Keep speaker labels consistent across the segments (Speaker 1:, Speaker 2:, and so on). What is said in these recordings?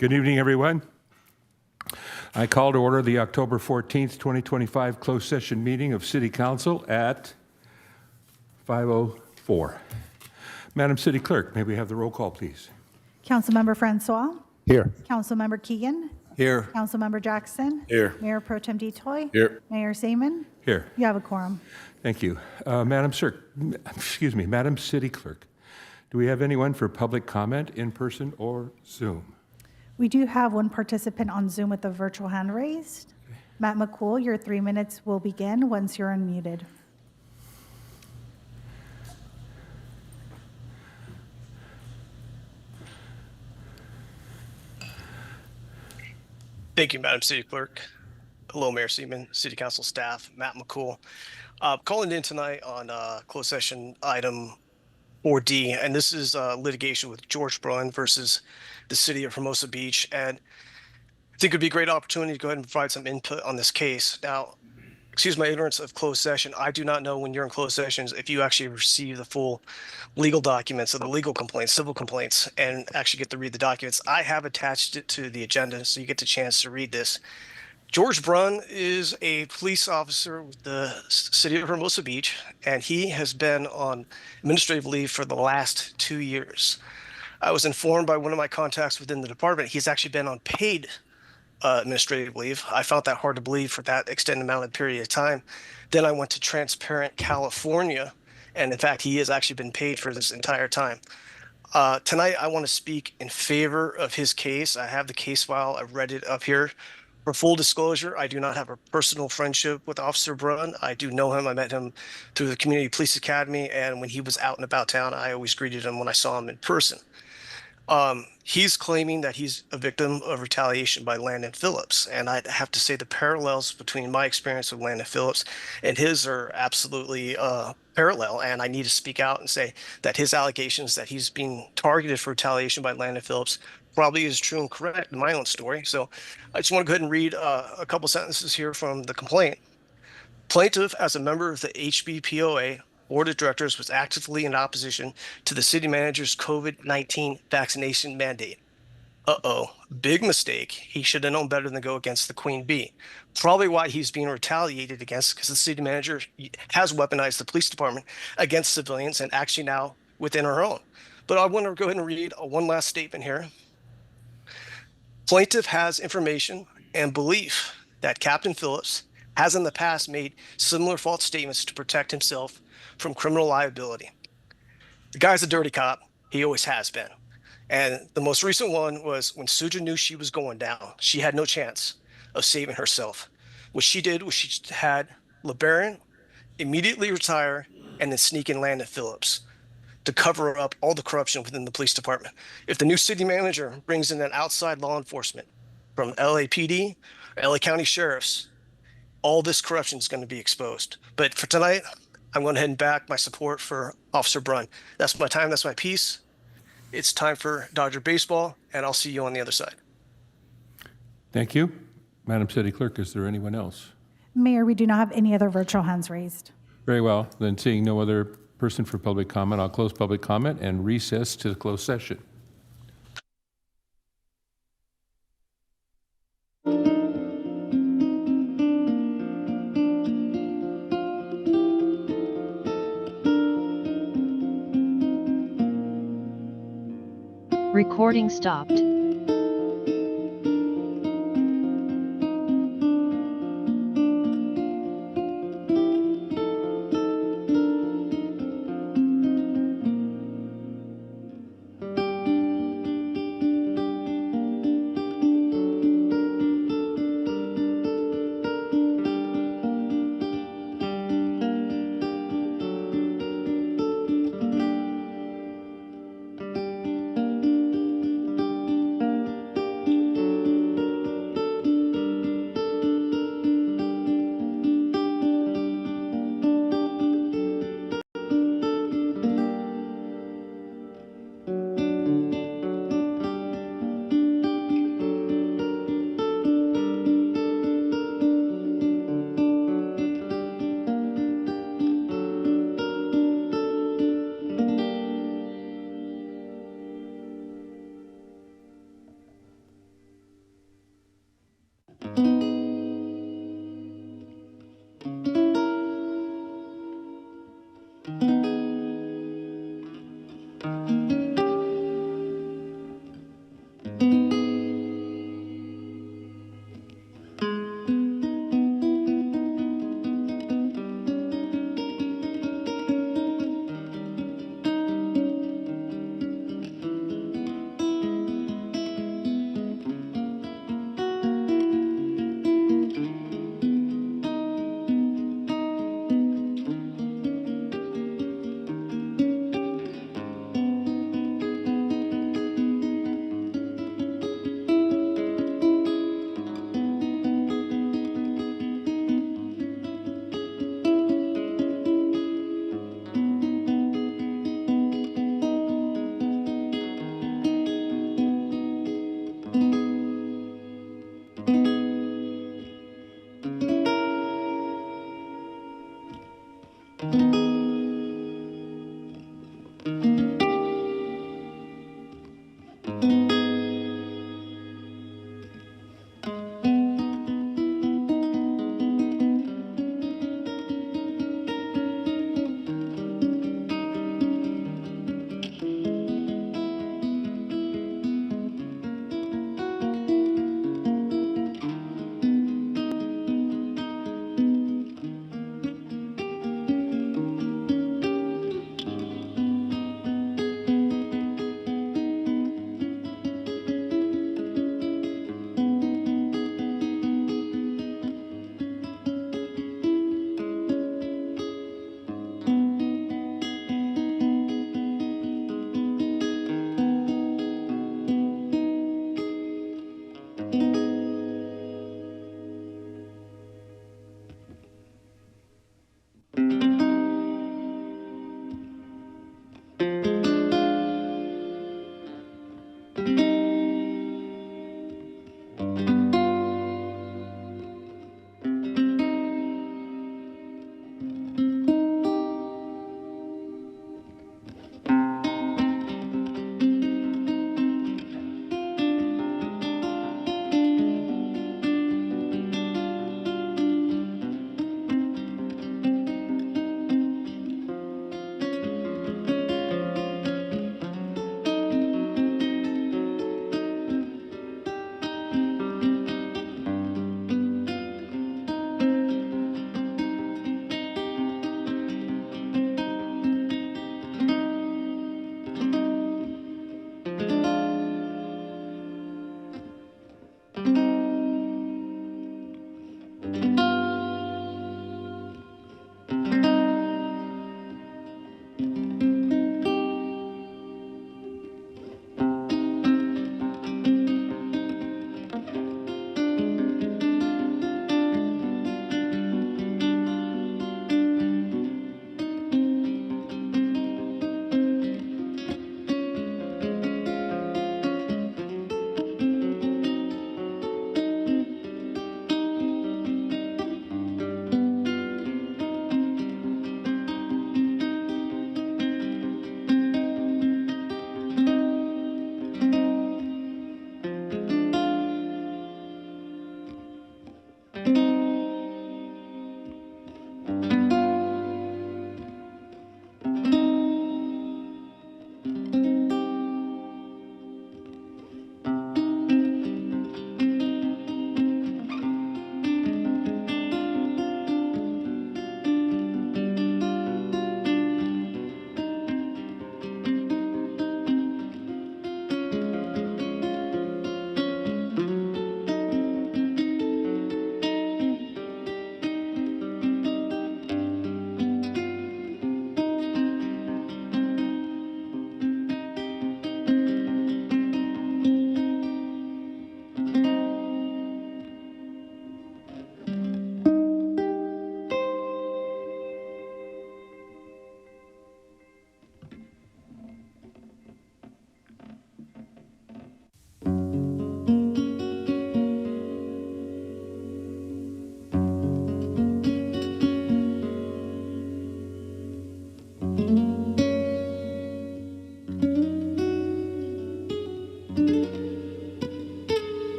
Speaker 1: Good evening, everyone. I call to order the October 14th, 2025 closed session meeting of City Council at 5:04. Madam City Clerk, may we have the roll call, please?
Speaker 2: Councilmember Francois.
Speaker 3: Here.
Speaker 2: Councilmember Keegan.
Speaker 3: Here.
Speaker 2: Councilmember Jackson.
Speaker 3: Here.
Speaker 2: Mayor Pro Tem Detoy.
Speaker 3: Here.
Speaker 2: Mayor Seaman.
Speaker 1: Here.
Speaker 2: You have a quorum.
Speaker 1: Thank you. Madam City Clerk, do we have anyone for public comment in person or Zoom?
Speaker 2: We do have one participant on Zoom with a virtual hand raised. Matt McCool, your 3 minutes will begin once you're unmuted.
Speaker 4: Thank you, Madam City Clerk. Hello, Mayor Seaman, City Council staff, Matt McCool. Calling in tonight on closed session item 4D, and this is litigation with George Brunn versus the City of Hermosa Beach. And I think it would be a great opportunity to go ahead and provide some input on this case. Now, excuse my ignorance of closed session. I do not know when you're in closed sessions if you actually receive the full legal documents of the legal complaints, civil complaints, and actually get to read the documents. I have attached it to the agenda, so you get the chance to read this. George Brunn is a police officer with the City of Hermosa Beach, and he has been on administrative leave for the last 2 years. I was informed by one of my contacts within the department he's actually been on paid administrative leave. I found that hard to believe for that extended amount of period of time. Then I went to Transparent California, and in fact, he has actually been paid for this entire time. Tonight, I want to speak in favor of his case. I have the case file. I've read it up here. For full disclosure, I do not have a personal friendship with Officer Brunn. I do know him. I met him through the Community Police Academy, and when he was out and about town, I always greeted him when I saw him in person. He's claiming that he's a victim of retaliation by Landon Phillips, and I'd have to say the parallels between my experience with Landon Phillips and his are absolutely parallel, and I need to speak out and say that his allegations that he's being targeted for retaliation by Landon Phillips probably is true and correct in my own story. So I just want to go ahead and read a couple sentences here from the complaint. Plaintiff, as a member of the HBPOA Board of Directors, was actively in opposition to the city manager's COVID-19 vaccination mandate. Big mistake. He should have known better than to go against the Queen Bee. Probably why he's being retaliated against, because the city manager has weaponized the police department against civilians and actually now within her own. But I want to go ahead and read one last statement here. Plaintiff has information and belief that Captain Phillips has in the past made similar false statements to protect himself from criminal liability. The guy's a dirty cop. He always has been. And the most recent one was when Suja knew she was going down. She had no chance of saving herself. What she did was she had LeBaron immediately retire and then sneak in Landon Phillips to cover up all the corruption within the police department. If the new city manager brings in an outside law enforcement from LAPD or LA County Sheriffs, all this corruption is going to be exposed. But for tonight, I'm going to head and back my support for Officer Brunn. That's my time. That's my piece. It's time for Dodger baseball, and I'll see you on the other side.
Speaker 1: Thank you. Madam City Clerk, is there anyone else?
Speaker 2: Mayor, we do not have any other virtual hands raised.
Speaker 1: Very well. Then seeing no other person for public comment, I'll close public comment and recess to the closed session.
Speaker 5: Recording stopped.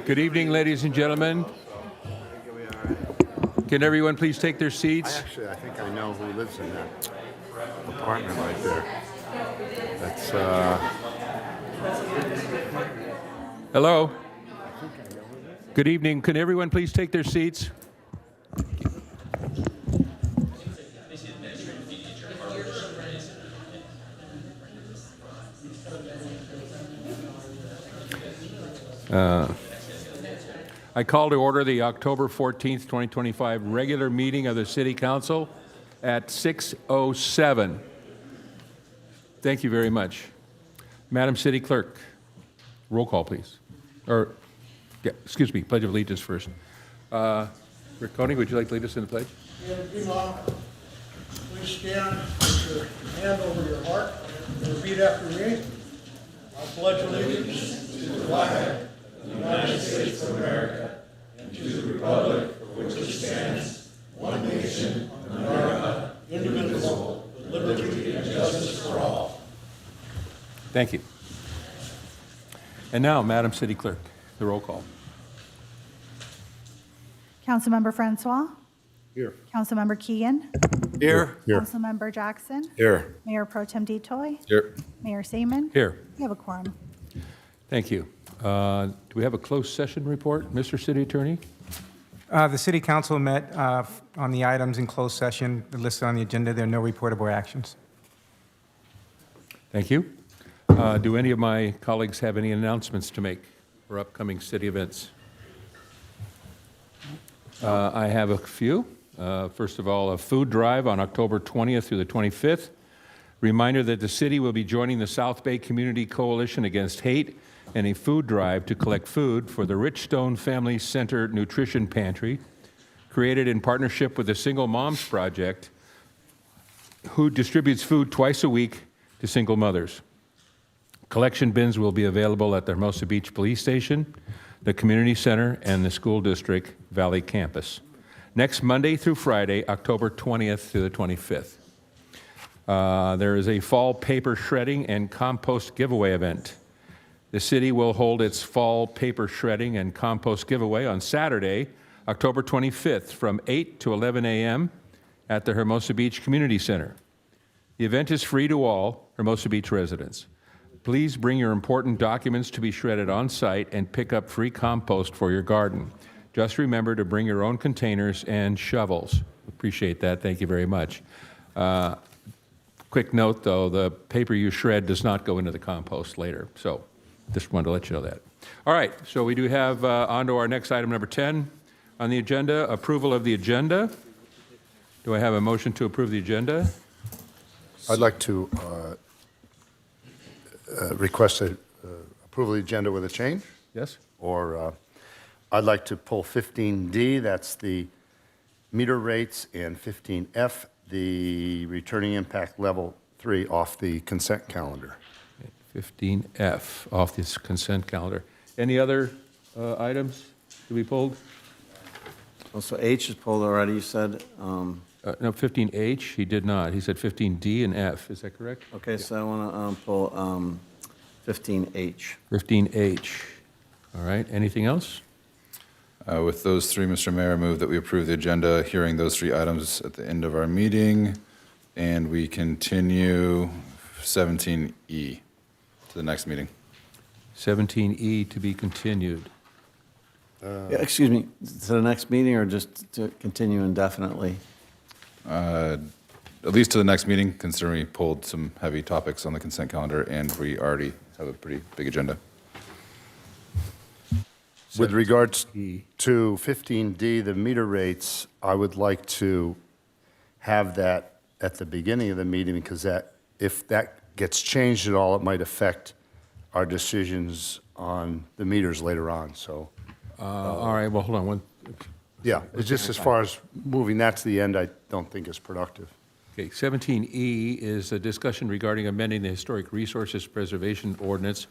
Speaker 1: Good evening, ladies and gentlemen. Can everyone please take their seats?
Speaker 3: I think I know who lives in that apartment right there. That's,
Speaker 1: Hello? Good evening. Can everyone please take their seats? I call to order the October 14th, 2025 regular meeting of the City Council at 6:07. Thank you very much. Madam City Clerk, roll call, please. Or, yeah, excuse me, Pledge of Allegiance first. Rick Koenig, would you like to lead us in the pledge?
Speaker 5: Please stand, put your hand over your heart, and repeat after me. I pledge allegiance to the flag of the United States of America and to the republic for which it stands, one nation, America, indivisible, with liberty and justice for all.
Speaker 1: Thank you. And now, Madam City Clerk, the roll call.
Speaker 2: Councilmember Francois.
Speaker 3: here.
Speaker 2: Councilmember Keegan.
Speaker 3: Here. Here.
Speaker 2: Councilmember Jackson.
Speaker 3: Here.
Speaker 2: Mayor Pro Tem Detoy.
Speaker 3: Here.
Speaker 2: Mayor Seaman.
Speaker 1: Here.
Speaker 2: We have a quorum.
Speaker 1: Thank you. Do we have a closed session report, Mr. City Attorney?
Speaker 6: The city council met on the items in closed session listed on the agenda. There are no reportable actions.
Speaker 1: Thank you. Do any of my colleagues have any announcements to make for upcoming city events? I have a few. First of all, a food drive on October 20th through the 25th. Reminder that the city will be joining the South Bay Community Coalition Against Hate and a food drive to collect food for the Richstone Family Center Nutrition Pantry, created in partnership with the Single Moms Project, who distributes food twice a week to single mothers. Collection bins will be available at the Hermosa Beach Police Station, the Community Center, and the School District Valley Campus. Next Monday through Friday, October 20th through the 25th. There is a fall paper shredding and compost giveaway event. The city will hold its fall paper shredding and compost giveaway on Saturday, October 25th from 8 to 11 a.m. at the Hermosa Beach Community Center. The event is free to all Hermosa Beach residents. Please bring your important documents to be shredded on site and pick up free compost for your garden. Just remember to bring your own containers and shovels. Appreciate that. Thank you very much. Quick note, though, the paper you shred does not go into the compost later. So just wanted to let you know that. All right, so we do have on to our next item, number 10 on the agenda, approval of the agenda. Do I have a motion to approve the agenda?
Speaker 3: I'd like to request a approval of the agenda with a change,
Speaker 1: Yes?
Speaker 3: or I'd like to pull 15D, that's the meter rates, and 15F, the returning impact level 3 off the consent calendar.
Speaker 1: 15F off this consent calendar. Any other items to be pulled?
Speaker 7: So H is pulled already, you said.
Speaker 1: No, 15H, he did not. He said 15D and F. Is that correct?
Speaker 7: Okay, so I want to pull 15H.
Speaker 1: 15H. All right. Anything else?
Speaker 8: With those three, Mr. Mayor, I move that we approve the agenda, hearing those three items at the end of our meeting, and we continue 17E to the next meeting.
Speaker 1: 17E to be continued.
Speaker 7: Yeah, excuse me, to the next meeting or just to continue indefinitely?
Speaker 8: At least to the next meeting, considering we pulled some heavy topics on the consent calendar, and we already have a pretty big agenda.
Speaker 3: With regards
Speaker 1: E.
Speaker 3: to 15D, the meter rates, I would like to have that at the beginning of the meeting, because that, if that gets changed at all, it might affect our decisions on the meters later on, so.
Speaker 1: All right. Well, hold on. One.
Speaker 3: Yeah, it's just as far as moving that to the end, I don't think is productive.
Speaker 1: Okay. 17E is a discussion regarding amending the Historic Resources Preservation Ordinance.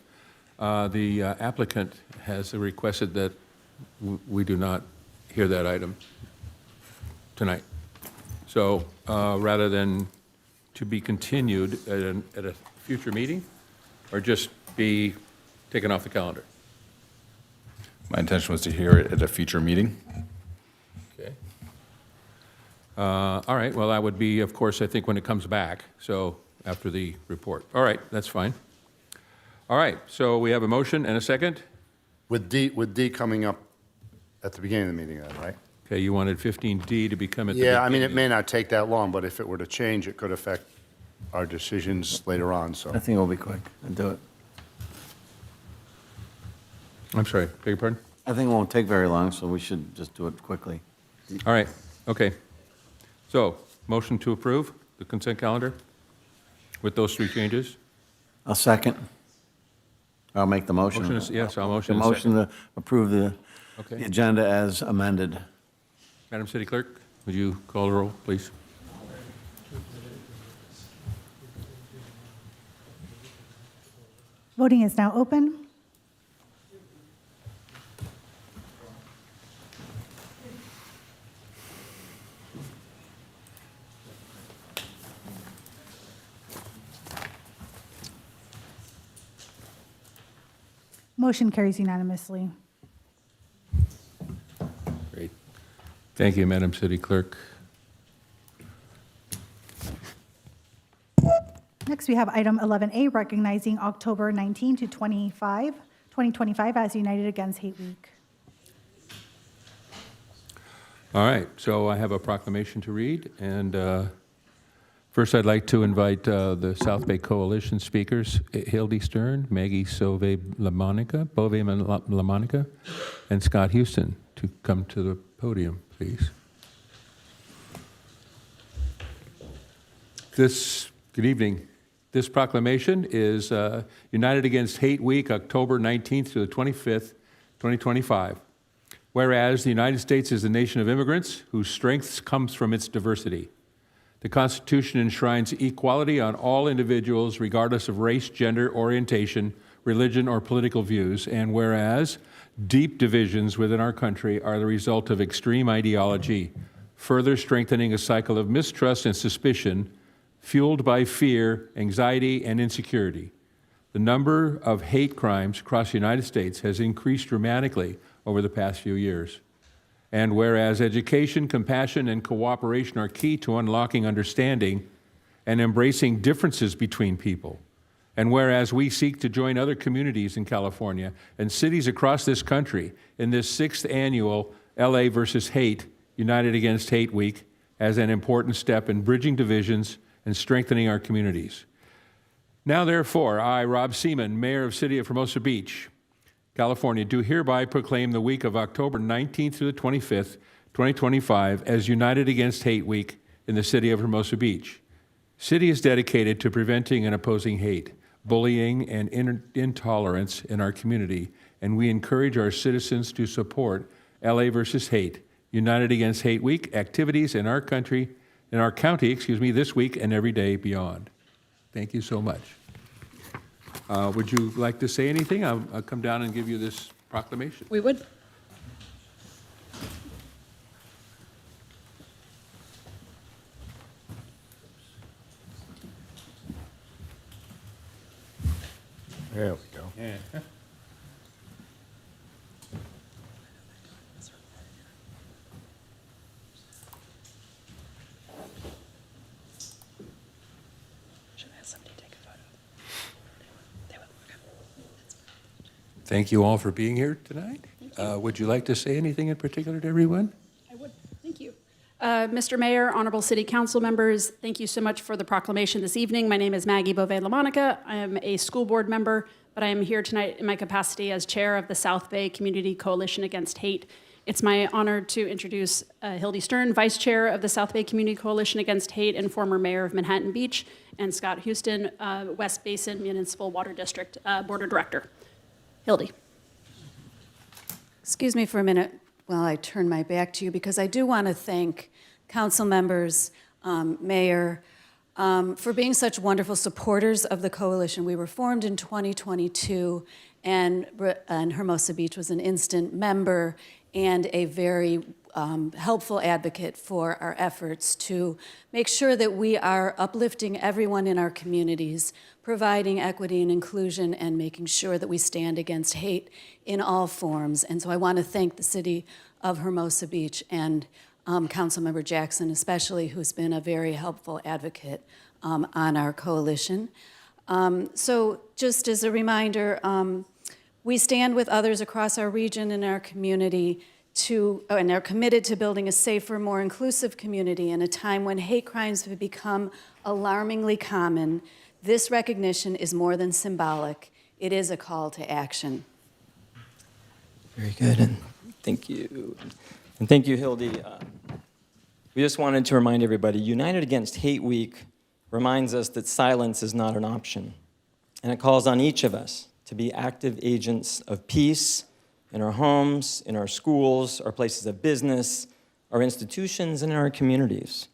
Speaker 1: The applicant has requested that we do not hear that item tonight. So rather than to be continued at a future meeting, or just be taken off the calendar?
Speaker 8: My intention was to hear it at a future meeting.
Speaker 1: Okay. All right, well, that would be, of course, I think when it comes back, so after the report. All right, that's fine. All right, so we have a motion and a second.
Speaker 3: With D coming up at the beginning of the meeting then, right?
Speaker 1: Okay, you wanted 15D to become at the
Speaker 3: Yeah, I mean, it
Speaker 1: beginning.
Speaker 3: may not take that long, but if it were to change, it could affect our decisions later on, so.
Speaker 7: I think it'll be quick. I'll do it.
Speaker 1: I'm sorry, beg your pardon?
Speaker 7: I think it won't take very long, so we should just do it quickly.
Speaker 1: All right, okay. So, motion to approve the consent calendar with those three changes?
Speaker 7: I'll second. I'll make the motion.
Speaker 1: Motion is, yes, I'll
Speaker 7: The
Speaker 1: motion.
Speaker 7: motion to approve the
Speaker 1: Okay.
Speaker 7: the agenda as amended.
Speaker 1: Madam City Clerk, would you call the roll, please?
Speaker 2: Voting is now open. Motion carries unanimously.
Speaker 1: Great. Thank you, Madam City Clerk.
Speaker 2: Next, we have item 11A, recognizing October 19 to 2025 as United Against Hate Week.
Speaker 1: All right, so I have a proclamation to read, and first I'd like to invite the South Bay Coalition speakers, Hildy Stern, Maggie Bove-LaMonica, and Scott Houston, to come to the podium, please. Good evening. This proclamation is United Against Hate Week, October 19th to the 25th, 2025. Whereas the United States is a nation of immigrants whose strength comes from its diversity. The Constitution enshrines equality on all individuals, regardless of race, gender, orientation, religion, or political views. And whereas deep divisions within our country are the result of extreme ideology, further strengthening a cycle of mistrust and suspicion fueled by fear, anxiety, and insecurity. The number of hate crimes across the United States has increased dramatically over the past few years. And whereas education, compassion, and cooperation are key to unlocking understanding and embracing differences between people, and whereas we seek to join other communities in California and cities across this country in this 6th annual LA versus Hate, United Against Hate Week as an important step in bridging divisions and strengthening our communities. Now, therefore, I, Rob Seaman, Mayor of City of Hermosa Beach, California, do hereby proclaim the week of October 19th through the 25th, 2025, as United Against Hate Week in the City of Hermosa Beach. City is dedicated to preventing and opposing hate, bullying, and intolerance in our community, and we encourage our citizens to support LA versus Hate, United Against Hate Week activities in our county, this week and every day beyond. Thank you so much. Would you like to say anything? I'll come down and give you this proclamation.
Speaker 9: We would.
Speaker 3: There we go.
Speaker 9: Should I have somebody take a photo? They will. Okay.
Speaker 1: Thank you all for being here tonight. Would you like to say anything in particular to everyone?
Speaker 9: I would. Thank you. Mr. Mayor, honorable city council members, thank you so much for the proclamation this evening. My name is Maggie Bove-LaMonica. I am a school board member, but I am here tonight in my capacity as chair of the South Bay Community Coalition Against Hate. It's my honor to introduce Hildy Stern, vice chair of the South Bay Community Coalition Against Hate and former mayor of Manhattan Beach, and Scott Houston, West Basin Municipal Water District board of director. Hildy.
Speaker 10: Excuse me for a minute while I turn my back to you, because I do want to thank council members, mayor, for being such wonderful supporters of the coalition. We were formed in 2022, and Hermosa Beach was an instant member and a very helpful advocate for our efforts to make sure that we are uplifting everyone in our communities, providing equity and inclusion, and making sure that we stand against hate in all forms. And so I want to thank the city of Hermosa Beach and Councilmember Jackson especially, who's been a very helpful advocate on our coalition. So just as a reminder, we stand with others across our region and our community and are committed to building a safer, more inclusive community in a time when hate crimes have become alarmingly common. This recognition is more than symbolic. It is a call to action.
Speaker 11: Very good, and thank you. And thank you, Hildy. We just wanted to remind everybody, United Against Hate Week reminds us that silence is not an option. And it calls on each of us to be active agents of peace in our homes, in our schools, our places of business, our institutions, and in our communities.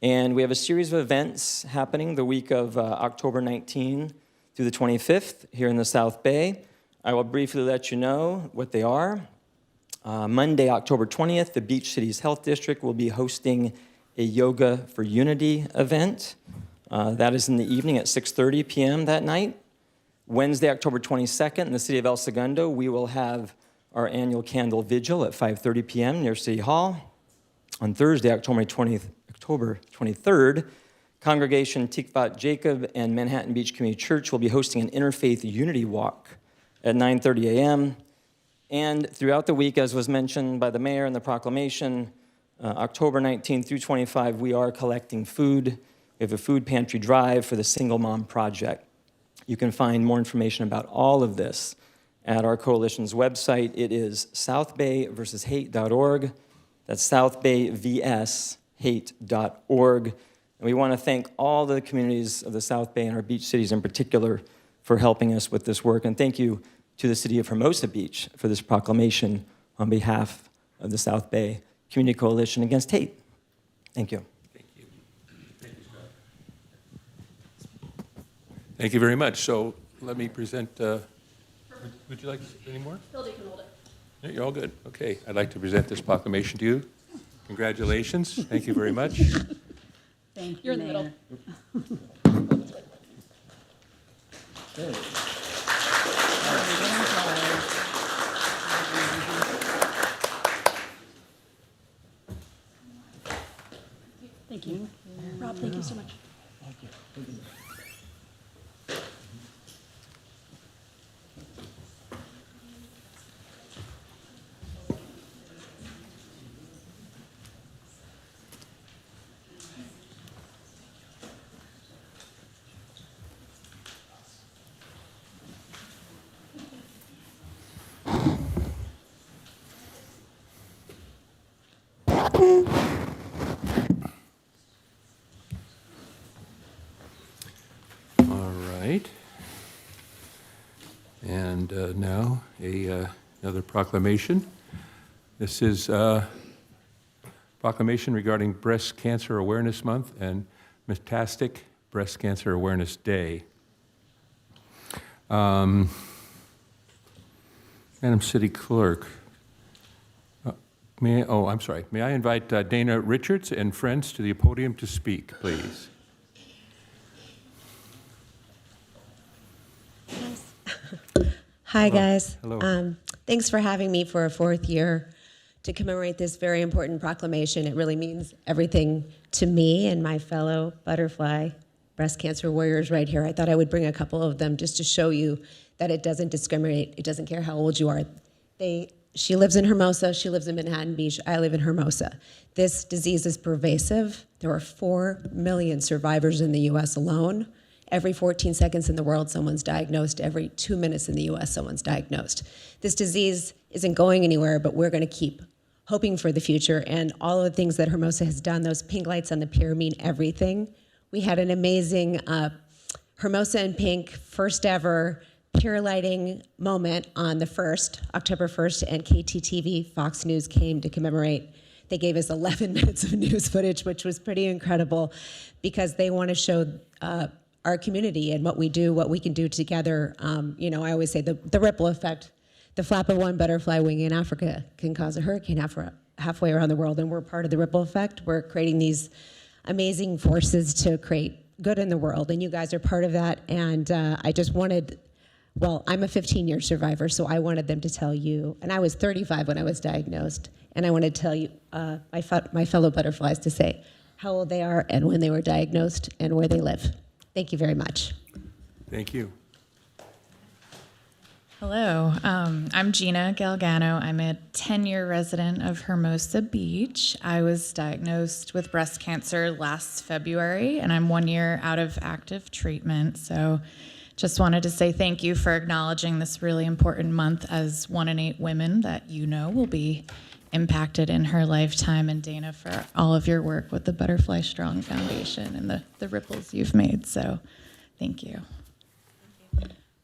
Speaker 11: And we have a series of events happening the week of October 19 through the 25th here in the South Bay. I will briefly let you know what they are. Monday, October 20th, the Beach Cities Health District will be hosting a Yoga for Unity event. That is in the evening at 6:30 p.m. that night. Wednesday, October 22nd, in the city of El Segundo, we will have our annual candle vigil at 5:30 p.m. near City Hall. On Thursday, October 23rd, Congregation Tikvat Jacob and Manhattan Beach Community Church will be hosting an interfaith unity walk at 9:30 a.m. And throughout the week, as was mentioned by the mayor in the proclamation, October 19 through 25, we are collecting food. We have a food pantry drive for the Single Mom Project. You can find more information about all of this at our coalition's website. It is southbayversushate.org. That's southbayvshate.org. And we want to thank all the communities of the South Bay and our beach cities in particular for helping us with this work. And thank you to the city of Hermosa Beach for this proclamation on behalf of the South Bay Community Coalition Against Hate. Thank you.
Speaker 1: Thank you. Thank you very much. So let me present, would you like any more?
Speaker 9: Hildy can hold it.
Speaker 1: No, you're all good. Okay, I'd like to present this proclamation to you. Congratulations. Thank you very much.
Speaker 10: Thank you,
Speaker 9: You're in the middle. Thank you. Rob, thank you so much.
Speaker 1: All right. And now another proclamation. This is proclamation regarding Breast Cancer Awareness Month and Metastatic Breast Cancer Awareness Day. Madam City Clerk, may I invite Dana Richards and friends to the podium to speak, please?
Speaker 12: Hi, guys.
Speaker 1: Hello.
Speaker 12: Thanks for having me for a fourth year to commemorate this very important proclamation. It really means everything to me and my fellow butterfly breast cancer warriors right here. I thought I would bring a couple of them just to show you that it doesn't discriminate. It doesn't care how old you are. She lives in Hermosa. She lives in Manhattan Beach. I live in Hermosa. This disease is pervasive. There are 4 million survivors in the U.S. alone. Every 14 seconds in the world, someone's diagnosed. Every 2 minutes in the U.S., someone's diagnosed. This disease isn't going anywhere, but we're going to keep hoping for the future. And all of the things that Hermosa has done, those pink lights on the pier mean everything. We had an amazing Hermosa in Pink, first ever pier lighting moment on the 1st, October 1st, and KTTV, Fox News came to commemorate They gave us 11 minutes of news footage, which was pretty incredible, because they want to show our community and what we do, what we can do together. You know, I always say the ripple effect. The flap of one butterfly wing in Africa can cause a hurricane halfway around the world, and we're part of the ripple effect. We're creating these amazing forces to create good in the world, and you guys are part of that. And I just wanted, well, I'm a 15-year survivor, so I wanted them to tell you, and I was 35 when I was diagnosed, and I want to tell you, my fellow butterflies, to say how old they are and when they were diagnosed and where they live. Thank you very much.
Speaker 1: Thank you.
Speaker 13: Hello, I'm Gina Galgano. I'm a 10-year resident of Hermosa Beach. I was diagnosed with breast cancer last February, and I'm 1 year out of active treatment. So just wanted to say thank you for acknowledging this really important month, as 1 in 8 women that you know will be impacted in her lifetime, and Dana, for all of your work with the Butterfly Strong Foundation and the ripples you've made. So thank you.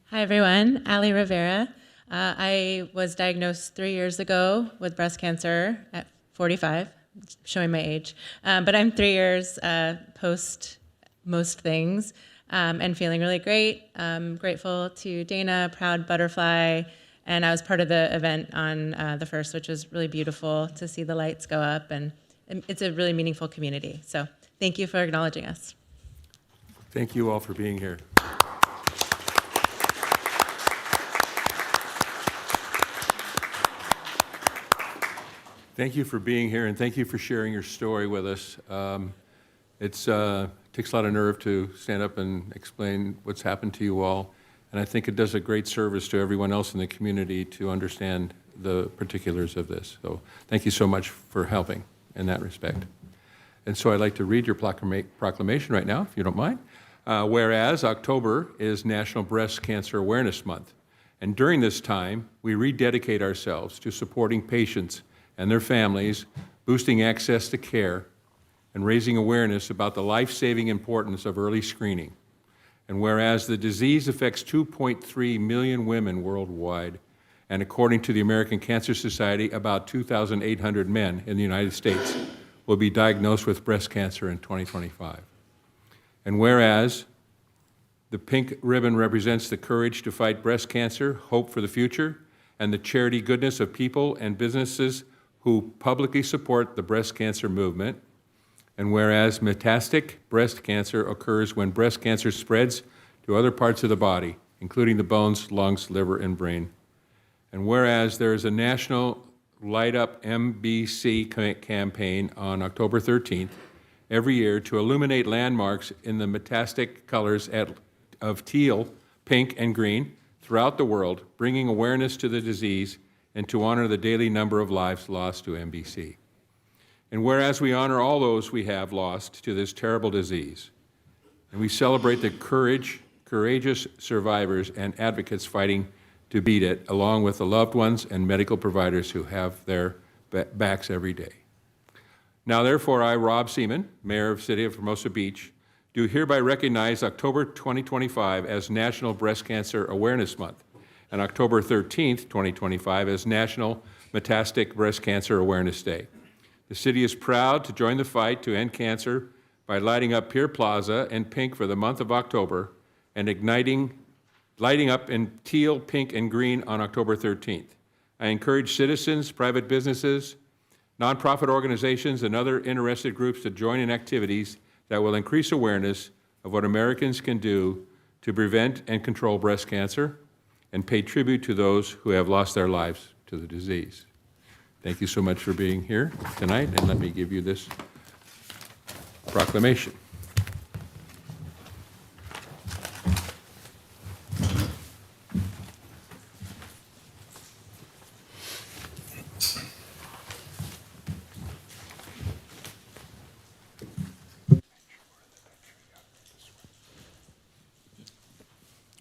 Speaker 14: Hi, everyone. Ali Rivera. I was diagnosed 3 years ago with breast cancer at 45, showing my age. But I'm 3 years post most things and feeling really great. I'm grateful to Dana, proud butterfly, and I was part of the event on the 1st, which was really beautiful to see the lights go up, and it's a really meaningful community. So thank you for acknowledging us.
Speaker 1: Thank you all for being here. Thank you for being here, and thank you for sharing your story with us. It takes a lot of nerve to stand up and explain what's happened to you all, and I think it does a great service to everyone else in the community to understand the particulars of this. So thank you so much for helping in that respect. And so I'd like to read your proclamation right now, if you don't mind. Whereas October is National Breast Cancer Awareness Month, and during this time, we rededicate ourselves to supporting patients and their families, boosting access to care, and raising awareness about the life-saving importance of early screening. And whereas the disease affects 2.3 million women worldwide, and according to the American Cancer Society, about 2,800 men in the United States will be diagnosed with breast cancer in 2025. And whereas the pink ribbon represents the courage to fight breast cancer, hope for the future, and the charity goodness of people and businesses who publicly support the breast cancer movement. And whereas metastatic breast cancer occurs when breast cancer spreads to other parts of the body, including the bones, lungs, liver, and brain. And whereas there is a national Light Up MBC campaign on October 13th every year to illuminate landmarks in the metastatic colors of teal, pink, and green throughout the world, bringing awareness to the disease and to honor the daily number of lives lost to MBC. And whereas we honor all those we have lost to this terrible disease, and we celebrate the courageous survivors and advocates fighting to beat it, along with the loved ones and medical providers who have their backs every day. Now, therefore, I, Rob Seaman, Mayor of the City of Hermosa Beach, do hereby recognize October 2025 as National Breast Cancer Awareness Month, and October 13th, 2025 as National Metastatic Breast Cancer Awareness Day. The city is proud to join the fight to end cancer by lighting up Pier Plaza in pink for the month of October and lighting up in teal, pink, and green on October 13th. I encourage citizens, private businesses, nonprofit organizations, and other interested groups to join in activities that will increase awareness of what Americans can do to prevent and control breast cancer and pay tribute to those who have lost their lives to the disease. Thank you so much for being here tonight, and let me give you this proclamation.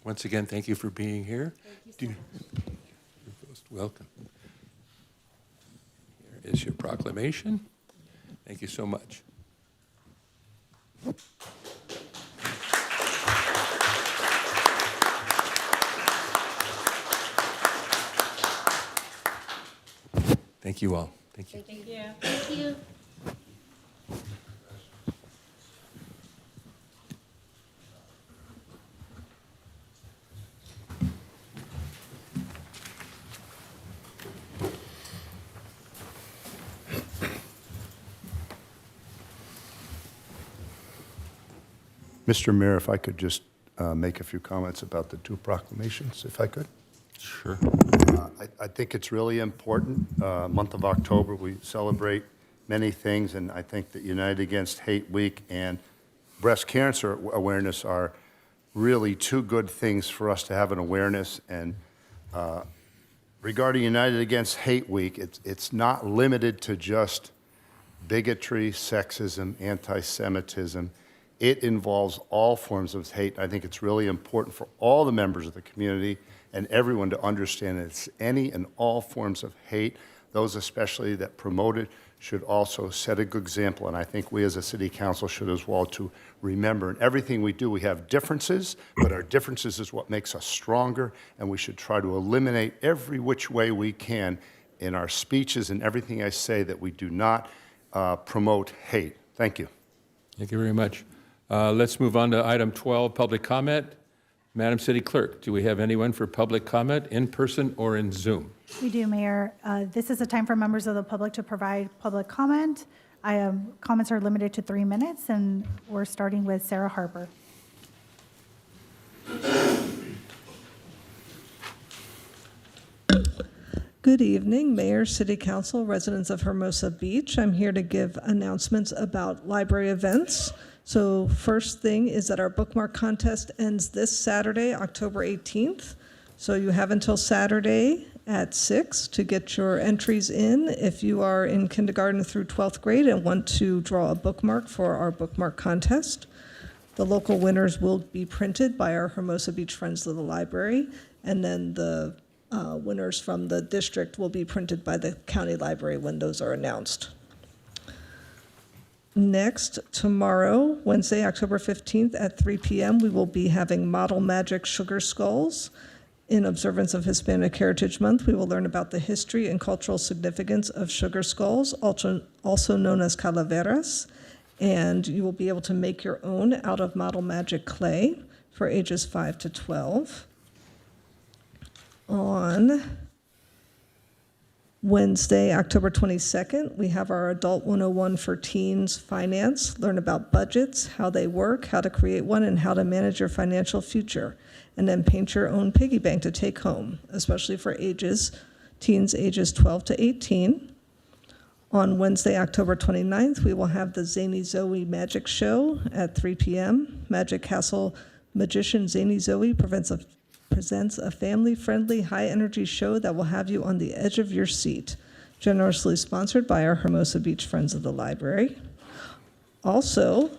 Speaker 1: Once again, thank you for being here. Thank you so much. You're most welcome. Here is your proclamation. Thank you so much. Thank you all. Thank Thank you.
Speaker 14: Thank you.
Speaker 12: Thank you.
Speaker 3: Mr. Mayor, if I could just make a few comments about the two proclamations, if I could.
Speaker 1: Sure.
Speaker 3: I think it's really important. Month of October, we celebrate many things, and I think that United Against Hate Week and breast cancer awareness are really two good things for us to have an awareness. And regarding United Against Hate Week, it's not limited to just bigotry, sexism, anti-Semitism. It involves all forms of hate. I think it's really important for all the members of the community and everyone to understand that it's any and all forms of hate. Those especially that promote it should also set a good example, and I think we as a city council should as well to remember. In everything we do, we have differences, but our differences is what makes us stronger, and we should try to eliminate every which way we can in our speeches and everything I say that we do not promote hate. Thank you.
Speaker 1: Thank you very much. Let's move on to item 12, public comment. Madam City Clerk, do we have anyone for public comment in person or in Zoom?
Speaker 2: We do, Mayor. This is a time for members of the public to provide public comment. Comments are limited to 3 minutes, and we're starting with Sarah Harper.
Speaker 15: Good evening, Mayor, City Council, residents of Hermosa Beach. I'm here to give announcements about library events. So first thing is that our bookmark contest ends this Saturday, October 18th. So you have until Saturday at 6 to get your entries in if you are in kindergarten through 12th grade and want to draw a bookmark for our bookmark contest. The local winners will be printed by our Hermosa Beach Friends of the Library, and then the winners from the district will be printed by the county library when those are announced. Next, tomorrow, Wednesday, October 15th at 3 p.m., we will be having Model Magic Sugar Skulls. In observance of Hispanic Heritage Month, we will learn about the history and cultural significance of sugar skulls, also known as calaveras, and you will be able to make your own out of Model Magic clay for ages 5 to 12. On Wednesday, October 22nd, we have our Adult 101 for Teens Finance. Learn about budgets, how they work, how to create one, and how to manage your financial future. And then paint your own piggy bank to take home, especially for teens ages 12 to 18. On Wednesday, October 29th, we will have the Zany Zoe Magic Show at 3 p.m. Magic Castle magician Zany Zoe presents a family-friendly, high-energy show that will have you on the edge of your seat. Generously sponsored by our Hermosa Beach Friends of the Library. Also,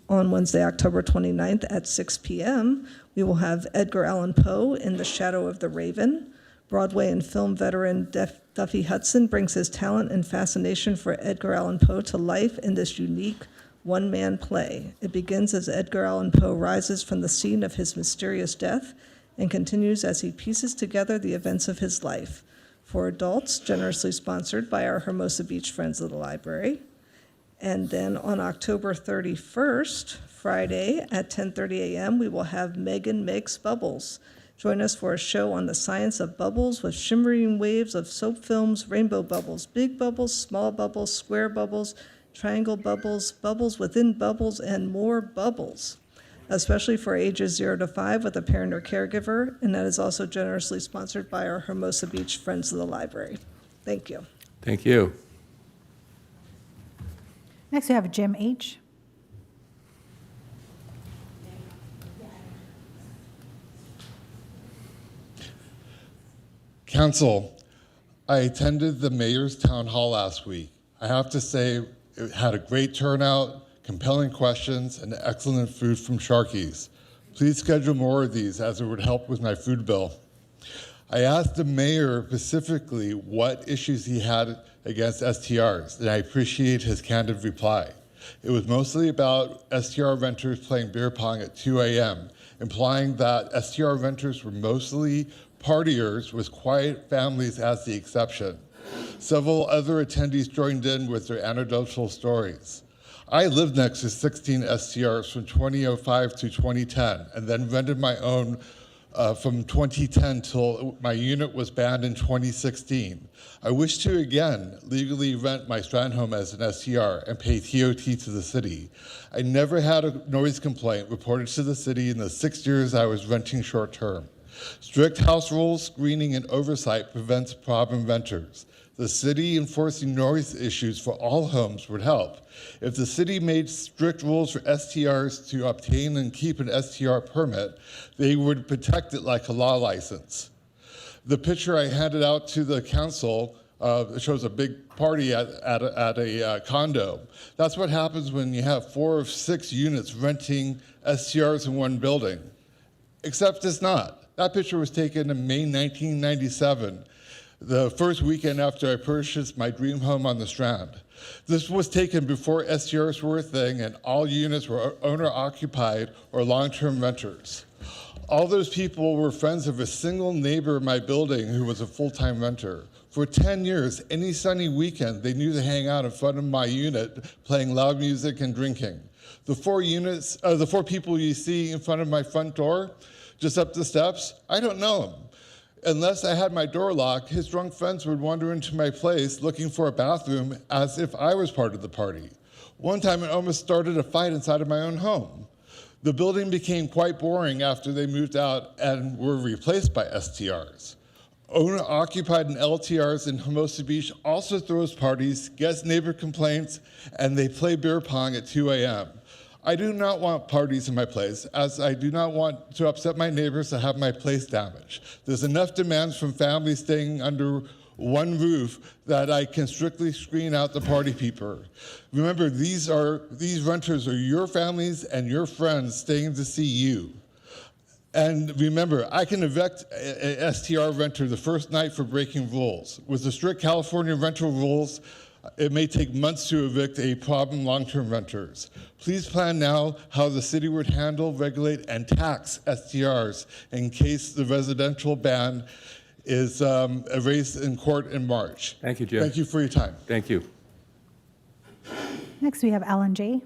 Speaker 15: on Wednesday, October 29th at 6 p.m., we will have Edgar Allan Poe in The Shadow of the Raven. Broadway and film veteran Duffy Hudson brings his talent and fascination for Edgar Allan Poe to life in this unique one-man play. It begins as Edgar Allan Poe rises from the scene of his mysterious death and continues as he pieces together the events of his life. For adults, generously sponsored by our Hermosa Beach Friends of the Library. And then on October 31st, Friday at 10:30 a.m., we will have Megan Makes Bubbles. Join us for a show on the science of bubbles with shimmering waves of soap films, rainbow bubbles, big bubbles, small bubbles, square bubbles, triangle bubbles, bubbles within bubbles, and more bubbles, especially for ages 0 to 5 with a parent or caregiver, and that is also generously sponsored by our Hermosa Beach Friends of the Library. Thank you.
Speaker 1: Thank you.
Speaker 2: Next, we have Jim H.
Speaker 16: Council, I attended the mayor's town hall last week. I have to say it had a great turnout, compelling questions, and excellent food from Sharky's. Please schedule more of these as it would help with my food bill. I asked the mayor specifically what issues he had against STRs, and I appreciate his candid reply. It was mostly about STR renters playing beer pong at 2 a.m., implying that STR renters were mostly partiers with quiet families as the exception. Several other attendees joined in with their anecdotal stories. I lived next to 16 STRs from 2005 to 2010, and then rented my own from 2010 till my unit was banned in 2016. I wish to again legally rent my Stratton home as an STR and pay TOT to the city. I never had a noise complaint reported to the city in the 6 years I was renting short term. Strict house rules, screening, and oversight prevents problem renters. The city enforcing noise issues for all homes would help. If the city made strict rules for STRs to obtain and keep an STR permit, they would protect it like a law license. The picture I handed out to the council shows a big party at a condo. That's what happens when you have 4 or 6 units renting STRs in one building. Except it's not. That picture was taken in May 1997. The first weekend after I purchased my dream home on the Strand. This was taken before STRs were a thing and all units were owner-occupied or long-term renters. All those people were friends of a single neighbor in my building who was a full-time renter. For 10 years, any sunny weekend, they knew to hang out in front of my unit playing loud music and drinking. The 4 people you see in front of my front door, just up the steps, I don't know them. Unless I had my door locked, his drunk friends would wander into my place looking for a bathroom as if I was part of the party. One time it almost started a fight inside of my own home. The building became quite boring after they moved out and were replaced by STRs. Owner-occupied and LTRs in Hermosa Beach also throws parties, gets neighbor complaints, and they play beer pong at 2 a.m. I do not want parties in my place, as I do not want to upset my neighbors to have my place damaged. There's enough demands from families staying under one roof that I can strictly screen out the party people. Remember, these renters are your families and your friends staying to see you. And remember, I can evict a STR renter the first night for breaking rules. With the strict California rental rules, it may take months to evict a problem long-term renters. Please plan now how the city would handle, regulate, and tax STRs in case the residential ban is raised in court in March.
Speaker 1: Thank you, Jeff.
Speaker 16: Thank you for your time.
Speaker 1: Thank you.
Speaker 2: Next, we have Alan J.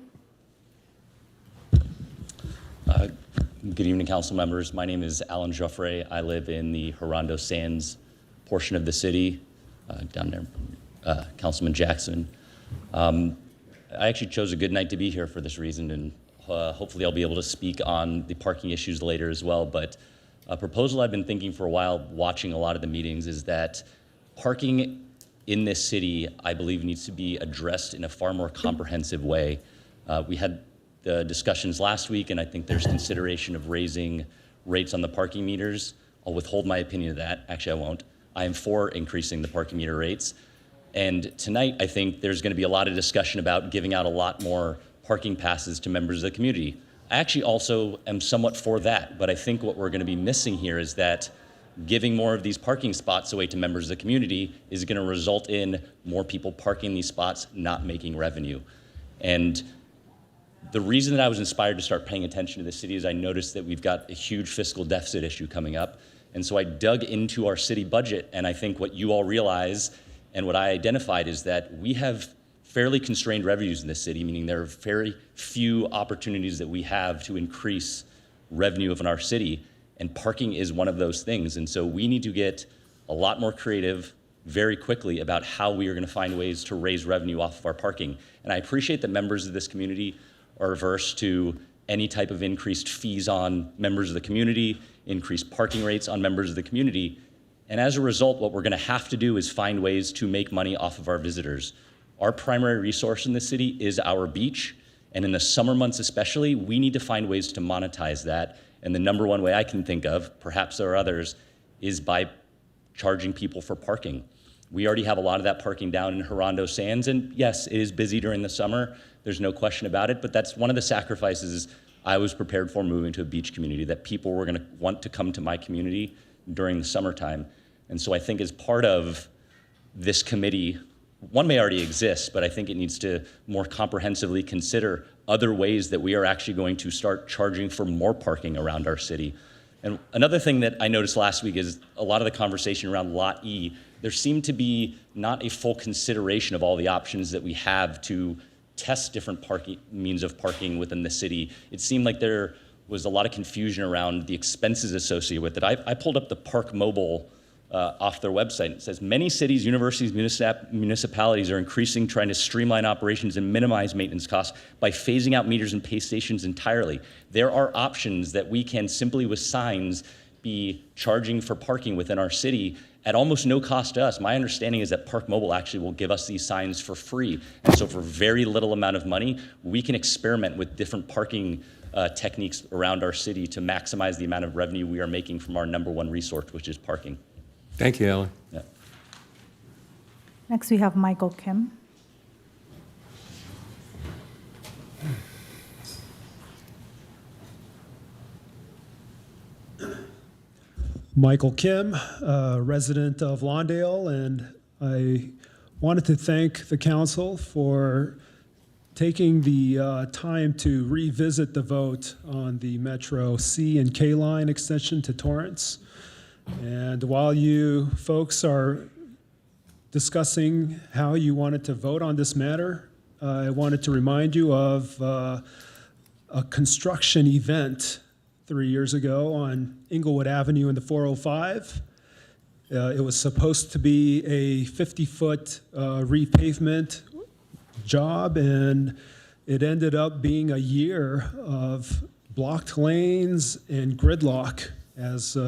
Speaker 17: Good evening, council members. My name is Alan Joffre. I live in the Hermosa Sands portion of the city, down there, Councilman Jackson. I actually chose a good night to be here for this reason, and hopefully I'll be able to speak on the parking issues later as well. But a proposal I've been thinking for a while, watching a lot of the meetings, is that parking in this city, I believe, needs to be addressed in a far more comprehensive way. We had the discussions last week, and I think there's consideration of raising rates on the parking meters. I'll withhold my opinion of that. Actually, I won't. I am for increasing the parking meter rates. And tonight, I think there's going to be a lot of discussion about giving out a lot more parking passes to members of the community. I actually also am somewhat for that, but I think what we're going to be missing here is that giving more of these parking spots away to members of the community is going to result in more people parking these spots, not making revenue. And the reason that I was inspired to start paying attention to the city is I noticed that we've got a huge fiscal deficit issue coming up. And so I dug into our city budget, and I think what you all realize and what I identified is that we have fairly constrained revenues in this city, meaning there are very few opportunities that we have to increase revenue of our city, and parking is one of those things. And so we need to get a lot more creative very quickly about how we are going to find ways to raise revenue off of our parking. And I appreciate that members of this community are averse to any type of increased fees on members of the community, increased parking rates on members of the community. And as a result, what we're going to have to do is find ways to make money off of our visitors. Our primary resource in the city is our beach, and in the summer months especially, we need to find ways to monetize that. And the number one way I can think of, perhaps there are others, is by charging people for parking. We already have a lot of that parking down in Hermosa Sands, and yes, it is busy during the summer. There's no question about it, but that's one of the sacrifices I was prepared for moving to a beach community, that people were going to want to come to my community during the summertime. And so I think as part of this committee, one may already exist, but I think it needs to more comprehensively consider other ways that we are actually going to start charging for more parking around our city. And another thing that I noticed last week is a lot of the conversation around Lot E there seemed to be not a full consideration of all the options that we have to test different parking means of parking within the city. It seemed like there was a lot of confusion around the expenses associated with it. I pulled up the Park Mobile off their website. It says many cities, universities, municipalities are increasing, trying to streamline operations and minimize maintenance costs by phasing out meters and pay stations entirely. There are options that we can simply with signs be charging for parking within our city at almost no cost to us. My understanding is that Park Mobile actually will give us these signs for free. And so for very little amount of money, we can experiment with different parking techniques around our city to maximize the amount of revenue we are making from our #1 resource, which is parking.
Speaker 1: Thank you, Alan.
Speaker 17: Yeah.
Speaker 2: Next, we have Michael Kim.
Speaker 5: Michael Kim, resident of Lawndale, and I wanted to thank the council for taking the time to revisit the vote on the Metro C and K line extension to Torrance. And while you folks are discussing how you wanted to vote on this matter, I wanted to remind you of a construction event 3 years ago on Inglewood Avenue in the 405. It was supposed to be a 50-foot repavement job, and it ended up being a year of blocked lanes and gridlock as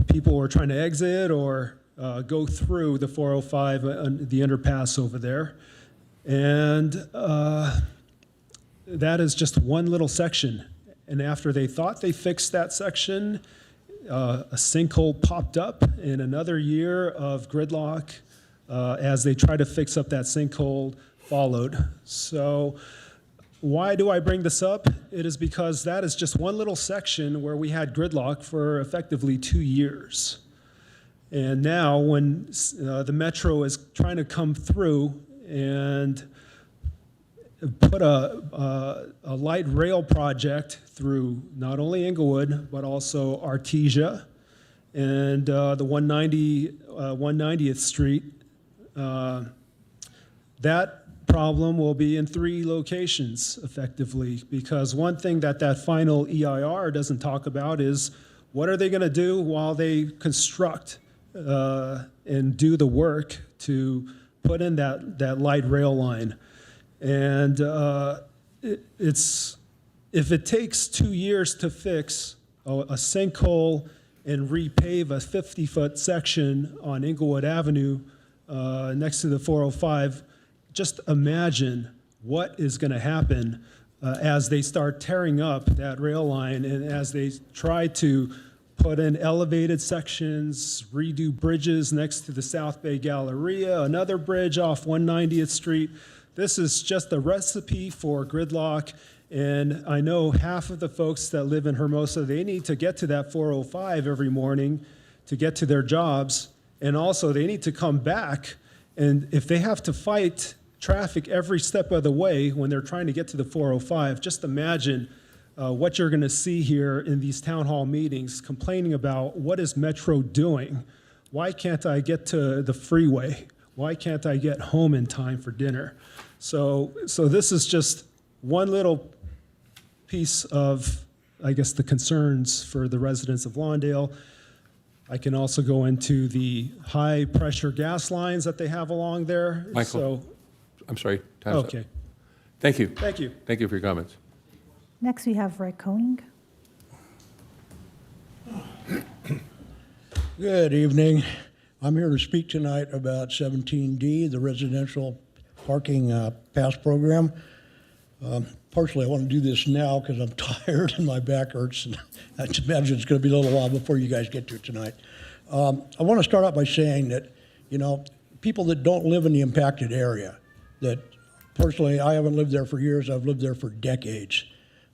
Speaker 5: people were trying to exit or go through the 405, the underpass over there. And that is just one little section. And after they thought they fixed that section, a sinkhole popped up in another year of gridlock as they tried to fix up that sinkhole followed. So why do I bring this up? It is because that is just one little section where we had gridlock for effectively 2 years. And now when the Metro is trying to come through and put a light rail project through not only Inglewood, but also Artesia and the 190th Street, that problem will be in 3 locations effectively, because one thing that final EIR doesn't talk about is what are they going to do while they construct and do the work to put in that light rail line. And if it takes 2 years to fix a sinkhole and repave a 50-foot section on Inglewood Avenue next to the 405, just imagine what is going to happen as they start tearing up that rail line and as they try to put in elevated sections, redo bridges next to the South Bay Galleria, another bridge off 190th Street. This is just a recipe for gridlock. And I know half of the folks that live in Hermosa, they need to get to that 405 every morning to get to their jobs. And also they need to come back. And if they have to fight traffic every step of the way when they're trying to get to the 405, just imagine what you're going to see here in these town hall meetings complaining about what is Metro doing? Why can't I get to the freeway? Why can't I get home in time for dinner? So this is just one little piece of, I guess, the concerns for the residents of Lawndale. I can also go into the high pressure gas lines that they have along there.
Speaker 1: Michael, I'm sorry, time's up.
Speaker 5: Okay.
Speaker 1: Thank you.
Speaker 5: Thank you.
Speaker 1: Thank you for your comments.
Speaker 2: Next, we have Rick Koenig.
Speaker 5: Good evening. I'm here to speak tonight about 17D, the residential parking pass program. Partially, I want to do this now because I'm tired and my back hurts, and I imagine it's going to be a little while before you guys get to it tonight. I want to start out by saying that, people that don't live in the impacted area, that personally, I haven't lived there for years, I've lived there for decades,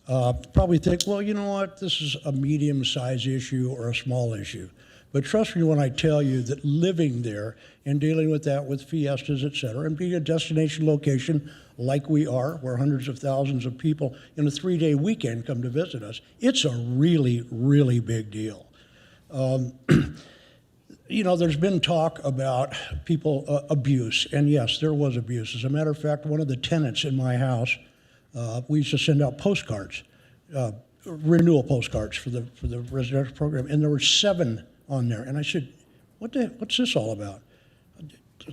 Speaker 5: probably think, well, you know what, this is a medium-sized issue or a small issue. But trust me when I tell you that living there and dealing with that with fiestas, et cetera, and being a destination location like we are, where hundreds of thousands of people in a 3-day weekend come to visit us, it's a really, really big deal. You know, there's been talk about people abuse, and yes, there was abuse. As a matter of fact, one of the tenants in my house, we used to send out postcards, renewal postcards for the residential program, and there were 7 on there. And I said, what's this all about?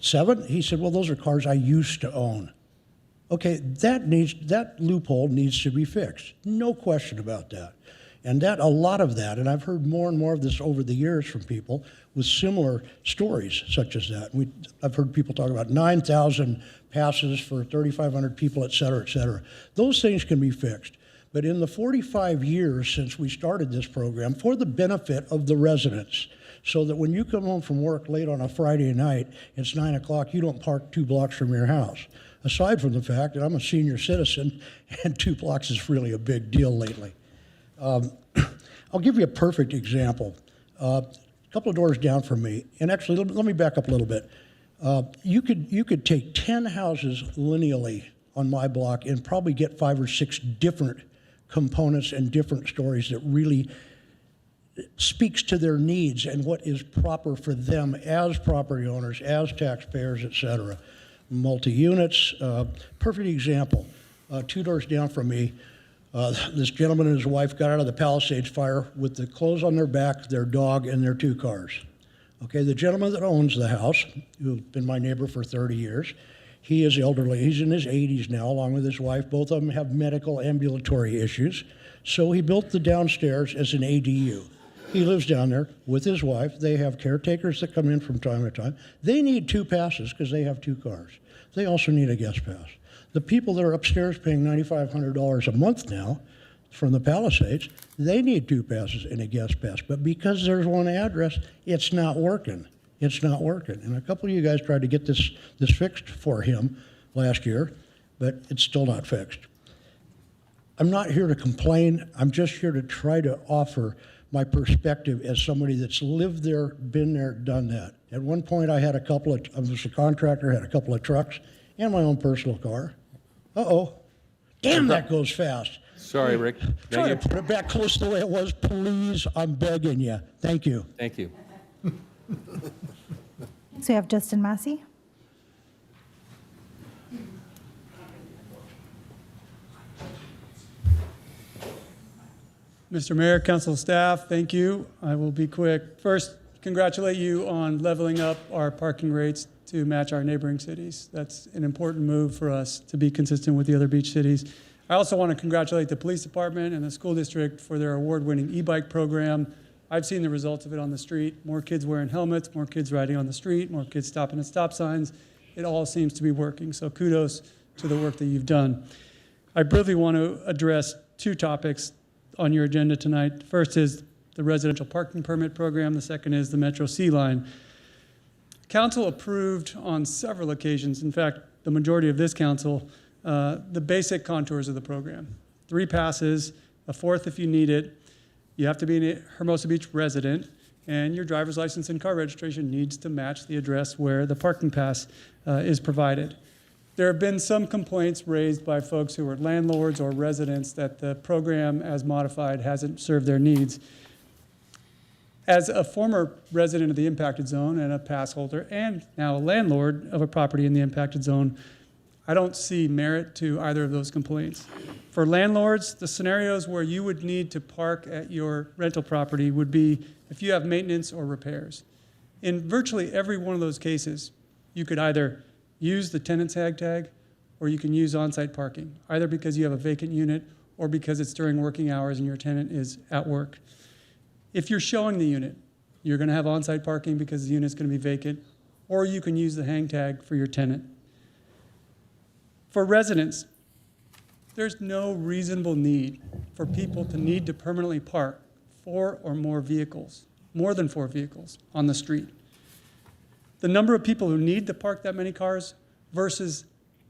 Speaker 5: 7? He said, well, those are cars I used to own. Okay, that loophole needs to be fixed. No question about that. And a lot of that, and I've heard more and more of this over the years from people with similar stories such as that. I've heard people talk about 9,000 passes for 3,500 people, et cetera, et cetera. Those things can be fixed. But in the 45 years since we started this program, for the benefit of the residents, so that when you come home from work late on a Friday night, it's 9 o'clock, you don't park 2 blocks from your house. Aside from the fact that I'm a senior citizen and 2 blocks is really a big deal lately. I'll give you a perfect example. A couple of doors down from me, and actually, let me back up a little bit. You could take 10 houses lineally on my block and probably get 5 or 6 different components and different stories that really speaks to their needs and what is proper for them as property owners, as taxpayers, et cetera. Multi-units, perfect example. 2 doors down from me, this gentleman and his wife got out of the Palisades fire with the clothes on their back, their dog, and their 2 cars. Okay, the gentleman that owns the house, who's been my neighbor for 30 years, he is elderly. He's in his 80s now, along with his wife. Both of them have medical ambulatory issues. So he built the downstairs as an ADU. He lives down there with his wife. They have caretakers that come in from time to time. They need 2 passes because they have 2 cars. They also need a guest pass. The people that are upstairs paying $9,500 a month now from the Palisades, they need 2 passes and a guest pass. But because there's one address, it's not working. It's not working. And a couple of you guys tried to get this fixed for him last year, but it's still not fixed. I'm not here to complain. I'm just here to try to offer my perspective as somebody that's lived there, been there, done that. At one point, I was a contractor, had a couple of trucks, and my own personal car. Uh-oh. Damn, that goes fast.
Speaker 1: Sorry, Rick.
Speaker 5: Try to put it back close to the way it was, please. I'm begging you. Thank you.
Speaker 1: Thank you.
Speaker 2: So we have Justin Massey.
Speaker 18: Mr. Mayor, council staff, thank you. I will be quick. First, congratulate you on leveling up our parking rates to match our neighboring cities. That's an important move for us to be consistent with the other beach cities. I also want to congratulate the police department and the school district for their award-winning e-bike program. I've seen the results of it on the street. More kids wearing helmets, more kids riding on the street, more kids stopping at stop signs. It all seems to be working. So kudos to the work that you've done. I briefly want to address 2 topics on your agenda tonight. First is the residential parking permit program. The second is the Metro C line. Council approved on several occasions, in fact, the majority of this council, the basic contours of the program. 3 passes, a 4th if you need it. You have to be a Hermosa Beach resident, and your driver's license and car registration needs to match the address where the parking pass is provided. There have been some complaints raised by folks who are landlords or residents that the program as modified hasn't served their needs. As a former resident of the impacted zone and a pass holder and now a landlord of a property in the impacted zone, I don't see merit to either of those complaints. For landlords, the scenarios where you would need to park at your rental property would be if you have maintenance or repairs. In virtually every one of those cases, you could either use the tenant's tag or you can use on-site parking, either because you have a vacant unit or because it's during working hours and your tenant is at work. If you're showing the unit, you're going to have on-site parking because the unit's going to be vacant, or you can use the hang tag for your tenant. For residents, there's no reasonable need for people to need to permanently park 4 or more vehicles, more than 4 vehicles, on the street. The number of people who need to park that many cars versus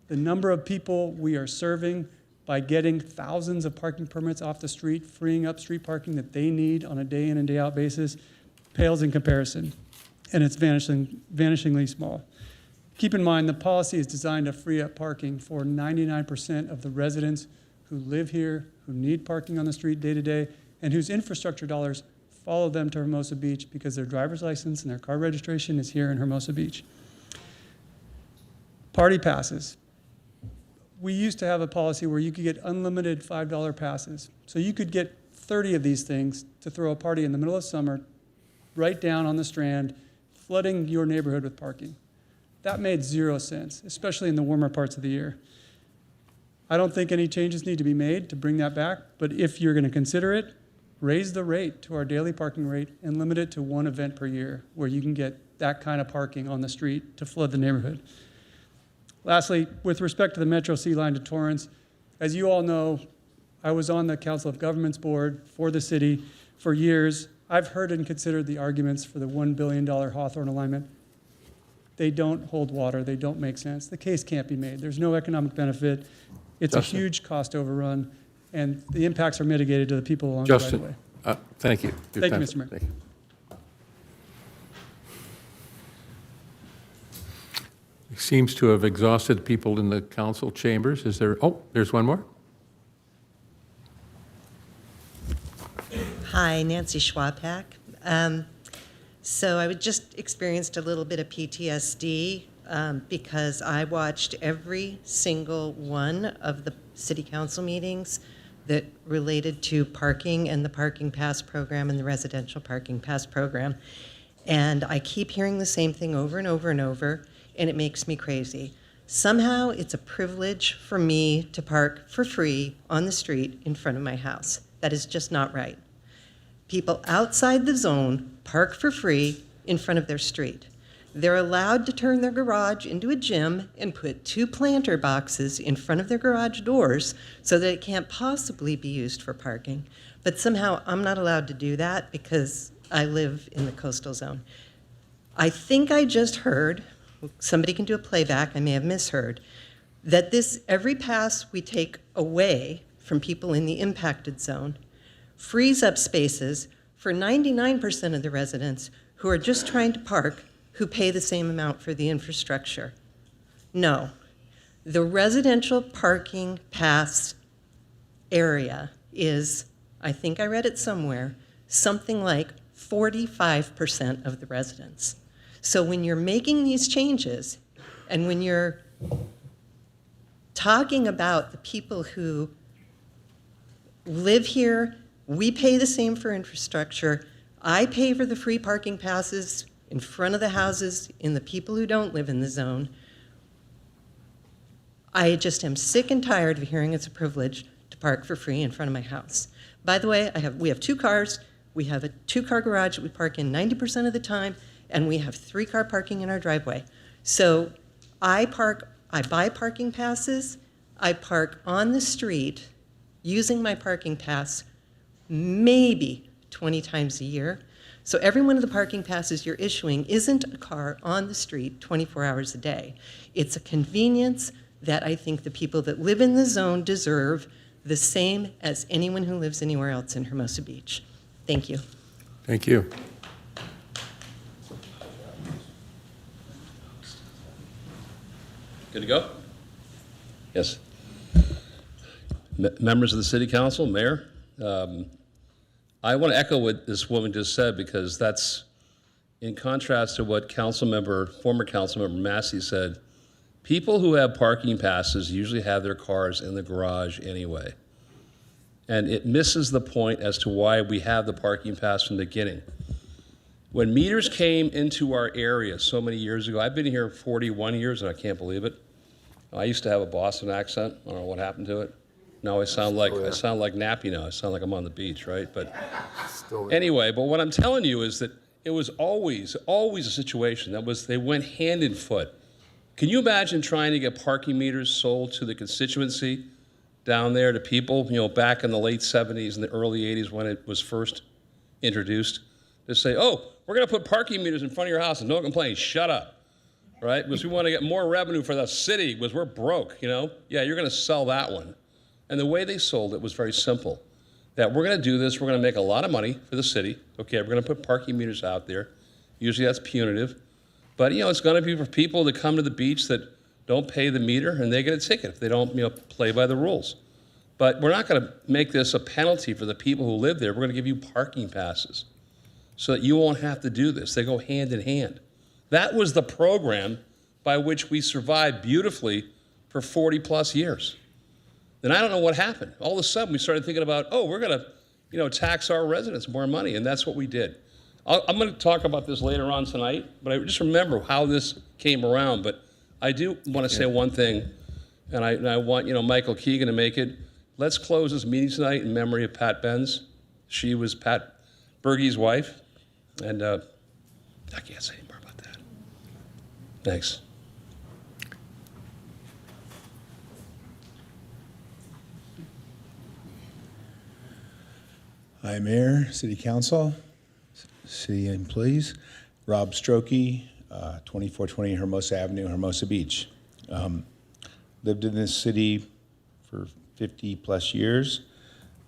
Speaker 18: the number of people we are serving by getting thousands of parking permits off the street, freeing up street parking that they need on a day in and day out basis, pales in comparison, and it's vanishingly small. Keep in mind, the policy is designed to free up parking for 99% of the residents who live here, who need parking on the street day to day, and whose infrastructure dollars follow them to Hermosa Beach because their driver's license and their car registration is here in Hermosa Beach. Party passes. We used to have a policy where you could get unlimited $5 passes. So you could get 30 of these things to throw a party in the middle of summer, right down on the Strand, flooding your neighborhood with parking. That made 0 sense, especially in the warmer parts of the year. I don't think any changes need to be made to bring that back, but if you're going to consider it, raise the rate to our daily parking rate and limit it to 1 event per year where you can get that kind of parking on the street to flood the neighborhood. Lastly, with respect to the Metro Sea Line to Torrance, as you all know, I was on the Council of Governments Board for the city for years. I've heard and considered the arguments for the $1 billion Hawthorne alignment. They don't hold water. They don't make sense. The case can't be made. There's no economic benefit. It's
Speaker 1: Justin.
Speaker 18: a huge cost overrun, and the impacts are mitigated to the people along the right of way.
Speaker 1: Justin, thank you. Your
Speaker 18: Thank you,
Speaker 1: time-
Speaker 18: Mr. Mayor.
Speaker 1: Thank you. Seems to have exhausted people in the council chambers. Is there, oh, there's one more?
Speaker 19: Hi, Nancy Schwabhack. So I just experienced a little bit of PTSD because I watched every single one of the city council meetings that related to parking and the parking pass program and the residential parking pass program. And I keep hearing the same thing over and over and over, and it makes me crazy. Somehow it's a privilege for me to park for free on the street in front of my house. That is just not right. People outside the zone park for free in front of their street. They're allowed to turn their garage into a gym and put 2 planter boxes in front of their garage doors so that it can't possibly be used for parking. But somehow I'm not allowed to do that because I live in the coastal zone. I think I just heard, somebody can do a playback, I may have misheard, that every pass we take away from people in the impacted zone frees up spaces for 99% of the residents who are just trying to park, who pay the same amount for the infrastructure. No, the residential parking pass area is, I think I read it somewhere, something like 45% of the residents. So when you're making these changes, and when you're talking about the people who live here, we pay the same for infrastructure. I pay for the free parking passes in front of the houses in the people who don't live in the zone. I just am sick and tired of hearing it's a privilege to park for free in front of my house. By the way, we have 2 cars. We have a 2-car garage that we park in 90% of the time, and we have 3-car parking in our driveway. So I buy parking passes. I park on the street using my parking pass maybe 20 times a year. So every one of the parking passes you're issuing isn't a car on the street 24 hours a day. It's a convenience that I think the people that live in the zone deserve, the same as anyone who lives anywhere else in Hermosa Beach. Thank you.
Speaker 1: Thank you.
Speaker 20: Good to go? Yes. Members of the City Council, Mayor, I want to echo what this woman just said because that's in contrast to what former Councilmember Massey said. People who have parking passes usually have their cars in the garage anyway. And it misses the point as to why we have the parking pass from the beginning. When meters came into our area so many years ago, I've been here 41 years and I can't believe it. I used to have a Boston accent. I don't know what happened to it. Now I sound like Nappy now. I sound like I'm on the beach, right? But anyway, but what I'm telling you is that it was always a situation they went hand in foot. Can you imagine trying to get parking meters sold to the constituency down there to people, back in the late 70s and the early 80s when it was first introduced? To say, oh, we're going to put parking meters in front of your house and no complaints, shut up, right? Because we want to get more revenue for the city because we're broke, Yeah, you're going to sell that one. And the way they sold it was very simple, that we're going to do this, we're going to make a lot of money for the city. Okay, we're going to put parking meters out there. Usually that's punitive. But, it's going to be for people that come to the beach that don't pay the meter and they get a ticket if they don't, play by the rules. But we're not going to make this a penalty for the people who live there. We're going to give you parking passes. so that you won't have to do this. They go hand in hand. That was the program by which we survived beautifully for 40 plus years. Then I don't know what happened. All of a sudden we started thinking about, oh, we're going to, tax our residents more money, and that's what we did. I'm going to talk about this later on tonight, but I just remember how this came around. But I do want to say one thing, and I want Michael Keegan to make it. Let's close this meeting tonight in memory of Pat Benz. She was Pat Bergey's wife, and I can't say any more about that. Thanks.
Speaker 21: Hi, Mayor, City Council, City employees. Rob Strokey, 2420 Hermosa Avenue, Hermosa Beach. Lived in this city for 50 plus years,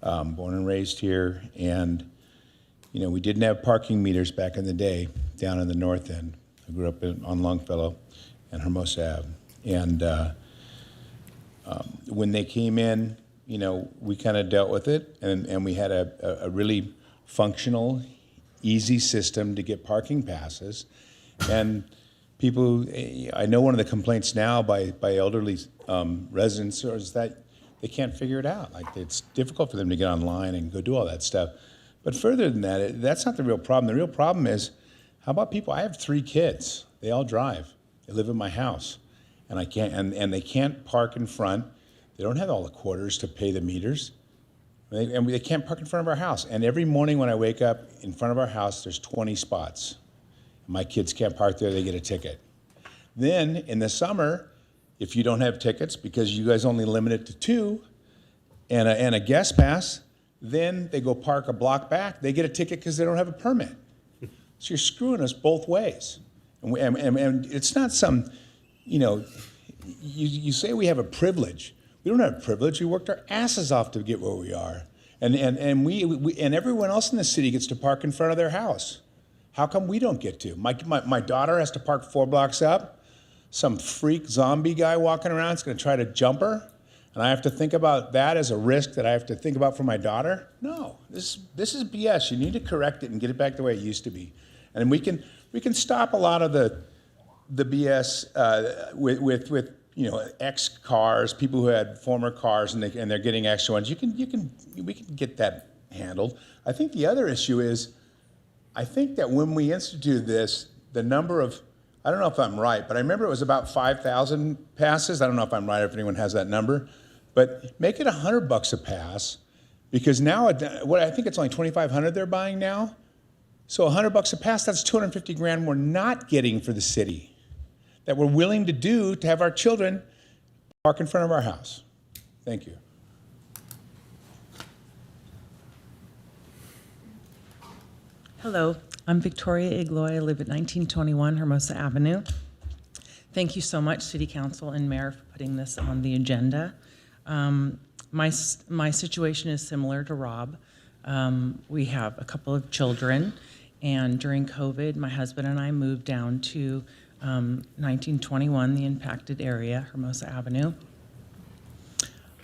Speaker 21: born and raised here. And, we didn't have parking meters back in the day down in the north end. I grew up on Longfellow and Hermosa Ave. And when they came in, we kind of dealt with it, and we had a really functional, easy system to get parking passes. And people, I know one of the complaints now by elderly residents is that they can't figure it out. Like, it's difficult for them to get online and go do all that stuff. But further than that, that's not the real problem. The real problem is, how about people? I have 3 kids. They all drive. They live in my house, and I can't. And they can't park in front. They don't have all the quarters to pay the meters. And they can't park in front of our house. And every morning when I wake up, in front of our house, there's 20 spots. My kids can't park there, they get a ticket. Then in the summer, if you don't have tickets, because you guys only limit it to 2 and a guest pass, then they go park a block back, they get a ticket because they don't have a permit. So you're screwing us both ways. And it's not some, you say we have a privilege. We don't have privilege. We worked our asses off to get where we are. And we and everyone else in the city gets to park in front of their house. How come we don't get to? My daughter has to park 4 blocks up. Some freak zombie guy walking around is going to try to jump her. And I have to think about that as a risk that I have to think about for my daughter? No, this is BS. You need to correct it and get it back the way it used to be. And we can stop a lot of the BS with ex cars, people who had former cars and they're getting extra ones. We can get that handled. I think the other issue is, I think that when we instituted this, the number of, I don't know if I'm right, but I remember it was about 5,000 passes. I don't know if I'm right, if anyone has that number, but make it $100 a pass, because now I think it's only 2,500 they're buying now. So $100 a pass, that's 250 grand we're not getting for the city, that we're willing to do to have our children park in front of our house. Thank you.
Speaker 22: Hello, I'm Victoria Igloy. I live at 1921 Hermosa Avenue. Thank you so much, City Council and Mayor, for putting this on the agenda. My situation is similar to Rob. We have a couple of children, and during COVID, my husband and I moved down to 1921, the impacted area, Hermosa Avenue.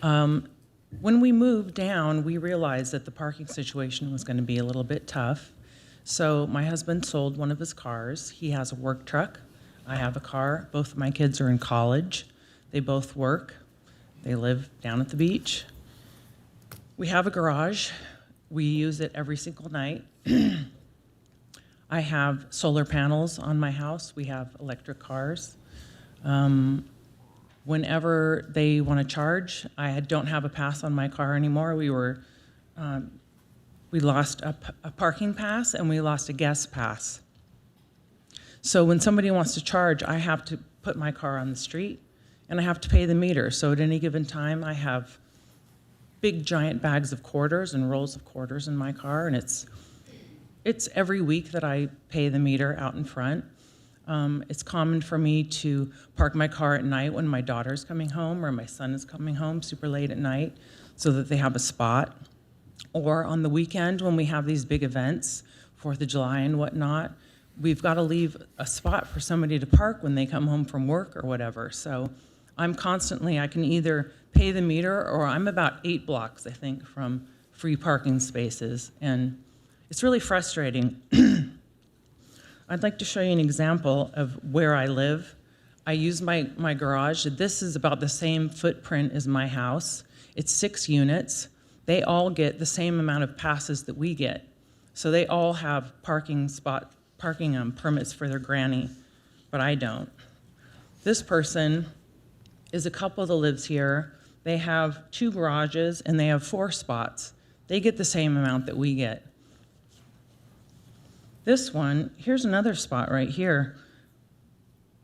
Speaker 22: When we moved down, we realized that the parking situation was going to be a little bit tough. So my husband sold one of his cars. He has a work truck. I have a car. Both of my kids are in college. They both work. They live down at the beach. We have a garage. We use it every single night. I have solar panels on my house. We have electric cars. Whenever they want to charge, I don't have a pass on my car anymore. We lost a parking pass and we lost a guest pass. So when somebody wants to charge, I have to put my car on the street and I have to pay the meter. So at any given time, I have big giant bags of quarters and rolls of quarters in my car, and it's every week that I pay the meter out in front. It's common for me to park my car at night when my daughter's coming home or my son is coming home super late at night so that they have a spot. Or on the weekend when we have these big events, 4th of July and whatnot, we've got to leave a spot for somebody to park when they come home from work or whatever. So I can either pay the meter, or I'm about 8 blocks, I think, from free parking spaces. And It's really frustrating. I'd like to show you an example of where I live. I use my garage. This is about the same footprint as my house. It's 6 units. They all get the same amount of passes that we get. So they all have parking permits for their granny, but I don't. This person is a couple that lives here. They have 2 garages and they have 4 spots. They get the same amount that we get. This one, here's another spot right here.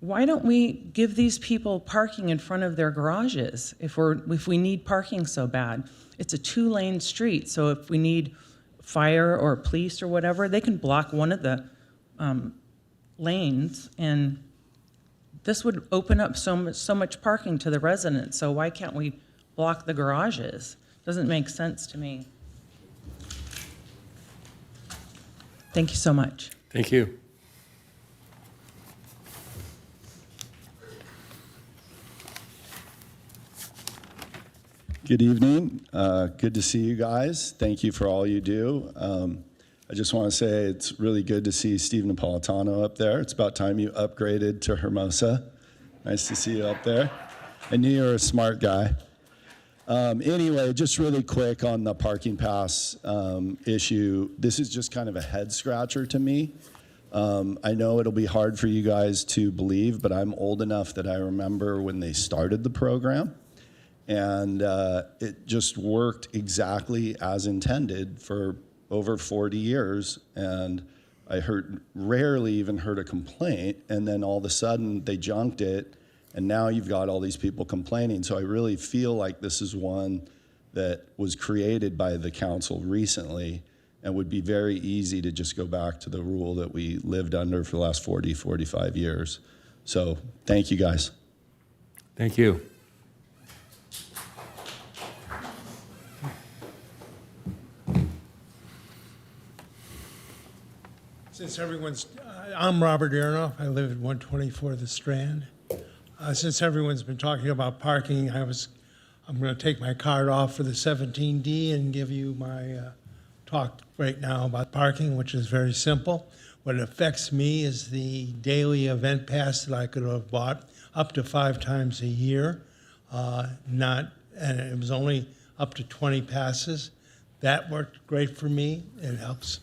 Speaker 22: Why don't we give these people parking in front of their garages if we need parking so bad? It's a 2-lane street, so if we need fire or police or whatever, they can block one of the lanes, and this would open up so much parking to the residents. So why can't we block the garages? Doesn't make sense to me. Thank you so much.
Speaker 1: Thank you.
Speaker 4: Good evening. Good to see you guys. Thank you for all you do. I just want to say it's really good to see Steve Napolitano up there. It's about time you upgraded to Hermosa. Nice to see you up there. I knew you were a smart guy. Anyway, just really quick on the parking pass issue. This is just kind of a head scratcher to me. I know it'll be hard for you guys to believe, but I'm old enough that I remember when they started the program. And it just worked exactly as intended for over 40 years. And I rarely even heard a complaint. And then all of a sudden they junked it. And now you've got all these people complaining. So I really feel like this is one that was created by the council recently and would be very easy to just go back to the rule that we lived under for the last 40, 45 years. So thank you guys.
Speaker 1: Thank you.
Speaker 5: Since I'm Robert Aronoff. I live at 124 The Strand. Since everyone's been talking about parking, I'm going to take my card off for the 17D and give you my talk right now about parking, which is very simple. What affects me is the daily event pass that I could have bought up to 5 times a year, and it was only up to 20 passes. That worked great for me. It helps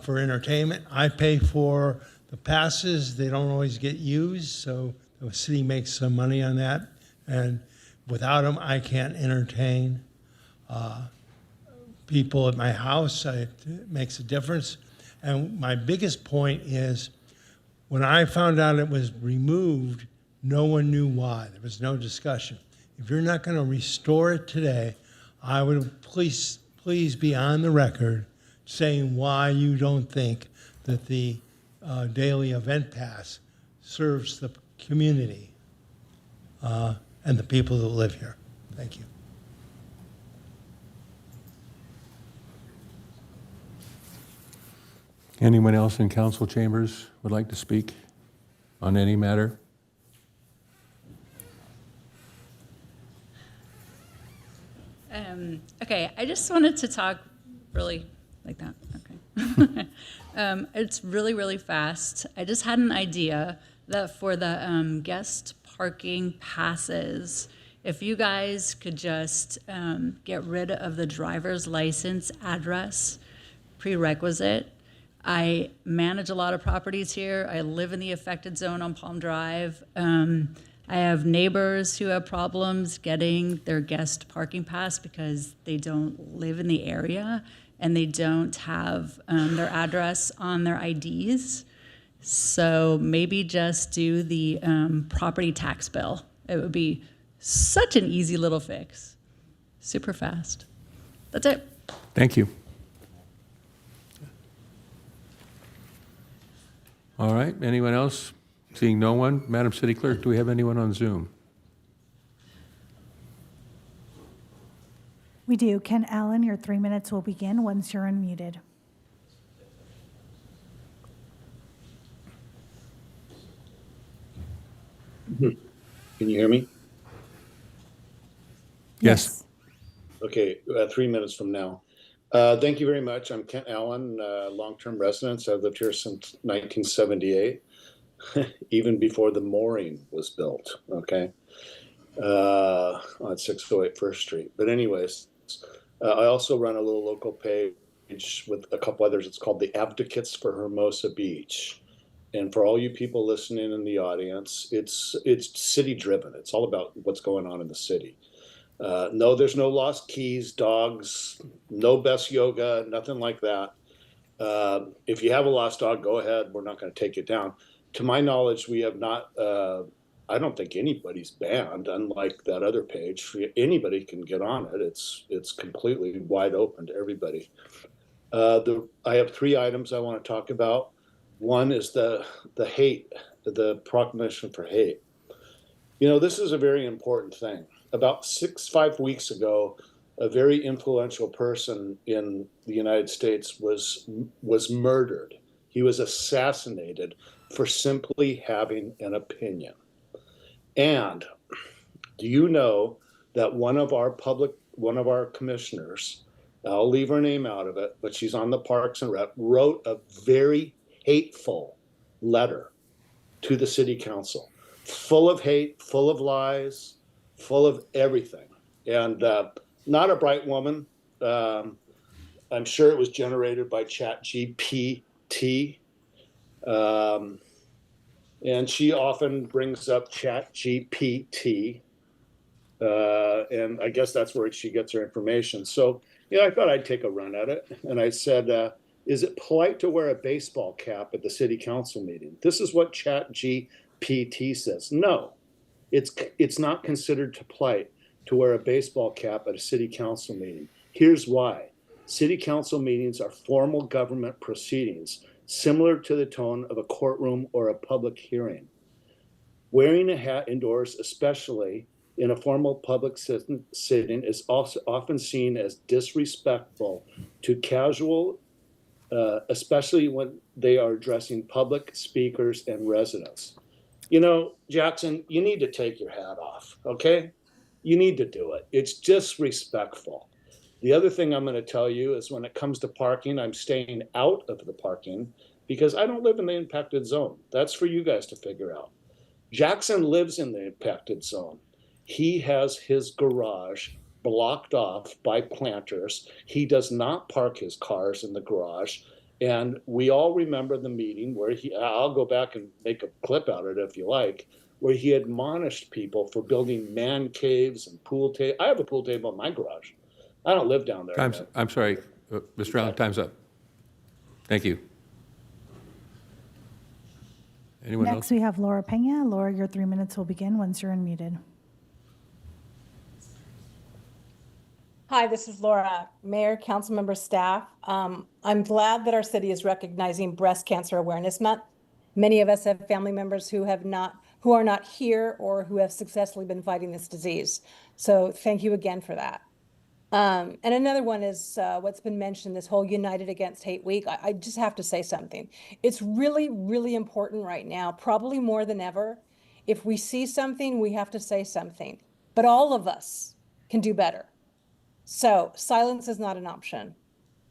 Speaker 5: for entertainment. I pay for the passes. They don't always get used, so the city makes some money on that. And without them, I can't entertain people at my house. It makes a difference. And my biggest point is, when I found out it was removed, no one knew why. There was no discussion. If you're not going to restore it today, I would please be on the record saying why you don't think that the daily event pass serves the community and the people that live here. Thank you.
Speaker 1: Anyone else in council chambers would like to speak on any matter?
Speaker 6: Okay, I just wanted to talk really like that. Okay. It's really, really fast. I just had an idea that for the guest parking passes, if you guys could just get rid of the driver's license address prerequisite. I manage a lot of properties here. I live in the affected zone on Palm Drive. I have neighbors who have problems getting their guest parking pass because they don't live in the area and they don't have their address on their IDs. So maybe just do the property tax bill. It would be such an easy little fix. Super fast. That's it.
Speaker 1: Thank you. All right, anyone else? Seeing no one, Madam City Clerk, do we have anyone on Zoom?
Speaker 2: We do. Ken Allen, your 3 minutes will begin once you're unmuted.
Speaker 23: Can you hear me?
Speaker 1: Yes.
Speaker 23: Okay, 3 minutes from now.
Speaker 3: Thank you very much. I'm Kent Allen, long-term resident. I've lived here since 1978, even before the mooring was built, okay, on 608 First Street. But anyways, I also run a little local page with a couple others. It's called the Advocates for Hermosa Beach. And for all you people listening in the audience, it's city-driven. It's all about what's going on in the city. No, there's no lost keys, dogs, no best yoga, nothing like that. If you have a lost dog, go ahead. We're not going to take it down. To my knowledge, we have not, I don't think anybody's banned, unlike that other page. Anybody can get on it. It's completely wide open to everybody. I have 3 items I want to talk about. One is the hate, the proclamation for hate. You know, this is a very important thing. About 5 weeks ago, a very influential person in the United States was murdered. He was assassinated for simply having an opinion. And do you know that one of our commissioners, I'll leave her name out of it, but she's on the Parks and Rec, wrote a very hateful letter to the city council, full of hate, full of lies, full of everything. And not a bright woman. I'm sure it was generated by ChatGPT. And she often brings up ChatGPT. And I guess that's where she gets her information. So, I thought I'd take a run at it. And I said, is it polite to wear a baseball cap at the city council meeting? This is what ChatGPT says. No, it's not considered polite to wear a baseball cap at a city council meeting. Here's why. City council meetings are formal government proceedings, similar to the tone of a courtroom or a public hearing. Wearing a hat indoors, especially in a formal public sitting, is also often seen as disrespectful to casual, especially when they are addressing public speakers and residents. Jackson, you need to take your hat off, okay? You need to do it. It's disrespectful. The other thing I'm going to tell you is when it comes to parking, I'm staying out of the parking because I don't live in the impacted zone. That's for you guys to figure out. Jackson lives in the impacted zone. He has his garage blocked off by planters. He does not park his cars in the garage. And we all remember the meeting where I'll go back and make a clip out of it if you like, where he admonished people for building man caves and pool tables. I have a pool table in my garage. I don't live down there.
Speaker 1: I'm sorry, Mr. Allen, time's up. Thank you. Anyone
Speaker 2: Next,
Speaker 1: else?
Speaker 2: we have Laura Pena. Laura, your 3 minutes will begin once you're unmuted.
Speaker 7: Hi, this is Laura, Mayor, council member, staff. I'm glad that our city is recognizing Breast Cancer Awareness Month. Many of us have family members who are not here or who have successfully been fighting this disease. So thank you again for that. And another one is what's been mentioned, this whole United Against Hate Week. I just have to say something. It's really, really important right now, probably more than ever. If we see something, we have to say something. But all of us can do better. So silence is not an option.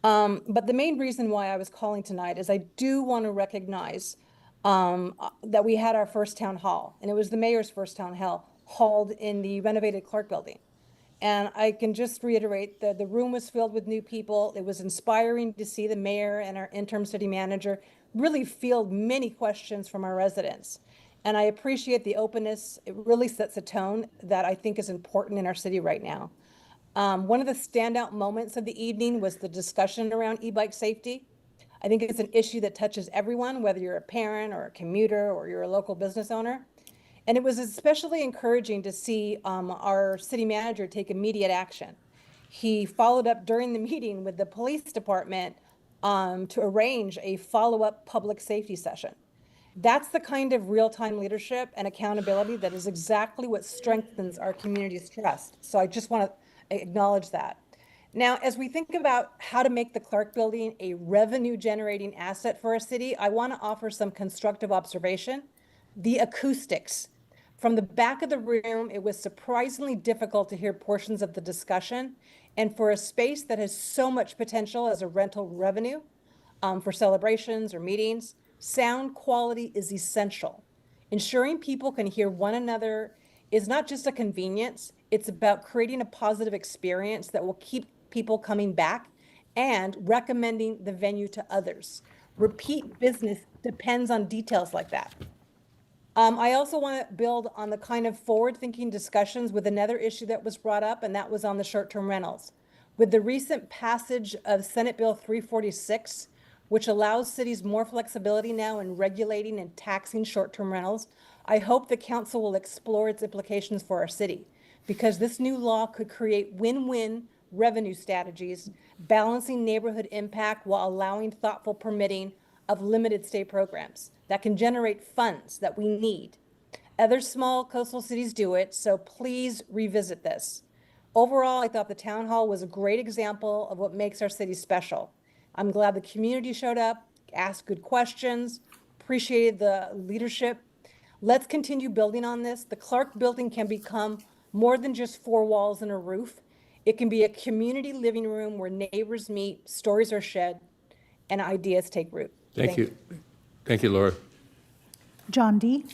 Speaker 7: But the main reason why I was calling tonight is I do want to recognize that we had our first town hall, and it was the mayor's first town hall held in the renovated Clark building. And I can just reiterate that the room was filled with new people. It was inspiring to see the mayor and our interim city manager really field many questions from our residents. And I appreciate the openness. It really sets a tone that I think is important in our city right now. One of the standout moments of the evening was the discussion around e-bike safety. I think it's an issue that touches everyone, whether you're a parent or a commuter or you're a local business owner. And it was especially encouraging to see our city manager take immediate action. He followed up during the meeting with the police department to arrange a follow-up public safety session. That's the kind of real-time leadership and accountability that is exactly what strengthens our community's trust. So I just want to acknowledge that. Now, as we think about how to make the Clark building a revenue-generating asset for our city, I want to offer some constructive observation. The acoustics. From the back of the room, it was surprisingly difficult to hear portions of the discussion. And for a space that has so much potential as a rental revenue for celebrations or meetings, sound quality is essential. Ensuring people can hear one another is not just a convenience, it's about creating a positive experience that will keep people coming back and recommending the venue to others. Repeat business depends on details like that. I also want to build on the kind of forward-thinking discussions with another issue that was brought up, and that was on the short-term rentals. With the recent passage of Senate Bill 346, which allows cities more flexibility now in regulating and taxing short-term rentals, I hope the council will explore its implications for our city, because this new law could create win-win revenue strategies, balancing neighborhood impact while allowing thoughtful permitting of limited stay programs that can generate funds that we need. Other small coastal cities do it, so please revisit this. Overall, I thought the town hall was a great example of what makes our city special. I'm glad the community showed up, asked good questions, appreciated the leadership. Let's continue building on this. The Clark building can become more than just four walls and a roof. It can be a community living room where neighbors meet, stories are shared, and ideas take root.
Speaker 1: Thank you. Thank you, Laura.
Speaker 2: John D.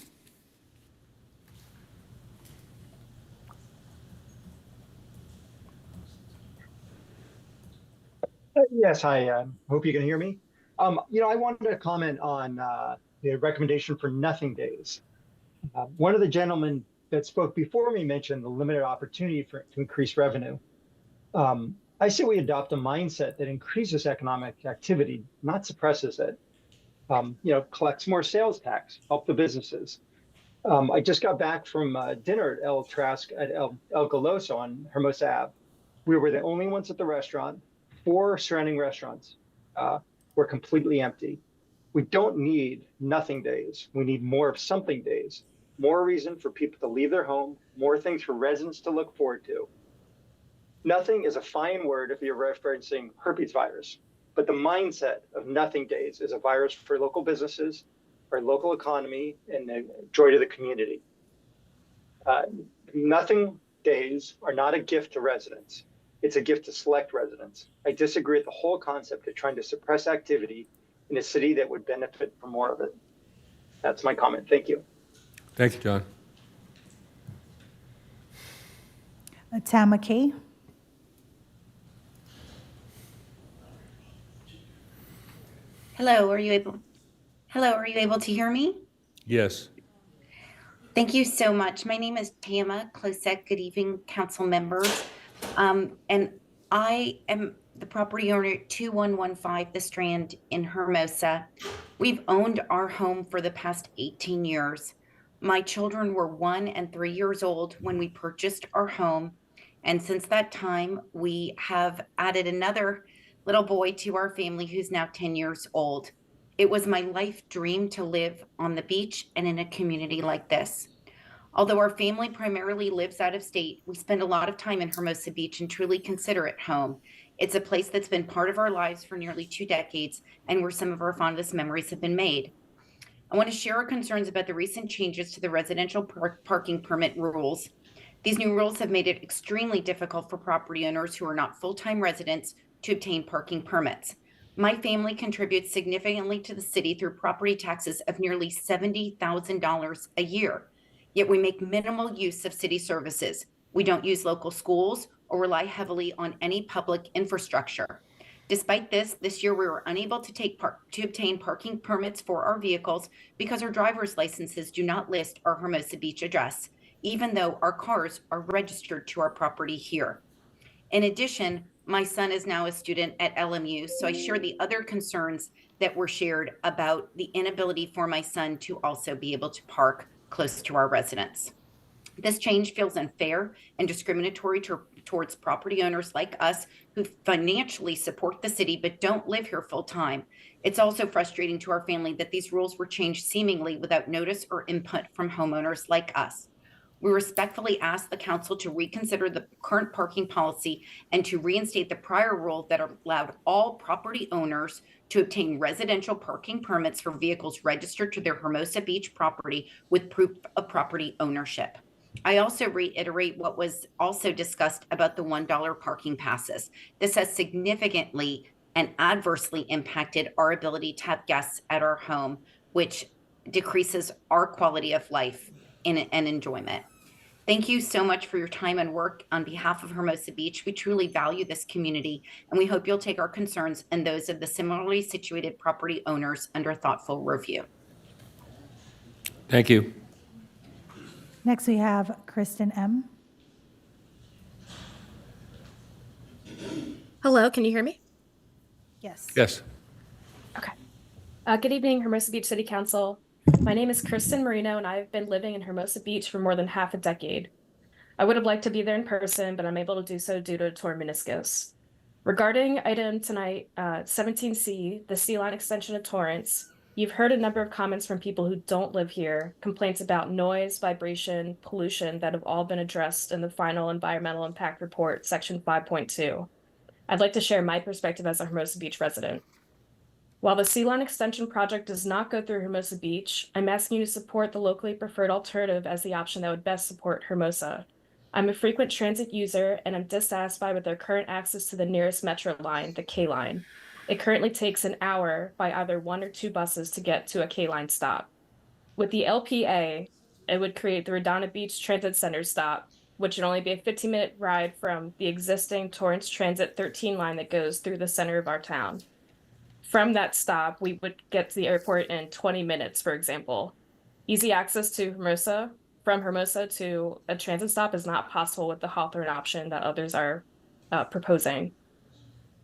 Speaker 8: Yes, hi. Hope you can hear me. I wanted to comment on the recommendation for nothing days. One of the gentlemen that spoke before me mentioned the limited opportunity to increase revenue. I say we adopt a mindset that increases economic activity, not suppresses it. Collects more sales tax, help the businesses. I just got back from dinner at El Goloso on Hermosa Ave. We were the only ones at the restaurant. 4 surrounding restaurants were completely empty. We don't need nothing days. We need more of something days. More reason for people to leave their home, more things for residents to look forward to. Nothing is a fine word if you're referencing herpes virus, but the mindset of nothing days is a virus for local businesses, our local economy, and the joy to the community. Nothing days are not a gift to residents. It's a gift to select residents. I disagree with the whole concept of trying to suppress activity in a city that would benefit from more of it. That's my comment. Thank you.
Speaker 1: Thank you, John.
Speaker 2: Tam McKay.
Speaker 10: Hello, are you able to hear me?
Speaker 1: Yes.
Speaker 10: Thank you so much. My name is Tama Klosek. Good evening, council members. And I am the property owner at 2115 The Strand in Hermosa. We've owned our home for the past 18 years. My children were 1 and 3 years old when we purchased our home. And since that time, we have added another little boy to our family who's now 10 years old. It was my life dream to live on the beach and in a community like this. Although our family primarily lives out of state, we spend a lot of time in Hermosa Beach and truly consider it home. It's a place that's been part of our lives for nearly 2 decades and where some of our fondest memories have been made. I want to share our concerns about the recent changes to the residential parking permit rules. These new rules have made it extremely difficult for property owners who are not full-time residents to obtain parking permits. My family contributes significantly to the city through property taxes of nearly $70,000 a year. Yet we make minimal use of city services. We don't use local schools or rely heavily on any public infrastructure. Despite this year we were unable to obtain parking permits for our vehicles because our driver's licenses do not list our Hermosa Beach address, even though our cars are registered to our property here. In addition, my son is now a student at LMU, so I share the other concerns that were shared about the inability for my son to also be able to park close to our residence. This change feels unfair and discriminatory towards property owners like us who financially support the city but don't live here full time. It's also frustrating to our family that these rules were changed seemingly without notice or input from homeowners like us. We respectfully ask the council to reconsider the current parking policy and to reinstate the prior rule that allowed all property owners to obtain residential parking permits for vehicles registered to their Hermosa Beach property with proof of property ownership. I also reiterate what was also discussed about the $1 parking passes. This has significantly and adversely impacted our ability to have guests at our home, which decreases our quality of life and enjoyment. Thank you so much for your time and work on behalf of Hermosa Beach. We truly value this community, and we hope you'll take our concerns and those of the similarly situated property owners under thoughtful review.
Speaker 1: Thank you.
Speaker 2: Next, we have Kristen M.
Speaker 9: Hello, can you hear me?
Speaker 2: Yes.
Speaker 1: Yes.
Speaker 9: Okay. Good evening, Hermosa Beach City Council. My name is Kristen Marino, and I've been living in Hermosa Beach for more than half a decade. I would have liked to be there in person, but I'm able to do so due to a torn meniscus. Regarding item tonight, 17C, the Sea Line extension of Torrance, you've heard a number of comments from people who don't live here, complaints about noise, vibration, pollution that have all been addressed in the final environmental impact report, section 5.2. I'd like to share my perspective as a Hermosa Beach resident. While the Sea Line extension project does not go through Hermosa Beach, I'm asking you to support the locally preferred alternative as the option that would best support Hermosa. I'm a frequent transit user, and I'm dissatisfied with their current access to the nearest metro line, the K Line. It currently takes an hour by either 1 or 2 buses to get to a K Line stop. With the LPA, it would create the Redondo Beach Transit Center stop, which would only be a 15-minute ride from the existing Torrance Transit 13 line that goes through the center of our town. From that stop, we would get to the airport in 20 minutes, for example. Easy access to Hermosa, from Hermosa to a transit stop is not possible with the Hawthorne option that others are proposing.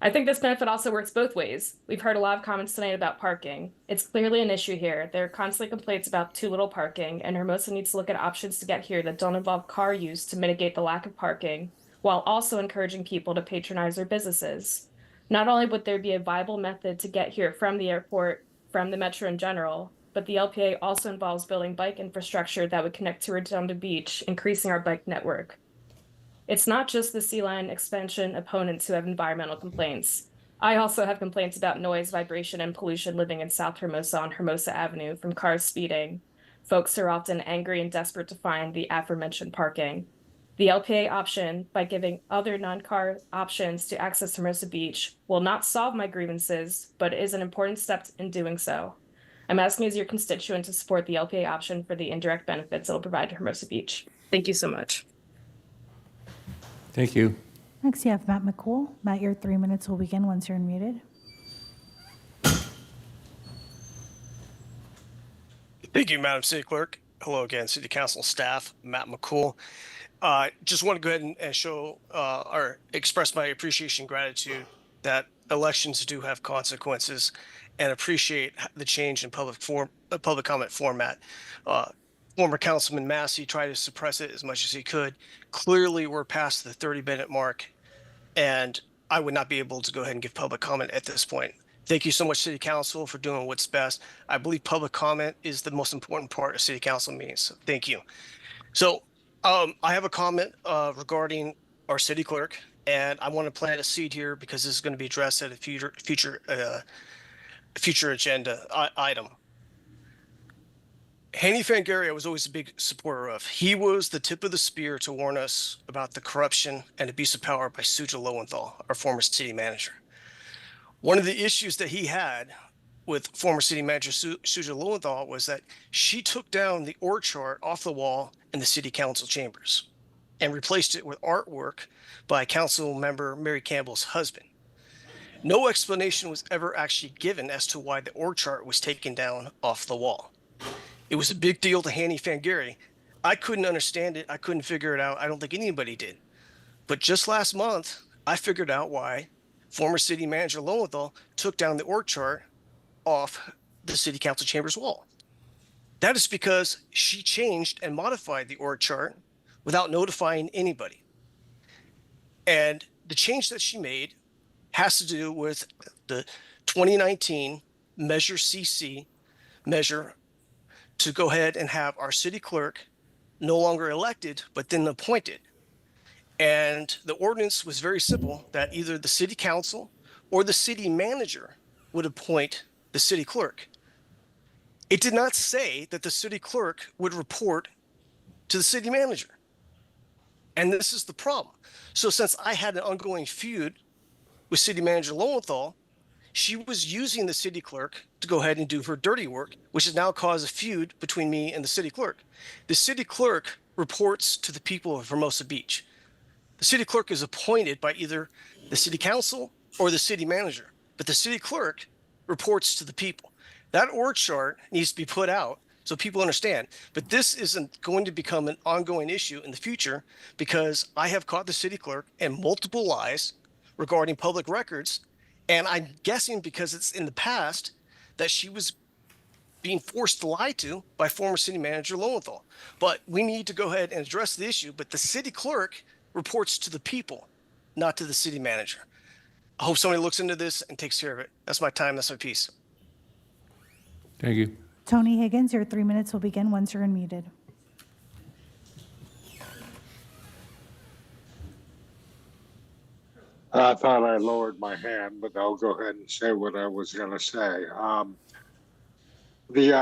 Speaker 9: I think this benefit also works both ways. We've heard a lot of comments tonight about parking. It's clearly an issue here. There are constantly complaints about too little parking, and Hermosa needs to look at options to get here that don't involve car use to mitigate the lack of parking, while also encouraging people to patronize their businesses. Not only would there be a viable method to get here from the airport, from the metro in general, but the LPA also involves building bike infrastructure that would connect to Redondo Beach, increasing our bike network. It's not just the Sea Line expansion opponents who have environmental complaints. I also have complaints about noise, vibration, and pollution living in South Hermosa on Hermosa Avenue from cars speeding. Folks are often angry and desperate to find the aforementioned parking. The LPA option, by giving other non-car options to access Hermosa Beach, will not solve my grievances, but is an important step in doing so. I'm asking as your constituent to support the LPA option for the indirect benefits it will provide to Hermosa Beach. Thank you so much.
Speaker 1: Thank you.
Speaker 2: Next, you have Matt McCool. Matt, your 3 minutes will begin once you're unmuted.
Speaker 11: Thank you, Madam City Clerk. Hello again, City Council staff, Matt McCool. Just want to go ahead and show or express my appreciation and gratitude that elections do have consequences, and appreciate the change in public comment format. Former Councilman Massey tried to suppress it as much as he could. Clearly, we're past the 30-minute mark, and I would not be able to go ahead and give public comment at this point. Thank you so much, City Council, for doing what's best. I believe public comment is the most important part of City Council meetings. So thank you. So I have a comment regarding our city clerk, and I want to plant a seed here because this is going to be addressed at a future agenda item. Hanny Fangaria was always a big supporter of. He was the tip of the spear to warn us about the corruption and abuse of power by Suja Lowenthal, our former city manager. One of the issues that he had with former city manager Suja Lowenthal was that she took down the org chart off the wall in the city council chambers and replaced it with artwork by council member Mary Campbell's husband. No explanation was ever actually given as to why the org chart was taken down off the wall. It was a big deal to Hanny Fangari. I couldn't understand it. I couldn't figure it out. I don't think anybody did. But just last month, I figured out why former city manager Lowenthal took down the org chart off the city council chambers wall. That is because she changed and modified the org chart without notifying anybody. And the change that she made has to do with the 2019 Measure CC measure to go ahead and have our city clerk no longer elected, but then appointed. And the ordinance was very simple, that either the city council or the city manager would appoint the city clerk. It did not say that the city clerk would report to the city manager. And this is the problem. So since I had an ongoing feud with City Manager Lowenthal, she was using the city clerk to go ahead and do her dirty work, which has now caused a feud between me and the city clerk. The city clerk reports to the people of Hermosa Beach. The city clerk is appointed by either the city council or the city manager, but the city clerk reports to the people. That org chart needs to be put out so people understand. But this isn't going to become an ongoing issue in the future because I have caught the city clerk in multiple lies regarding public records. And I'm guessing because it's in the past that she was being forced to lie to by former city manager Lowenthal. But we need to go ahead and address the issue. But the city clerk reports to the people, not to the city manager. I hope somebody looks into this and takes care of it. That's my time. That's my piece.
Speaker 1: Thank you.
Speaker 2: Tony Higgins, your 3 minutes will begin once you're unmuted.
Speaker 12: I thought I lowered my hand, but I'll go ahead and say what I was going to say. The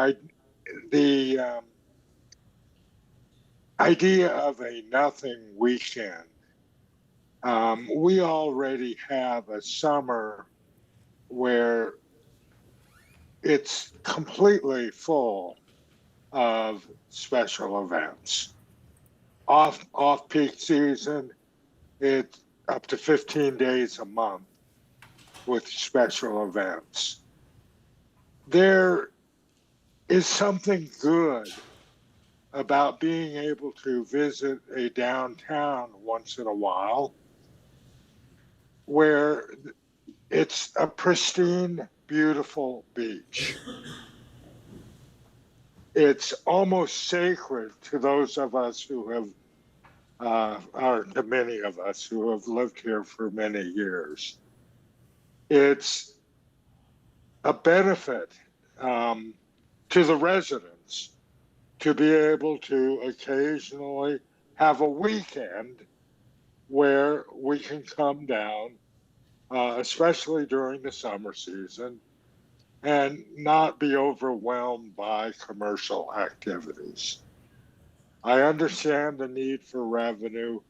Speaker 12: idea of a nothing weekend. We already have a summer where it's completely full of special events. Off-peak season, it's up to 15 days a month with special events. There is something good about being able to visit a downtown once in a while where it's a pristine, beautiful beach. It's almost sacred to those of us who have, or to many of us who have lived here for many years. It's a benefit to the residents to be able to occasionally have a weekend where we can come down, especially during the summer season, and not be overwhelmed by commercial activities. I understand the need for revenue,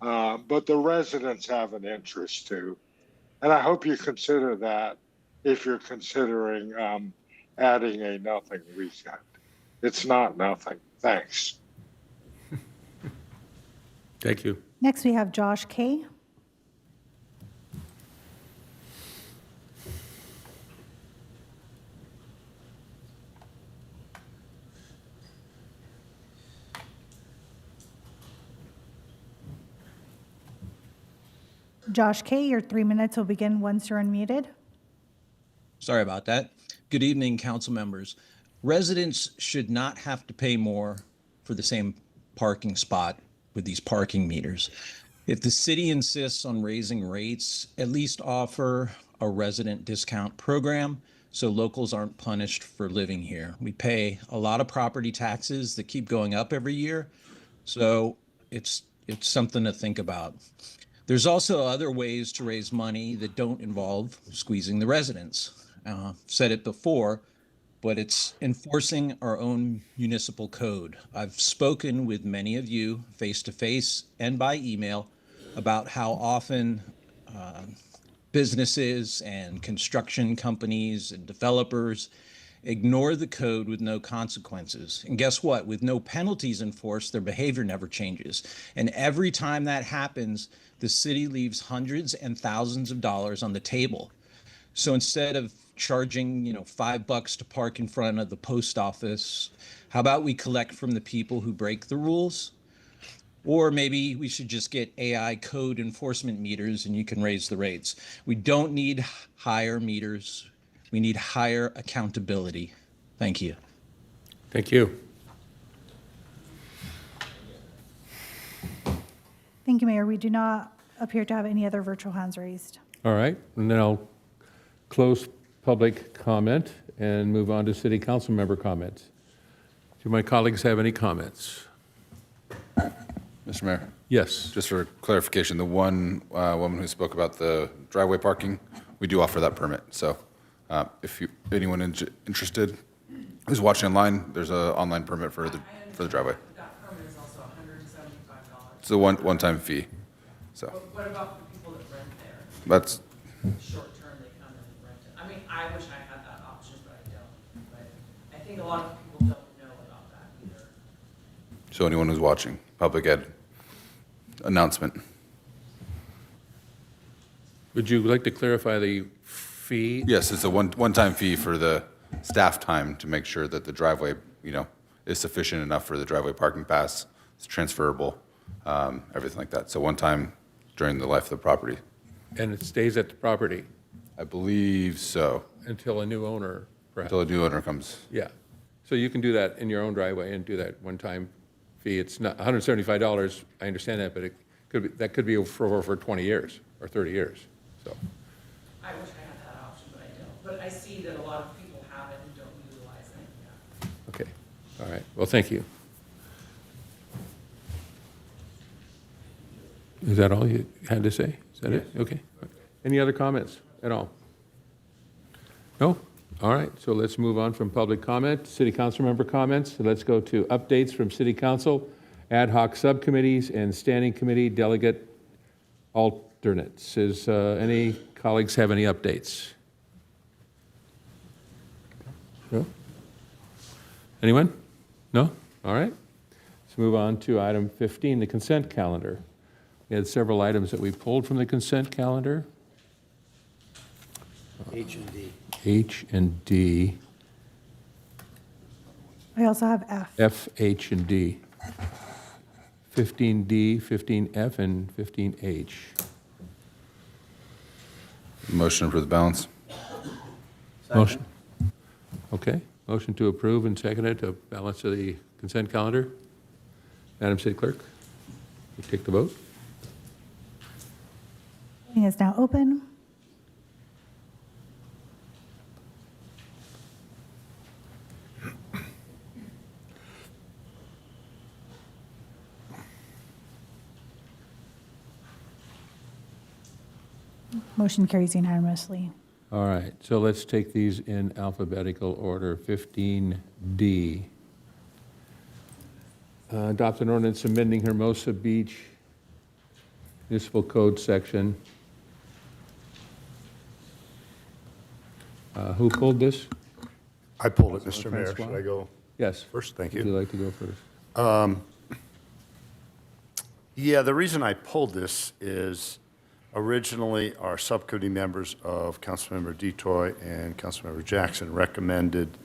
Speaker 12: but the residents have an interest too. And I hope you consider that if you're considering adding a nothing weekend. It's not nothing. Thanks.
Speaker 1: Thank you.
Speaker 2: Next, we have Josh Kay. Josh Kay, your 3 minutes will begin once you're unmuted.
Speaker 13: Sorry about that. Good evening, council members. Residents should not have to pay more for the same parking spot with these parking meters. If the city insists on raising rates, at least offer a resident discount program so locals aren't punished for living here. We pay a lot of property taxes that keep going up every year, so it's something to think about. There's also other ways to raise money that don't involve squeezing the residents. Said it before, but it's enforcing our own municipal code. I've spoken with many of you face-to-face and by email about how often businesses and construction companies and developers ignore the code with no consequences. And guess what? With no penalties enforced, their behavior never changes. And every time that happens, the city leaves hundreds and thousands of dollars on the table. So instead of charging, $5 to park in front of the post office, how about we collect from the people who break the rules? Or maybe we should just get AI code enforcement meters and you can raise the rates. We don't need higher meters. We need higher accountability. Thank you.
Speaker 1: Thank you.
Speaker 2: Thank you, Mayor. We do not appear to have any other virtual hands raised.
Speaker 1: All right, and then I'll close public comment and move on to city council member comments. Do my colleagues have any comments?
Speaker 14: Mr. Mayor?
Speaker 1: Yes.
Speaker 14: Just for clarification, the one woman who spoke about the driveway parking, we do offer that permit. So if anyone interested who's watching online, there's an online permit for the driveway.
Speaker 22: That permit is also $175.
Speaker 14: It's a one-time fee. So
Speaker 22: What about the people that rent there?
Speaker 14: that's,
Speaker 22: Short term, they come and rent it. I mean, I wish I had that option, but I don't. But I think a lot of people don't know about that either.
Speaker 14: so anyone who's watching, public ed announcement.
Speaker 1: Would you like to clarify the fee?
Speaker 14: Yes, it's a one-time fee for the staff time to make sure that the driveway, is sufficient enough for the driveway parking pass. It's transferable, everything like that. So one time during the life of the property.
Speaker 1: And it stays at the property
Speaker 14: I believe so.
Speaker 1: until a new owner, perhaps?
Speaker 14: Until a new owner comes.
Speaker 1: Yeah. So you can do that in your own driveway and do that one-time fee. It's not $175, I understand that, but that could be for 20 years or 30 years, so.
Speaker 22: I wish I had that option, but I don't. But I see that a lot of people have it and don't utilize it. Yeah.
Speaker 1: Okay, all right. Well, thank you. Is that all you had to say? Is that it? Okay. Any other comments at all? No? All right, so let's move on from public comment, city council member comments. So let's go to updates from city council, ad hoc subcommittees, and standing committee delegate alternates. Is any colleagues have any updates? No? Anyone? No? All right. Let's move on to item 15, the consent calendar. We had several items that we pulled from the consent calendar.
Speaker 5: H and D.
Speaker 1: H and D,
Speaker 2: I also have F.
Speaker 1: F, H, and D. 15D, 15F, and 15H.
Speaker 14: Motion for the balance.
Speaker 1: Motion. Okay, motion to approve and seconded to balance of the consent calendar. Madam City Clerk, you take the vote.
Speaker 2: Voting is now open. Motion carries unanimously.
Speaker 1: All right, so let's take these in alphabetical order. 15D. Adopt an ordinance amending Hermosa Beach Municipal Code section. Who pulled this?
Speaker 3: I pulled it, Mr.
Speaker 1: Councilman
Speaker 3: Mayor.
Speaker 1: Francois?
Speaker 3: Should I go
Speaker 1: Yes.
Speaker 3: first? Thank
Speaker 1: Would
Speaker 3: you.
Speaker 1: you like to go first?
Speaker 3: Yeah, the reason I pulled this is originally our subcommittee members of Councilmember Detoy and Councilmember Jackson recommended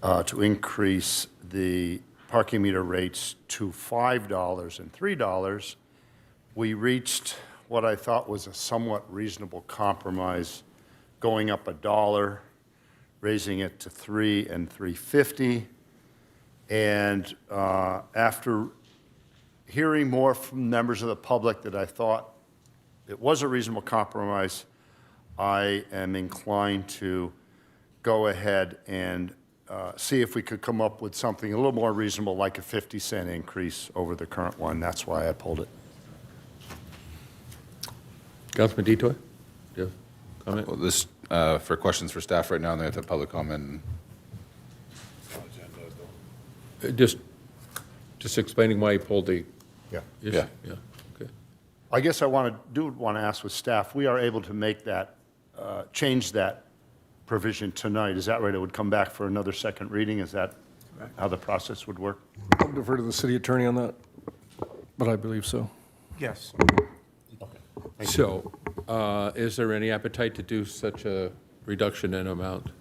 Speaker 3: to increase the parking meter rates to $5 and $3. We reached what I thought was a somewhat reasonable compromise, going up $1, raising it to $3 and $3.50. And after hearing more from members of the public that I thought it was a reasonable compromise, I am inclined to go ahead and see if we could come up with something a little more reasonable, like a 50-cent increase over the current one. That's why I pulled it.
Speaker 1: Councilman Detoy, do you have a comment?
Speaker 14: Well, this, for questions for staff right now, and they have to have public comment.
Speaker 1: Just explaining why you pulled the
Speaker 3: Yeah.
Speaker 1: issue.
Speaker 14: Yeah.
Speaker 1: Yeah, okay.
Speaker 3: I guess I want to ask with staff, we are able to make that, change that provision tonight. Is that right? It would come back for another second reading? Is that how the process would work?
Speaker 5: I'll defer to the city attorney on that, but I believe so.
Speaker 3: Yes.
Speaker 1: So, is there any appetite to do such a reduction in amount?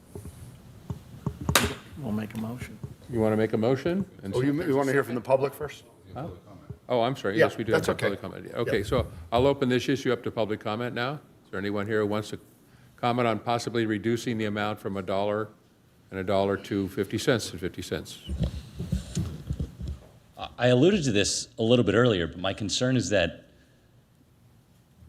Speaker 5: We'll make a motion.
Speaker 1: You want to make a motion? And
Speaker 3: Oh, you want to hear from the public first?
Speaker 1: Huh? Oh, I'm sorry.
Speaker 3: Yeah,
Speaker 1: Yes, we do have
Speaker 3: that's
Speaker 1: a
Speaker 3: okay.
Speaker 1: public comment.
Speaker 3: Yeah.
Speaker 1: Okay, so I'll open this issue up to public comment now. Is there anyone here who wants to comment on possibly reducing the amount from $1 and $1 to 50 cents and 50 cents?
Speaker 15: I alluded to this a little bit earlier, but my concern is that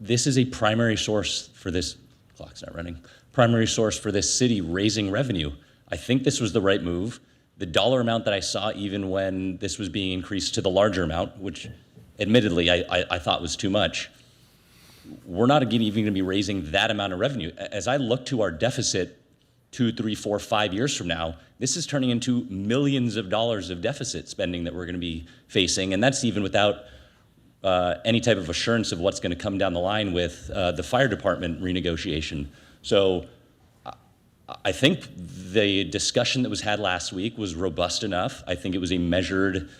Speaker 15: this is a primary source for this, clock's not running, primary source for this city raising revenue. I think this was the right move. The dollar amount that I saw, even when this was being increased to the larger amount, which admittedly I thought was too much, we're not even going to be raising that amount of revenue. As I look to our deficit 2, 3, 4, 5 years from now, this is turning into millions of dollars of deficit spending that we're going to be facing, and that's even without any type of assurance of what's going to come down the line with the fire department renegotiation. So I think the discussion that was had last week was robust enough. I think it was a measured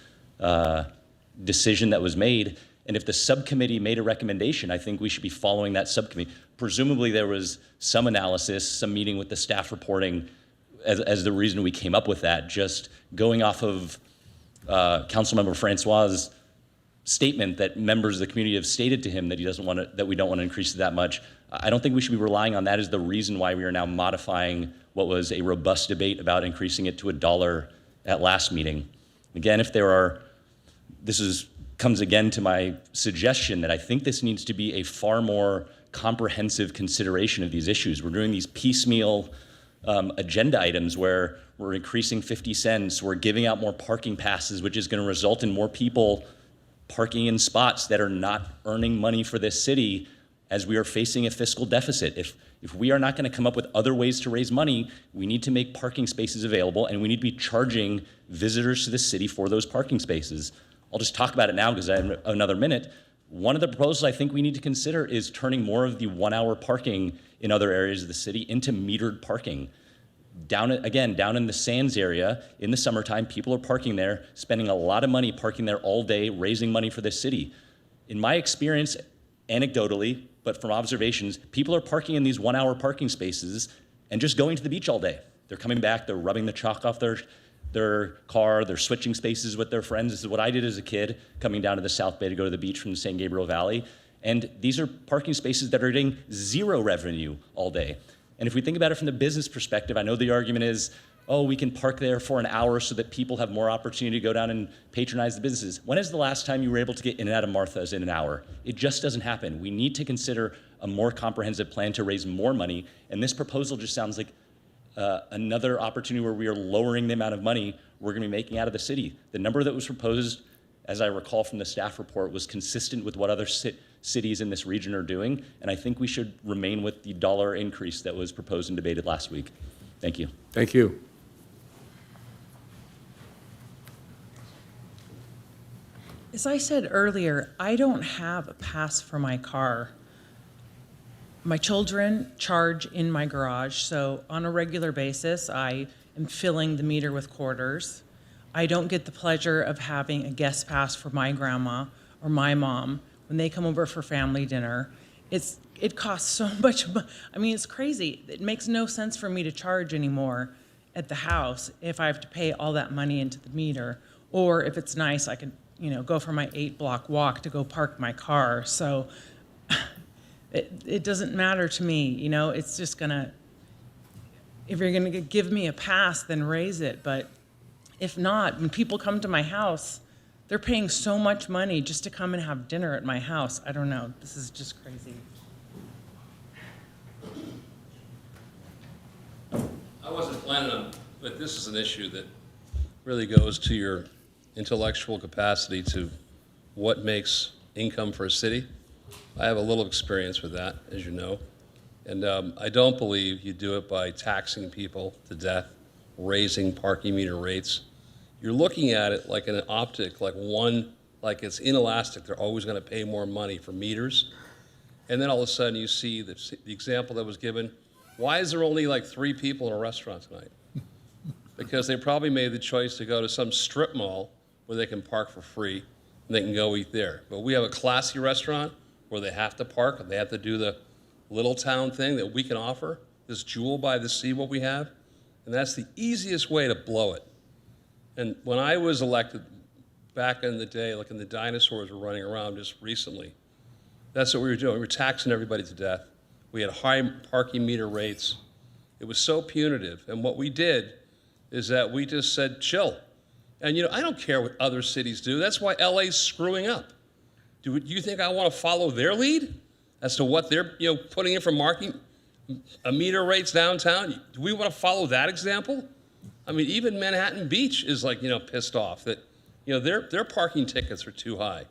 Speaker 15: decision that was made. And if the subcommittee made a recommendation, I think we should be following that subcommittee. Presumably there was some analysis, some meeting with the staff reporting as the reason we came up with that. Just going off of Councilmember Francois's statement that members of the community have stated to him that he doesn't want to, that we don't want to increase it that much. I don't think we should be relying on that as the reason why we are now modifying what was a robust debate about increasing it to $1 at last meeting. Again, if there are, comes again to my suggestion that I think this needs to be a far more comprehensive consideration of these issues. We're doing these piecemeal agenda items where we're increasing 50 cents, we're giving out more parking passes, which is going to result in more people parking in spots that are not earning money for this city as we are facing a fiscal deficit. If we are not going to come up with other ways to raise money, we need to make parking spaces available, and we need to be charging visitors to the city for those parking spaces. I'll just talk about it now because I have another minute. One of the proposals I think we need to consider is turning more of the 1 hour parking in other areas of the city into metered parking. Down in the Sands area, in the summertime, people are parking there, spending a lot of money parking there all day, raising money for this city. In my experience, anecdotally, but from observations, people are parking in these 1 hour parking spaces and just going to the beach all day. They're coming back, they're rubbing the chalk off their car, they're switching spaces with their friends. This is what I did as a kid, coming down to the South Bay to go to the beach from the San Gabriel Valley. And these are parking spaces that are getting zero revenue all day. And if we think about it from the business perspective, I know the argument is, oh, we can park there for an hour so that people have more opportunity to go down and patronize the businesses. When is the last time you were able to get in and out of Martha's in an hour? It just doesn't happen. We need to consider a more comprehensive plan to raise more money. And this proposal just sounds like another opportunity where we are lowering the amount of money we're going to be making out of the city. The number that was proposed, as I recall from the staff report, was consistent with what other cities in this region are doing, and I think we should remain with the dollar increase that was proposed and debated last week. Thank you.
Speaker 1: Thank you.
Speaker 22: As I said earlier, I don't have a pass for my car. My children charge in my garage, so on a regular basis, I am filling the meter with quarters. I don't get the pleasure of having a guest pass for my grandma or my mom when they come over for family dinner. It costs so much money. I mean, it's crazy. It makes no sense for me to charge anymore at the house if I have to pay all that money into the meter. Or if it's nice, I could, go for my 8-block walk to go park my car. So it doesn't matter to me, it's just gonna, if you're gonna give me a pass, then raise it. But if not, when people come to my house, they're paying so much money just to come and have dinner at my house. I don't know, this is just crazy.
Speaker 20: I wasn't planning on, but this is an issue that really goes to your intellectual capacity to what makes income for a city. I have a little experience with that, as you know. And I don't believe you do it by taxing people to death, raising parking meter rates. You're looking at it like an optic, like it's inelastic. They're always going to pay more money for meters. And then all of a sudden you see the example that was given. Why is there only like 3 people in a restaurant tonight? Because they probably made the choice to go to some strip mall where they can park for free and they can go eat there. But we have a classy restaurant where they have to park and they have to do the little town thing that we can offer, this jewel by the sea, what we have. And that's the easiest way to blow it. And when I was elected back in the day, like when the dinosaurs were running around just recently, that's what we were doing. We were taxing everybody to death. We had high parking meter rates. It was so punitive. And what we did is that we just said, chill. And I don't care what other cities do. That's why LA's screwing up. Do you think I want to follow their lead as to what they're putting in for marking meter rates downtown? Do we want to follow that example? I mean, even Manhattan Beach is pissed off that their parking tickets are too high.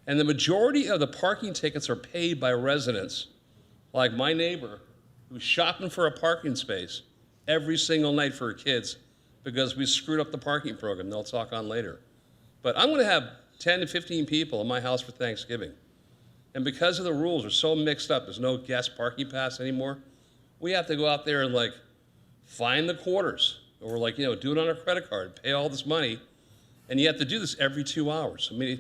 Speaker 20: And the majority of the parking tickets are paid by residents, like my neighbor who's shopping for a parking space every single night for her kids because we screwed up the parking program they'll talk on later. But I'm going to have 10 to 15 people in my house for Thanksgiving. And because of the rules are so mixed up, there's no guest parking pass anymore. We have to go out there and like find the quarters, or like, do it on our credit card, pay all this money. And you have to do this every 2 hours. I mean,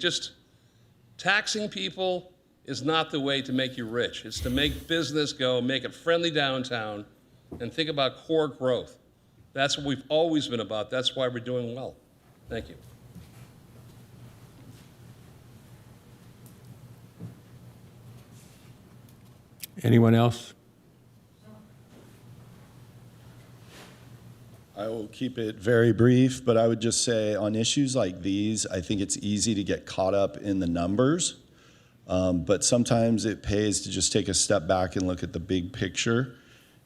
Speaker 20: taxing people is not the way to make you rich. It's to make business go, make it friendly downtown, and think about core growth. That's what we've always been about. That's why we're doing well. Thank you.
Speaker 1: Anyone else?
Speaker 4: I will keep it very brief, but I would just say on issues like these, I think it's easy to get caught up in the numbers, but sometimes it pays to just take a step back and look at the big picture.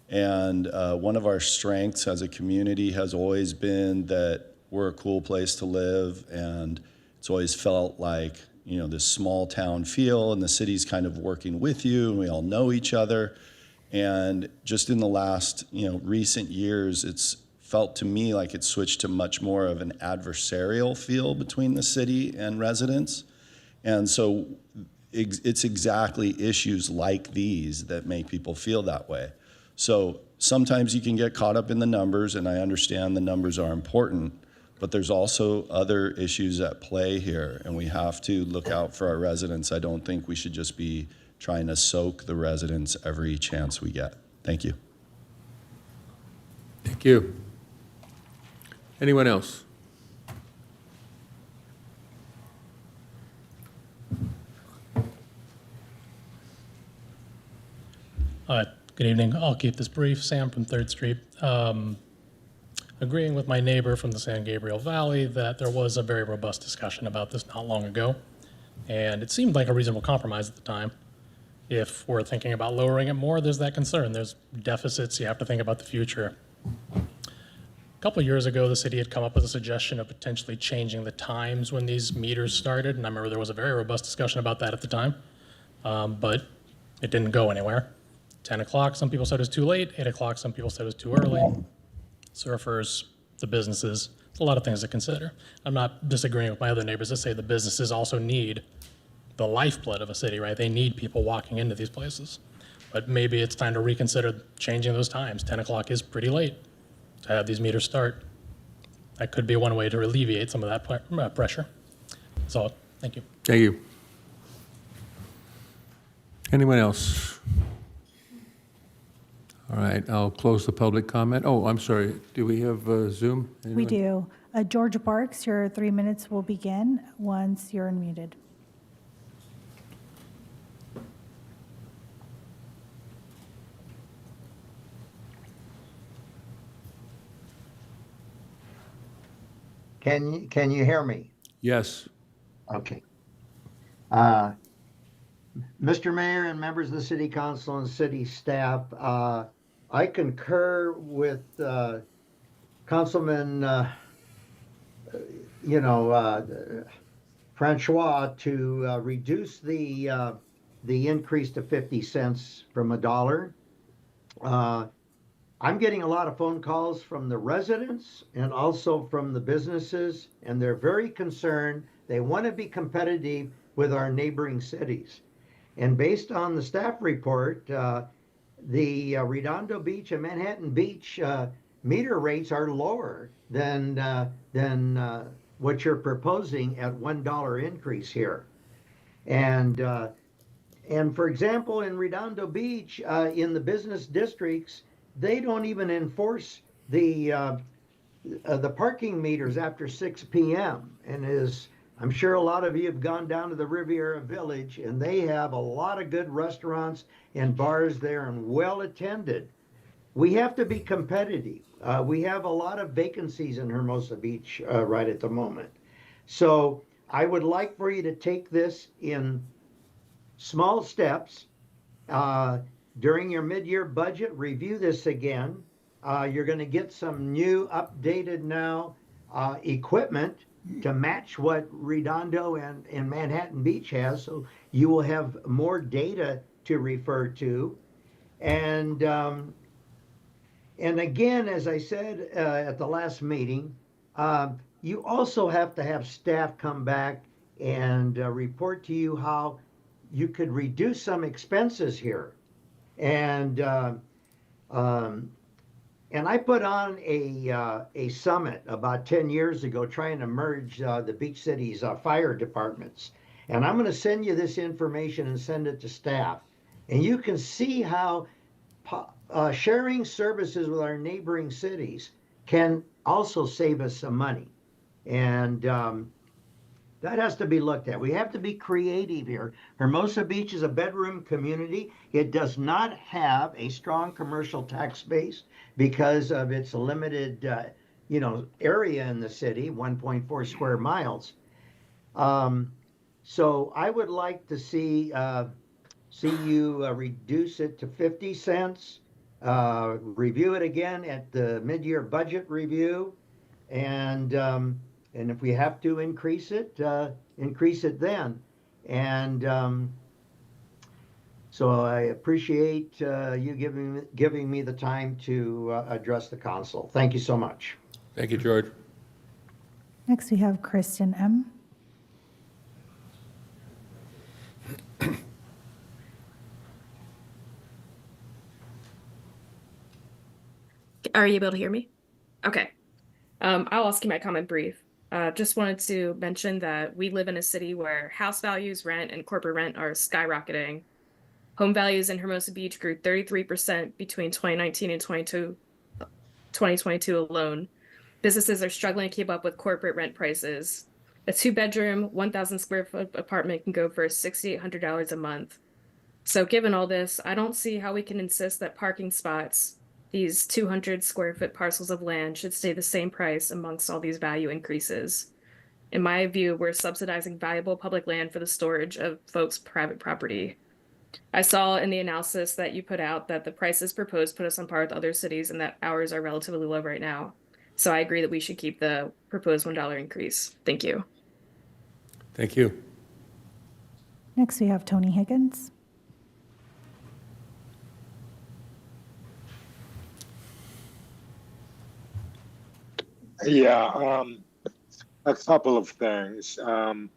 Speaker 4: And one of our strengths as a community has always been that we're a cool place to live, and it's always felt like, this small town feel, and the city's kind of working with you, and we all know each other. And just in the last, recent years, it's felt to me like it switched to much more of an adversarial feel between the city and residents. And so it's exactly issues like these that make people feel that way. So sometimes you can get caught up in the numbers, and I understand the numbers are important, but there's also other issues at play here, and we have to look out for our residents. I don't think we should just be trying to soak the residents every chance we get. Thank you.
Speaker 1: Thank you. Anyone else?
Speaker 16: Good evening. I'll keep this brief. Sam from 3rd Street. Agreeing with my neighbor from the San Gabriel Valley that there was a very robust discussion about this not long ago, and it seemed like a reasonable compromise at the time. If we're thinking about lowering it more, there's that concern. There's deficits. You have to think about the future. A couple of years ago, the city had come up with a suggestion of potentially changing the times when these meters started, and I remember there was a very robust discussion about that at the time, but it didn't go anywhere. 10 o'clock, some people said it was too late. 8 o'clock, some people said it was too early. Surfers, the businesses, it's a lot of things to consider. I'm not disagreeing with my other neighbors that say the businesses also need the lifeblood of a city, right? They need people walking into these places. But maybe it's time to reconsider changing those times. 10 o'clock is pretty late to have these meters start. That could be one way to alleviate some of that pressure. That's all. Thank you.
Speaker 1: Thank you. Anyone else? All right, I'll close the public comment. Oh, I'm sorry. Do we have Zoom? Anyone?
Speaker 2: We do. George Barks, your 3 minutes will begin once you're unmuted.
Speaker 17: Can you hear me?
Speaker 1: Yes.
Speaker 17: Okay. Mr. Mayor and members of the City Council and city staff, I concur with Councilman, Francois to reduce the increase to 50 cents from $1. I'm getting a lot of phone calls from the residents and also from the businesses, and they're very concerned. They want to be competitive with our neighboring cities. And based on the staff report, the Redondo Beach and Manhattan Beach meter rates are lower than what you're proposing at $1 increase here. And for example, in Redondo Beach, in the business districts, they don't even enforce the parking meters after 6 p.m. And I'm sure a lot of you have gone down to the Riviera Village, and they have a lot of good restaurants and bars there and well attended. We have to be competitive. We have a lot of vacancies in Hermosa Beach right at the moment. So I would like for you to take this in small steps. During your mid-year budget, review this again. You're going to get some new updated now equipment to match what Redondo and Manhattan Beach has, so you will have more data to refer to. And again, as I said at the last meeting, you also have to have staff come back and report to you how you could reduce some expenses here. And I put on a summit about 10 years ago trying to merge the beach cities' fire departments. And I'm going to send you this information and send it to staff. And you can see how sharing services with our neighboring cities can also save us some money. And that has to be looked at. We have to be creative here. Hermosa Beach is a bedroom community. It does not have a strong commercial tax base because of its limited, area in the city, 1.4 square miles. So I would like to see you reduce it to 50 cents, review it again at the mid-year budget review, and if we have to increase it then. And so I appreciate you giving me the time to address the council. Thank you so much.
Speaker 1: Thank you, George.
Speaker 2: Next, we have Kristen M.
Speaker 9: Are you able to hear me? Okay. I'll also keep my comment brief. Just wanted to mention that we live in a city where house values, rent, and corporate rent are skyrocketing. Home values in Hermosa Beach grew 33% between 2019 and 2022 alone. Businesses are struggling to keep up with corporate rent prices. A 2-bedroom, 1,000 square foot apartment can go for $6,800 a month. So given all this, I don't see how we can insist that parking spots, these 200 square foot parcels of land, should stay the same price amongst all these value increases. In my view, we're subsidizing valuable public land for the storage of folks' private property. I saw in the analysis that you put out that the prices proposed put us on par with other cities and that ours are relatively low right now. So I agree that we should keep the proposed $1 increase. Thank you.
Speaker 1: Thank you.
Speaker 2: Next, we have Tony Higgins.
Speaker 12: Yeah, a couple of things. A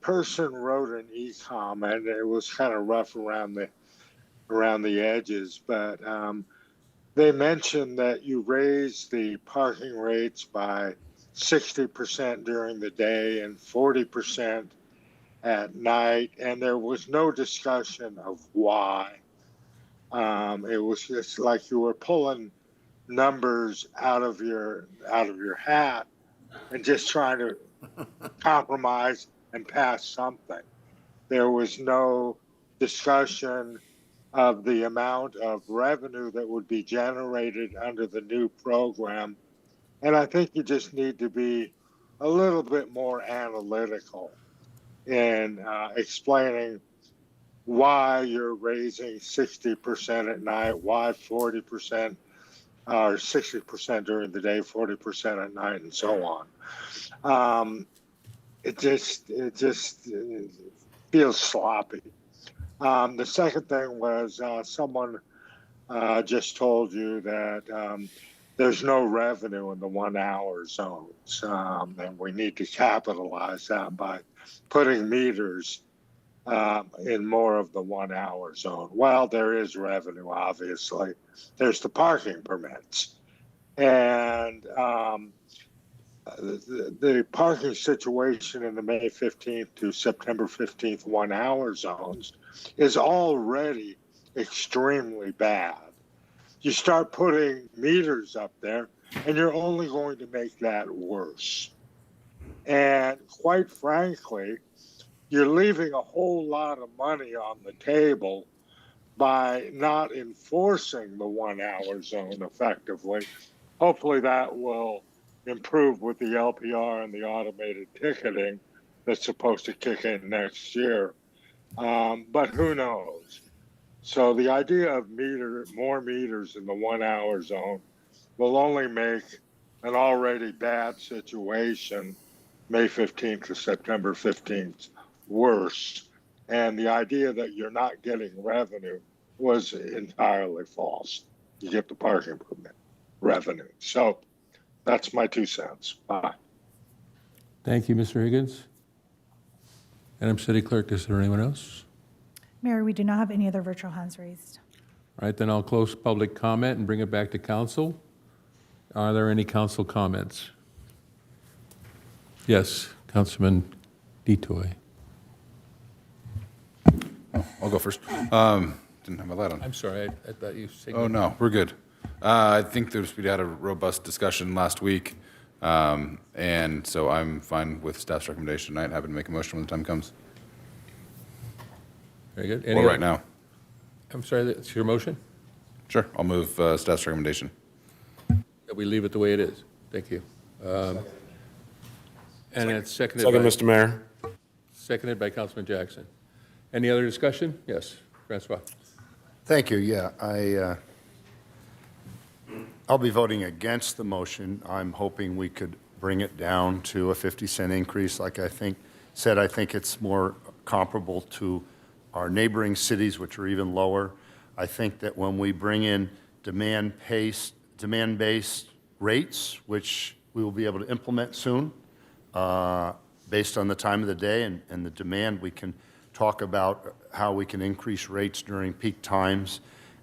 Speaker 12: person wrote an e-comment. It was kind of rough around the edges, but they mentioned that you raised the parking rates by 60% during the day and 40% at night, and there was no discussion of why. It was just like you were pulling numbers out of your hat and just trying to compromise and pass something. There was no discussion of the amount of revenue that would be generated under the new program. And I think you just need to be a little bit more analytical in explaining why you're raising 60% at night, why 40% or 60% during the day, 40% at night, and so on. It just feels sloppy. The second thing was someone just told you that there's no revenue in the 1 hour zones, and we need to capitalize that by putting meters in more of the 1 hour zone. Well, there is revenue, obviously. There's the parking permits. And the parking situation in the May 15th to September 15th 1 hour zones is already extremely bad. You start putting meters up there, and you're only going to make that worse. And quite frankly, you're leaving a whole lot of money on the table by not enforcing the 1 hour zone effectively. Hopefully that will improve with the LPR and the automated ticketing that's supposed to kick in next year. But who knows? So the idea of more meters in the 1 hour zone will only make an already bad situation, May 15th to September 15th, worse. And the idea that you're not getting revenue was entirely false. You get the parking permit revenue. So that's my 2 cents. Bye.
Speaker 1: Thank you, Mr. Higgins. Madam City Clerk, is there anyone else?
Speaker 2: Mayor, we do not have any other virtual hands raised.
Speaker 1: All right, then I'll close public comment and bring it back to council. Are there any council comments? Yes, Councilman Detoy.
Speaker 14: Oh, I'll go first. Didn't have my light on.
Speaker 1: I'm sorry, I thought you said.
Speaker 14: Oh, no, we're good. I think we had a robust discussion last week, and so I'm fine with staff's recommendation tonight. Happy to make a motion when the time comes.
Speaker 1: Very good.
Speaker 14: Or right now.
Speaker 1: I'm sorry, that's your motion?
Speaker 14: Sure, I'll move staff's recommendation.
Speaker 1: That we leave it the way it is. Thank you. And it's seconded
Speaker 18: Second,
Speaker 1: by...
Speaker 18: Mr. Mayor.
Speaker 1: Seconded by Councilman Jackson. Any other discussion? Yes, Francois.
Speaker 3: Thank you. Yeah, I'll be voting against the motion. I'm hoping we could bring it down to a 50-cent increase. Like I think it's more comparable to our neighboring cities, which are even lower. I think that when we bring in demand-based rates, which we will be able to implement soon, based on the time of the day and the demand, we can talk about how we can increase rates during peak times.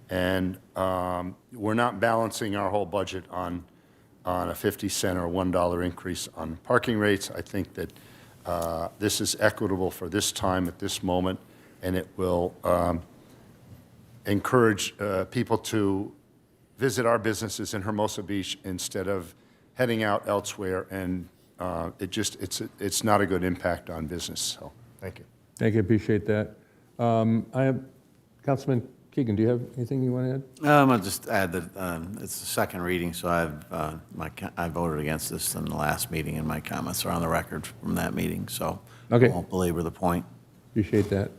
Speaker 3: And we're not balancing our whole budget on a 50-cent or $1 increase on parking rates. I think that this is equitable for this time at this moment, and it will encourage people to visit our businesses in Hermosa Beach instead of heading out elsewhere. And it's not a good impact on business. So thank you.
Speaker 1: Thank you, appreciate that. I have, Councilman Keegan, do you have anything you want to add?
Speaker 19: I'll just add that it's the second reading, so I voted against this in the last meeting, and my comments are on the record from that meeting, so
Speaker 1: Okay.
Speaker 19: I won't belabor the point.
Speaker 1: Appreciate that.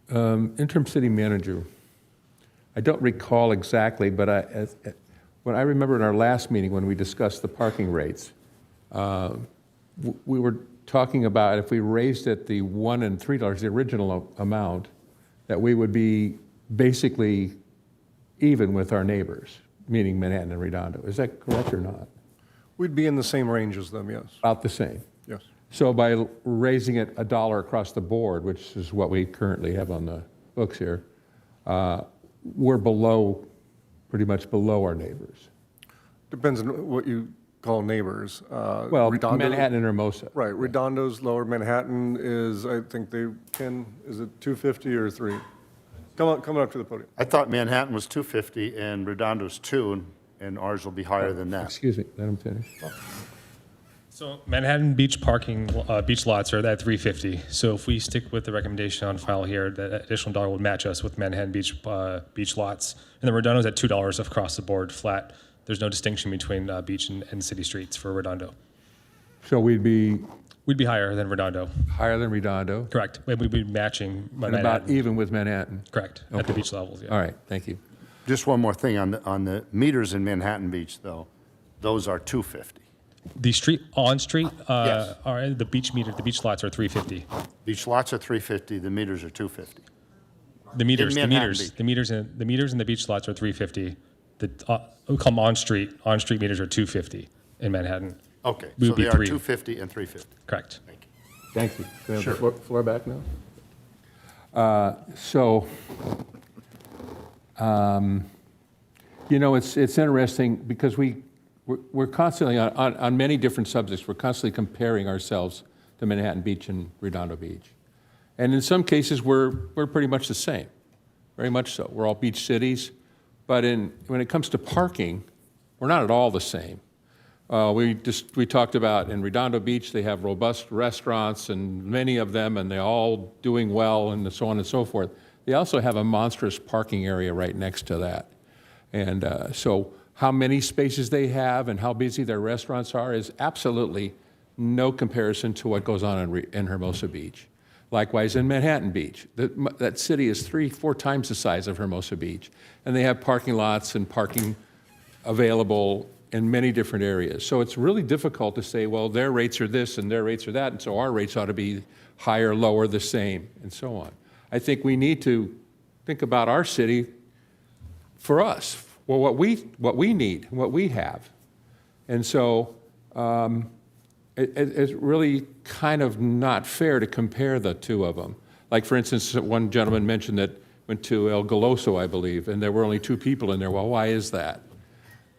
Speaker 1: Interim city manager. I don't recall exactly, but when I remember in our last meeting when we discussed the parking rates, we were talking about if we raised it the $1 and $3, the original amount, that we would be basically even with our neighbors, meaning Manhattan and Redondo. Is that correct or not?
Speaker 5: We'd be in the same range as them, yes.
Speaker 1: About the same.
Speaker 5: Yes.
Speaker 1: So by raising it $1 across the board, which is what we currently have on the books here, we're pretty much below our neighbors.
Speaker 5: Depends on what you call neighbors.
Speaker 1: Well, Manhattan and Hermosa.
Speaker 5: Right, Redondo's lower. Manhattan is, I think is it 250 or 3? Come up to the podium.
Speaker 3: I thought Manhattan was 250 and Redondo's 2, and ours will be higher than that.
Speaker 1: Excuse me, let him finish.
Speaker 21: So Manhattan beach parking, beach lots are at 350. So if we stick with the recommendation on file here, that additional dollar would match us with Manhattan beach lots. And the Redondo's at $2 across the board, flat. There's no distinction between beach and city streets for Redondo.
Speaker 1: So we'd be
Speaker 21: higher than Redondo.
Speaker 1: Higher than Redondo?
Speaker 21: Correct. We'd be matching
Speaker 1: And about even with Manhattan?
Speaker 21: Correct,
Speaker 1: Okay.
Speaker 21: at the beach levels, yeah.
Speaker 1: All right, thank you.
Speaker 3: Just one more thing on the meters in Manhattan Beach, though. Those are 250.
Speaker 21: The street, on-street,
Speaker 3: Yes.
Speaker 21: are the beach lots are 350.
Speaker 3: Beach lots are 350, the meters are 250.
Speaker 21: The meters
Speaker 3: In Manhattan Beach.
Speaker 21: the meters in the beach lots are 350. We call them on-street meters are 250 in Manhattan.
Speaker 3: Okay,
Speaker 21: We
Speaker 3: so
Speaker 21: would be
Speaker 3: they are 250 and 350.
Speaker 21: Correct.
Speaker 1: Thank you. Can we have
Speaker 3: Sure.
Speaker 1: the floor back now? It's interesting because we're constantly, on many different subjects, we're constantly comparing ourselves to Manhattan Beach and Redondo Beach. And in some cases, we're pretty much the same, very much so. We're all beach cities. But when it comes to parking, we're not at all the same. We talked about in Redondo Beach, they have robust restaurants and many of them, and they're all doing well and so on and so forth. They also have a monstrous parking area right next to that. And so how many spaces they have and how busy their restaurants are is absolutely no comparison to what goes on in Hermosa Beach. Likewise, in Manhattan Beach, that city is 3-4 times the size of Hermosa Beach, and they have parking lots and parking available in many different areas. So it's really difficult to say, well, their rates are this and their rates are that, and so our rates ought to be higher, lower, the same, and so on. I think we need to think about our city for us, well, what we need, what we have. And so it's really kind of not fair to compare the two of them. Like, for instance, one gentleman mentioned that went to El Goloso, I believe, and there were only 2 people in there. Well, why is that?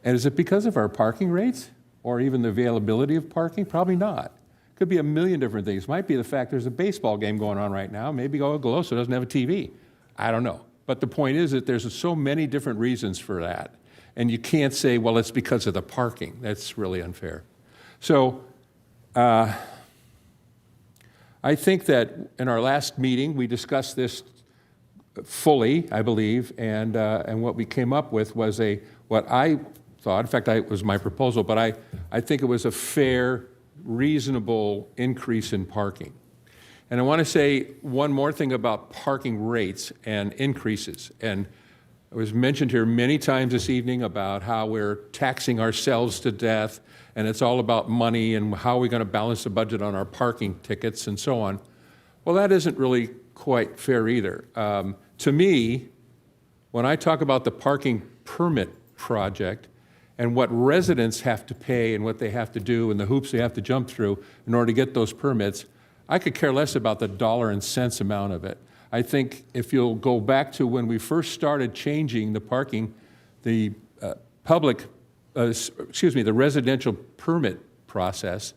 Speaker 1: And is it because of our parking rates or even the availability of parking? Probably not. Could be a million different things. Might be the fact there's a baseball game going on right now. Maybe El Goloso doesn't have a TV. I don't know. But the point is that there's so many different reasons for that. And you can't say, well, it's because of the parking. That's really unfair. So I think that in our last meeting, we discussed this fully, I believe, and what we came up with was what I thought, in fact, it was my proposal, but I think it was a fair, reasonable increase in parking. And I want to say one more thing about parking rates and increases. And it was mentioned here many times this evening about how we're taxing ourselves to death, and it's all about money and how are we going to balance the budget on our parking tickets and so on. Well, that isn't really quite fair either. To me, when I talk about the parking permit project and what residents have to pay and what they have to do and the hoops they have to jump through in order to get those permits, I could care less about the dollar and cents amount of it. I think if you'll go back to when we first started changing the parking, the the residential permit process,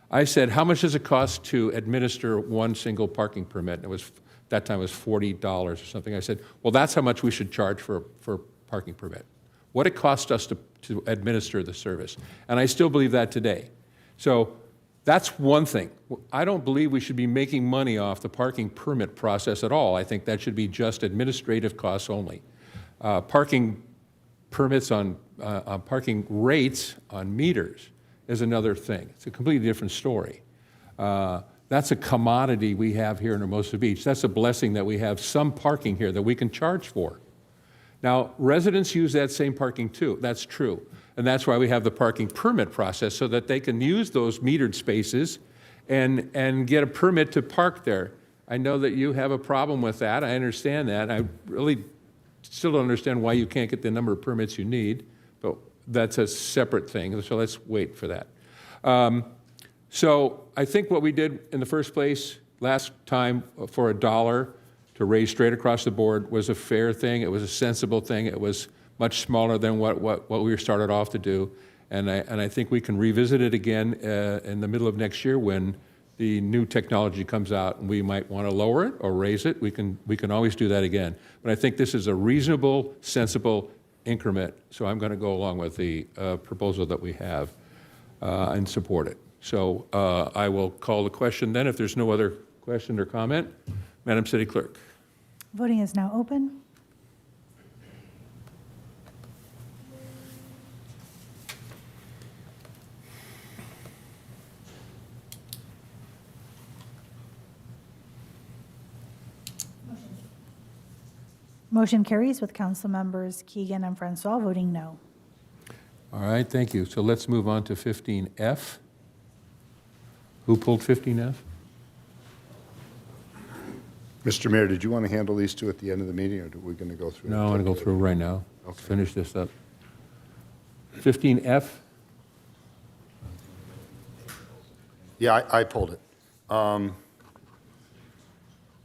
Speaker 1: I said, how much does it cost to administer one single parking permit? And it was, that time it was $40 or something. I said, well, that's how much we should charge for a parking permit. What it cost us to administer the service. And I still believe that today. So that's one thing. I don't believe we should be making money off the parking permit process at all. I think that should be just administrative costs only. Parking permits on parking rates on meters is another thing. It's a completely different story. That's a commodity we have here in Hermosa Beach. That's a blessing that we have some parking here that we can charge for. Now, residents use that same parking too. That's true. And that's why we have the parking permit process, so that they can use those metered spaces and get a permit to park there. I know that you have a problem with that. I understand that. I really still don't understand why you can't get the number of permits you need, but that's a separate thing. So let's wait for that. So I think what we did in the first place last time for $1 to raise straight across the board was a fair thing. It was a sensible thing. It was much smaller than what we were started off to do. And I think we can revisit it again in the middle of next year when the new technology comes out and we might want to lower it or raise it. We can always do that again. But I think this is a reasonable, sensible increment. So I'm going to go along with the proposal that we have and support it. So I will call the question then if there's no other question or comment. Madam City Clerk.
Speaker 2: Voting is now open. Motion carries with council members Keegan and Francois voting no.
Speaker 1: All right, thank you. So let's move on to 15F. Who pulled 15F?
Speaker 3: Mr. Mayor, did you want to handle these two at the end of the meeting, or are we going to go through?
Speaker 1: No, I want to go through right now. Let's finish this up. 15F.
Speaker 3: Yeah, I pulled it.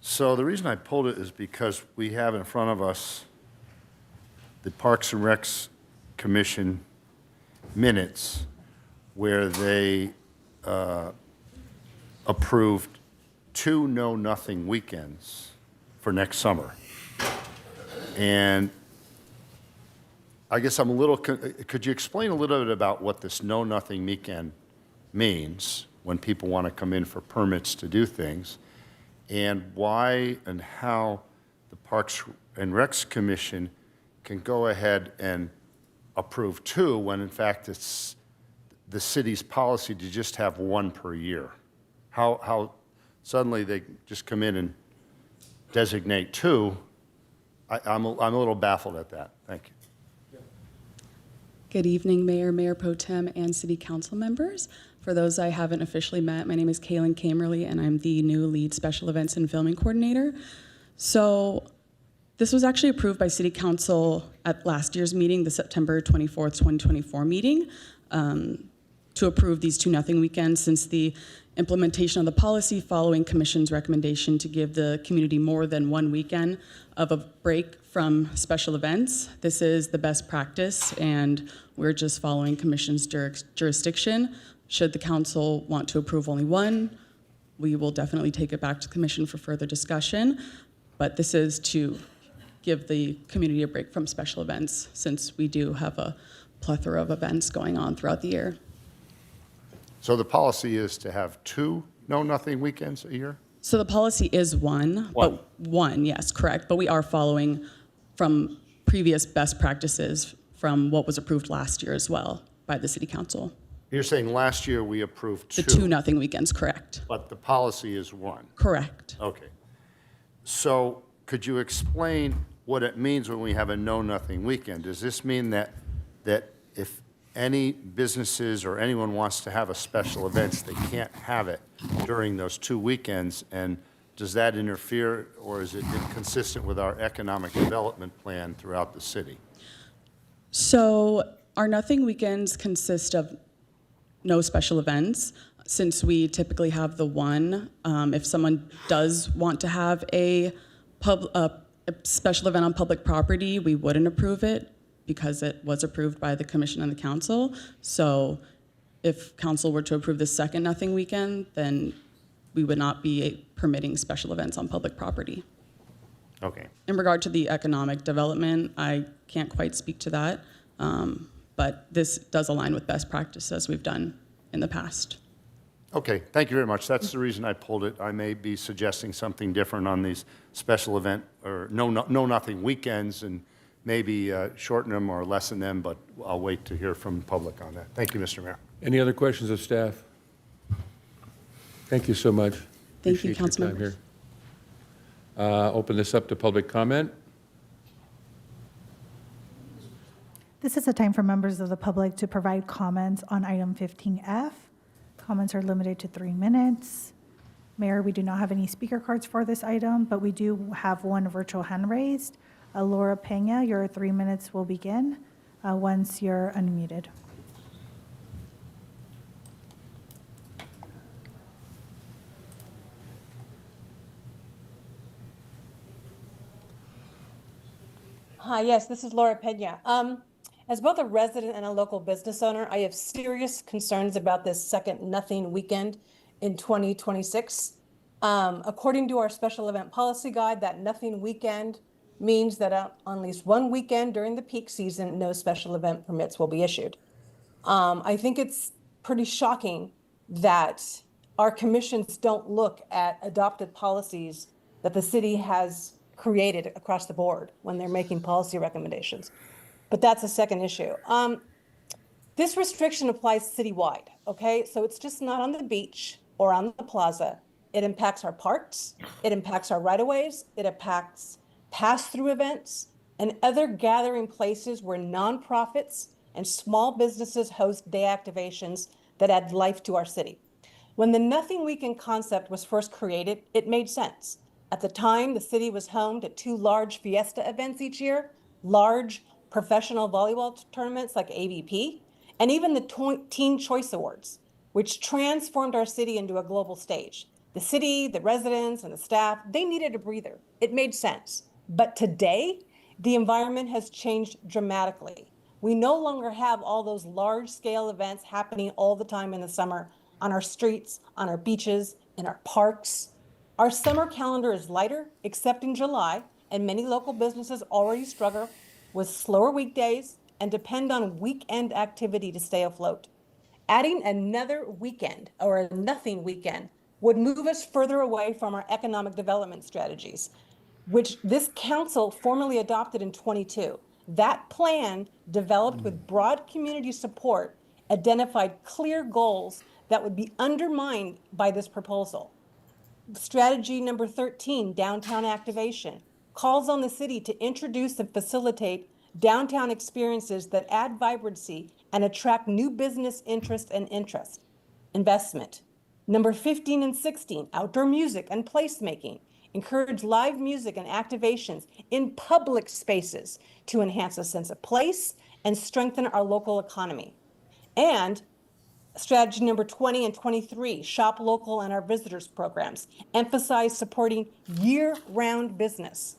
Speaker 3: So the reason I pulled it is because we have in front of us the Parks and Recs Commission minutes where they approved 2 know-nothing weekends for next summer. And I guess I'm a little, could you explain a little bit about what this know-nothing weekend means when people want to come in for permits to do things, and why and how the Parks and Recs Commission can go ahead and approve 2 when in fact it's the city's policy to just have 1 per year? How suddenly they just come in and designate 2? I'm a little baffled at that. Thank you.
Speaker 6: Good evening, Mayor, Mayor Pro Tem, and City Council members. For those I haven't officially met, my name is Kaylin Kamerly, and I'm the new lead special events and filming coordinator. So this was actually approved by City Council at last year's meeting, the September 24th, 2024 meeting, to approve these 2-0 weekends since the implementation of the policy following Commission's recommendation to give the community more than 1 weekend of a break from special events. This is the best practice, and we're just following Commission's jurisdiction. Should the council want to approve only one, we will definitely take it back to Commission for further discussion. But this is to give the community a break from special events since we do have a plethora of events going on throughout the year.
Speaker 3: So the policy is to have 2 know-nothing weekends a year?
Speaker 6: So the policy is one. But one, yes, correct. But we are following from previous best practices from what was approved last year as well by the City Council.
Speaker 3: You're saying last year we approved 2?
Speaker 6: The 2-0 weekends, correct.
Speaker 3: But the policy is 1?
Speaker 6: Correct.
Speaker 3: Okay. So could you explain what it means when we have a know-nothing weekend? Does this mean that if any businesses or anyone wants to have a special event, they can't have it during those 2 weekends? And does that interfere, or is it consistent with our economic development plan throughout the city?
Speaker 6: So our nothing weekends consist of no special events. Since we typically have the one, if someone does want to have a special event on public property, we wouldn't approve it because it was approved by the Commission and the Council. So if Council were to approve the second nothing weekend, then we would not be permitting special events on public property.
Speaker 3: Okay.
Speaker 6: In regard to the economic development, I can't quite speak to that, but this does align with best practices we've done in the past.
Speaker 3: Okay, thank you very much. That's the reason I pulled it. I may be suggesting something different on these special event or know-nothing weekends, and maybe shorten them or lessen them, but I'll wait to hear from the public on that. Thank you, Mr. Mayor.
Speaker 1: Any other questions of staff? Thank you so much.
Speaker 6: Thank you,
Speaker 1: Appreciate your
Speaker 6: council
Speaker 1: time
Speaker 6: members.
Speaker 1: here. Open this up to public comment.
Speaker 2: This is a time for members of the public to provide comments on item 15F. Comments are limited to 3 minutes. Mayor, we do not have any speaker cards for this item, but we do have one virtual hand raised. Laura Pena, your 3 minutes will begin once you're unmuted.
Speaker 7: Hi, yes, this is Laura Pena. As both a resident and a local business owner, I have serious concerns about this second nothing weekend in 2026. According to our special event policy guide, that nothing weekend means that on at least one weekend during the peak season, no special event permits will be issued. I think it's pretty shocking that our commissions don't look at adopted policies that the city has created across the board when they're making policy recommendations. But that's a second issue. This restriction applies citywide, okay? So it's just not on the beach or on the plaza. It impacts our parks, it impacts our right-of-ways, it impacts pass-through events and other gathering places where nonprofits and small businesses host day activations that add life to our city. When the Nothing Weekend concept was first created, it made sense. At the time, the city was home to 2 large fiesta events each year, large professional volleyball tournaments like AVP, and even the Teen Choice Awards, which transformed our city into a global stage. The city, the residents, and the staff, they needed a breather. It made sense. But today, the environment has changed dramatically. We no longer have all those large-scale events happening all the time in the summer on our streets, on our beaches, in our parks. Our summer calendar is lighter, except in July, and many local businesses already struggle with slower weekdays and depend on weekend activity to stay afloat. Adding another weekend or a nothing weekend would move us further away from our economic development strategies, which this council formally adopted in 22. That plan, developed with broad community support, identified clear goals that would be undermined by this proposal. Strategy number 13, downtown activation, calls on the city to introduce and facilitate downtown experiences that add vibrancy and attract new business interest and investment. Number 15 and 16, outdoor music and placemaking, encourage live music and activations in public spaces to enhance a sense of place and strengthen our local economy. And Strategy number 20 and 23, shop local and our visitors programs, emphasize supporting year-round business.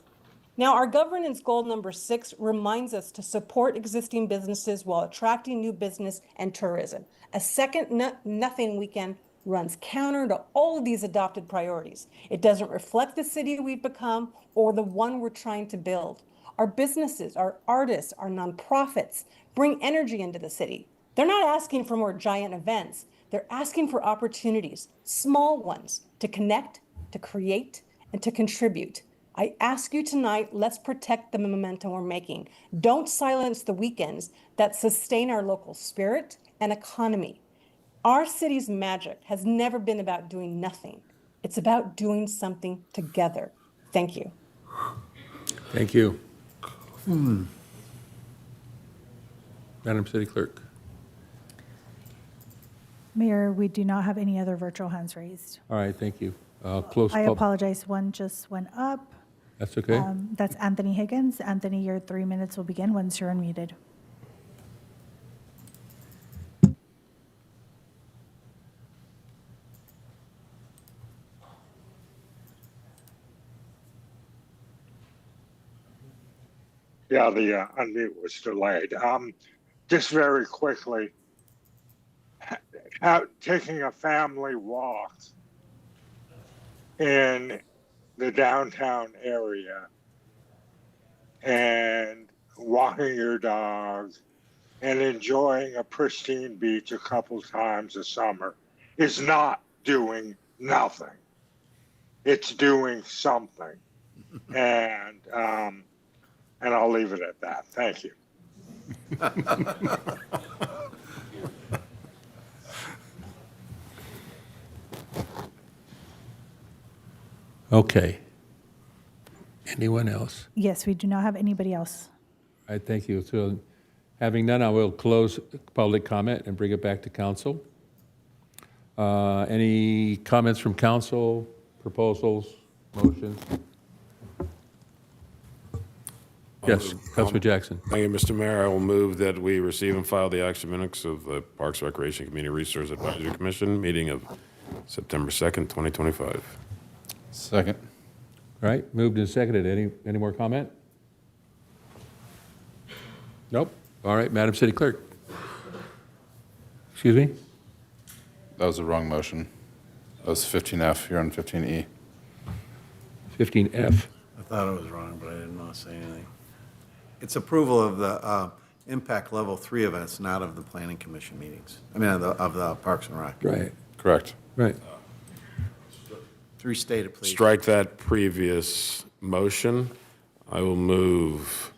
Speaker 7: Now, our governance goal number 6 reminds us to support existing businesses while attracting new business and tourism. A second nothing weekend runs counter to all of these adopted priorities. It doesn't reflect the city we've become or the one we're trying to build. Our businesses, our artists, our nonprofits bring energy into the city. They're not asking for more giant events. They're asking for opportunities, small ones, to connect, to create, and to contribute. I ask you tonight, let's protect the momentum we're making. Don't silence the weekends that sustain our local spirit and economy. Our city's magic has never been about doing nothing. It's about doing something together. Thank you.
Speaker 1: Thank you. Madam City Clerk.
Speaker 2: Mayor, we do not have any other virtual hands raised.
Speaker 1: All right, thank you. Close
Speaker 2: I
Speaker 1: pub-
Speaker 2: apologize, one just went up.
Speaker 1: That's okay.
Speaker 2: That's Anthony Higgins. Anthony, your 3 minutes will begin once you're unmuted.
Speaker 12: Yeah, the unmute was delayed. Just very quickly, taking a family walk in the downtown area and walking your dog and enjoying a pristine beach a couple times a summer is not doing nothing. It's doing something. And I'll leave it at that. Thank you.
Speaker 1: Okay. Anyone else?
Speaker 2: Yes, we do not have anybody else.
Speaker 1: All right, thank you. So having none, I will close public comment and bring it back to council. Any comments from council, proposals, motions? Yes, Councilman Jackson.
Speaker 8: Thank you, Mr. Mayor. I will move that we receive and file the action minutes of the Parks, Recreation, Community Resource Advisory Commission meeting of September 2nd, 2025.
Speaker 14: Second.
Speaker 1: All right, moved and seconded. Any more comment? Nope. All right, Madam City Clerk. Excuse me?
Speaker 14: That was the wrong motion. That was 15F. You're on 15E.
Speaker 1: 15F.
Speaker 19: I thought it was wrong, but I didn't want to say anything. It's approval of the impact level 3 events, not of the planning commission meetings. I mean, of the Parks and Rec.
Speaker 1: Right.
Speaker 14: Correct.
Speaker 1: Right.
Speaker 19: Restated, please.
Speaker 8: Strike that previous motion. I will move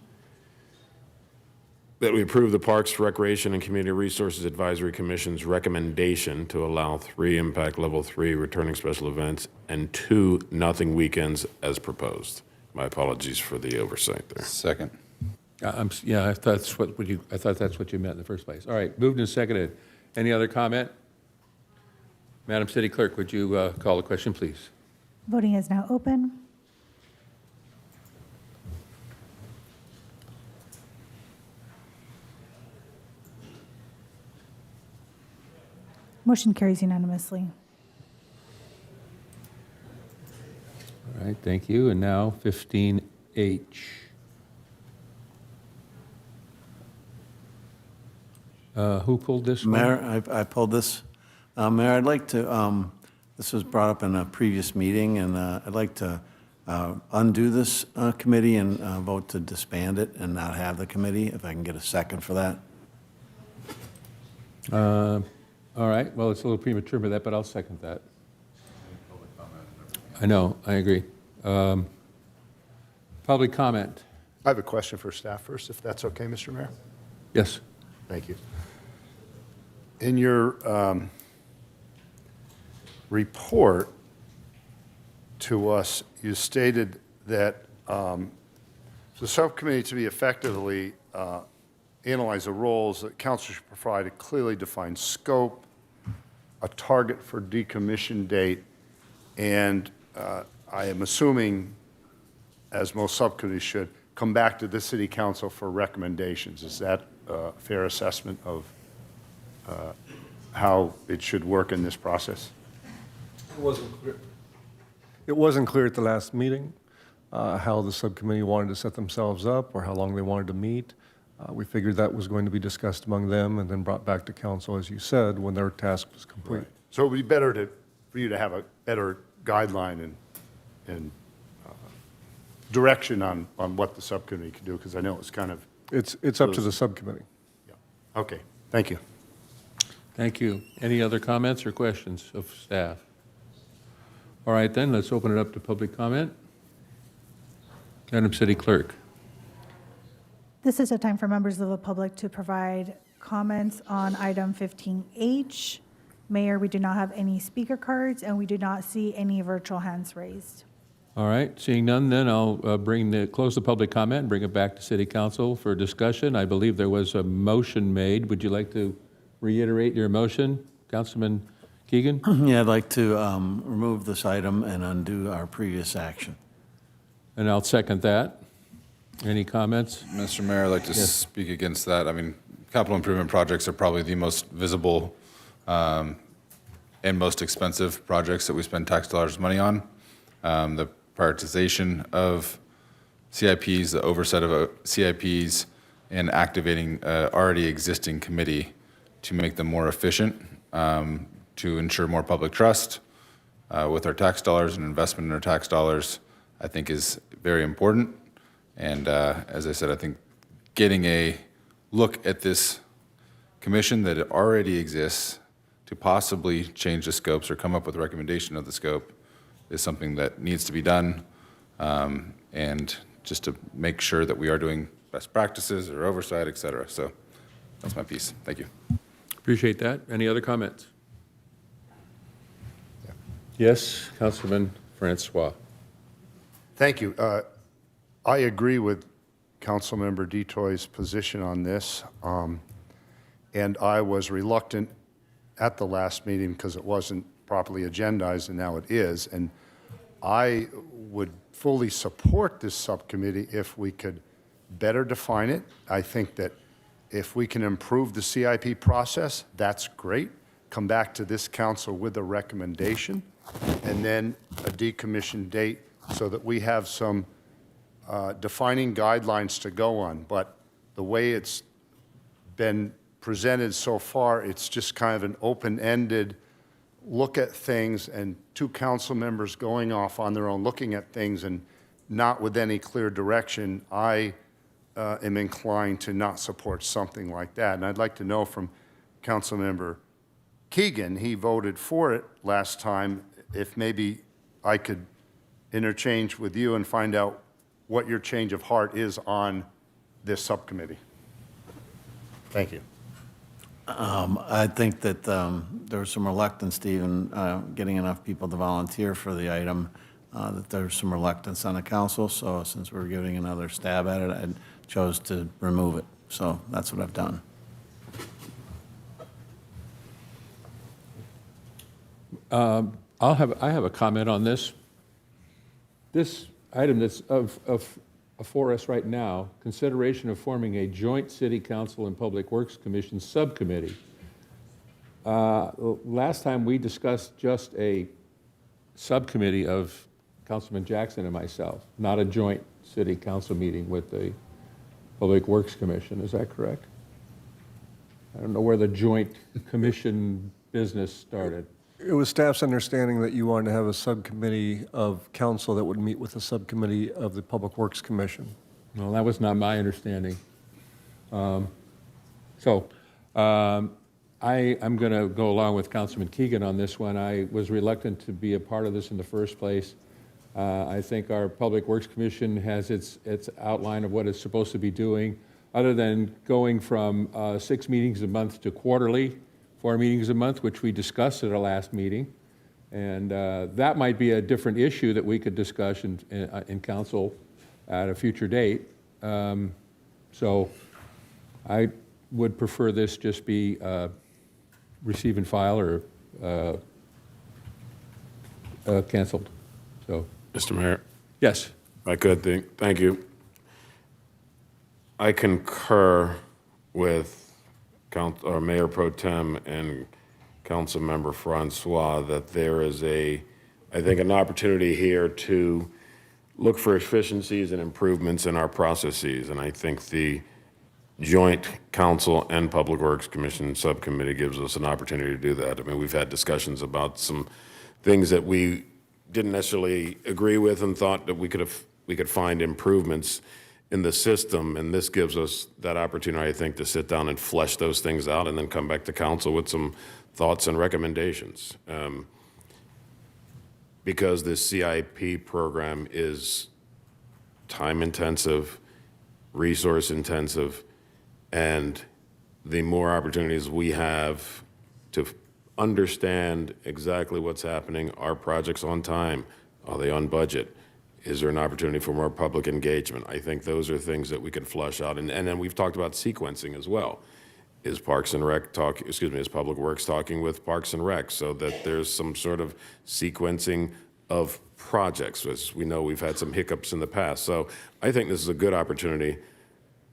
Speaker 8: that we approve the Parks, Recreation, and Community Resources Advisory Commission's recommendation to allow 3 impact level 3 returning special events and 2 nothing weekends as proposed. My apologies for the oversight there.
Speaker 14: Second.
Speaker 1: Yeah, I thought that's what you meant in the first place. All right, moved and seconded. Any other comment? Madam City Clerk, would you call the question, please?
Speaker 2: Voting is now open. Motion carries unanimously.
Speaker 1: All right, thank you. And now 15H. Who pulled this one?
Speaker 19: Mayor, I pulled this. Mayor, I'd like to, this was brought up in a previous meeting, and I'd like to undo this committee and vote to disband it and not have the committee, if I can get a second for that.
Speaker 1: All right, well, it's a little premature for that, but I'll second that. I know, I agree. Public comment.
Speaker 3: I have a question for staff first, if that's okay, Mr. Mayor.
Speaker 1: Yes.
Speaker 3: Thank you. In your report to us, you stated that for the subcommittee to be effectively analyze the roles, that council should provide a clearly defined scope, a target for decommission date, and I am assuming, as most subcommittees should, come back to the city council for recommendations. Is that a fair assessment of how it should work in this process?
Speaker 5: It wasn't clear at the last meeting how the subcommittee wanted to set themselves up or how long they wanted to meet. We figured that was going to be discussed among them and then brought back to council, as you said, when their task was complete.
Speaker 3: So it would be better for you to have a better guideline and direction on what the subcommittee can do, because I know it's kind of.
Speaker 5: It's up to the subcommittee.
Speaker 3: Okay, thank you.
Speaker 1: Thank you. Any other comments or questions of staff? All right, then, let's open it up to public comment. Madam City Clerk.
Speaker 2: This is a time for members of the public to provide comments on item 15H. Mayor, we do not have any speaker cards, and we do not see any virtual hands raised.
Speaker 1: All right, seeing none, then I'll close the public comment and bring it back to City Council for discussion. I believe there was a motion made. Would you like to reiterate your motion, Councilman Keegan?
Speaker 19: Yeah, I'd like to remove this item and undo our previous action.
Speaker 1: And I'll second that. Any comments?
Speaker 14: Mr. Mayor, I'd like to speak against that. I mean, capital improvement projects are probably the most visible and most expensive projects that we spend tax dollars money on. The prioritization of CIPs, the oversight of CIPs, and activating already existing committee to make them more efficient, to ensure more public trust with our tax dollars and investment in our tax dollars, I think is very important. And as I said, I think getting a look at this commission that already exists to possibly change the scopes or come up with a recommendation of the scope is something that needs to be done, and just to make sure that we are doing best practices or oversight, et cetera. So that's my piece. Thank you.
Speaker 1: Appreciate that. Any other comments? Yes, Councilman Francois.
Speaker 3: Thank you. I agree with Councilmember Detoy's position on this, and I was reluctant at the last meeting because it wasn't properly agendized, and now it is. And I would fully support this subcommittee if we could better define it. I think that if we can improve the CIP process, that's great. Come back to this council with a recommendation, and then a decommission date so that we have some defining guidelines to go on. But the way it's been presented so far, it's just kind of an open-ended look at things and two council members going off on their own, looking at things and not with any clear direction. I am inclined to not support something like that. And I'd like to know from Councilmember Keegan, he voted for it last time, if maybe I could interchange with you and find out what your change of heart is on this subcommittee. Thank you.
Speaker 19: I think that there was some reluctance to even getting enough people to volunteer for the item, that there's some reluctance on the council. So since we're giving another stab at it, I chose to remove it. So that's what I've done.
Speaker 1: I have a comment on this. This item that's for us right now, consideration of forming a joint City Council and Public Works Commission subcommittee. Last time we discussed just a subcommittee of Councilman Jackson and myself, not a joint City Council meeting with the Public Works Commission. Is that correct? I don't know where the joint commission business started.
Speaker 5: It was staff's understanding that you wanted to have a subcommittee of council that would meet with the subcommittee of the Public Works Commission.
Speaker 1: Well, that was not my understanding. I'm going to go along with Councilman Keegan on this one. I was reluctant to be a part of this in the first place. I think our Public Works Commission has its outline of what it's supposed to be doing, other than going from 6 meetings a month to quarterly, 4 meetings a month, which we discussed at our last meeting. And that might be a different issue that we could discuss in council at a future date. So I would prefer this just be receive and file or canceled. So,
Speaker 8: Mr. Mayor?
Speaker 1: Yes.
Speaker 8: If I could, thank you. I concur with Mayor Pro Tem and Councilmember Francois that there is I think, an opportunity here to look for efficiencies and improvements in our processes. And I think the Joint Council and Public Works Commission Subcommittee gives us an opportunity to do that. I mean, we've had discussions about some things that we didn't necessarily agree with and thought that we could find improvements in the system, and this gives us that opportunity, I think, to sit down and flesh those things out and then come back to council with some thoughts and recommendations. Because this CIP program is time-intensive, resource-intensive, and the more opportunities we have to understand exactly what's happening, are projects on time? Are they on budget? Is there an opportunity for more public engagement? I think those are things that we can flush out. And then we've talked about sequencing as well. Is is Public Works talking with Parks and Rec so that there's some sort of sequencing of projects? As we know, we've had some hiccups in the past. So I think this is a good opportunity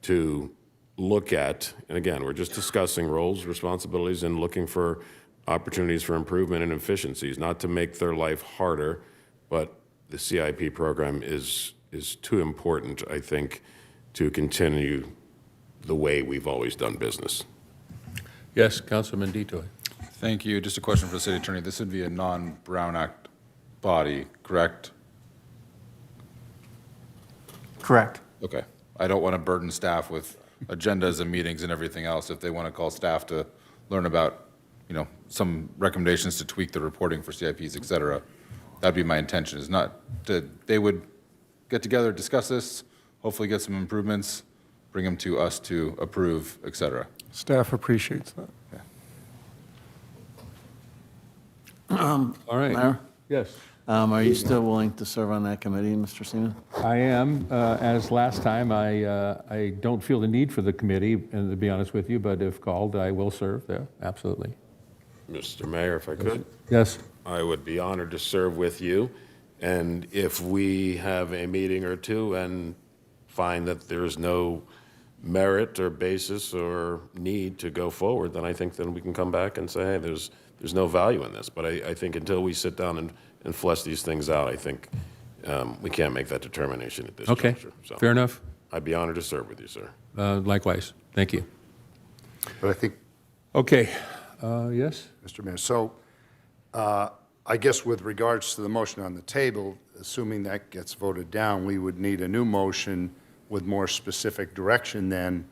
Speaker 8: to look at, and again, we're just discussing roles, responsibilities, and looking for opportunities for improvement and efficiencies, not to make their life harder, but the CIP program is too important, I think, to continue the way we've always done business.
Speaker 1: Yes, Councilman Detoy.
Speaker 14: Thank you. Just a question for the city attorney. This would be a non-Brown Act body, correct?
Speaker 10: Correct.
Speaker 14: Okay. I don't want to burden staff with agendas and meetings and everything else. If they want to call staff to learn about, some recommendations to tweak the reporting for CIPs, et cetera, that'd be my intention, is not to, they would get together, discuss this, hopefully get some improvements, bring them to us to approve, et cetera.
Speaker 10: Staff appreciates that.
Speaker 1: All right.
Speaker 19: Mayor?
Speaker 1: Yes.
Speaker 19: Are you still willing to serve on that committee, Mr. Seaman?
Speaker 1: I am. As last time, I don't feel the need for the committee, and to be honest with you, but if called, I will serve there, absolutely.
Speaker 8: Mr. Mayor, if I could?
Speaker 1: Yes.
Speaker 8: I would be honored to serve with you. And if we have a meeting or two and find that there's no merit or basis or need to go forward, then I think then we can come back and say, hey, there's no value in this. But I think until we sit down and flesh these things out, I think we can't make that determination at this juncture. So
Speaker 1: fair enough.
Speaker 8: I'd be honored to serve with you, sir.
Speaker 1: Likewise. Thank you.
Speaker 3: But I think,
Speaker 1: Okay. Yes?
Speaker 3: Mr. Mayor, so I guess with regards to the motion on the table, assuming that gets voted down, we would need a new motion with more specific direction then,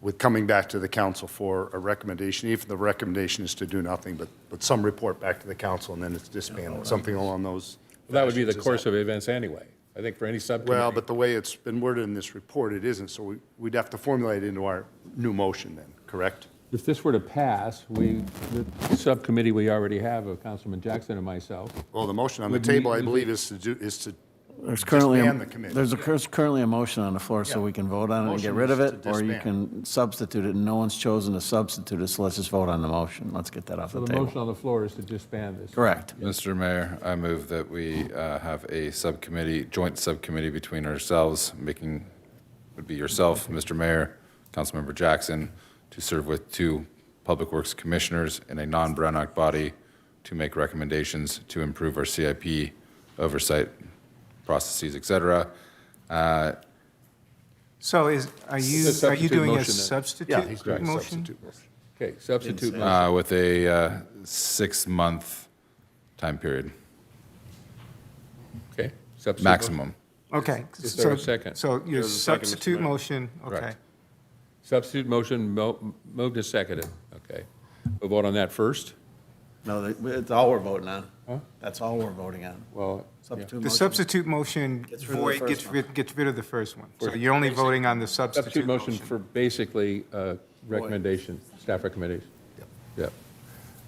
Speaker 3: with coming back to the council for a recommendation, even if the recommendation is to do nothing, but some report back to the council and then it's disbanded, something along those.
Speaker 1: That would be the
Speaker 3: fashions.
Speaker 1: course of events anyway. I think for any subcommittee.
Speaker 3: Well, but the way it's been worded in this report, it isn't, so we'd have to formulate it into our new motion then, correct?
Speaker 1: If this were to pass, the subcommittee we already have of Councilman Jackson and myself.
Speaker 3: Well, the motion on the
Speaker 1: Would
Speaker 3: table,
Speaker 1: we-
Speaker 3: I believe, is to
Speaker 19: There's currently,
Speaker 3: disband the committee.
Speaker 19: there's currently a motion on the floor, so
Speaker 3: Yeah.
Speaker 19: we can vote on it and get
Speaker 3: Motion
Speaker 19: rid of
Speaker 3: is
Speaker 19: it,
Speaker 3: to
Speaker 19: or you
Speaker 3: disband.
Speaker 19: can substitute it, and no one's chosen to substitute it, so let's just vote on the motion. Let's get that off
Speaker 1: So
Speaker 19: the
Speaker 1: the motion
Speaker 19: table.
Speaker 1: on the floor is to disband this.
Speaker 19: Correct.
Speaker 14: Mr. Mayor, I move that we have a joint subcommittee between ourselves, would be yourself, Mr. Mayor, Councilmember Jackson, to serve with 2 Public Works Commissioners in a non-Brown Act body to make recommendations to improve our CIP oversight processes, et cetera.
Speaker 10: So are
Speaker 1: It's a
Speaker 10: you
Speaker 1: substitute
Speaker 10: doing a
Speaker 1: motion then.
Speaker 10: substitute
Speaker 3: Yeah, he's doing a
Speaker 10: motion?
Speaker 3: substitute motion.
Speaker 1: Okay, substitute motion.
Speaker 14: With a 6-month time period,
Speaker 1: Okay. Substitute
Speaker 14: maximum.
Speaker 10: Okay.
Speaker 1: Is there a second?
Speaker 10: So your
Speaker 8: There's a second, Mr.
Speaker 10: substitute
Speaker 8: Mayor.
Speaker 10: motion, okay.
Speaker 14: Correct.
Speaker 1: Substitute motion moved and seconded. Okay. We'll vote on that first.
Speaker 19: No, it's all we're voting on.
Speaker 1: Huh?
Speaker 19: That's all we're voting on.
Speaker 1: Well,
Speaker 19: Substitute
Speaker 10: The
Speaker 19: motion.
Speaker 10: substitute motion
Speaker 19: Gets rid of the first one.
Speaker 10: gets rid of the first one. So you're only voting on the
Speaker 1: substitute
Speaker 10: substitute
Speaker 1: motion
Speaker 10: motion.
Speaker 1: for basically recommendation, staff recommendations. Yep.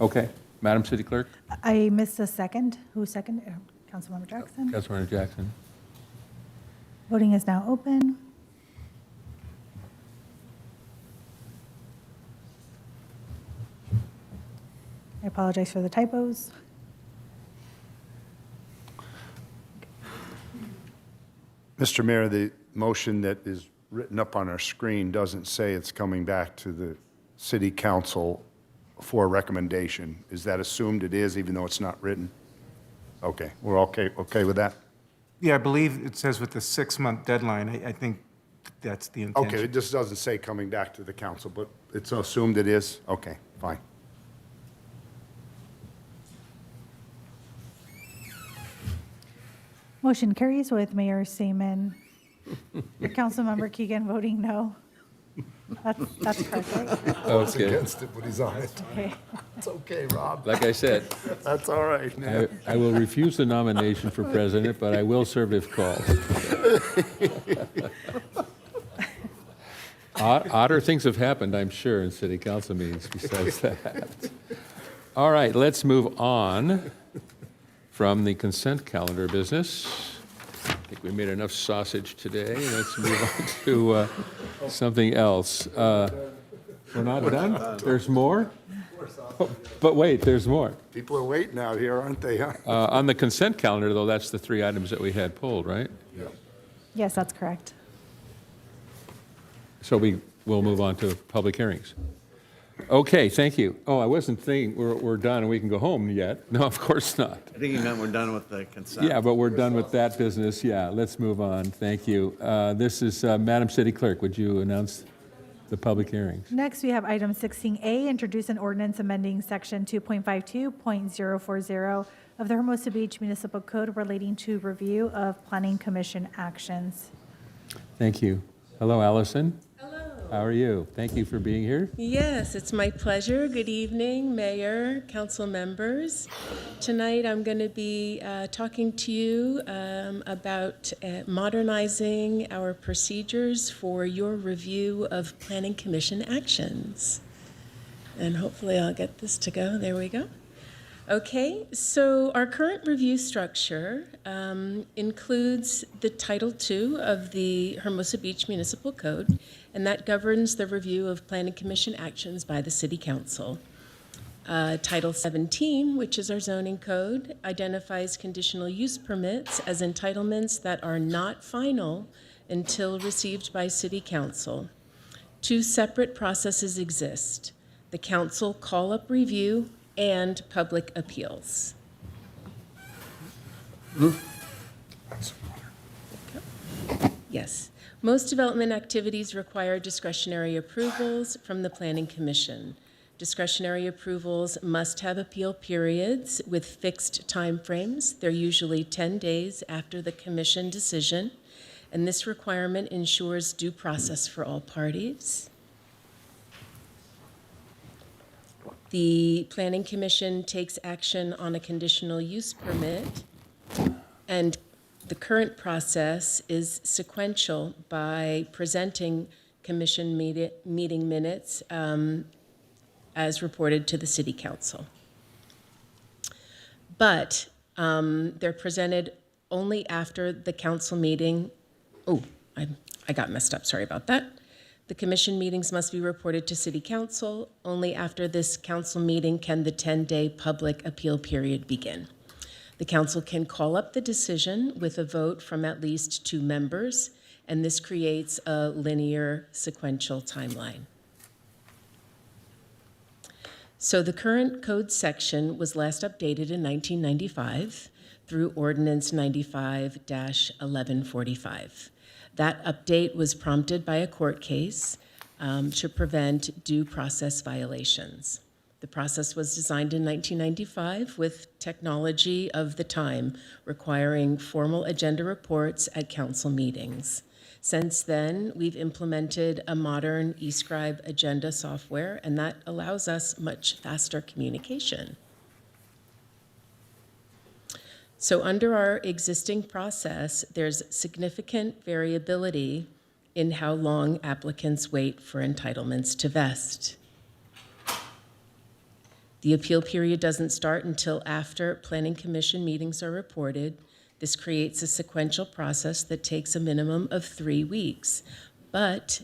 Speaker 1: Okay. Madam City Clerk?
Speaker 2: I missed a second. Who seconded? Councilmember Jackson.
Speaker 1: Councilmember Jackson.
Speaker 2: Voting is now open. I apologize for the typos.
Speaker 3: Mr. Mayor, the motion that is written up on our screen doesn't say it's coming back to the city council for a recommendation. Is that assumed it is, even though it's not written? Okay, we're okay with that?
Speaker 10: Yeah, I believe it says with the 6-month deadline. I think that's the intention.
Speaker 3: Okay, it just doesn't say coming back to the council, but it's assumed it is? Okay, fine.
Speaker 2: Motion carries with Mayor Seaman. Councilmember Keegan voting no. That's correct, right?
Speaker 3: I was
Speaker 1: Okay.
Speaker 3: against it, but he's on it.
Speaker 2: Okay.
Speaker 3: It's okay, Rob.
Speaker 1: Like I said,
Speaker 3: That's all right.
Speaker 1: I will refuse the nomination for president, but I will serve if called. Odder things have happened, I'm sure, in city council meetings besides that. All right, let's move on from the consent calendar business. I think we made enough sausage today. Let's move on to something else. We're not done? There's more? But wait, there's more.
Speaker 3: People are waiting out here, aren't they, huh?
Speaker 1: On the consent calendar, though, that's the 3 items that we had pulled, right?
Speaker 2: Yes, that's correct.
Speaker 1: So we'll move on to public hearings. Okay, thank you. Oh, I wasn't thinking we're done and we can go home yet. No, of course not.
Speaker 19: I think you meant we're done with the consent.
Speaker 1: Yeah, but we're done with that business. Yeah, let's move on. Thank you. This is Madam City Clerk. Would you announce the public hearings?
Speaker 2: Next, we have item 16A, introduce an ordinance amending section 2.52.040 of the Hermosa Beach Municipal Code relating to review of Planning Commission actions.
Speaker 1: Thank you. Hello, Allison. How are you? Thank you for being here.
Speaker 11: Yes, it's my pleasure. Good evening, Mayor, council members. Tonight I'm going to be talking to you about modernizing our procedures for your review of Planning Commission actions. And hopefully I'll get this to go. There we go. Okay, so our current review structure includes the Title II of the Hermosa Beach Municipal Code, and that governs the review of Planning Commission actions by the City Council. Title 17, which is our zoning code, identifies conditional use permits as entitlements that are not final until received by City Council. 2 separate processes exist: the Council call-up review and public appeals. Yes. Most development activities require discretionary approvals from the Planning Commission. Discretionary approvals must have appeal periods with fixed timeframes. They're usually 10 days after the commission decision, and this requirement ensures due process for all parties. The Planning Commission takes action on a conditional use permit, and the current process is sequential by presenting commission meeting minutes as reported to the City Council. But they're presented only after the council meeting. Oh, I got messed up, sorry about that. The commission meetings must be reported to City Council. Only after this council meeting can the 10-day public appeal period begin. The council can call up the decision with a vote from at least 2 members, and this creates a linear sequential timeline. So the current code section was last updated in 1995 through Ordinance 95-1145. That update was prompted by a court case to prevent due process violations. The process was designed in 1995 with technology of the time requiring formal agenda reports at council meetings. Since then, we've implemented a modern eScribe agenda software, and that allows us much faster communication. So under our existing process, there's significant variability in how long applicants wait for entitlements to vest. The appeal period doesn't start until after Planning Commission meetings are reported. This creates a sequential process that takes a minimum of 3 weeks, but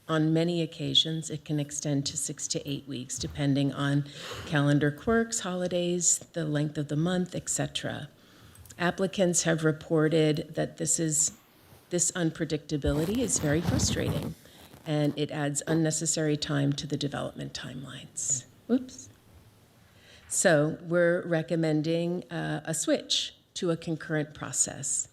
Speaker 11: on many occasions, it can extend to 6 to 8 weeks, depending on calendar quirks, holidays, the length of the month, etc. Applicants have reported that this unpredictability is very frustrating, and it adds unnecessary time to the development timelines. Whoops. So we're recommending a switch to a concurrent process.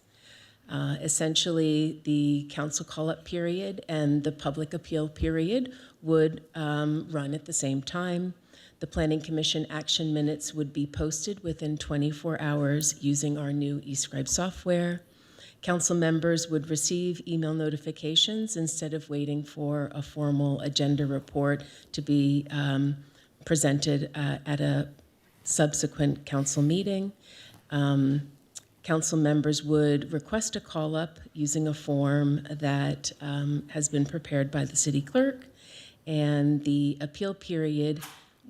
Speaker 11: Essentially, the council call-up period and the public appeal period would run at the same time. The Planning Commission action minutes would be posted within 24 hours using our new eScribe software. Council members would receive email notifications instead of waiting for a formal agenda report to be presented at a subsequent council meeting. Council members would request a call-up using a form that has been prepared by the city clerk, and the appeal period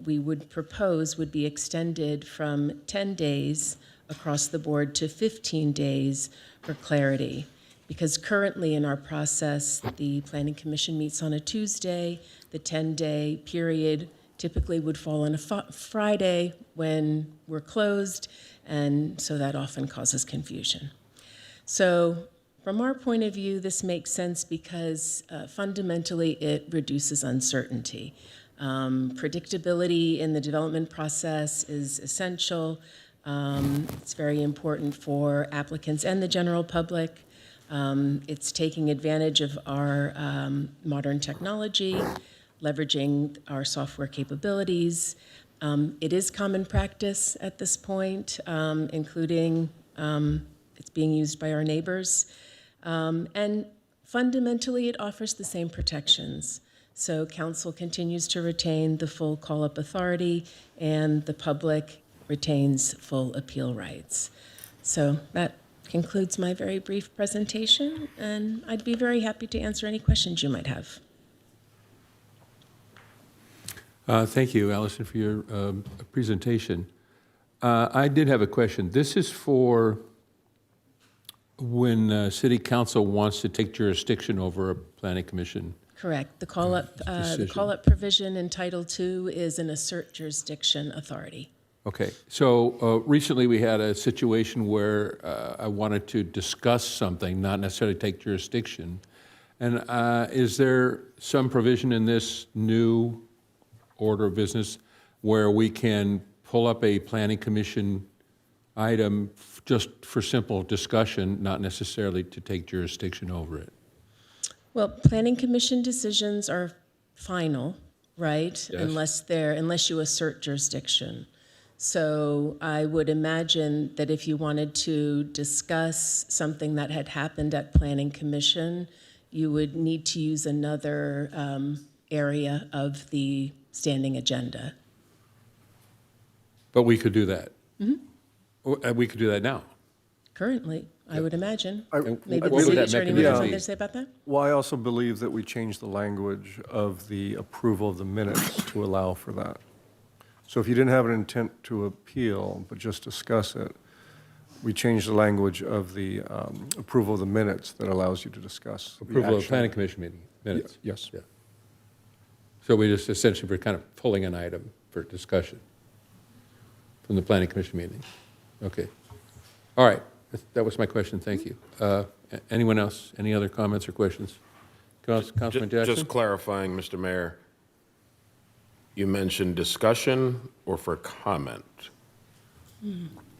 Speaker 11: we would propose would be extended from 10 days across the board to 15 days for clarity. Because currently in our process, the Planning Commission meets on a Tuesday. The 10-day period typically would fall on a Friday when we're closed, and so that often causes confusion. So from our point of view, this makes sense because fundamentally it reduces uncertainty. Predictability in the development process is essential. It's very important for applicants and the general public. It's taking advantage of our modern technology, leveraging our software capabilities. It is common practice at this point, including it's being used by our neighbors. And fundamentally, it offers the same protections. So council continues to retain the full call-up authority, and the public retains full appeal rights. So that concludes my very brief presentation, and I'd be very happy to answer any questions you might have.
Speaker 1: Thank you, Allison, for your presentation. I did have a question. This is for when City Council wants to take jurisdiction over a planning commission.
Speaker 11: Correct. The call-up provision in Title II is an assert jurisdiction authority.
Speaker 1: Okay. So recently we had a situation where I wanted to discuss something, not necessarily take jurisdiction. And is there some provision in this new order of business where we can pull up a planning commission item just for simple discussion, not necessarily to take jurisdiction over it?
Speaker 11: Well, planning commission decisions are final, right?
Speaker 1: Yes.
Speaker 11: Unless you assert jurisdiction. So I would imagine that if you wanted to discuss something that had happened at planning commission, you would need to use another area of the standing agenda.
Speaker 1: But we could do that. We could do that now.
Speaker 11: Currently, I would imagine. Maybe
Speaker 1: what
Speaker 11: the
Speaker 1: would
Speaker 11: city
Speaker 1: that
Speaker 11: attorney would
Speaker 1: mechanism
Speaker 11: have something
Speaker 1: be?
Speaker 11: to say about that?
Speaker 5: Well, I also believe that we changed the language of the approval of the minutes to allow for that. So if you didn't have an intent to appeal, but just discuss it, we changed the language of the approval of the minutes that allows you to discuss. the
Speaker 1: Approval of
Speaker 5: action.
Speaker 1: planning commission meeting minutes.
Speaker 5: Yes.
Speaker 1: Yeah. So we just essentially, we're kind of pulling an item for discussion from the planning commission meeting. Okay. All right. That was my question. Thank you. Anyone else? Any other comments or questions? Councilman Jackson?
Speaker 8: Just clarifying, Mr. Mayor, you mentioned discussion or for comment?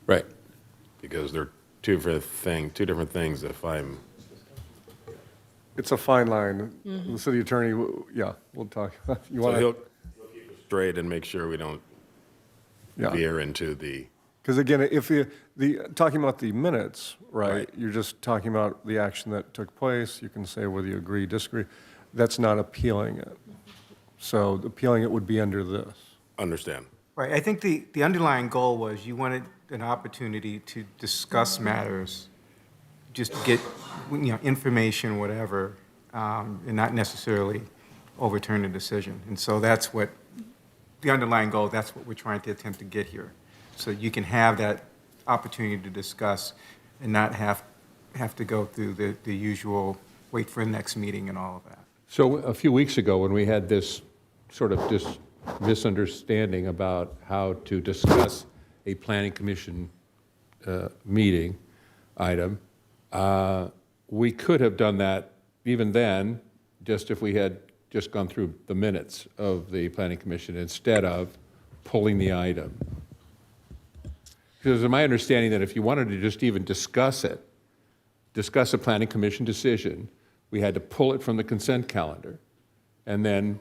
Speaker 1: Right.
Speaker 8: Because they're two different things if I'm,
Speaker 5: It's a fine line. The city attorney, we'll talk. You
Speaker 8: so
Speaker 5: want
Speaker 8: he'll
Speaker 5: to?
Speaker 8: keep it straight and make sure we don't
Speaker 5: Yeah.
Speaker 8: veer into the,
Speaker 5: Because again, if talking about the minutes, right, you're just talking about the action that took place. You can say whether you agree, disagree. That's not appealing it. So appealing it would be under this.
Speaker 8: understand.
Speaker 10: Right, I think the underlying goal was you wanted an opportunity to discuss matters, just get, information, whatever, and not necessarily overturn the decision. And so that's what, the underlying goal, that's what we're trying to attempt to get here. So you can have that opportunity to discuss and not have to go through the usual wait for the next meeting and all of that.
Speaker 1: So a few weeks ago, when we had this sort of misunderstanding about how to discuss a planning commission meeting item, we could have done that even then, just if we had just gone through the minutes of the planning commission instead of pulling the item. Because it's my understanding that if you wanted to just even discuss it, discuss a planning commission decision, we had to pull it from the consent calendar and then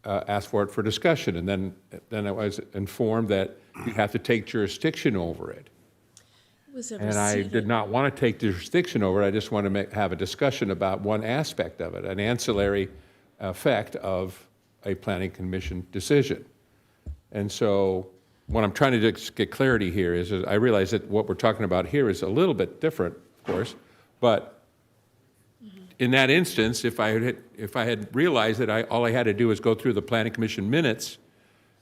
Speaker 1: ask for it for discussion. And then I was informed that you have to take jurisdiction over it. And I did not want to take jurisdiction over it. I just want to have a discussion about one aspect of it, an ancillary effect of a planning commission decision. And so what I'm trying to get clarity here is I realize that what we're talking about here is a little bit different, of course, but in that instance, if I had realized that all I had to do was go through the planning commission minutes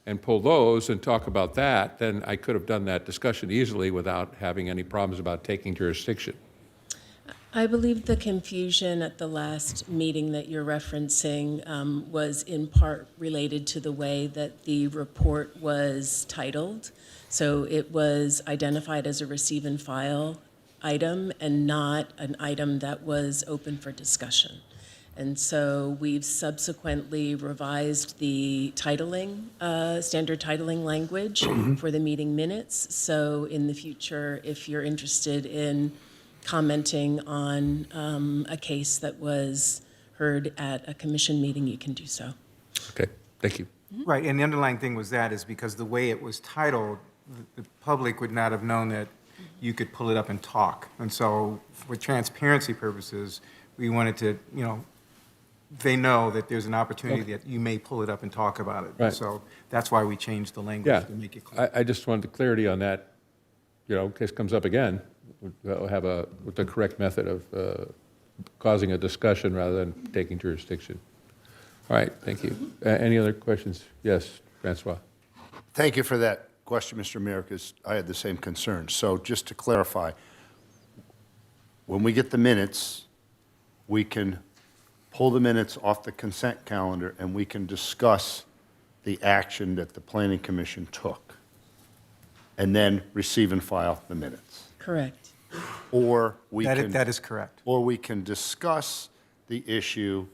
Speaker 1: and pull those and talk about that, then I could have done that discussion easily without having any problems about taking jurisdiction.
Speaker 11: I believe the confusion at the last meeting that you're referencing was in part related to the way that the report was titled. So it was identified as a receive and file item and not an item that was open for discussion. And so we've subsequently revised the titling, standard titling language for the meeting minutes. So in the future, if you're interested in commenting on a case that was heard at a commission meeting, you can do so.
Speaker 1: Okay, thank you.
Speaker 10: Right, and the underlying thing was that is because the way it was titled, the public would not have known that you could pull it up and talk. And so for transparency purposes, we wanted to, they know that there's an opportunity that you may pull it up and talk about it.
Speaker 1: Right.
Speaker 10: So that's why we changed the language to make it clear.
Speaker 1: I just wanted the clarity on that, in case it comes up again, we'll have with the correct method of causing a discussion rather than taking jurisdiction. All right, thank you. Any other questions? Yes, Francois.
Speaker 3: Thank you for that question, Mr. Mayor, because I had the same concern. So just to clarify, when we get the minutes, we can pull the minutes off the consent calendar and we can discuss the action that the Planning Commission took and then receive and file the minutes.
Speaker 11: Correct.
Speaker 3: Or we
Speaker 10: That is correct.
Speaker 3: Or we can discuss the issue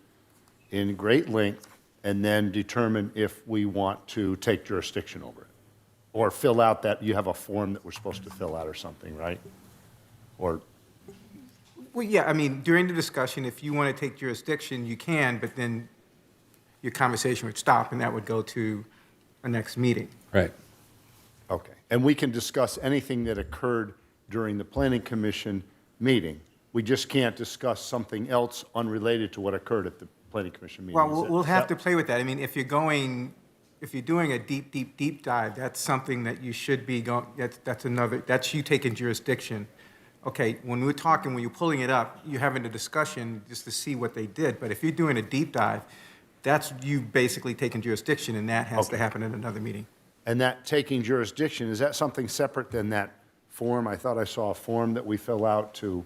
Speaker 3: in great length and then determine if we want to take jurisdiction over it. Or fill out that, you have a form that we're supposed to fill out or something, right? Or,
Speaker 10: Well, yeah, I mean, during the discussion, if you want to take jurisdiction, you can, but then your conversation would stop and that would go to a next meeting.
Speaker 1: Right.
Speaker 3: okay. And we can discuss anything that occurred during the Planning Commission meeting. We just can't discuss something else unrelated to what occurred at the Planning Commission meeting.
Speaker 10: Well,
Speaker 3: Is
Speaker 10: we'll
Speaker 3: that-
Speaker 10: have to play with that. I mean, if you're doing a deep dive, that's something that you should be going, that's you taking jurisdiction. Okay, when you're pulling it up, you're having a discussion just to see what they did. But if you're doing a deep dive, that's you basically taking jurisdiction, and that has to happen in another meeting.
Speaker 3: And that taking jurisdiction, is that something separate than that form? I thought I saw a form that we fill out to,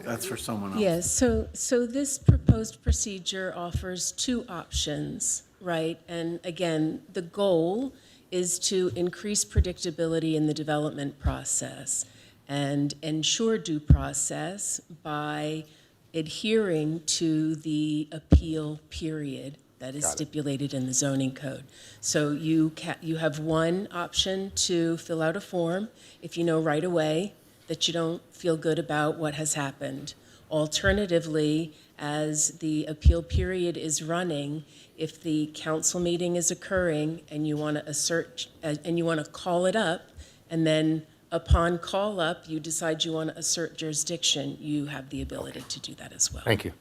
Speaker 19: That's for someone else.
Speaker 11: Yes, so this proposed procedure offers two options, right? And again, the goal is to increase predictability in the development process and ensure due process by adhering to the appeal period that is stipulated in the zoning code. So you have one option to fill out a form if you know right away that you don't feel good about what has happened. Alternatively, as the appeal period is running, if the council meeting is occurring and you want to assert, and you want to call it up, and then upon call up, you decide you want to assert jurisdiction, you have the ability to do that as well.
Speaker 3: thank you.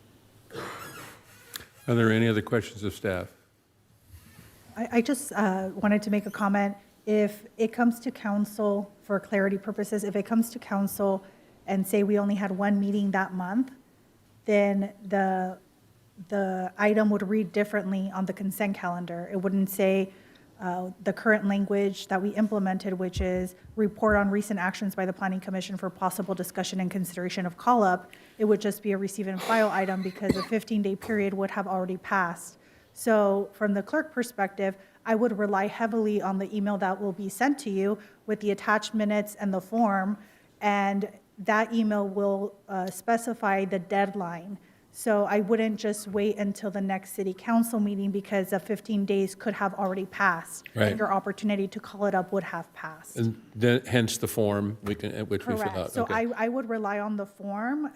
Speaker 1: Are there any other questions of staff?
Speaker 2: I just wanted to make a comment. If it comes to council, for clarity purposes, if it comes to council and say we only had one meeting that month, then the item would read differently on the consent calendar. It wouldn't say the current language that we implemented, which is report on recent actions by the Planning Commission for possible discussion and consideration of call-up. It would just be a receive and file item because a 15-day period would have already passed. So from the clerk perspective, I would rely heavily on the email that will be sent to you with the attached minutes and the form, and that email will specify the deadline. So I wouldn't just wait until the next city council meeting because the 15 days could have already passed.
Speaker 1: Right.
Speaker 2: And your opportunity to call it up would have passed.
Speaker 1: And then, hence the form which we fill out.
Speaker 2: Correct. So
Speaker 1: Okay.
Speaker 2: I would rely on the form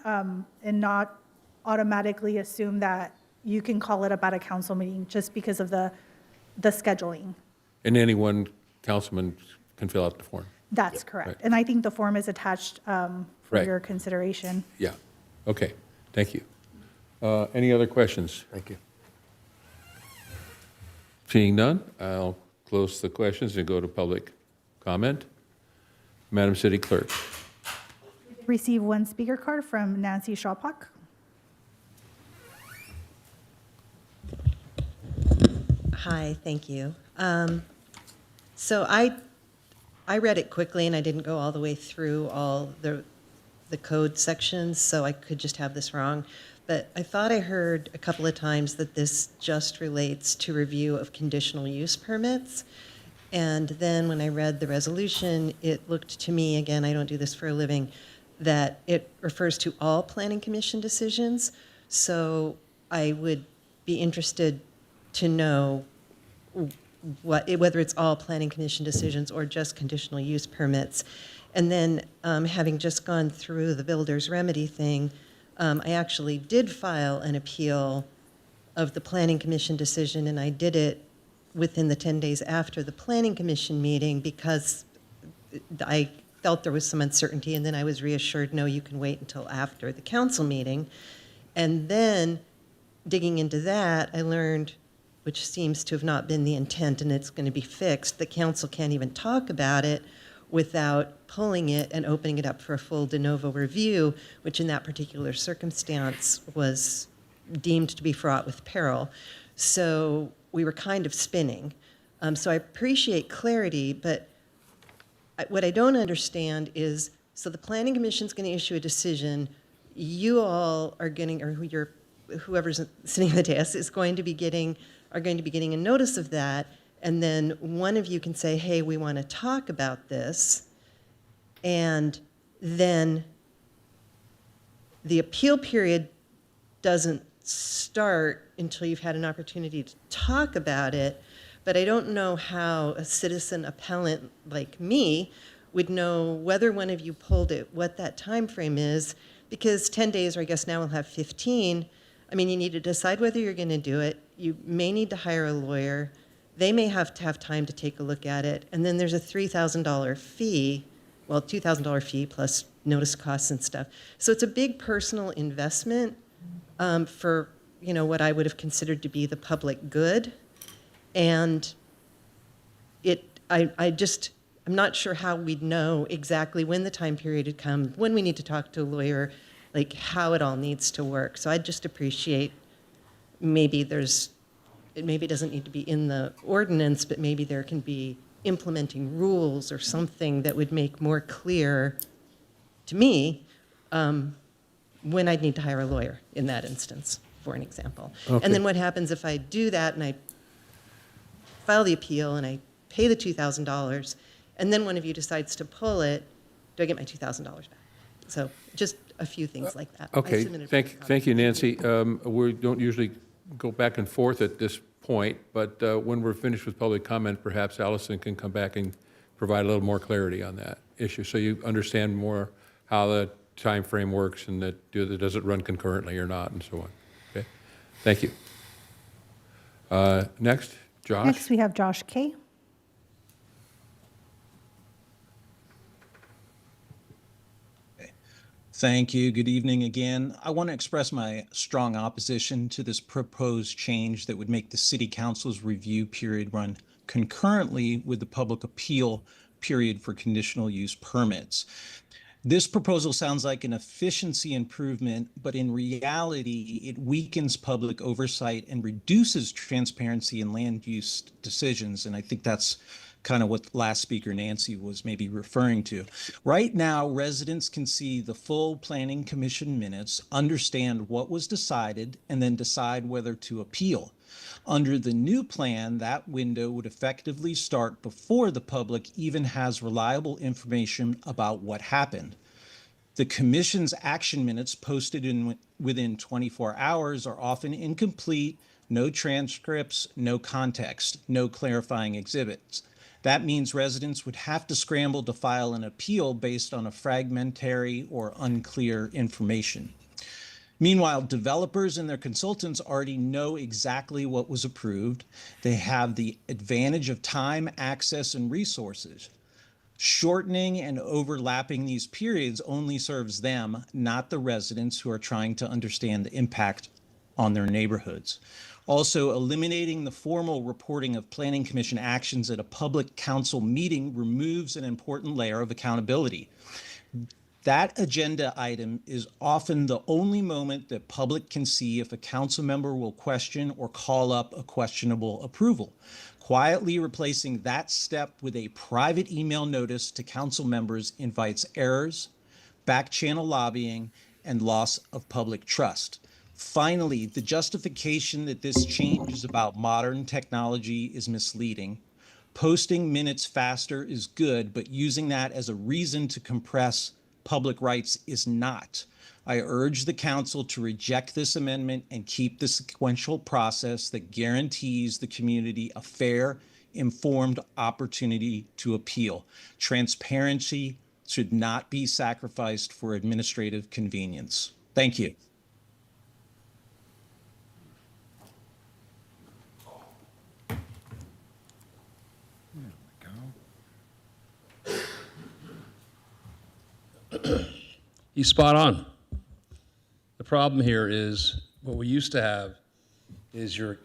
Speaker 2: and not automatically assume that you can call it up at a council meeting just because of the scheduling.
Speaker 1: And any one councilman can fill out the form.
Speaker 2: That's correct.
Speaker 1: Right.
Speaker 2: And I think the form is attached for
Speaker 1: Right.
Speaker 2: your consideration.
Speaker 1: Yeah. Okay. Thank you. Any other questions?
Speaker 3: Thank you.
Speaker 1: Seeing none, I'll close the questions and go to public comment. Madam City Clerk.
Speaker 2: Receive one speaker card from Nancy Shopok.
Speaker 13: Hi, thank you. So I read it quickly and I didn't go all the way through all the code sections, so I could just have this wrong. But I thought I heard a couple of times that this just relates to review of conditional use permits. And then when I read the resolution, it looked to me, again, I don't do this for a living, that it refers to all planning commission decisions. So I would be interested to know whether it's all planning commission decisions or just conditional use permits. And then having just gone through the builder's remedy thing, I actually did file an appeal of the planning commission decision, and I did it within the 10 days after the planning commission meeting because I felt there was some uncertainty, and then I was reassured, no, you can wait until after the council meeting. And then digging into that, I learned, which seems to have not been the intent, and it's going to be fixed, the council can't even talk about it without pulling it and opening it up for a full de novo review, which in that particular circumstance was deemed to be fraught with peril. So we were kind of spinning. So I appreciate clarity, but what I don't understand is, so the Planning Commission's going to issue a decision, you all are getting, or whoever's sitting at the desk is going to be getting, are going to be getting a notice of that, and then one of you can say, hey, we want to talk about this, and then the appeal period doesn't start until you've had an opportunity to talk about it, but I don't know how a citizen appellant like me would know whether one of you pulled it, what that time frame is, because 10 days, or I guess now we'll have 15, I mean, you need to decide whether you're going to do it. You may need to hire a lawyer. They may have to have time to take a look at it. And then there's a $3,000 fee, well, $2,000 fee plus notice costs and stuff. So it's a big personal investment for, what I would have considered to be the public good. And I'm not sure how we'd know exactly when the time period had come, when we need to talk to a lawyer, like how it all needs to work. So I'd just appreciate maybe it doesn't need to be in the ordinance, but maybe there can be implementing rules or something that would make more clear to me when I'd need to hire a lawyer in that instance, for an example.
Speaker 1: Okay.
Speaker 13: And then what happens if I do that and I file the appeal and I pay the $2,000, and then one of you decides to pull it, do I get my $2,000 back? So just a few things like that. I
Speaker 1: Okay,
Speaker 13: submitted
Speaker 1: thank you, Nancy. We don't usually go back and forth at this point, but when we're finished with public comment, perhaps Allison can come back and provide a little more clarity on that issue, so you understand more how the time frame works and does it run concurrently or not, and so on. Okay, thank you. Next, Josh.
Speaker 2: Next, we have Josh Kay.
Speaker 18: Thank you. Good evening again. I want to express my strong opposition to this proposed change that would make the City Council's review period run concurrently with the public appeal period for conditional use permits. This proposal sounds like an efficiency improvement, but in reality, it weakens public oversight and reduces transparency in land use decisions. And I think that's kind of what last speaker Nancy was maybe referring to. Right now, residents can see the full Planning Commission minutes, understand what was decided, and then decide whether to appeal. Under the new plan, that window would effectively start before the public even has reliable information about what happened. The commission's action minutes posted within 24 hours are often incomplete, no transcripts, no context, no clarifying exhibits. That means residents would have to scramble to file an appeal based on a fragmentary or unclear information. Meanwhile, developers and their consultants already know exactly what was approved. They have the advantage of time, access, and resources. Shortening and overlapping these periods only serves them, not the residents who are trying to understand the impact on their neighborhoods. Also, eliminating the formal reporting of Planning Commission actions at a public council meeting removes an important layer of accountability. That agenda item is often the only moment that public can see if a council member will question or call up a questionable approval. Quietly replacing that step with a private email notice to council members invites errors, back channel lobbying, and loss of public trust. Finally, the justification that this change is about modern technology is misleading. Posting minutes faster is good, but using that as a reason to compress public rights is not. I urge the council to reject this amendment and keep the sequential process that guarantees the community a fair, informed opportunity to appeal. Transparency should not be sacrificed for administrative convenience. Thank you.
Speaker 20: He's spot on. The problem here is what we used to have is your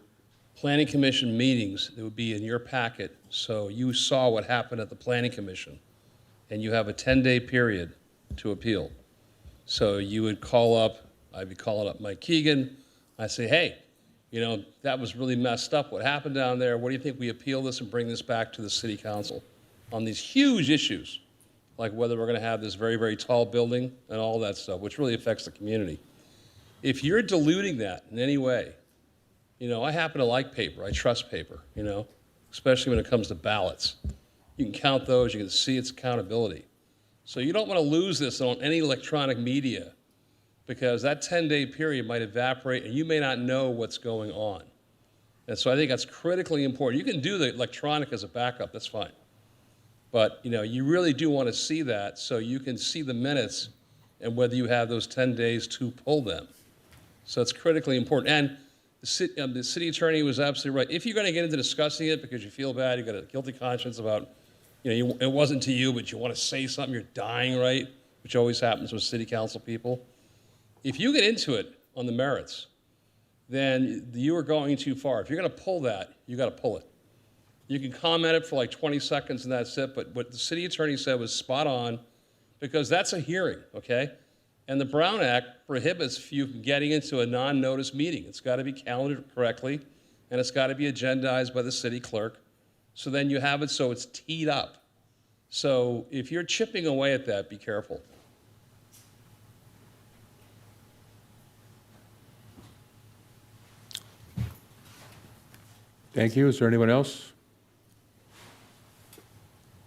Speaker 20: planning commission meetings that would be in your packet. So you saw what happened at the planning commission and you have a 10-day period to appeal. So you would call up, I'd be calling up Mike Keegan. I say, hey, you know, that was really messed up. What happened down there? What do you think we appeal this and bring this back to the city council on these huge issues? Like whether we're going to have this very, very tall building and all that stuff, which really affects the community. If you're diluting that in any way, you know, I happen to like paper. I trust paper, you know, especially when it comes to ballots. You can count those. You can see its accountability. So you don't want to lose this on any electronic media because that 10-day period might evaporate and you may not know what's going on. And so I think that's critically important. You can do the electronic as a backup. That's fine. But, you know, you really do want to see that so you can see the minutes and whether you have those 10 days to pull them. So it's critically important. And the city attorney was absolutely right. If you're going to get into discussing it because you feel bad, you've got a guilty conscience about, you know, it wasn't to you, but you want to say something, you're dying, right? Which always happens with city council people. If you get into it on the merits, then you are going too far. If you're going to pull that, you got to pull it. You can comment it for like 20 seconds and that's it, but what the city attorney said was spot on because that's a hearing, okay? And the Brown Act prohibits you from getting into a non-notice meeting. It's got to be calendared correctly and it's got to be agendized by the city clerk. So then you have it so it's teed up. So if you're chipping away at that, be careful.
Speaker 1: Thank you. Is there anyone else?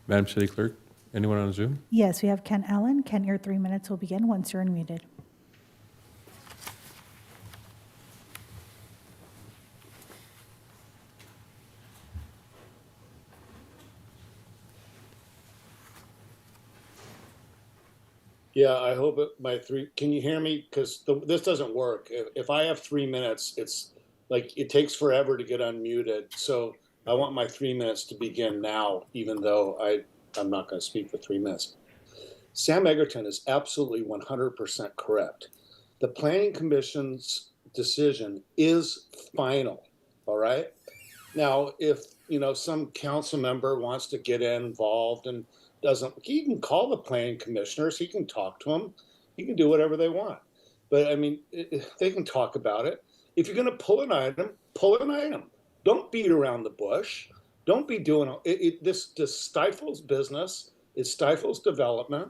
Speaker 1: Madam City Clerk, anyone on Zoom?
Speaker 2: Yes, we have Ken Allen. Ken, your 3 minutes will begin once you're unmuted.
Speaker 15: Yeah, I hope my three, can you hear me? Because this doesn't work. If I have 3 minutes, it's like it takes forever to get unmuted. So I want my 3 minutes to begin now, even though I'm not going to speak for 3 minutes. Sam Egerton is absolutely 100% correct. The Planning Commission's decision is final, all right? Now, if, you know, some council member wants to get involved and doesn't, he can call the planning commissioners, he can talk to them, he can do whatever they want. But I mean, they can talk about it. If you're going to pull an item, pull an item. Don't beat around the bush. Don't be doing this stifles business. It stifles development.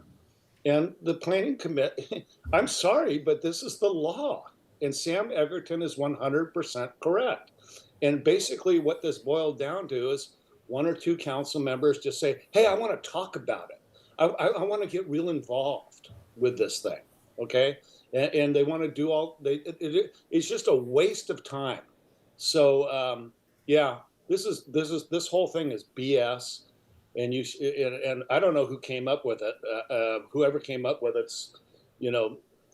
Speaker 15: And the planning committee, I'm sorry, but this is the law. And Sam Egerton is 100% correct. And basically what this boiled down to is one or two council members just say, hey, I want to talk about it. I want to get real involved. with this thing, okay? And they want to do all, it's just a waste of time. So, yeah, this whole thing is BS. And and I don't know who came up with it. Whoever came up with it's,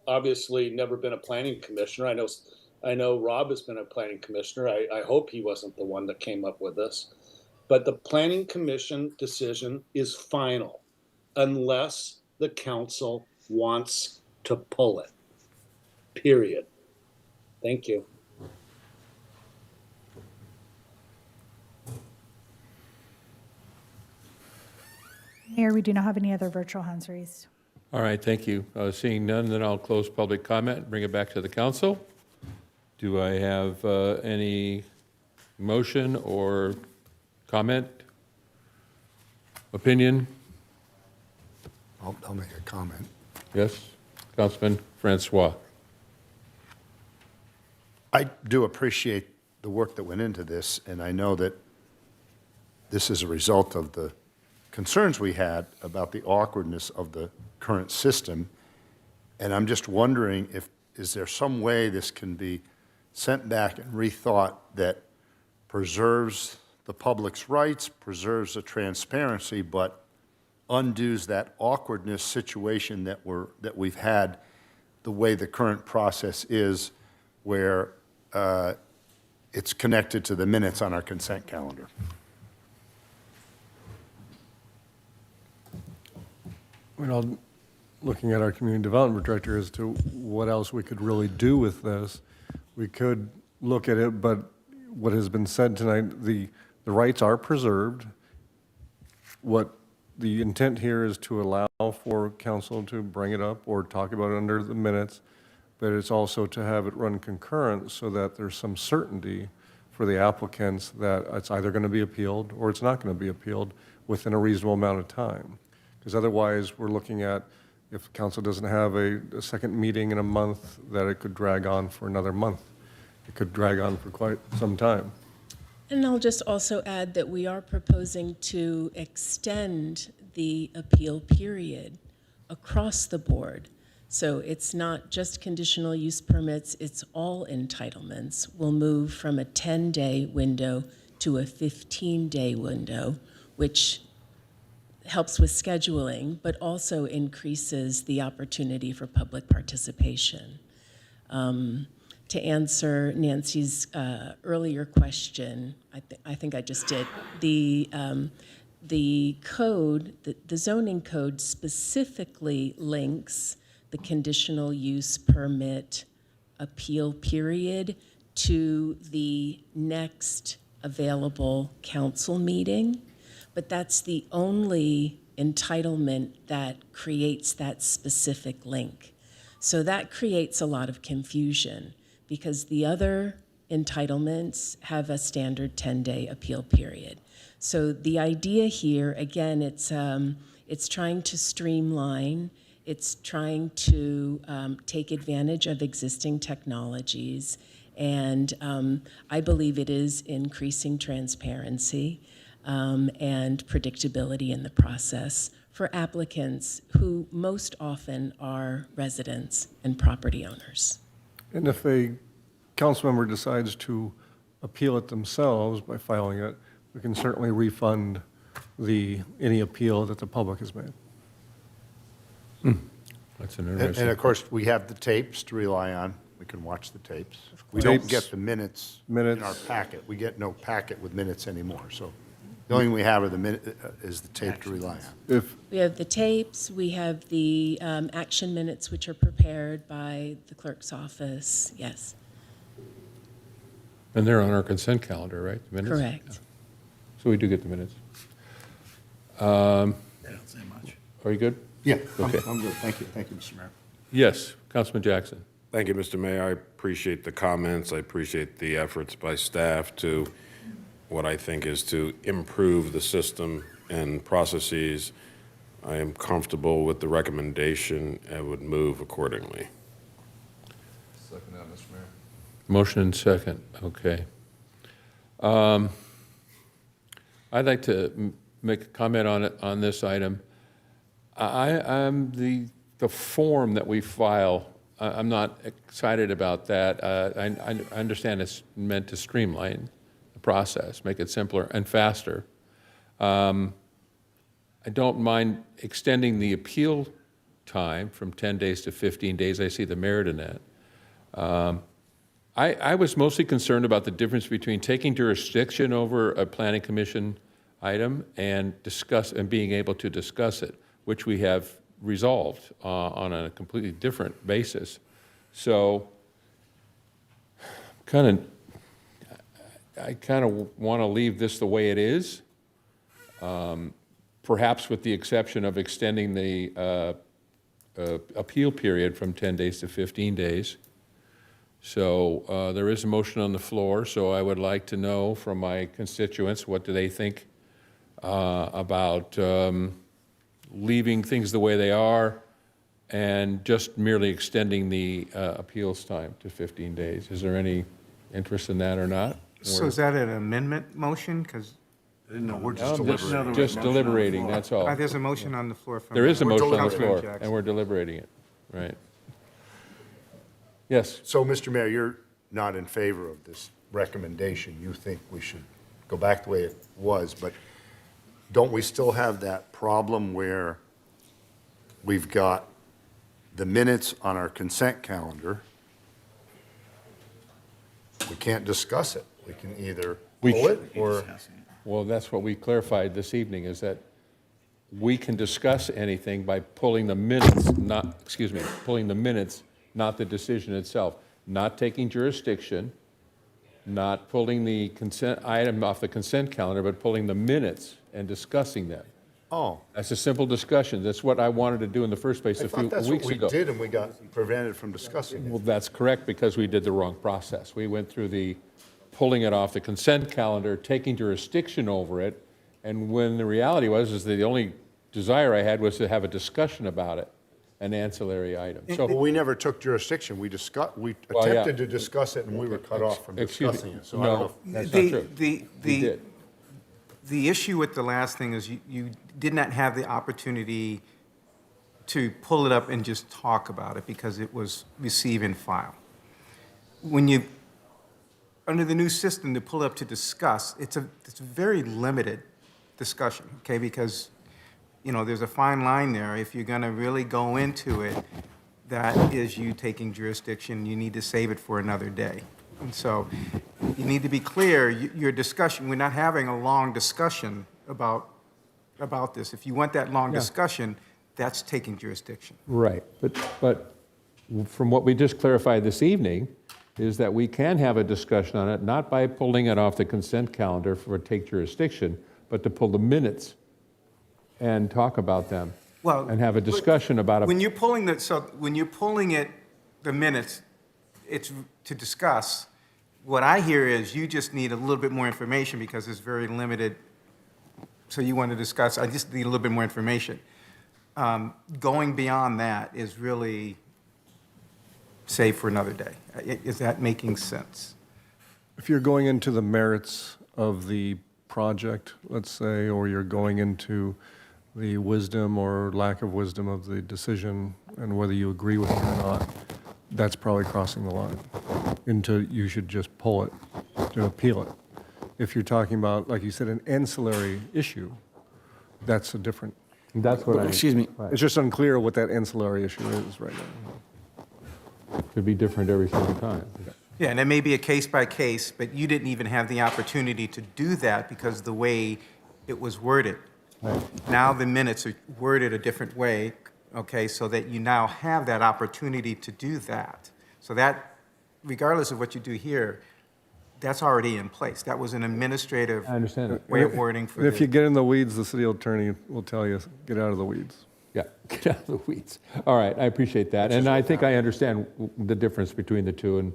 Speaker 15: obviously never been a planning commissioner. I know Rob has been a planning commissioner. I hope he wasn't the one that came up with this. But the planning commission decision is final unless the council wants to pull it. Period. Thank you.
Speaker 2: Mayor, we do not have any other virtual hands raised.
Speaker 1: All right, thank you. Seeing none, then I'll close public comment and bring it back to the council. Do I have any motion or comment, opinion?
Speaker 3: I'll make a comment.
Speaker 1: Yes, Councilman Francois.
Speaker 3: I do appreciate the work that went into this, and I know that this is a result of the concerns we had about the awkwardness of the current system. And I'm just wondering is there some way this can be sent back and rethought that preserves the public's rights, preserves the transparency, but undoes that awkwardness situation that we've had the way the current process is, where it's connected to the minutes on our consent calendar.
Speaker 4: Looking at our community development director as to what else we could really do with this, we could look at it, but what has been said tonight, the rights are preserved. What the intent here is to allow for council to bring it up or talk about it under the minutes, but it's also to have it run concurrent so that there's some certainty for the applicants that it's either going to be appealed or it's not going to be appealed within a reasonable amount of time. Because otherwise, we're looking at, if council doesn't have a second meeting in a month, that it could drag on for another month. It could drag on for quite some time.
Speaker 11: And I'll just also add that we are proposing to extend the appeal period across the board. So it's not just conditional use permits, it's all entitlements. We'll move from a 10-day window to a 15-day window, which helps with scheduling, but also increases the opportunity for public participation. To answer Nancy's earlier question, I think I just did, the code, the zoning code specifically links the conditional use permit appeal period to the next available council meeting. But that's the only entitlement that creates that specific link. So that creates a lot of confusion because the other entitlements have a standard 10-day appeal period. So the idea here, again, it's trying to streamline, it's trying to take advantage of existing technologies, and I believe it is increasing transparency and predictability in the process for applicants who most often are residents and property owners.
Speaker 4: And if a council member decides to appeal it themselves by filing it, we can certainly refund any appeal that the public has made.
Speaker 1: That's an interesting.
Speaker 3: And of course, we have the tapes to rely on. We can watch the tapes. We don't get the minutes in our packet. We get no packet with minutes anymore. So the only thing we have are is the tape to rely on.
Speaker 11: We have the tapes, we have the action minutes, which are prepared by the clerk's office, yes.
Speaker 1: And they're on our consent calendar, right? The minutes?
Speaker 11: Correct.
Speaker 1: Yeah. So we do get the minutes.
Speaker 3: They don't say much.
Speaker 1: Are you good?
Speaker 3: Yeah,
Speaker 1: Okay.
Speaker 3: I'm good. Thank you. Thank you, Mr. Mayor.
Speaker 1: Yes, Councilman Jackson.
Speaker 8: Thank you, Mr. Mayor. I appreciate the comments. I appreciate the efforts by staff to what I think is to improve the system and processes. I am comfortable with the recommendation and would move accordingly.
Speaker 14: Second that, Mr. Mayor.
Speaker 1: Motion and second, okay. I'd like to make a comment on this item. I'm the the form that we file, I'm not excited about that. I understand it's meant to streamline the process, make it simpler and faster. I don't mind extending the appeal time from 10 days to 15 days. I see the merit in that. I was mostly concerned about the difference between taking jurisdiction over a planning commission item and being able to discuss it, which we have resolved on a completely different basis. So I kind of want to leave this the way it is, perhaps with the exception of extending the appeal period from 10 days to 15 days. So there is a motion on the floor, so I would like to know from my constituents, what do they think about leaving things the way they are and just merely extending the appeals time to 15 days. Is there any interest in that or not?
Speaker 10: So is that an amendment motion? Because
Speaker 3: No, we're
Speaker 1: Just deliberating, that's all.
Speaker 10: there's a motion on the floor from.
Speaker 1: There is a motion on the
Speaker 10: Councilman
Speaker 1: floor,
Speaker 10: Jackson.
Speaker 1: and we're deliberating it, right? Yes.
Speaker 3: So, Mr. Mayor, you're not in favor of this recommendation. You think we should go back the way it was, but don't we still have that problem where we've got the minutes on our consent calendar? We can't discuss it. We can either pull it or...
Speaker 1: Well, that's what we clarified this evening, is that we can discuss anything by pulling the minutes, pulling the minutes, not the decision itself, not taking jurisdiction, not pulling the consent item off the consent calendar, but pulling the minutes and discussing them.
Speaker 3: Oh.
Speaker 1: That's a simple discussion. That's what I wanted to do in the first place a few weeks ago.
Speaker 3: I thought that's what we did, and we got prevented from discussing it.
Speaker 1: Well, that's correct, because we did the wrong process. We went through the pulling it off the consent calendar, taking jurisdiction over it, and when the reality was is that the only desire I had was to have a discussion about it, an ancillary item. So
Speaker 3: Well, we never took jurisdiction. We
Speaker 1: Well, yeah.
Speaker 3: attempted to discuss it, and we were cut off from
Speaker 1: Excuse me.
Speaker 3: discussing it. So I don't know
Speaker 1: No, that's not true. We did.
Speaker 10: The issue with the last thing is you did not have the opportunity to pull it up and just talk about it because it was receive and file. When you, under the new system, to pull up to discuss, it's a very limited discussion, okay? Because, you know, there's a fine line there. If you're going to really go into it, that is you taking jurisdiction. You need to save it for another day. And so you need to be clear, your discussion, we're not having a long discussion about this. If you want that long discussion, that's taking jurisdiction.
Speaker 1: Right, but from what we just clarified this evening, is that we can have a discussion on it, not by pulling it off the consent calendar for take jurisdiction, but to pull the minutes and talk about them.
Speaker 10: Well,
Speaker 1: and have a discussion about it.
Speaker 10: When you're pulling the minutes, it's to discuss. What I hear is you just need a little bit more information because it's very limited. So you want to discuss, I just need a little bit more information. Going beyond that is really save for another day. Is that making sense?
Speaker 4: If you're going into the merits of the project, let's say, or you're going into the wisdom or lack of wisdom of the decision and whether you agree with it or not, that's probably crossing the line into you should just pull it to appeal it. If you're talking about, like you said, an ancillary issue, that's a different.
Speaker 1: That's what
Speaker 19: Excuse me.
Speaker 4: It's just unclear what that ancillary issue is right now.
Speaker 1: Could be different every single time.
Speaker 10: Yeah, and it may be a case by case, but you didn't even have the opportunity to do that because of the way it was worded.
Speaker 1: Right.
Speaker 10: Now the minutes are worded a different way, okay, so that you now have that opportunity to do that. So that, regardless of what you do here, that's already in place. That was an administrative
Speaker 1: I understand it.
Speaker 10: way of wording for
Speaker 4: And if
Speaker 10: the-
Speaker 4: you get in the weeds, the city attorney will tell you, get out of the weeds.
Speaker 1: Yeah, get out of the weeds. All right, I appreciate that. And I think I understand the difference between the two and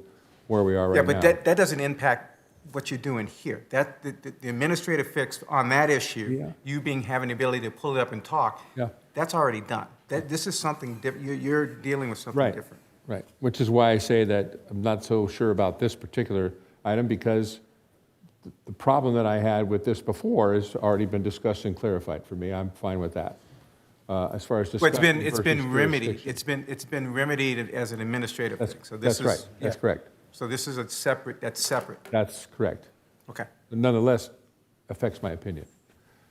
Speaker 1: where we are right now.
Speaker 10: Yeah, but that doesn't impact what you're doing here. That, the administrative fix on that issue, you having the ability to pull it up and talk, that's already done. This is something different. You're dealing with something different.
Speaker 1: Right, which is why I say that I'm not so sure about this particular item, because the problem that I had with this before has already been discussed and clarified for me. I'm fine with that. as far as
Speaker 10: Well,
Speaker 1: discussion
Speaker 10: it's
Speaker 1: versus
Speaker 10: been remedied,
Speaker 1: jurisdiction.
Speaker 10: it's been remedied as an administrative thing, so this is.
Speaker 1: That's right, that's
Speaker 10: yeah.
Speaker 1: correct.
Speaker 10: So this is separate.
Speaker 1: That's correct.
Speaker 10: Okay.
Speaker 1: But nonetheless, affects my opinion.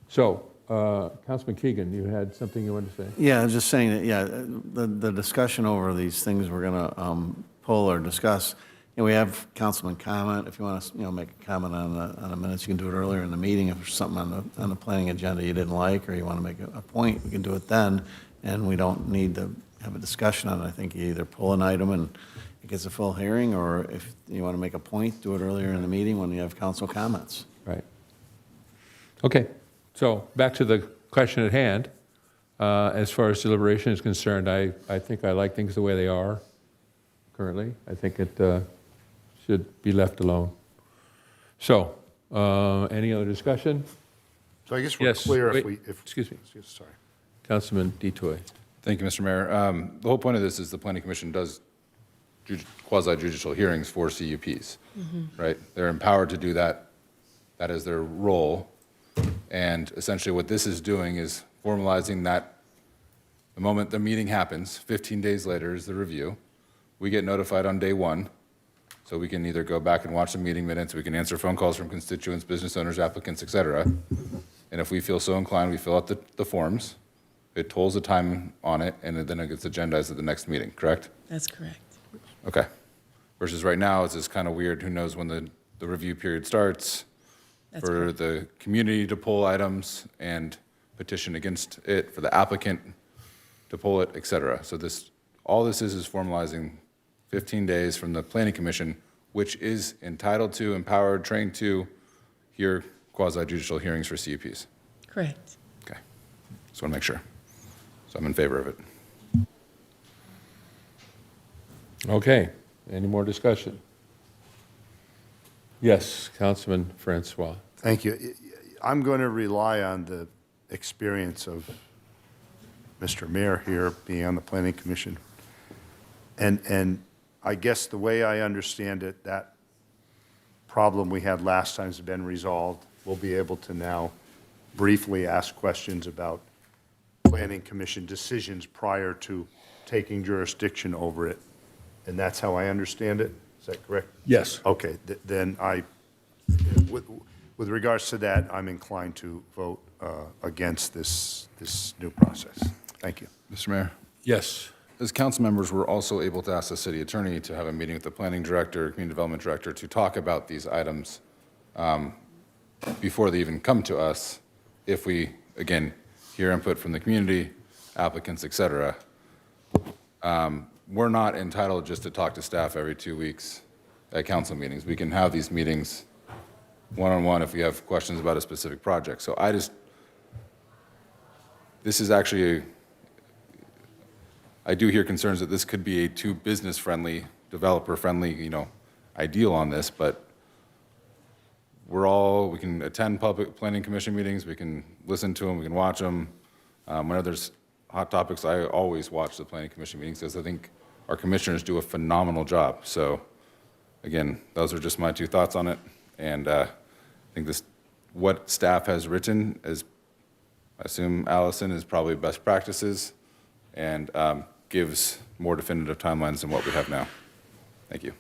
Speaker 1: So, Councilman Keegan, you had something you wanted to say?
Speaker 19: Yeah, I was just saying that, yeah, the discussion over these things we're going to pull or discuss, we have councilman comment. If you want to, make a comment on the minutes, you can do it earlier in the meeting. If there's something on the planning agenda you didn't like, or you want to make a point, we can do it then, and we don't need to have a discussion on it. I think you either pull an item and it gets a full hearing, or if you want to make a point, do it earlier in the meeting when you have council comments.
Speaker 1: Right. Okay, so back to the question at hand. As far as deliberation is concerned, I think I like things the way they are currently. I think it should be left alone. So, any other discussion?
Speaker 3: So I guess we're
Speaker 1: Yes,
Speaker 3: clear
Speaker 1: wait,
Speaker 3: if.
Speaker 1: excuse me.
Speaker 3: Sorry.
Speaker 1: Councilman Detoy.
Speaker 14: Thank you, Mr. Mayor. The whole point of this is the Planning Commission does quasi-judicial hearings for CUPs, right? They're empowered to do that. That is their role. And essentially what this is doing is formalizing that the moment the meeting happens, 15 days later is the review. We get notified on day one, so we can either go back and watch the meeting minutes, we can answer phone calls from constituents, business owners, applicants, et cetera. And if we feel so inclined, we fill out the forms, it tolls the time on it, and then it gets agendized at the next meeting, correct?
Speaker 11: That's correct.
Speaker 14: Okay. Versus right now, it's just kind of weird, who knows when the review period starts
Speaker 11: That's
Speaker 14: for
Speaker 11: correct.
Speaker 14: the community to pull items and petition against it, for the applicant to pull it, et cetera. So all this is formalizing 15 days from the Planning Commission, which is entitled to, empowered, trained to hear quasi-judicial hearings for CUPs.
Speaker 11: Correct.
Speaker 14: Okay. Just want to make sure. So I'm in favor of it.
Speaker 1: Okay, any more discussion? Yes, Councilman Francois.
Speaker 3: Thank you. I'm going to rely on the experience of Mr. Mayor here being on the Planning Commission. And I guess the way I understand it, that problem we had last time has been resolved. We'll be able to now briefly ask questions about Planning Commission decisions prior to taking jurisdiction over it. And that's how I understand it? Is that correct?
Speaker 1: Yes.
Speaker 3: Okay, then with regards to that, I'm inclined to vote against this new process. Thank you.
Speaker 14: Mr. Mayor?
Speaker 1: Yes.
Speaker 14: As council members, we're also able to ask the city attorney to have a meeting with the planning director, community development director, to talk about these items before they even come to us, if we, again, hear input from the community, applicants, et cetera. We're not entitled just to talk to staff every 2 weeks at council meetings. We can have these meetings one-on-one if we have questions about a specific project. So this is actually I do hear concerns that this could be a too business-friendly, developer-friendly, ideal on this, but we can attend public planning commission meetings, we can listen to them, we can watch them. Whenever there's hot topics, I always watch the planning commission meetings because I think our commissioners do a phenomenal job. So again, those are just my 2 thoughts on it. And I think what staff has written is, I assume Allison, is probably best practices and gives more definitive timelines than what we have now. Thank you.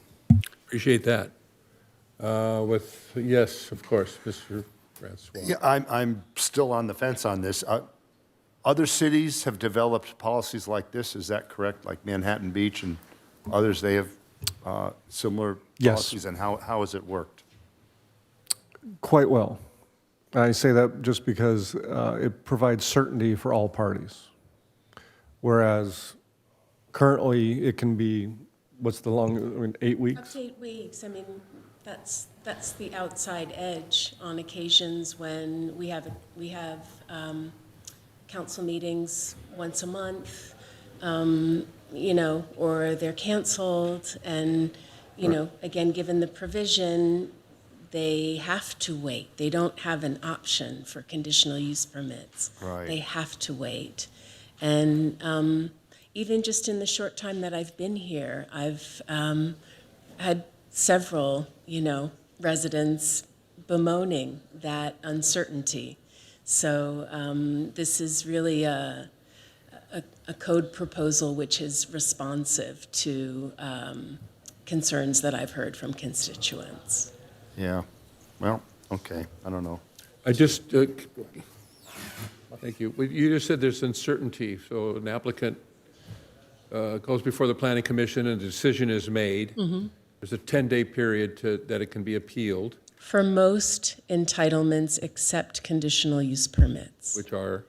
Speaker 1: Appreciate that. Yes, of course, Mr. Francois.
Speaker 3: Yeah, I'm still on the fence on this. Other cities have developed policies like this, is that correct? Like Manhattan Beach and others, they have similar
Speaker 4: Yes.
Speaker 3: policies, and how has it worked?
Speaker 4: Quite well. I say that just because it provides certainty for all parties. Whereas currently it can be, 8 weeks?
Speaker 11: Up to 8 weeks. I mean, that's the outside edge on occasions when we have council meetings once a month, or they're canceled, and again, given the provision, they have to wait. They don't have an option for conditional use permits.
Speaker 3: Right.
Speaker 11: They have to wait. And even just in the short time that I've been here, I've had several, residents bemoaning that uncertainty. So this is really a code proposal which is responsive to concerns that I've heard from constituents.
Speaker 3: Yeah, well, okay, I don't know.
Speaker 1: I just, thank you. Well, you just said there's uncertainty, so an applicant goes before the planning commission and a decision is made. There's a 10-day period that it can be appealed.
Speaker 11: For most entitlements except conditional use permits.
Speaker 1: Which are?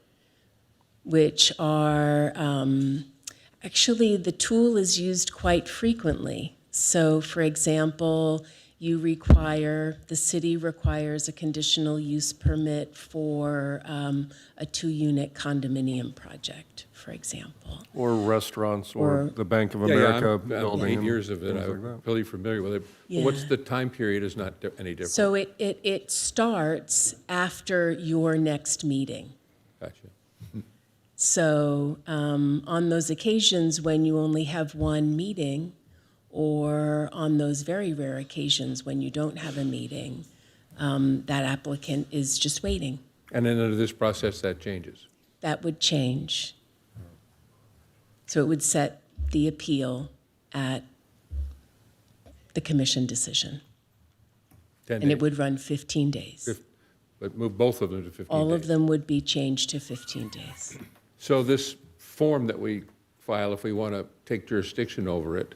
Speaker 11: Actually, the tool is used quite frequently. So, for example, the city requires a conditional use permit for a 2-unit condominium project, for example.
Speaker 4: Or restaurants, or the Bank of
Speaker 1: Yeah,
Speaker 4: America
Speaker 1: I'm
Speaker 4: building.
Speaker 1: 8
Speaker 4: and
Speaker 1: years of it.
Speaker 4: things like
Speaker 1: I'm
Speaker 4: that.
Speaker 1: really familiar with it.
Speaker 11: Yeah.
Speaker 1: What's the time period is not any different.
Speaker 11: So it starts after your next meeting.
Speaker 1: Gotcha.
Speaker 11: So on those occasions when you only have one meeting, or on those very rare occasions when you don't have a meeting, that applicant is just waiting.
Speaker 1: And then under this process, that changes.
Speaker 11: That would change. So it would set the appeal at the commission decision.
Speaker 1: 10
Speaker 11: And it
Speaker 1: days.
Speaker 11: would run 15 days.
Speaker 1: But move both of them to 15 days.
Speaker 11: All of them would be changed to 15 days.
Speaker 1: So this form that we file, if we want to take jurisdiction over it,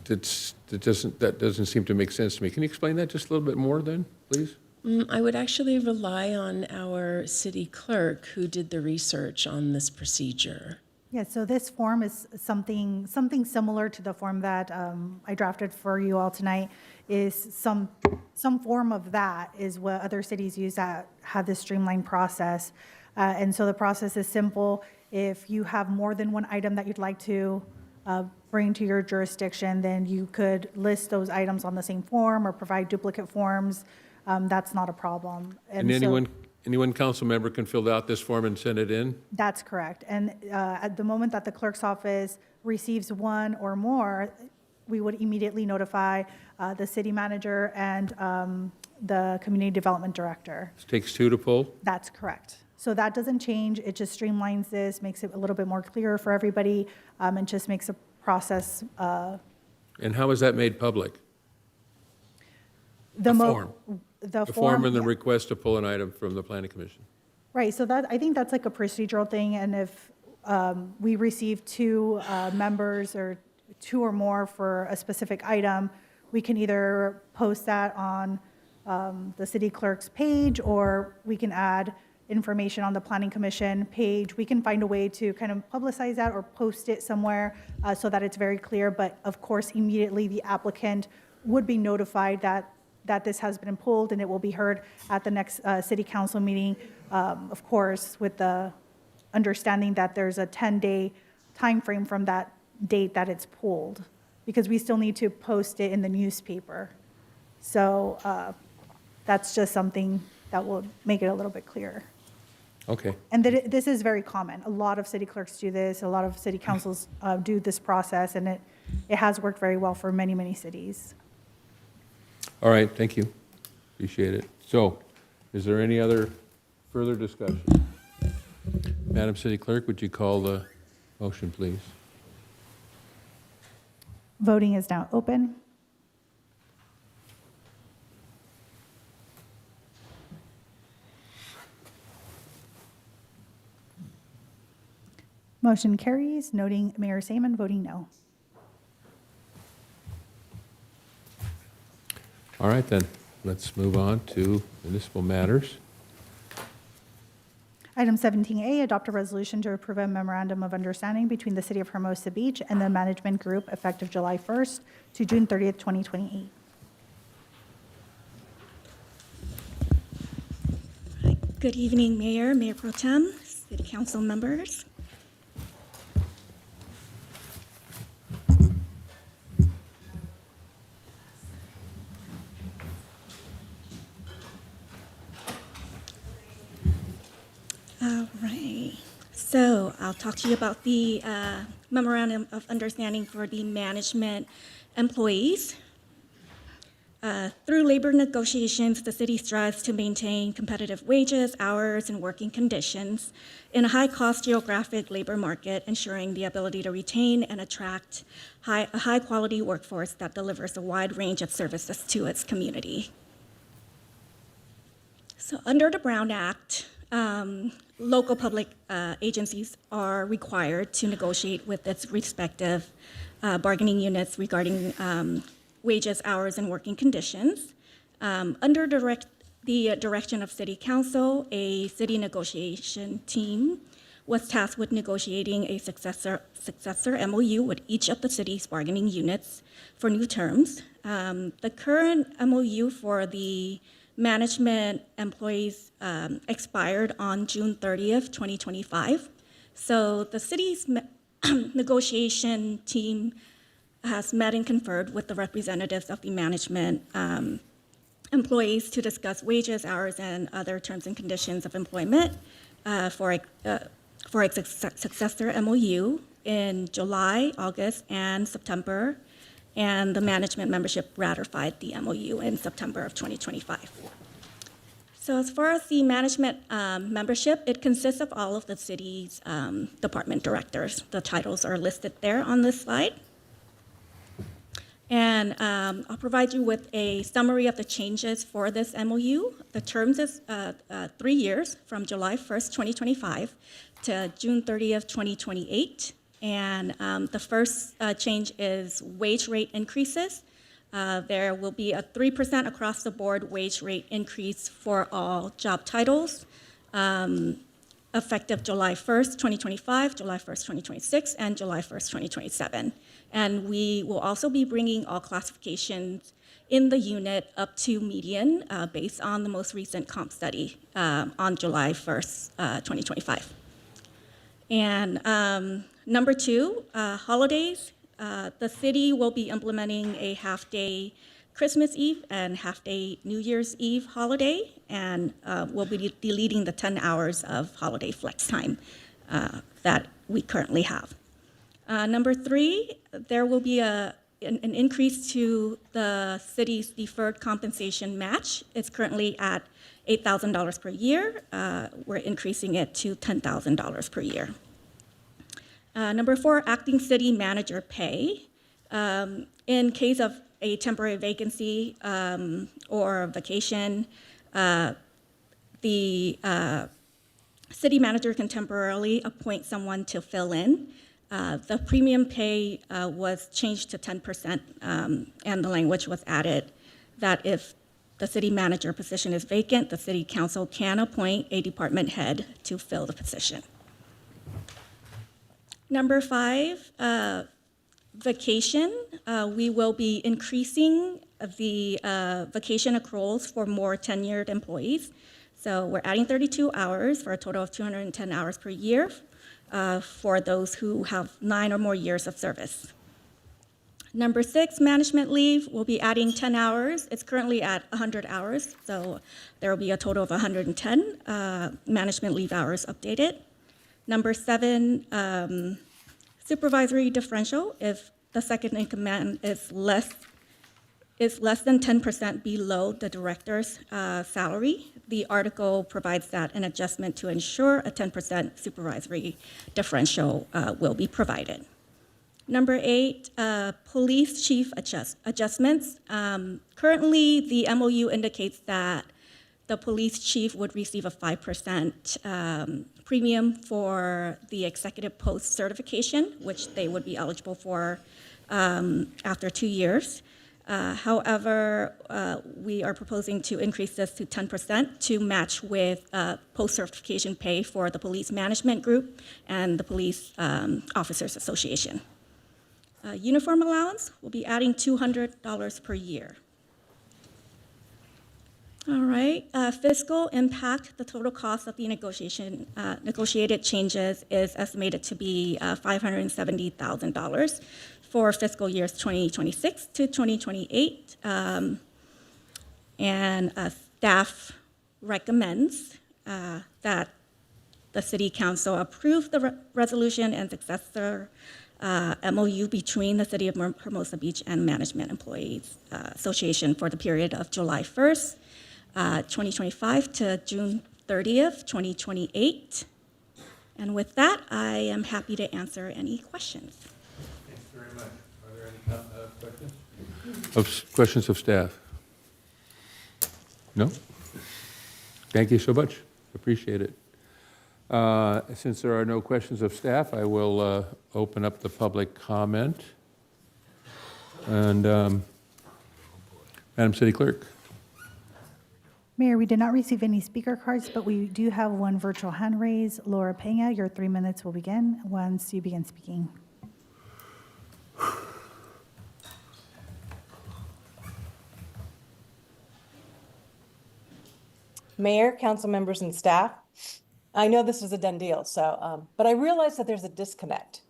Speaker 1: that doesn't seem to make sense to me. Can you explain that just a little bit more then, please?
Speaker 11: I would actually rely on our city clerk who did the research on this procedure.
Speaker 2: Yeah, so this form is something similar to the form that I drafted for you all tonight. Is some form of that is what other cities use that have this streamlined process. And so the process is simple. If you have more than one item that you'd like to bring to your jurisdiction, then you could list those items on the same form or provide duplicate forms. That's not a problem.
Speaker 1: And
Speaker 2: so-
Speaker 1: anyone council member can fill out this form and send it in?
Speaker 2: That's correct. And at the moment that the clerk's office receives one or more, we would immediately notify the city manager and the community development director.
Speaker 1: It takes 2 to pull?
Speaker 2: That's correct. So that doesn't change. It just streamlines this, makes it a little bit more clear for everybody, and just makes the process.
Speaker 1: And how is that made public?
Speaker 2: The
Speaker 1: form.
Speaker 2: The
Speaker 1: The form and the
Speaker 2: yeah.
Speaker 1: request to pull an item from the planning commission?
Speaker 2: Right, so I think that's like a procedural thing, and if we receive 2 members or 2 or more for a specific item, we can either post that on the city clerk's page, or we can add information on the planning commission page. We can find a way to kind of publicize that or post it somewhere so that it's very clear, but of course, immediately the applicant would be notified that this has been pulled, and it will be heard at the next city council meeting, of course, with the understanding that there's a 10-day time frame from that date that it's pulled, because we still need to post it in the newspaper. So that's just something that will make it a little bit clearer.
Speaker 1: Okay.
Speaker 2: And this is very common. A lot of city clerks do this, a lot of city councils do this process, and it has worked very well for many, many cities.
Speaker 1: All right, thank you. Appreciate it. So, is there any other further discussion? Madam City Clerk, would you call the motion, please?
Speaker 2: Voting is now open. Motion carries, noting Mayor Saman voting no.
Speaker 1: All right, then, let's move on to municipal matters.
Speaker 2: Item 17A, adopt a resolution to approve a memorandum of understanding between the City of Hermosa Beach and the management group effective July 1st to June 30th, 2028.
Speaker 16: Good evening, Mayor, Mayor Pro Tem, City Council members. All right, so I'll talk to you about the memorandum of understanding for the management employees. Through labor negotiations, the city strives to maintain competitive wages, hours, and working conditions in a high-cost geographic labor market, ensuring the ability to retain and attract a high-quality workforce that delivers a wide range of services to its community. So under the Brown Act, local public agencies are required to negotiate with its respective bargaining units regarding wages, hours, and working conditions. Under the direction of City Council, a city negotiation team was tasked with negotiating a successor MOU with each of the city's bargaining units for new terms. The current MOU for the management employees expired on June 30th, 2025. So the city's negotiation team has met and conferred with the representatives of the management employees to discuss wages, hours, and other terms and conditions of employment for its successor MOU in July, August, and September, and the management membership ratified the MOU in September of 2025. So as far as the management membership, it consists of all of the city's department directors. The titles are listed there on this slide. And I'll provide you with a summary of the changes for this MOU. The terms is 3 years from July 1st, 2025 to June 30th, 2028. And the first change is wage rate increases. There will be a 3% across the board wage rate increase for all job titles, effective July 1st, 2025, July 1st, 2026, and July 1st, 2027. And we will also be bringing all classifications in the unit up to median based on the most recent comp study on July 1st, 2025. And number two, holidays. The city will be implementing a half-day Christmas Eve and half-day New Year's Eve holiday, and we'll be deleting the 10 hours of holiday flex time that we currently have. Number three, there will be an increase to the city's deferred compensation match. It's currently at $8,000 per year. We're increasing it to $10,000 per year. Number four, acting city manager pay. In case of a temporary vacancy or vacation, the city manager can temporarily appoint someone to fill in. The premium pay was changed to 10%, and the language was added that if the city manager position is vacant, the city council can appoint a department head to fill the position. Number five, vacation. We will be increasing the vacation accruals for more tenured employees. So we're adding 32 hours for a total of 210 hours per year for those who have 9 or more years of service. Number six, management leave. We'll be adding 10 hours. It's currently at 100 hours, so there will be a total of 110 management leave hours updated. Number seven, supervisory differential. If the second in command is less than 10% below the director's salary, the article provides that an adjustment to ensure a 10% supervisory differential will be provided. Number eight, police chief adjustments. Currently, the MOU indicates that the police chief would receive a 5% premium for the executive post certification, which they would be eligible for after 2 years. However, we are proposing to increase this to 10% to match with post-certification pay for the police management group and the police officers association. Uniform allowance, we'll be adding $200 per year. All right, fiscal impact, the total cost of the negotiated changes is estimated to be $570,000 for fiscal years 2026 to 2028. And staff recommends that the City Council approve the resolution and successor MOU between the City of Hermosa Beach and Management Employees Association for the period of July 1st, 2025 to June 30th, 2028. And with that, I am happy to answer any questions.
Speaker 1: Thanks very much. Are there any questions? Questions of staff? No? Thank you so much. Appreciate it. Since there are no questions of staff, I will open up the public comment. And Madam City Clerk.
Speaker 2: Mayor, we did not receive any speaker cards, but we do have one virtual hand raised. Laura Pena, your 3 minutes will begin once you begin speaking.
Speaker 7: Mayor, council members, and staff, I know this is a done deal, but I realize that there's a disconnect.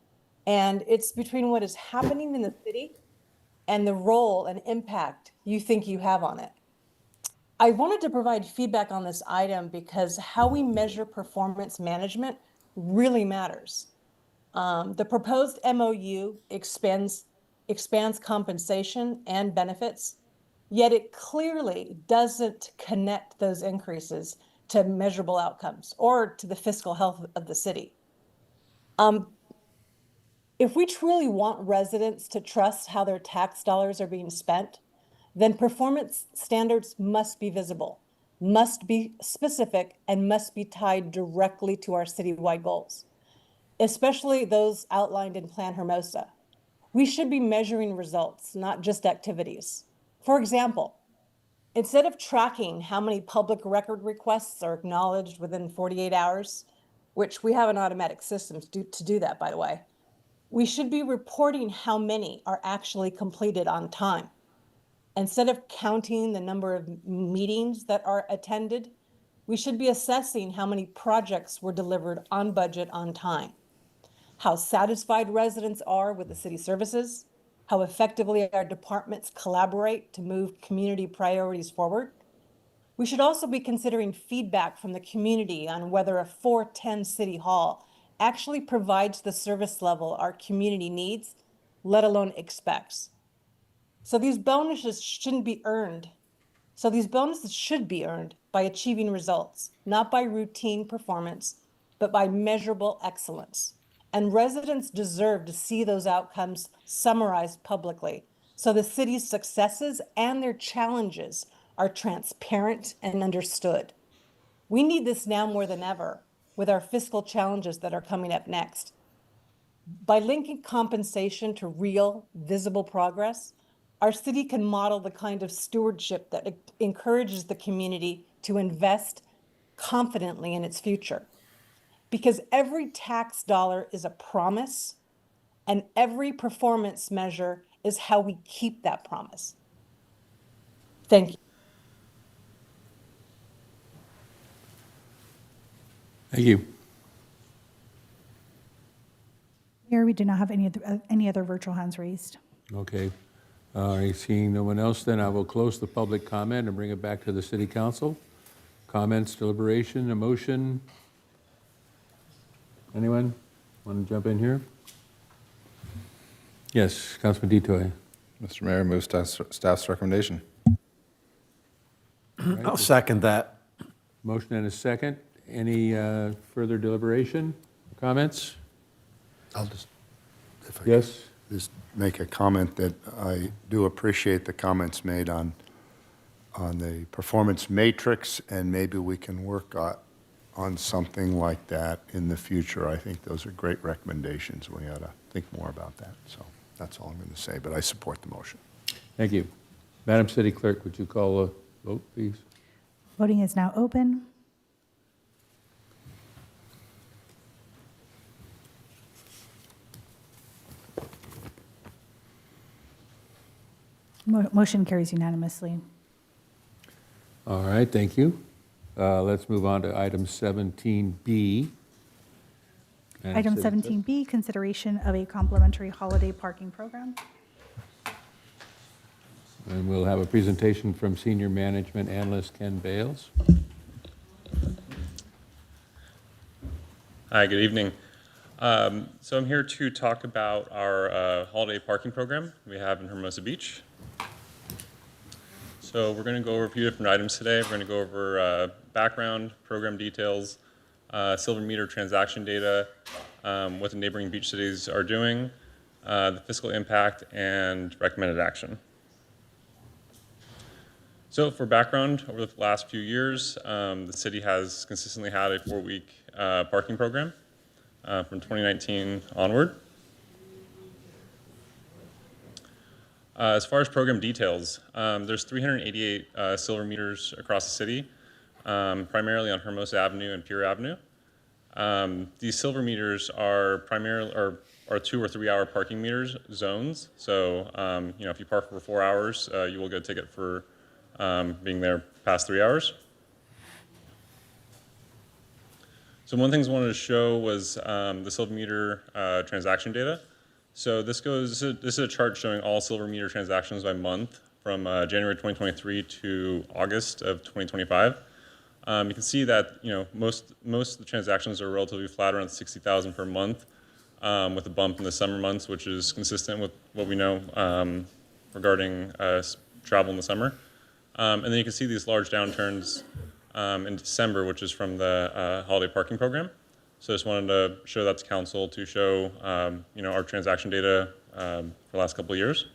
Speaker 7: And it's between what is happening in the city and the role and impact you think you have on it. I wanted to provide feedback on this item because how we measure performance management really matters. The proposed MOU expands compensation and benefits, yet it clearly doesn't connect those increases to measurable outcomes or to the fiscal health of the city. If we truly want residents to trust how their tax dollars are being spent, then performance standards must be visible, must be specific, and must be tied directly to our citywide goals, especially those outlined in Plan Hermosa. We should be measuring results, not just activities. For example, instead of tracking how many public record requests are acknowledged within 48 hours, which we have an automatic system to do that, by the way, we should be reporting how many are actually completed on time. Instead of counting the number of meetings that are attended, we should be assessing how many projects were delivered on budget on time, how satisfied residents are with the city services, how effectively our departments collaborate to move community priorities forward. We should also be considering feedback from the community on whether a 410 City Hall actually provides the service level our community needs, let alone expects. So these bonuses should be earned by achieving results, not by routine performance, but by measurable excellence. And residents deserve to see those outcomes summarized publicly, so the city's successes and their challenges are transparent and understood. We need this now more than ever with our fiscal challenges that are coming up next. By linking compensation to real, visible progress, our city can model the kind of stewardship that encourages the community to invest confidently in its future. Because every tax dollar is a promise, and every performance measure is how we keep that promise. Thank you.
Speaker 1: Thank you.
Speaker 2: Mayor, we do not have any other virtual hands raised.
Speaker 1: Okay. Seeing no one else, then I will close the public comment and bring it back to the City Council. Comments, deliberation, a motion? Anyone want to jump in here? Yes, Councilman DeToy.
Speaker 14: Mr. Mayor, move staff's recommendation.
Speaker 19: I'll second that.
Speaker 1: Motion and a second. Any further deliberation, comments?
Speaker 3: I'll just, if I
Speaker 1: Yes?
Speaker 3: just make a comment that I do appreciate the comments made on the performance matrix, and maybe we can work on something like that in the future. I think those are great recommendations. We ought to think more about that. So that's all I'm going to say, but I support the motion.
Speaker 1: Thank you. Madam City Clerk, would you call a vote, please?
Speaker 2: Voting is now open. Motion carries unanimously.
Speaker 1: All right, thank you. Let's move on to item 17B.
Speaker 2: Item 17B, consideration of a complimentary holiday parking program.
Speaker 1: And we'll have a presentation from Senior Management Analyst Ken Bales.
Speaker 17: Hi, good evening. So I'm here to talk about our holiday parking program we have in Hermosa Beach. So we're going to go over a few different items today. We're going to go over background, program details, silver meter transaction data, what the neighboring beach cities are doing, the fiscal impact, and recommended action. So for background, over the last few years, the city has consistently had a 4-week parking program from 2019 onward. As far as program details, there's 388 silver meters across the city, primarily on Hermosa Avenue and Pier Avenue. These silver meters are primarily are 2 or 3 hour parking meters zones. So if you park for 4 hours, you will get a ticket for being there past 3 hours. So one of the things I wanted to show was the silver meter transaction data. So this is a chart showing all silver meter transactions by month from January 2023 to August of 2025. You can see that most of the transactions are relatively flat, around 60,000 per month, with a bump in the summer months, which is consistent with what we know regarding travel in the summer. And then you can see these large downturns in December, which is from the holiday parking program. So I just wanted to show that to council to show our transaction data for the last couple of years.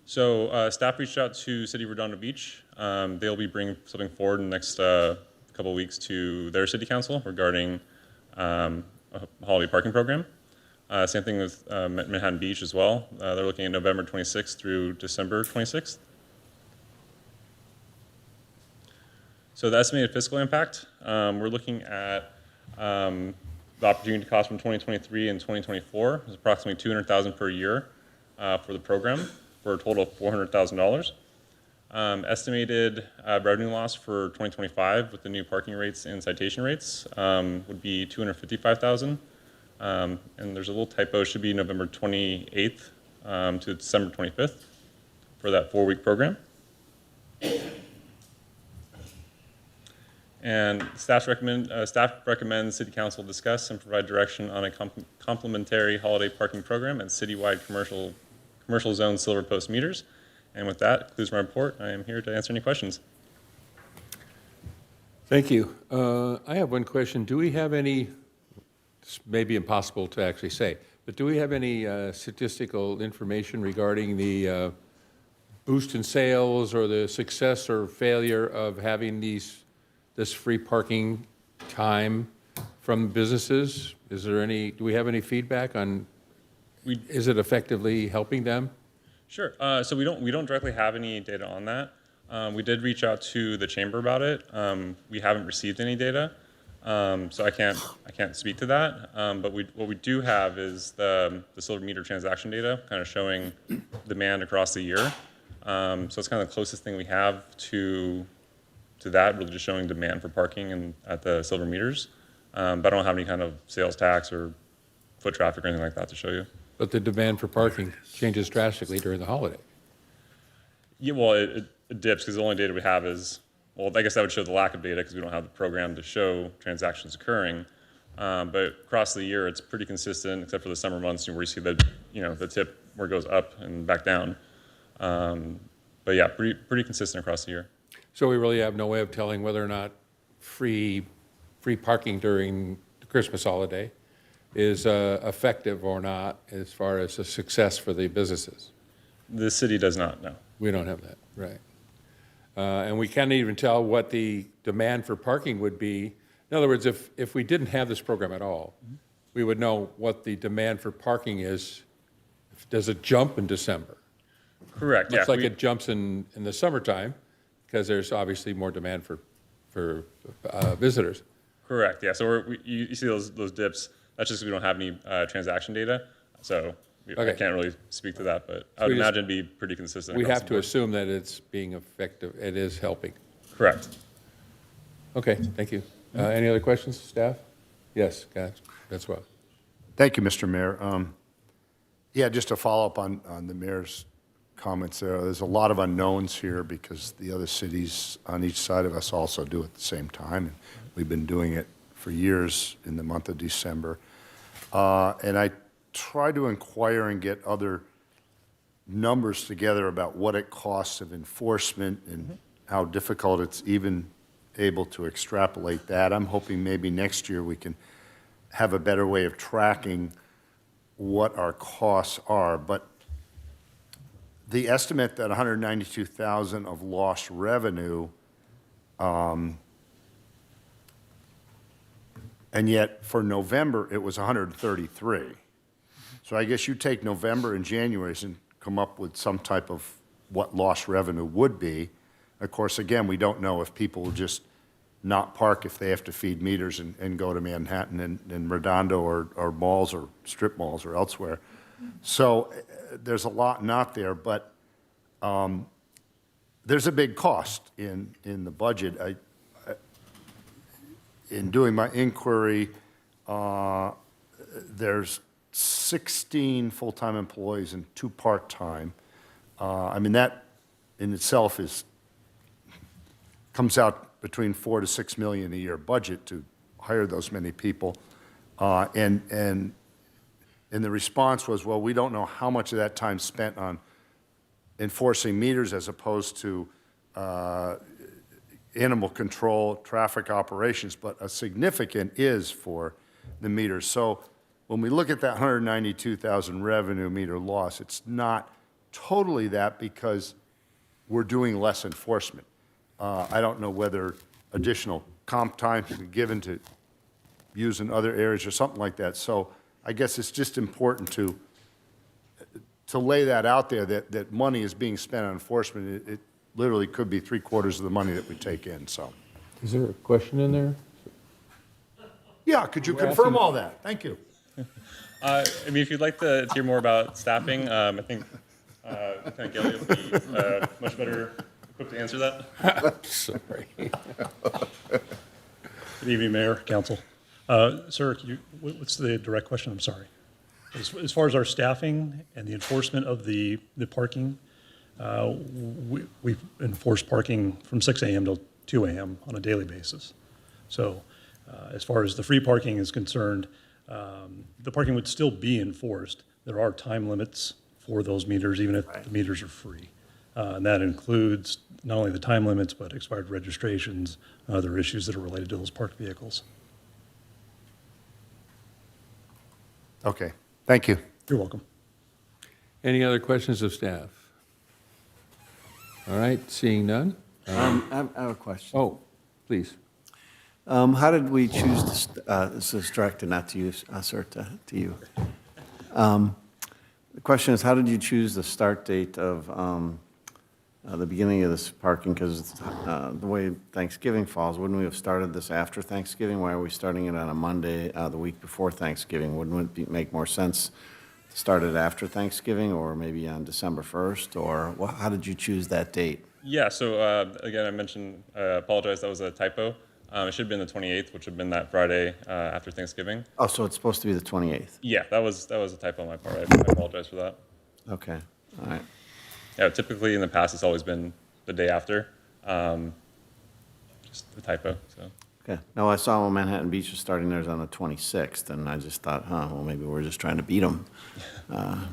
Speaker 17: So staff reached out to City of Redondo Beach. They'll be bringing something forward in the next couple of weeks to their city council regarding a holiday parking program. Same thing with Manhattan Beach as well. They're looking at November 26th through December 26th. So the estimated fiscal impact, we're looking at the opportunity cost from 2023 and 2024 is approximately $200,000 per year for the program, for a total of $400,000. Estimated revenue loss for 2025 with the new parking rates and citation rates would be $255,000. And there's a little typo, it should be November 28th to December 25th for that 4-week program. And staff recommends City Council discuss and provide direction on a complementary holiday parking program and citywide commercial zone silver post meters. And with that, concludes my report. I am here to answer any questions.
Speaker 1: Thank you. I have one question. Do we have any, this may be impossible to actually say, but do we have any statistical information regarding the boost in sales or the success or failure of having this free parking time from businesses? Is there any, do we have any feedback on, is it effectively helping them?
Speaker 17: Sure. So we don't directly have any data on that. We did reach out to the chamber about it. We haven't received any data, so I can't speak to that. But what we do have is the silver meter transaction data, kind of showing demand across the year. So it's kind of the closest thing we have to that, really just showing demand for parking and at the silver meters. But I don't have any kind of sales tax or foot traffic or anything like that to show you.
Speaker 1: But the demand for parking changes drastically during the holiday.
Speaker 17: Yeah, well, it dips because the only data we have is, well, I guess that would show the lack of data because we don't have the program to show transactions occurring. But across the year, it's pretty consistent, except for the summer months where you see the tip where it goes up and back down. But yeah, pretty consistent across the year.
Speaker 1: So we really have no way of telling whether or not free parking during the Christmas holiday is effective or not as far as a success for the businesses.
Speaker 17: The city does not, no.
Speaker 1: We don't have that, right. And we can't even tell what the demand for parking would be. In other words, if we didn't have this program at all, we would know what the demand for parking is. Does it jump in December?
Speaker 17: Correct,
Speaker 1: Looks like it jumps in the summertime because there's obviously more demand for visitors.
Speaker 17: Correct, yeah. So you see those dips. That's just because we don't have any transaction data. So I can't really speak to that, but I would imagine it'd be pretty consistent.
Speaker 1: We have to assume that it's being effective. It is helping.
Speaker 17: Correct.
Speaker 1: Okay, thank you. Any other questions, staff? Yes, that's well.
Speaker 3: Thank you, Mr. Mayor. Yeah, just to follow up on the mayor's comments there, there's a lot of unknowns here because the other cities on each side of us also do it at the same time. And we've been doing it for years in the month of December. And I try to inquire and get other numbers together about what it costs of enforcement and how difficult it's even able to extrapolate that. I'm hoping maybe next year we can have a better way of tracking what our costs are. But the estimate that 192,000 of lost revenue, and yet for November, it was 133. So I guess you take November and January and come up with some type of what lost revenue would be. Of course, again, we don't know if people will just not park if they have to feed meters and go to Manhattan and Redondo or malls or strip malls or elsewhere. So there's a lot not there, but there's a big cost in the budget. In doing my inquiry, there's 16 full-time employees and 2 part-time. I mean, that in itself comes out between $4 to $6 million a year budget to hire those many people. And the response was, well, we don't know how much of that time spent on enforcing meters as opposed to animal control, traffic operations, but a significant is for the meters. So when we look at that 192,000 revenue meter loss, it's not totally that because we're doing less enforcement. I don't know whether additional comp time can be given to use in other areas or something like that. So I guess it's just important to lay that out there, that money is being spent on enforcement. It literally could be 3/4 of the money that we take in, so.
Speaker 1: Is there a question in there?
Speaker 3: Yeah, could you
Speaker 1: We're
Speaker 3: confirm
Speaker 1: asking-
Speaker 3: all that? Thank you.
Speaker 17: I mean, if you'd like to hear more about staffing, I think Lieutenant Gelly will be much better equipped to answer that.
Speaker 1: Sorry.
Speaker 9: Good evening, Mayor, Council. Sir, what's the direct question? I'm sorry. As far as our staffing and the enforcement of the parking, we enforce parking from 6 a.m. till 2 a.m. on a daily basis. So as far as the free parking is concerned, the parking would still be enforced. There are time limits for those meters, even if the meters are free. And that includes not only the time limits, but expired registrations, other issues that are related to those parked vehicles.
Speaker 3: Okay, thank you.
Speaker 9: You're welcome.
Speaker 1: Any other questions of staff? All right, seeing none.
Speaker 19: I have a question.
Speaker 1: Oh, please.
Speaker 19: How did we choose this is directed not to you, sir, to you. The question is, how did you choose the start date of the beginning of this parking? Because the way Thanksgiving falls, wouldn't we have started this after Thanksgiving? Why are we starting it on a Monday, the week before Thanksgiving? Wouldn't it make more sense to start it after Thanksgiving or maybe on December 1st? Or how did you choose that date?
Speaker 17: Yeah, so again, I mentioned, I apologize, that was a typo. It should have been the 28th, which would have been that Friday after Thanksgiving.
Speaker 19: Oh, so it's supposed to be the 28th?
Speaker 17: Yeah, that was a typo on my part. I apologize for that.
Speaker 19: Okay, all right.
Speaker 17: Yeah, typically in the past, it's always been the day after. Just a typo, so.
Speaker 19: Okay. No, I saw when Manhattan Beach was starting theirs on the 26th, and I just thought, well, maybe we're just trying to beat them. I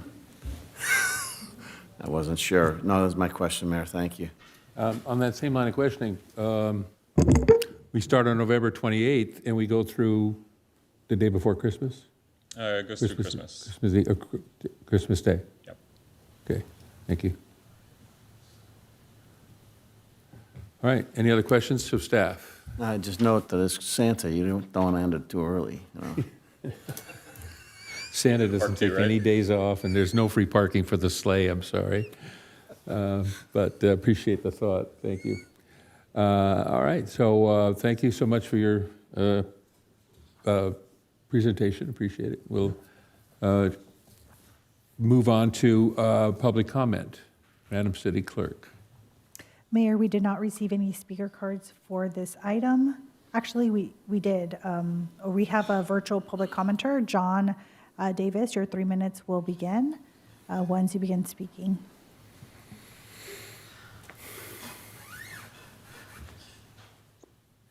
Speaker 19: wasn't sure. No, that was my question, Mayor. Thank you.
Speaker 1: On that same line of questioning, we start on November 28th and we go through the day before Christmas?
Speaker 17: It goes through Christmas.
Speaker 1: Christmas Day?
Speaker 17: Yep.
Speaker 1: Okay, thank you. All right, any other questions of staff?
Speaker 19: I just note that as Santa, you don't want to end it too early. You know?
Speaker 1: Santa doesn't
Speaker 17: Part two,
Speaker 1: take
Speaker 17: right?
Speaker 1: any days off, and there's no free parking for the sleigh, I'm sorry. But appreciate the thought, thank you. All right, so thank you so much for your presentation, appreciate it. We'll move on to public comment. Madam City Clerk.
Speaker 2: Mayor, we did not receive any speaker cards for this item. Actually, we did. We have a virtual public commenter, John Davis. Your 3 minutes will begin once you begin speaking.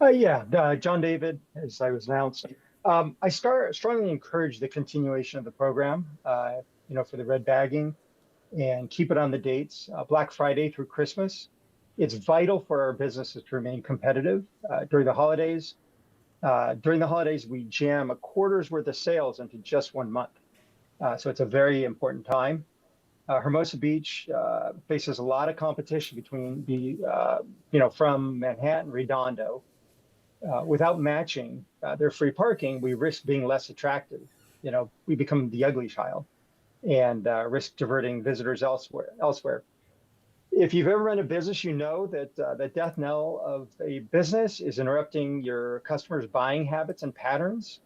Speaker 21: John David, as I was announced. I strongly encourage the continuation of the program, for the red bagging and keep it on the dates, Black Friday through Christmas. It's vital for our businesses to remain competitive during the holidays. During the holidays, we jam a quarter's worth of sales into just 1 month. So it's a very important time. Hermosa Beach faces a lot of competition from Manhattan, Redondo. Without matching their free parking, we risk being less attractive. We become the ugly child and risk diverting visitors elsewhere. If you've ever run a business, you know that the death knell of a business is interrupting your customers' buying habits and patterns.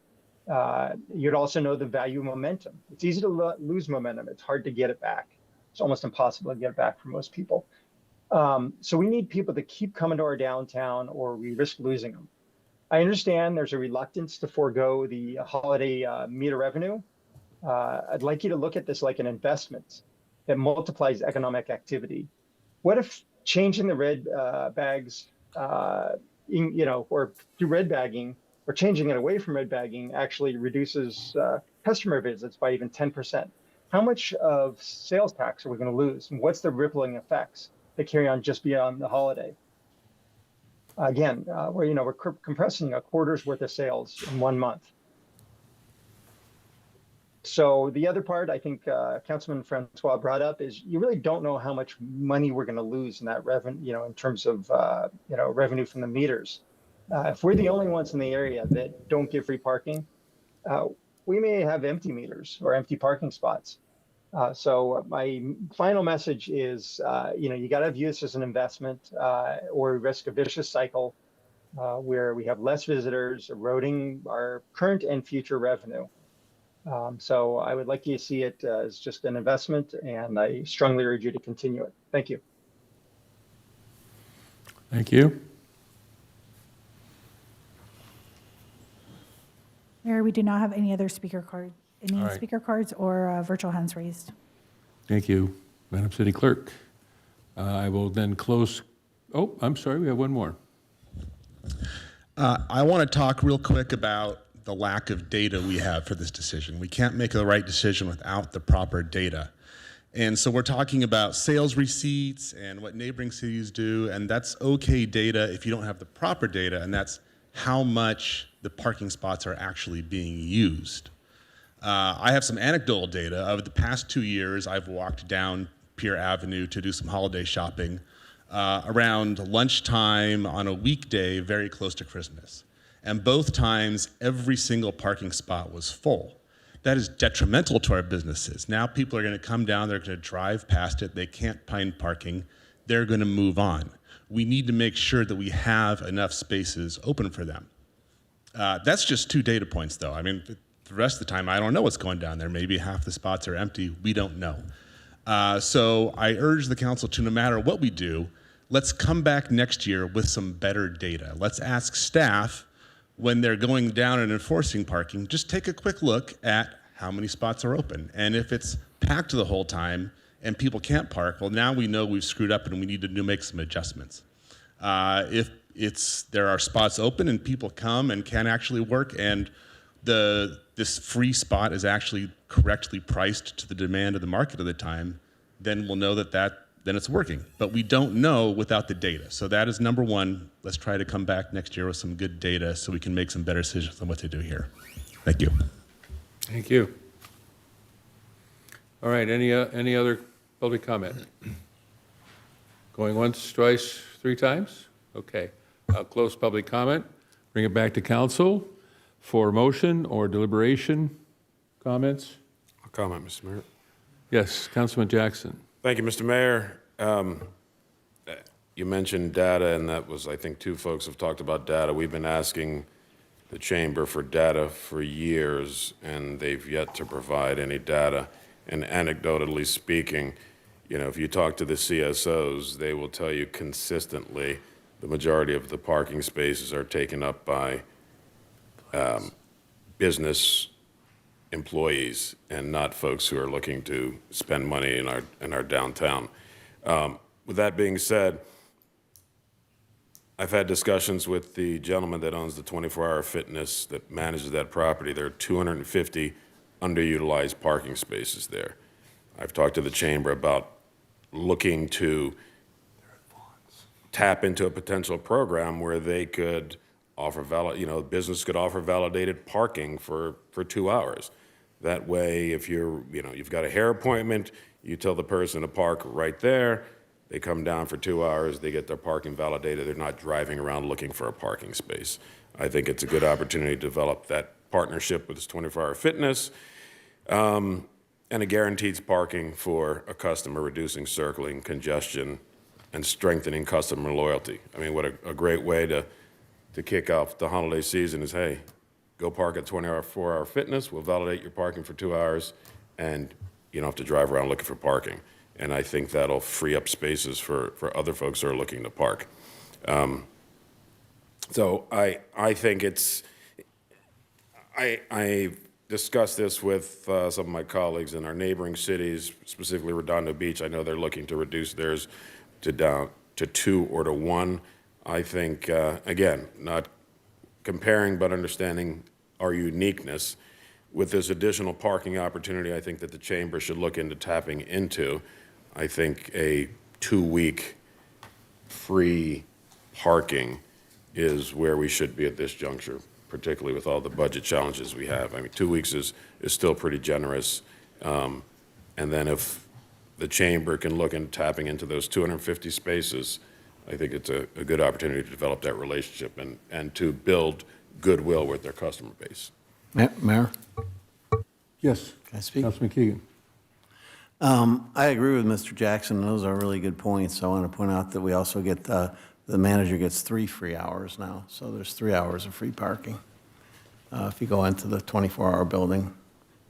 Speaker 21: You'd also know the value of momentum. It's easy to lose momentum. It's hard to get it back. It's almost impossible to get it back for most people. So we need people to keep coming to our downtown or we risk losing them. I understand there's a reluctance to forego the holiday meter revenue. I'd like you to look at this like an investment that multiplies economic activity. What if changing the red bags, or through red bagging, or changing it away from red bagging actually reduces customer visits by even 10%? How much of sales tax are we going to lose? And what's the rippling effects that carry on just beyond the holiday? Again, we're compressing a quarter's worth of sales in 1 month. So the other part I think Councilman Francois brought up is you really don't know how much money we're going to lose in that revenue, in terms of revenue from the meters. If we're the only ones in the area that don't give free parking, we may have empty meters or empty parking spots. So my final message is, you got to view this as an investment or risk a vicious cycle where we have less visitors eroding our current and future revenue. So I would like you to see it as just an investment, and I strongly urge you to continue it. Thank you.
Speaker 1: Thank you.
Speaker 2: Mayor, we do not have any other
Speaker 1: All right.
Speaker 2: speaker cards or virtual hands raised.
Speaker 1: Thank you, Madam City Clerk. I will then close. Oh, I'm sorry, we have one more.
Speaker 22: I want to talk real quick about the lack of data we have for this decision. We can't make the right decision without the proper data. And so we're talking about sales receipts and what neighboring cities do, and that's okay data if you don't have the proper data, and that's how much the parking spots are actually being used. I have some anecdotal data. Over the past 2 years, I've walked down Pier Avenue to do some holiday shopping around lunchtime on a weekday very close to Christmas. And both times, every single parking spot was full. That is detrimental to our businesses. Now people are going to come down, they're going to drive past it, they can't find parking, they're going to move on. We need to make sure that we have enough spaces open for them. That's just 2 data points, though. I mean, the rest of the time, I don't know what's going down there. Maybe half the spots are empty. We don't know. So I urge the council to, no matter what we do, let's come back next year with some better data. Let's ask staff, when they're going down and enforcing parking, just take a quick look at how many spots are open. And if it's packed the whole time and people can't park, well, now we know we've screwed up and we need to make some adjustments. If there are spots open and people come and can actually work, and this free spot is actually correctly priced to the demand of the market at the time, then we'll know then it's working. But we don't know without the data. So that is number one. Let's try to come back next year with some good data so we can make some better decisions on what to do here. Thank you.
Speaker 1: Thank you. All right, any other public comment? Going once, twice, 3 times? Okay, I'll close public comment, bring it back to council for motion or deliberation. Comments?
Speaker 8: I'll comment, Mr. Mayor.
Speaker 1: Yes, Councilman Jackson.
Speaker 8: Thank you, Mr. Mayor. You mentioned data, and that was, I think 2 folks have talked about data. We've been asking the chamber for data for years, and they've yet to provide any data. And anecdotally speaking, if you talk to the CSOs, they will tell you consistently the majority of the parking spaces are taken up by business employees and not folks who are looking to spend money in our downtown. With that being said, I've had discussions with the gentleman that owns the 24-hour fitness that manages that property. There are 250 underutilized parking spaces there. I've talked to the chamber about looking to tap into a potential program where they could offer business could offer validated parking for 2 hours. That way, if you've got a hair appointment, you tell the person to park right there. They come down for 2 hours, they get their parking validated. They're not driving around looking for a parking space. I think it's a good opportunity to develop that partnership with this 24-hour fitness, and a guaranteed parking for a customer, reducing circling, congestion, and strengthening customer loyalty. I mean, what a great way to kick off the holiday season is, hey, go park at 24-hour fitness, we'll validate your parking for 2 hours, and you don't have to drive around looking for parking. And I think that'll free up spaces for other folks who are looking to park. So I think I discussed this with some of my colleagues in our neighboring cities, specifically Redondo Beach. I know they're looking to reduce theirs down to 2 or to 1. I think, again, not comparing but understanding our uniqueness. With this additional parking opportunity, I think that the chamber should look into tapping into. I think a 2-week free parking is where we should be at this juncture, particularly with all the budget challenges we have. I mean, 2 weeks is still pretty generous. And then if the chamber can look into tapping into those 250 spaces, I think it's a good opportunity to develop that relationship and to build goodwill with their customer base.
Speaker 19: Mayor?
Speaker 4: Yes.
Speaker 19: Can I speak?
Speaker 4: Councilman Keegan.
Speaker 19: I agree with Mr. Jackson. Those are really good points. I want to point out that we also get, the manager gets 3 free hours now. So there's 3 hours of free parking. If you go into the 24-hour building,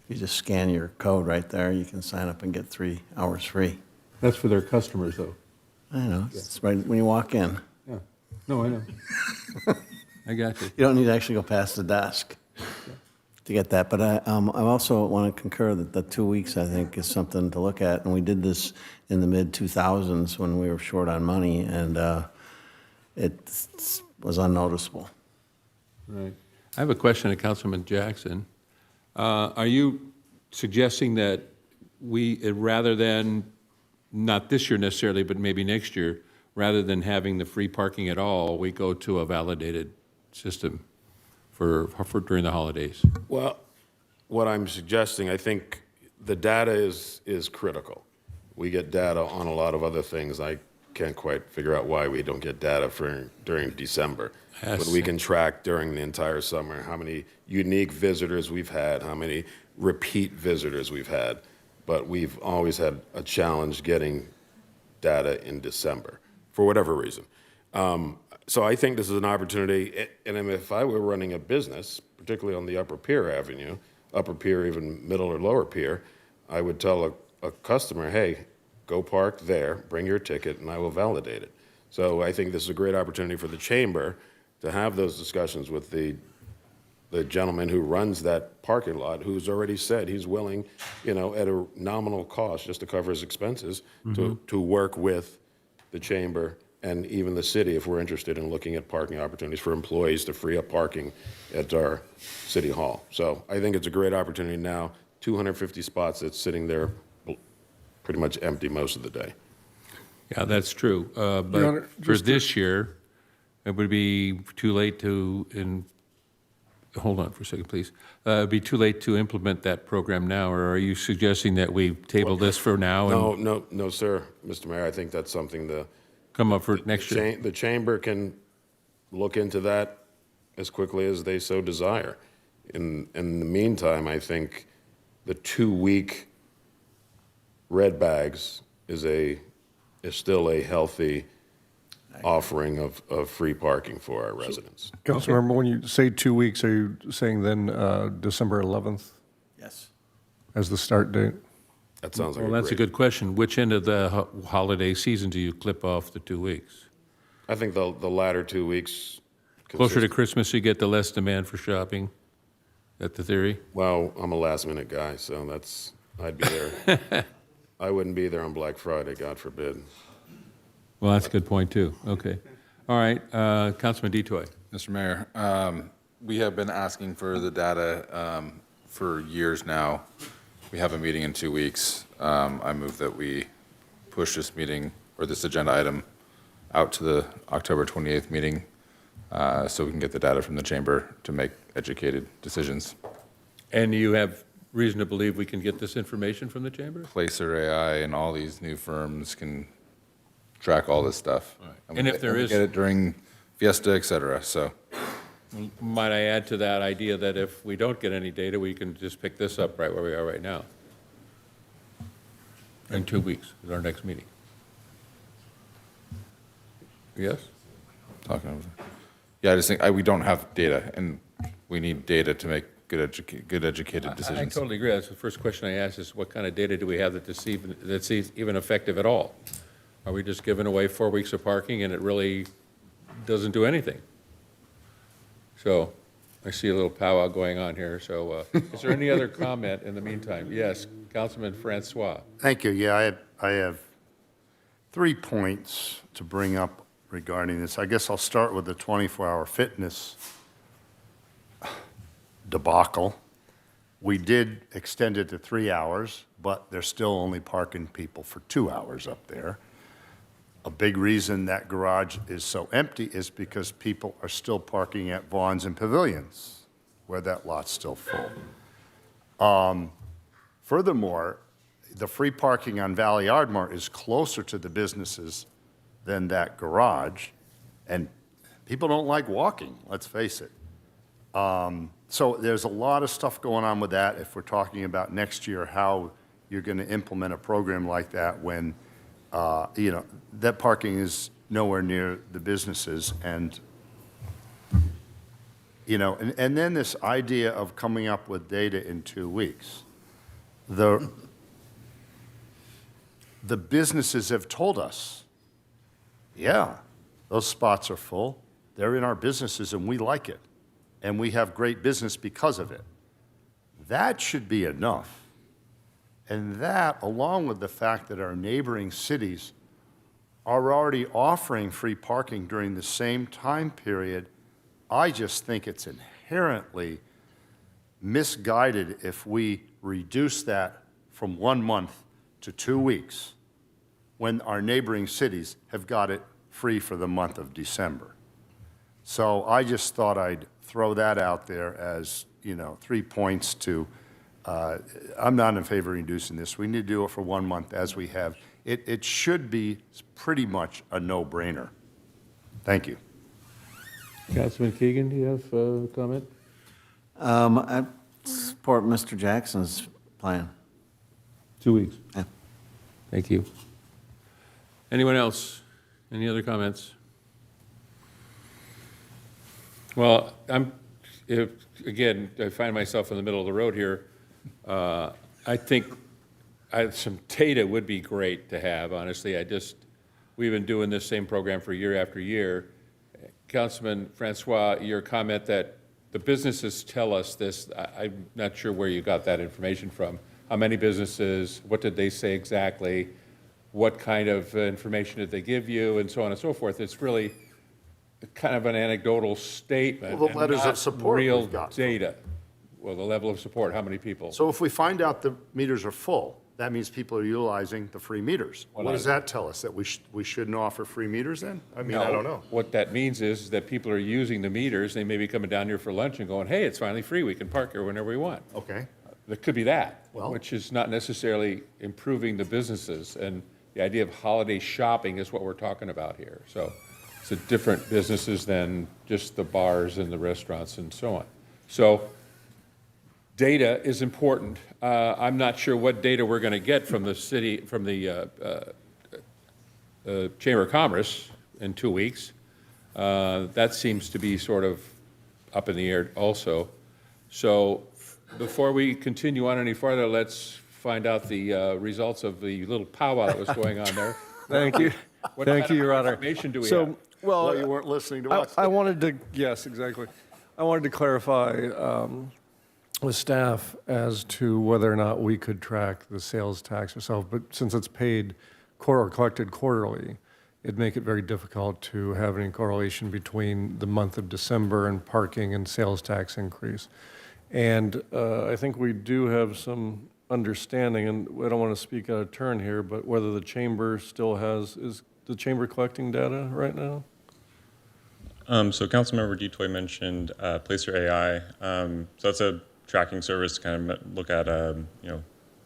Speaker 19: if you just scan your code right there, you can sign up and get 3 hours free.
Speaker 1: That's for their customers, though.
Speaker 19: I know. It's right when you walk in.
Speaker 1: Yeah. No, I know. I got you.
Speaker 19: You don't need to actually go past the desk to get that. But I also want to concur that the 2 weeks, I think, is something to look at. And we did this in the mid-2000s when we were short on money, and it was unnoticeable.
Speaker 1: Right. I have a question to Councilman Jackson. Are you suggesting that we, rather than, not this year necessarily, but maybe next year, rather than having the free parking at all, we go to a validated system for during the holidays?
Speaker 8: Well, what I'm suggesting, I think the data is critical. We get data on a lot of other things. I can't quite figure out why we don't get data during December.
Speaker 1: Yes.
Speaker 8: But we can track during the entire summer how many unique visitors we've had, how many repeat visitors we've had. But we've always had a challenge getting data in December, for whatever reason. So I think this is an opportunity, and if I were running a business, particularly on the Upper Pier Avenue, Upper Pier, even Middle or Lower Pier, I would tell a customer, hey, go park there, bring your ticket, and I will validate it. So I think this is a great opportunity for the chamber to have those discussions with the gentleman who runs that parking lot, who's already said he's willing, at a nominal cost, just to cover his expenses, to work with the chamber and even the city if we're interested in looking at parking opportunities for employees to free up parking at our city hall. So I think it's a great opportunity now, 250 spots that's sitting there pretty much empty most of the day.
Speaker 1: Yeah, that's true. But
Speaker 4: Your Honor,
Speaker 1: for
Speaker 4: just to-
Speaker 1: this year, it would be too late to, hold on for a second, please. It'd be too late to implement that program now, or are you suggesting that we table this for now? And
Speaker 8: No, sir, Mr. Mayor. I think that's something
Speaker 1: come up for next year?
Speaker 8: The chamber can look into that as quickly as they so desire. In the meantime, I think the 2-week red bags is still a healthy offering of free parking for our residents.
Speaker 4: Councilmember, when you say 2 weeks, are you saying then December 11th
Speaker 19: Yes.
Speaker 4: as the start date?
Speaker 8: That sounds like
Speaker 1: Well, that's a good question. Which end of the holiday season do you clip off the 2 weeks?
Speaker 8: I think the latter 2 weeks.
Speaker 1: Closer to Christmas, you get the less demand for shopping? That the theory?
Speaker 8: Well, I'm a last minute guy, so I'd be there. I wouldn't be there on Black Friday, God forbid.
Speaker 1: Well, that's a good point, too. Okay. All right, Councilman Detoy.
Speaker 14: Mr. Mayor, we have been asking for the data for years now. We have a meeting in 2 weeks. I move that we push this meeting or this agenda item out to the October 28th meeting so we can get the data from the chamber to make educated decisions.
Speaker 1: And you have reason to believe we can get this information from the chamber?
Speaker 14: Placer AI and all these new firms can track all this stuff.
Speaker 1: And if there
Speaker 14: we
Speaker 1: is-
Speaker 14: get it during Fiesta, et cetera, so.
Speaker 1: Might I add to that idea that if we don't get any data, we can just pick this up right where we are right now? In 2 weeks is our next meeting. Yes?
Speaker 14: Talking over. Yeah, I just think we don't have data, and we need data to make good educated
Speaker 1: I
Speaker 14: decisions.
Speaker 1: totally agree. That's the first question I asked is what kind of data do we have that's even effective at all? Are we just giving away 4 weeks of parking and it really doesn't do anything? So I see a little powwow going on here. So is there any other comment in the meantime? Yes, Councilman Francois.
Speaker 3: Thank you. Yeah, I have 3 points to bring up regarding this. I guess I'll start with the 24-hour fitness debacle. We did extend it to 3 hours, but they're still only parking people for 2 hours up there. A big reason that garage is so empty is because people are still parking at Vaughn's and Pavilions, where that lot's still full. Furthermore, the free parking on Valley Ardmore is closer to the businesses than that garage, and people don't like walking, let's face it. So there's a lot of stuff going on with that if we're talking about next year, how you're going to implement a program like that when, that parking is nowhere near the businesses. And, and then this idea of coming up with data in 2 weeks. The businesses have told us, yeah, those spots are full. They're in our businesses and we like it. And we have great business because of it. That should be enough. And that, along with the fact that our neighboring cities are already offering free parking during the same time period, I just think it's inherently misguided if we reduce that from 1 month to 2 weeks when our neighboring cities have got it free for the month of December. So I just thought I'd throw that out there as, 3 points to, I'm not in favor of reducing this. We need to do it for 1 month as we have. It should be pretty much a no-brainer. Thank you.
Speaker 1: Councilman Keegan, do you have a comment?
Speaker 19: I support Mr. Jackson's plan.
Speaker 1: 2 weeks.
Speaker 19: Yeah.
Speaker 1: Thank you. Anyone else? Any other comments? Well, again, I find myself in the middle of the road here. I think some data would be great to have, honestly. We've been doing this same program for year after year. Councilman Francois, your comment that the businesses tell us this, I'm not sure where you got that information from. How many businesses, what did they say exactly? What kind of information did they give you, and so on and so forth. It's really kind of an anecdotal statement.
Speaker 3: Well, the
Speaker 1: and
Speaker 3: letters
Speaker 1: not
Speaker 3: of support
Speaker 1: real
Speaker 3: we've got.
Speaker 1: data. Well, the level of support, how many people?
Speaker 3: So if we find out the meters are full, that means people are utilizing the free meters.
Speaker 1: Well,
Speaker 3: What does that tell us? That we shouldn't offer free meters then? I mean, I don't know.
Speaker 1: What that means is that people are using the meters. They may be coming down here for lunch and going, hey, it's finally free. We can park here whenever we want.
Speaker 3: Okay.
Speaker 1: There could be that,
Speaker 3: Well-
Speaker 1: which is not necessarily improving the businesses. And the idea of holiday shopping is what we're talking about here. So it's a different businesses than just the bars and the restaurants and so on. So data is important. I'm not sure what data we're going to get from the city, from the Chamber of Commerce in 2 weeks. That seems to be sort of up in the air also. So before we continue on any further, let's find out the results of the little powwow that was going on there.
Speaker 4: Thank you.
Speaker 1: What
Speaker 4: Thank
Speaker 1: kind
Speaker 4: you,
Speaker 1: of
Speaker 4: Your Honor.
Speaker 1: information do we
Speaker 4: So,
Speaker 1: have?
Speaker 3: Well, you weren't listening to us.
Speaker 4: I wanted to, yes, exactly. I wanted to clarify with staff as to whether or not we could track the sales tax ourselves, but since it's paid or collected quarterly, it'd make it very difficult to have any correlation between the month of December and parking and sales tax increase. And I think we do have some understanding, and I don't want to speak out of turn here, but whether the chamber still has, is the chamber collecting data right now?
Speaker 17: So Councilmember Detoy mentioned Placer AI. So that's a tracking service to kind of look at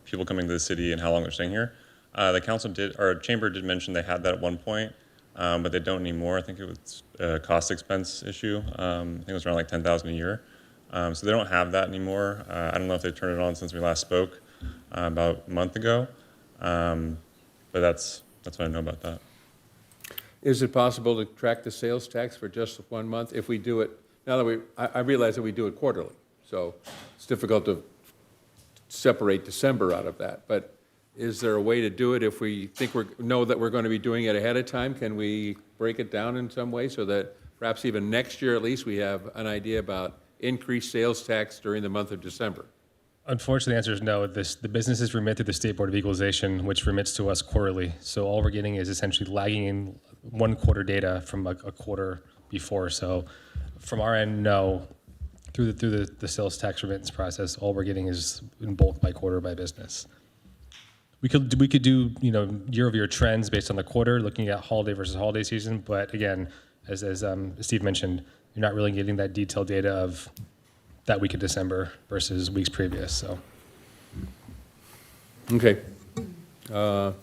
Speaker 17: people coming to the city and how long they're staying here. The council did, or chamber did mention they had that at one point, but they don't anymore. I think it was a cost expense issue. I think it was around like $10,000 a year. So they don't have that anymore. I don't know if they turned it on since we last spoke about a month ago, but that's what I know about that.
Speaker 1: Is it possible to track the sales tax for just 1 month if we do it, now that I realize that we do it quarterly, so it's difficult to separate December out of that, but is there a way to do it if we think know that we're going to be doing it ahead of time? Can we break it down in some way so that perhaps even next year at least we have an idea about increased sales tax during the month of December?
Speaker 6: Unfortunately, the answer is no. The businesses remit to the State Board of Equalization, which remits to us quarterly. So all we're getting is essentially lagging in 1 quarter data from a quarter before. So from our end, no. Through the sales tax remittance process, all we're getting is in bulk by quarter by business. We could do year-over-year trends based on the quarter, looking at holiday versus holiday season. But again, as Steve mentioned, you're not really getting that detailed data of that week of December versus weeks previous. So.
Speaker 1: Okay. Well,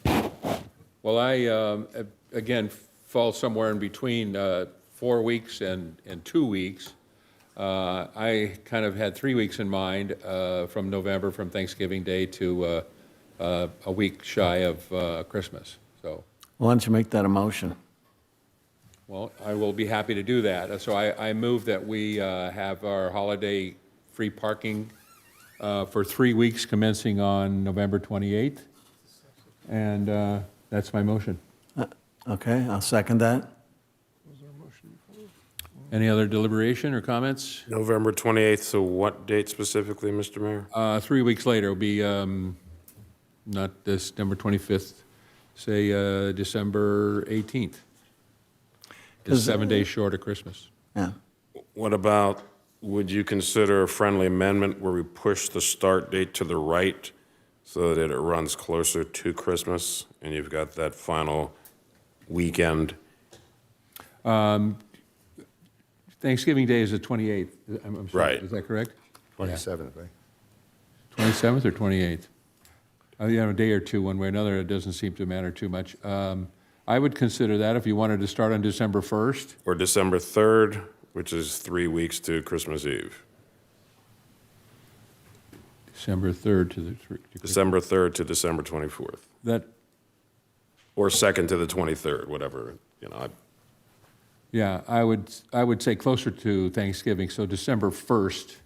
Speaker 1: I, again, fall somewhere in between 4 weeks and 2 weeks. I kind of had 3 weeks in mind from November, from Thanksgiving Day to a week shy of Christmas. So,
Speaker 19: Why don't you make that a motion?
Speaker 1: well, I will be happy to do that. So I move that we have our holiday free parking for 3 weeks commencing on November 28th. And that's my motion.
Speaker 19: Okay, I'll second that.
Speaker 1: Any other deliberation or comments?
Speaker 8: November 28th, so what date specifically, Mr. Mayor?
Speaker 1: 3 weeks later will be not December 25th, say December 18th. It's 7 days short of Christmas.
Speaker 19: Yeah.
Speaker 8: What about, would you consider a friendly amendment where we push the start date to the right so that it runs closer to Christmas and you've got that final weekend?
Speaker 1: Thanksgiving Day is the 28th. I'm sorry,
Speaker 8: Right.
Speaker 1: is that correct?
Speaker 3: 27th, right?
Speaker 1: 27th or 28th? A day or two, one way or another, it doesn't seem to matter too much. I would consider that if you wanted to start on December 1st.
Speaker 8: Or December 3rd, which is 3 weeks to Christmas Eve.
Speaker 1: December 3rd to
Speaker 8: December 3rd to December 24th.
Speaker 1: that.
Speaker 8: Or 2nd to the 23rd, whatever,
Speaker 1: Yeah, I would say closer to Thanksgiving, so December 1st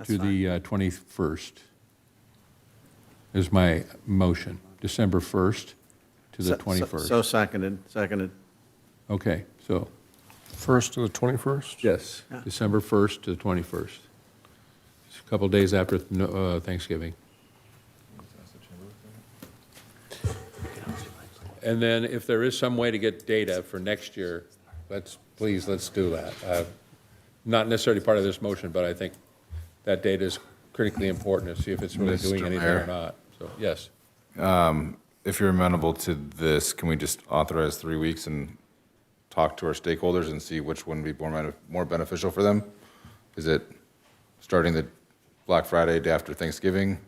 Speaker 1: to the 21st is my motion. December 1st to the 21st.
Speaker 19: So seconded.
Speaker 1: Okay, so,
Speaker 4: 1st to the 21st?
Speaker 1: yes, December 1st to the 21st. It's a couple days after Thanksgiving. And then if there is some way to get data for next year, let's do that. Not necessarily part of this motion, but I think that data is critically important to see if it's really
Speaker 14: Mr.
Speaker 1: doing anything
Speaker 14: Mayor.
Speaker 1: or not. So, yes.
Speaker 14: If you're amenable to this, can we just authorize 3 weeks and talk to our stakeholders and see which one would be more beneficial for them? Is it starting the Black Friday day after Thanksgiving,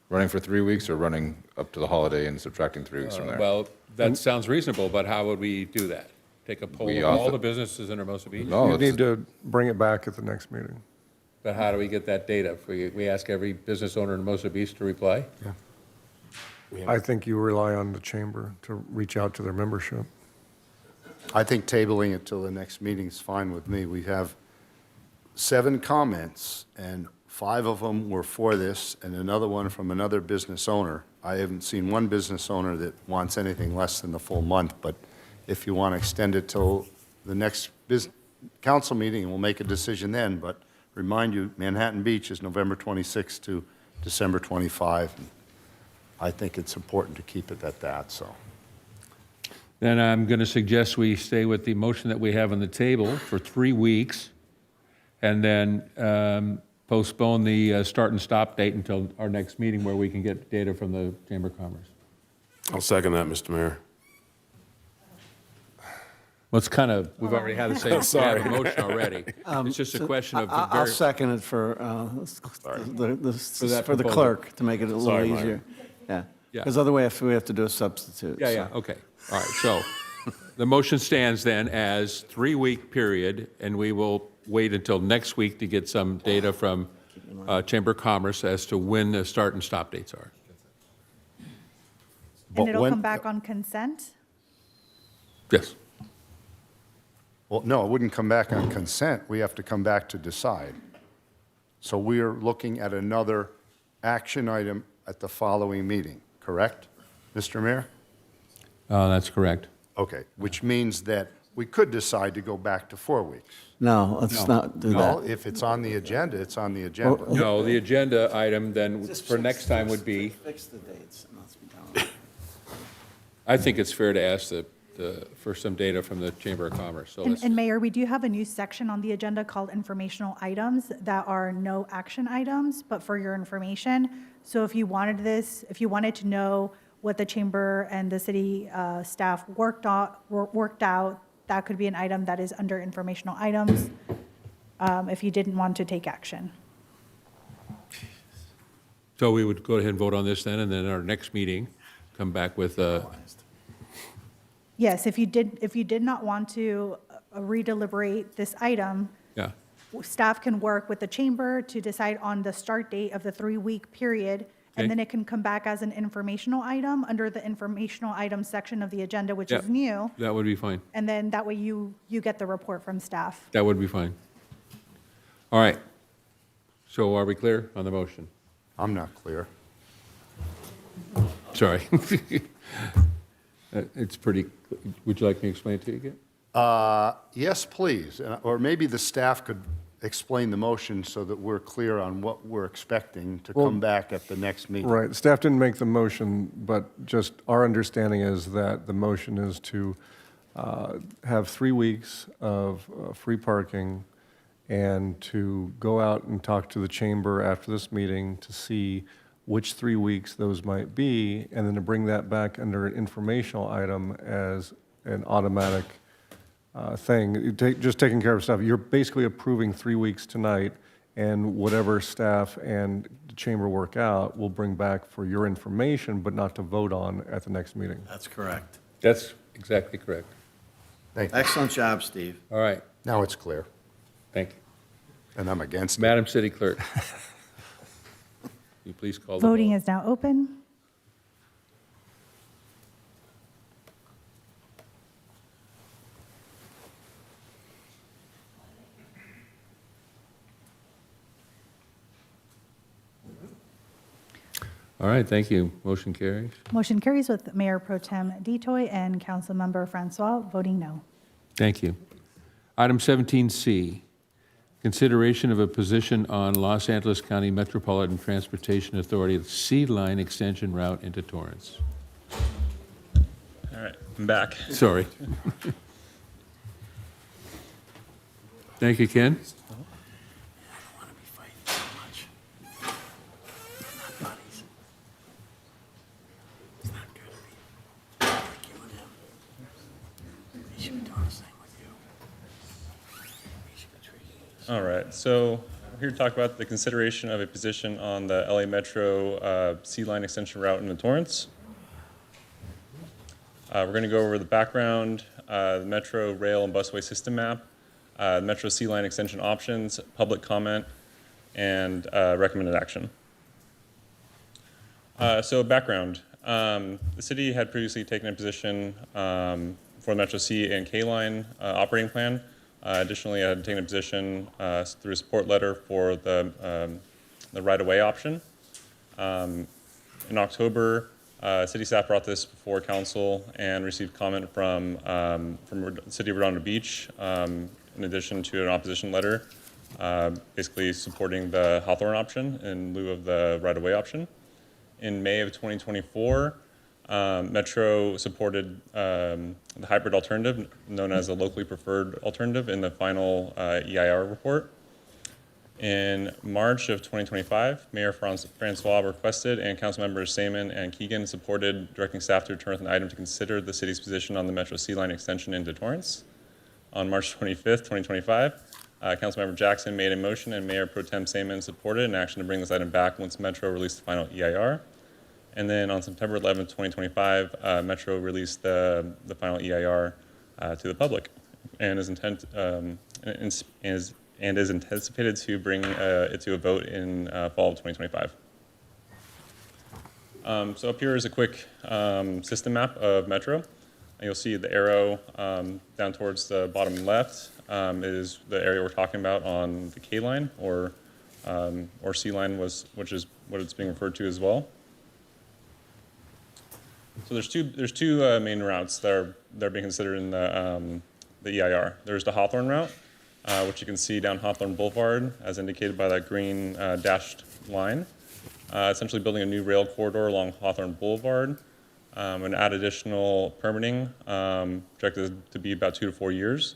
Speaker 14: running for 3 weeks, or running up to the holiday and subtracting 3 weeks from there?
Speaker 1: Well, that sounds reasonable, but how would we do that? Take a poll
Speaker 14: We
Speaker 1: of all
Speaker 14: author-
Speaker 1: the businesses in Hermosa Beach?
Speaker 14: No,
Speaker 4: You
Speaker 14: it's-
Speaker 4: need to bring it back at the next meeting.
Speaker 1: But how do we get that data? We ask every business owner in Hermosa Beach to reply?
Speaker 4: I think you rely on the chamber to reach out to their membership.
Speaker 3: I think tabling it till the next meeting is fine with me. We have 7 comments, and 5 of them were for this, and another one from another business owner. I haven't seen one business owner that wants anything less than the full month, but if you want to extend it till the next council meeting, we'll make a decision then. But remind you, Manhattan Beach is November 26th to December 25. I think it's important to keep it at that, so.
Speaker 1: Then I'm going to suggest we stay with the motion that we have on the table for 3 weeks, and then postpone the start and stop date until our next meeting where we can get data from the Chamber of Commerce.
Speaker 8: I'll second that, Mr. Mayor.
Speaker 1: Well, it's kind of, we've already had the same
Speaker 8: Sorry.
Speaker 1: motion already. It's just a question of the
Speaker 19: I'll
Speaker 1: very,
Speaker 19: second it for
Speaker 1: that
Speaker 19: for the
Speaker 1: proposal.
Speaker 19: clerk to make it a little
Speaker 8: Sorry, Myron.
Speaker 19: easier. Yeah,
Speaker 1: Yeah.
Speaker 19: because otherwise we have to do a substitute.
Speaker 1: yeah,
Speaker 19: so.
Speaker 1: yeah, okay. All right, so the motion stands then as 3-week period, and we will wait until next week to get some data from Chamber of Commerce as to when the start and stop dates are.
Speaker 3: But
Speaker 2: And it'll
Speaker 3: when-
Speaker 2: come back on consent?
Speaker 1: Yes.
Speaker 3: Well, no, it wouldn't come back on consent. We have to come back to decide. So we are looking at another action item at the following meeting, correct, Mr. Mayor?
Speaker 1: That's correct.
Speaker 3: Okay, which means that we could decide to go back to 4 weeks.
Speaker 19: No, let's not do
Speaker 3: No,
Speaker 19: that.
Speaker 3: if it's on the agenda, it's on the agenda.
Speaker 1: No, the agenda item then for next time would be,
Speaker 19: Fix the dates. and let's be done with it.
Speaker 1: I think it's fair to ask for some data from the Chamber of Commerce. So let's,
Speaker 2: And Mayor, we do have a new section on the agenda called informational items that are no action items, but for your information. So if you wanted this, if you wanted to know what the chamber and the city staff worked out, that could be an item that is under informational items, if you didn't want to take action.
Speaker 1: so we would go ahead and vote on this then, and then our next meeting, come back with,
Speaker 2: Yes, if you did not want to redeliberate this item,
Speaker 1: yeah,
Speaker 2: staff can work with the chamber to decide on the start date of the 3-week period,
Speaker 1: Okay.
Speaker 2: and then it can come back as an informational item under the informational item section of the agenda, which is
Speaker 1: Yeah.
Speaker 2: new.
Speaker 1: that would be fine.
Speaker 2: And then that way you get the report from staff.
Speaker 1: That would be fine. All right. So are we clear on the motion?
Speaker 3: I'm not clear.
Speaker 1: Sorry. It's pretty, would you like me to explain it to you again?
Speaker 3: Yes, please, or maybe the staff could explain the motion so that we're clear on what we're expecting to come back at the next meeting.
Speaker 4: Right, staff didn't make the motion, but just our understanding is that the motion is to have 3 weeks of free parking and to go out and talk to the chamber after this meeting to see which 3 weeks those might be, and then to bring that back under an informational item as an automatic thing. Just taking care of stuff. You're basically approving 3 weeks tonight, and whatever staff and the chamber work out, we'll bring back for your information, but not to vote on at the next meeting.
Speaker 19: That's correct.
Speaker 1: That's exactly correct.
Speaker 3: Thank you.
Speaker 19: Excellent job, Steve.
Speaker 1: All right,
Speaker 3: Now it's clear,
Speaker 1: thank you.
Speaker 3: and I'm against it.
Speaker 1: Madam City Clerk. Will you please call the roll?
Speaker 2: Voting is now open.
Speaker 1: All right, thank you. Motion carries.
Speaker 2: Motion carries with Mayor Pro Tem Detoy and Councilmember Francois voting no.
Speaker 1: Thank you. Item 17C, consideration of a position on Los Angeles County Metropolitan Transportation Authority Sea Line Extension Route into Torrance.
Speaker 6: All right, I'm back.
Speaker 1: Sorry. Thank you, Ken.
Speaker 17: All right, so we're here to talk about the consideration of a position on the LA Metro Sea Line Extension Route into Torrance. We're going to go over the background, the Metro rail and busway system map, Metro Sea Line extension options, public comment, and recommended action. So background, the city had previously taken a position for the Metro C and K Line operating plan. Additionally, I had taken a position through a support letter for the right-of-way option. In October, city staff brought this before council and received comment from the City of Redondo Beach, in addition to an opposition letter, basically supporting the Hawthorne option in lieu of the right-of-way option. In May of 2024, Metro supported the hybrid alternative, known as a locally preferred alternative, in the final EIR report. In March of 2025, Mayor Francois requested, and Councilmembers Saman and Keegan supported, directing staff to return with an item to consider the city's position on the Metro C line extension into Torrance. On March 25th, 2025, Councilmember Jackson made a motion, and Mayor Pro Tem Saman supported an action to bring this item back once Metro released the final EIR. And then on September 11th, 2025, Metro released the final EIR to the public, and is anticipated to bring it to a vote in fall of 2025. So up here is a quick system map of Metro. And you'll see the arrow down towards the bottom left is the area we're talking about on the K line, or C line, which is what it's being referred to as well. So there's two main routes that are being considered in the EIR. There's the Hawthorne route, which you can see down Hawthorne Boulevard, as indicated by that green dashed line. Essentially building a new rail corridor along Hawthorne Boulevard, and add additional permitting, projected to be about 2 to 4 years.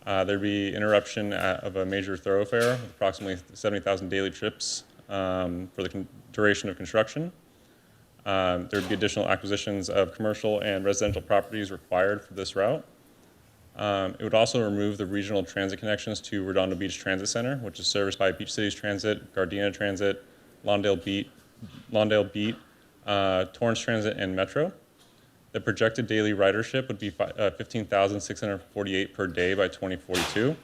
Speaker 17: There'd be interruption of a major thoroughfare with approximately 70,000 daily trips for the duration of construction. There would be additional acquisitions of commercial and residential properties required for this route. It would also remove the regional transit connections to Redondo Beach Transit Center, which is serviced by Beach Cities Transit, Gardena Transit, Lawndale Beat, Torrance Transit, and Metro. The projected daily ridership would be 15,648 per day by 2042,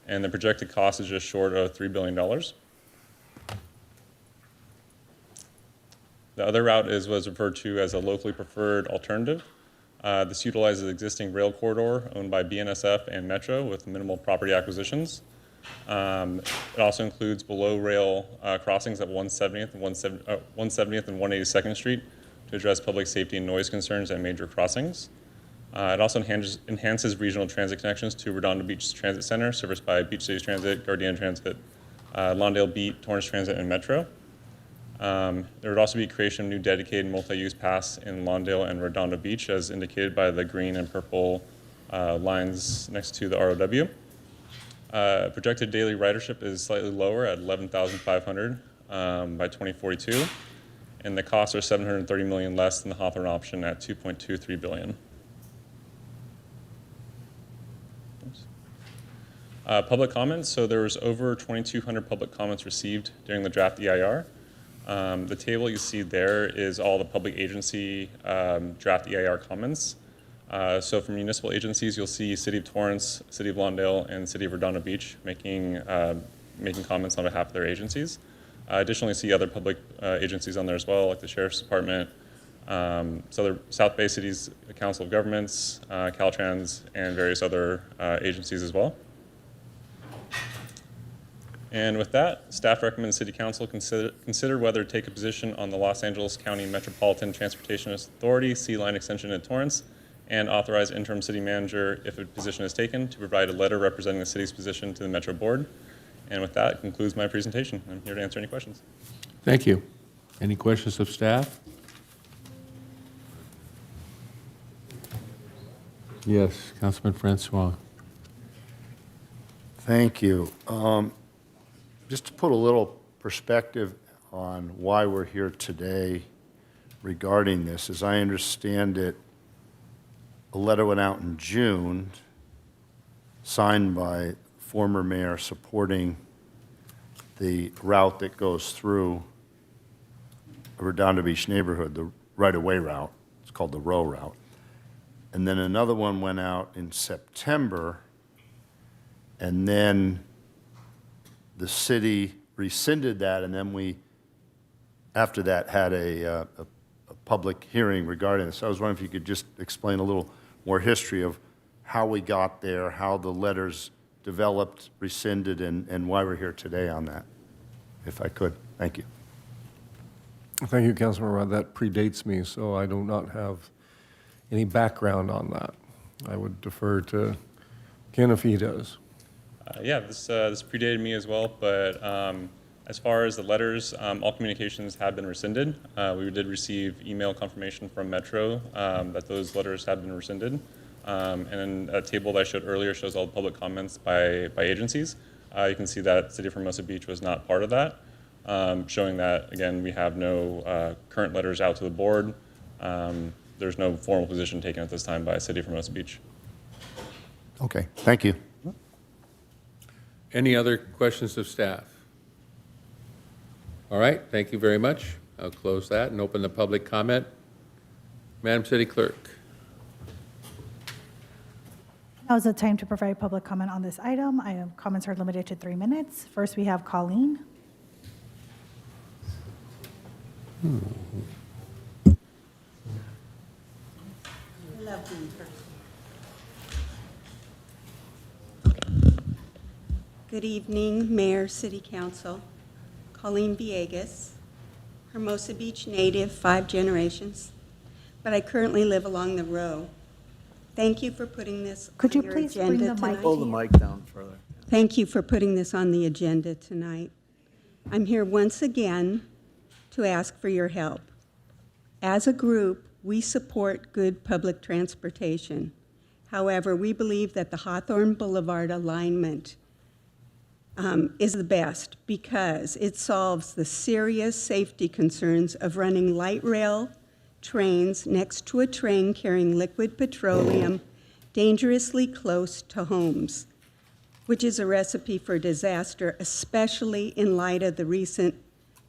Speaker 17: and the projected cost is just short of $3 billion. The other route was referred to as a locally preferred alternative. This utilizes existing rail corridor owned by BNSF and Metro with minimal property acquisitions. It also includes below rail crossings at 170th and 182nd Street to address public safety and noise concerns at major crossings. It also enhances regional transit connections to Redondo Beach Transit Center, serviced by Beach Cities Transit, Gardena Transit, Lawndale Beat, Torrance Transit, and Metro. There would also be creation of new dedicated multi-use paths in Lawndale and Redondo Beach, as indicated by the green and purple lines next to the ROW. Projected daily ridership is slightly lower at 11,500 by 2042, and the costs are $730 million less than the Hawthorne option at $2.23 billion. Public comments. So there was over 2,200 public comments received during the draft EIR. The table you see there is all the public agency draft EIR comments. So for municipal agencies, you'll see City of Torrance, City of Lawndale, and City of Redondo Beach making comments on behalf of their agencies. Additionally, see other public agencies on there as well, like the Sheriff's Department, South Bay City's Council of Governments, Caltrans, and various other agencies as well. And with that, staff recommends City Council consider whether to take a position on the Los Angeles County Metropolitan Transportation Authority C-Line extension in Torrance, and authorize interim city manager, if a position is taken, to provide a letter representing the city's position to the Metro Board. And with that, concludes my presentation. I'm here to answer any questions.
Speaker 1: Thank you. Any questions of staff? Yes, Councilman Francois.
Speaker 3: Thank you. Just to put a little perspective on why we're here today regarding this, as I understand it, a letter went out in June, signed by former mayor, supporting the route that goes through a Redondo Beach neighborhood, the right-of-way route. It's called the Row route. And then another one went out in September, and then the city rescinded that, and then we, after that, had a public hearing regarding this. So I was wondering if you could just explain a little more history of how we got there, how the letters developed, rescinded, and why we're here today on that, if I could. Thank you.
Speaker 4: Thank you, Councilman Rod. That predates me, so I do not have any background on that. I would defer to Ken if he does.
Speaker 17: Yeah, this predated me as well, but As far as the letters, all communications have been rescinded. We did receive email confirmation from Metro that those letters have been rescinded. And then a table that I showed earlier shows all the public comments by agencies. You can see that City of Hermosa Beach was not part of that, showing that, again, we have no current letters out to the board. There's no formal position taken at this time by City of Hermosa Beach.
Speaker 3: Okay, thank you.
Speaker 1: Any other questions of staff? All right, thank you very much. I'll close that and open the public comment. Madam City Clerk.
Speaker 2: Now is the time to provide public comment on this item. Comments are limited to 3 minutes. First, we have Colleen.
Speaker 5: Good evening, Mayor, City Council. Colleen Villegas, Hermosa Beach native, 5 generations, but I currently live along the row. Thank you for putting this
Speaker 2: Could
Speaker 5: on
Speaker 2: you
Speaker 5: your
Speaker 2: please bring
Speaker 5: agenda
Speaker 2: the mic
Speaker 5: tonight.
Speaker 19: Pull the mic down further.
Speaker 5: Thank you for putting this on the agenda tonight. I'm here once again to ask for your help. As a group, we support good public transportation. However, we believe that the Hawthorne Boulevard alignment is the best because it solves the serious safety concerns of running light rail trains next to a train carrying liquid petroleum dangerously close to homes, which is a recipe for disaster, especially in light of the recent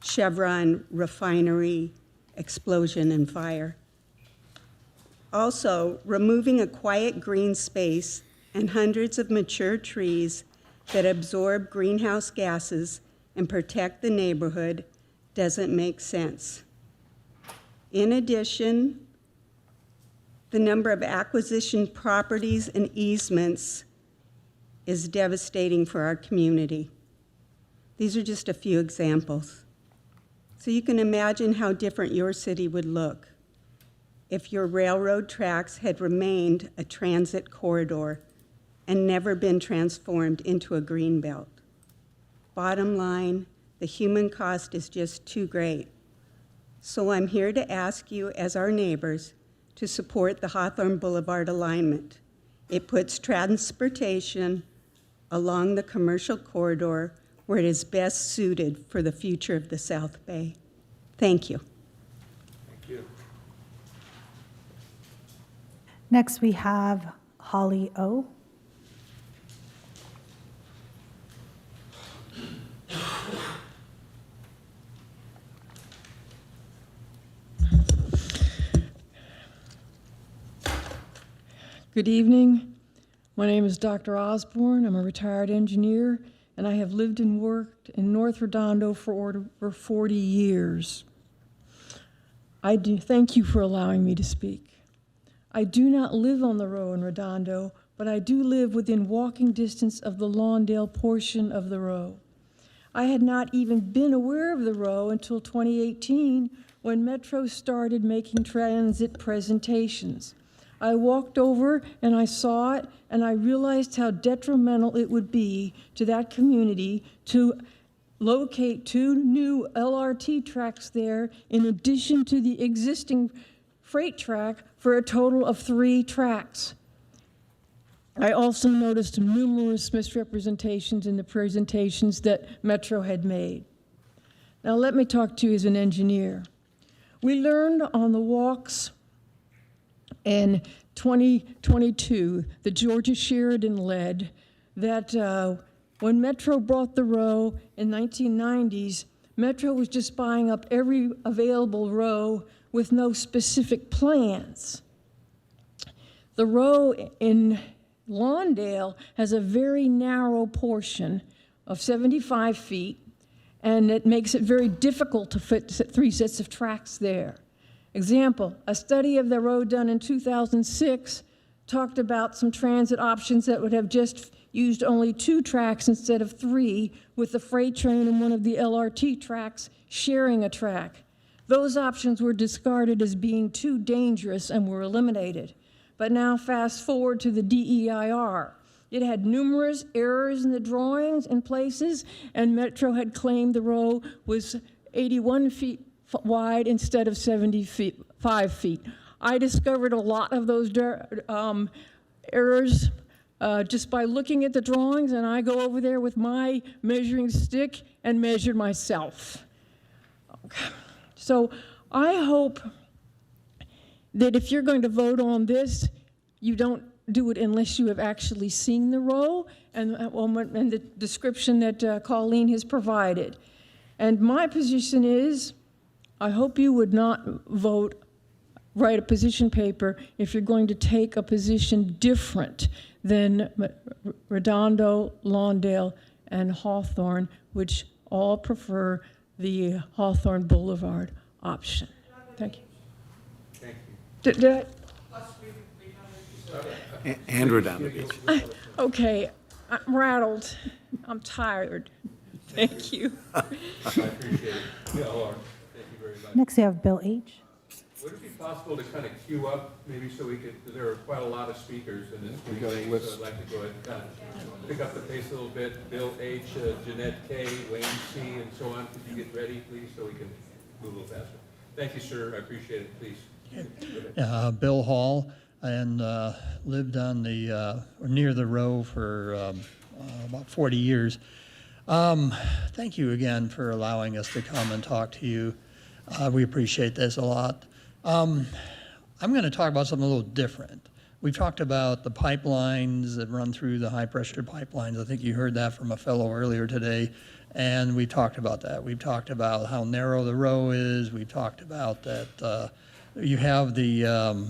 Speaker 5: Chevron refinery explosion and fire. Also, removing a quiet green space and hundreds of mature trees that absorb greenhouse gases and protect the neighborhood doesn't make sense. In addition, the number of acquisition properties and easements is devastating for our community. These are just a few examples. So you can imagine how different your city would look if your railroad tracks had remained a transit corridor and never been transformed into a green belt. Bottom line, the human cost is just too great. So I'm here to ask you, as our neighbors, to support the Hawthorne Boulevard alignment. It puts transportation along the commercial corridor where it is best suited for the future of the South Bay. Thank you.
Speaker 1: Thank you.
Speaker 2: Next, we have Holly O.
Speaker 12: Good evening. My name is Dr. Osborne. I'm a retired engineer, and I have lived and worked in North Redondo for over 40 years. I do thank you for allowing me to speak. I do not live on the row in Redondo, but I do live within walking distance of the Lawndale portion of the row. I had not even been aware of the row until 2018 when Metro started making transit presentations. I walked over and I saw it and I realized how detrimental it would be to that community to locate 2 new LRT tracks there in addition to the existing freight track for a total of 3 tracks. I also noticed numerous misrepresentations in the presentations that Metro had made. Now let me talk to you as an engineer. We learned on the walks in 2022 that Georgia Sheridan led that when Metro bought the row in 1990s, Metro was just buying up every available row with no specific plans. The row in Lawndale has a very narrow portion of 75 feet, and it makes it very difficult to fit 3 sets of tracks there. Example, a study of the road done in 2006 talked about some transit options that would have just used only 2 tracks instead of 3, with the freight train and one of the LRT tracks sharing a track. Those options were discarded as being too dangerous and were eliminated. But now fast forward to the DEIR. It had numerous errors in the drawings in places, and Metro had claimed the row was 81 feet wide instead of 75 feet. I discovered a lot of those errors just by looking at the drawings, and I go over there with my measuring stick and measure myself. Okay. So I hope that if you're going to vote on this, you don't do it unless you have actually seen the row and the description that Colleen has provided. And my position is, I hope you would not write a position paper if you're going to take a position different than Redondo, Lawndale, and Hawthorne, which all prefer the Hawthorne Boulevard option. Thank you.
Speaker 1: Thank you.
Speaker 12: Did I?
Speaker 19: And Redondo Beach.
Speaker 12: Okay, I'm rattled. I'm tired. Thank you.
Speaker 1: I appreciate it. Yeah, Laura, thank you very much.
Speaker 2: Next, we have Bill H.
Speaker 1: Would it be possible to kind of queue up, maybe so we could, there are quite a lot of speakers in this
Speaker 4: We got a
Speaker 1: meeting,
Speaker 4: list.
Speaker 1: so I'd like to go ahead and kind of pick up the pace a little bit. Bill H., Jeanette K., Wayne C., and so on. Could you get ready, please, so we can move a little faster? Thank you, sir. I appreciate it. Please.
Speaker 13: Bill Hall, and lived on the or near the row for about 40 years. Thank you again for allowing us to come and talk to you. We appreciate this a lot. I'm going to talk about something a little different. We've talked about the pipelines that run through the high-pressure pipelines. I think you heard that from a fellow earlier today, and we talked about that. We've talked about how narrow the row is. We've talked about that you have the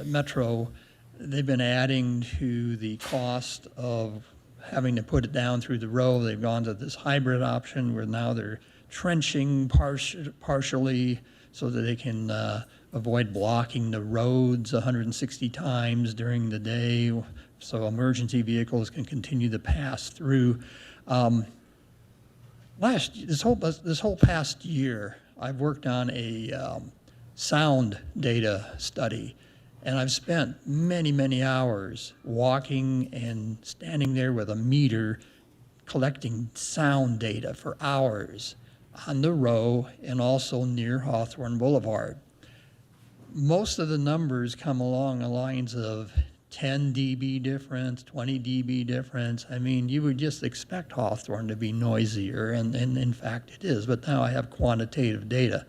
Speaker 13: Metro. They've been adding to the cost of having to put it down through the row. They've gone to this hybrid option where now they're trenching partially so that they can avoid blocking the roads 160 times during the day so emergency vehicles can continue to pass through. This whole past year, I've worked on a sound data study, and I've spent many, many hours walking and standing there with a meter collecting sound data for hours on the row and also near Hawthorne Boulevard. Most of the numbers come along the lines of 10 dB difference, 20 dB difference. I mean, you would just expect Hawthorne to be noisier, and in fact it is, but now I have quantitative data.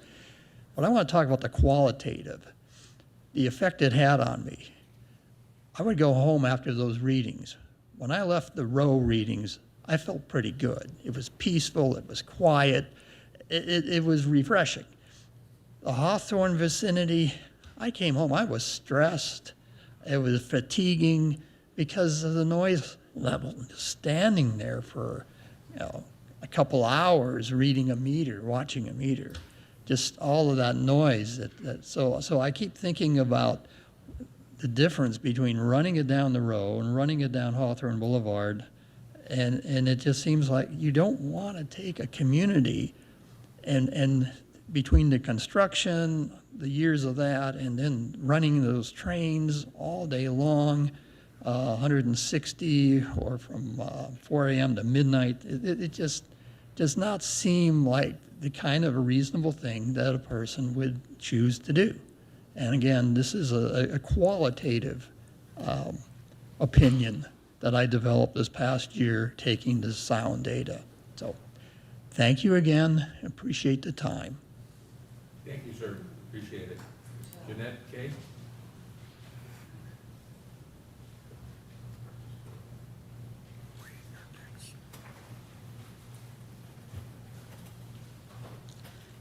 Speaker 13: But I want to talk about the qualitative, the effect it had on me. I would go home after those readings. When I left the row readings, I felt pretty good. It was peaceful, it was quiet, it was refreshing. The Hawthorne vicinity, I came home, I was stressed. It was fatiguing because of the noise level. Just standing there for, a couple hours reading a meter, watching a meter, just all of that noise. So I keep thinking about the difference between running it down the row and running it down Hawthorne Boulevard, and it just seems like you don't want to take a community and between the construction, the years of that, and then running those trains all day long, 160 or from 4 a.m. to midnight, it just does not seem like the kind of a reasonable thing that a person would choose to do. And again, this is a qualitative opinion that I developed this past year taking the sound data. So thank you again. Appreciate the time.
Speaker 1: Thank you, sir. Appreciate it. Jeanette K.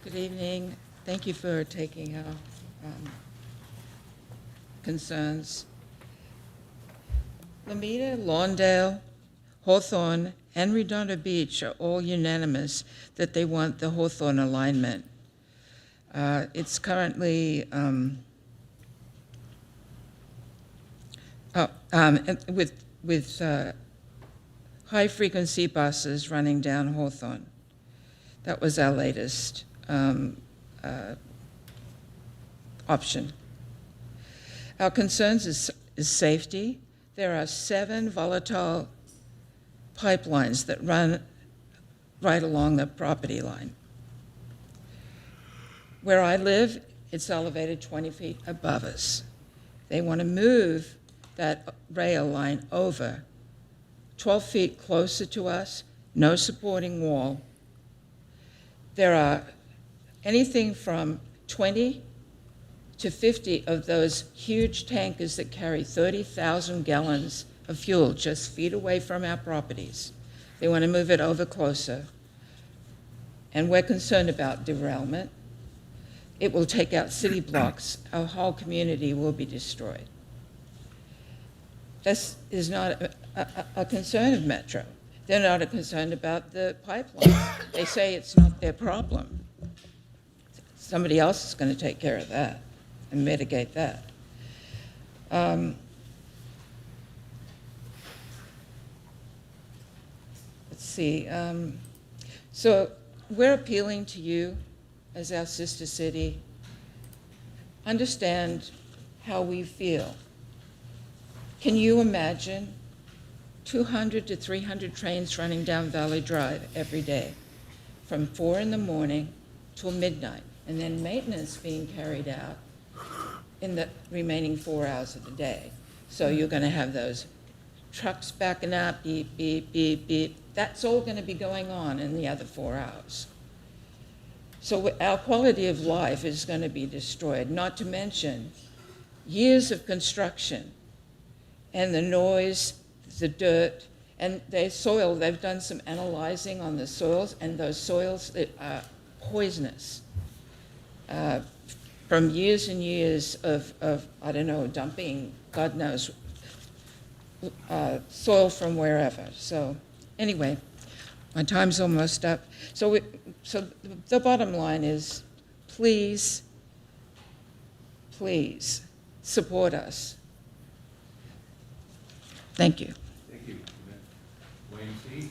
Speaker 18: Good evening. Thank you for taking our concerns. Lameda, Lawndale, Hawthorne, and Redondo Beach are all unanimous that they want the Hawthorne alignment. It's currently with high-frequency buses running down Hawthorne. That was our latest option. Our concerns is safety. there are 7 volatile pipelines that run right along the property line. Where I live, it's elevated 20 feet above us. They want to move that rail line over 12 feet closer to us, no supporting wall. There are anything from 20 to 50 of those huge tankers that carry 30,000 gallons of fuel just feet away from our properties. They want to move it over closer. And we're concerned about derailment. It will take out city blocks. Our whole community will be destroyed. This is not a concern of Metro. They're not a concern about the pipeline. They say it's not their problem. Somebody else is going to take care of that and mitigate that. Let's see. So we're appealing to you as our sister city. Understand how we feel. Can you imagine 200 to 300 trains running down Valley Drive every day from 4 in the morning till midnight, and then maintenance being carried out in the remaining 4 hours of the day? So you're going to have those trucks backing up, beep, beep, beep, beep. That's all going to be going on in the other 4 hours. So our quality of life is going to be destroyed, not to mention years of construction and the noise, the dirt, and their soil. They've done some analyzing on the soils, and those soils are poisonous from years and years of, I don't know, dumping, God knows, soil from wherever. So anyway, my time's almost up. So the bottom line is, please, please support us. Thank you.
Speaker 1: Thank you. Wayne C.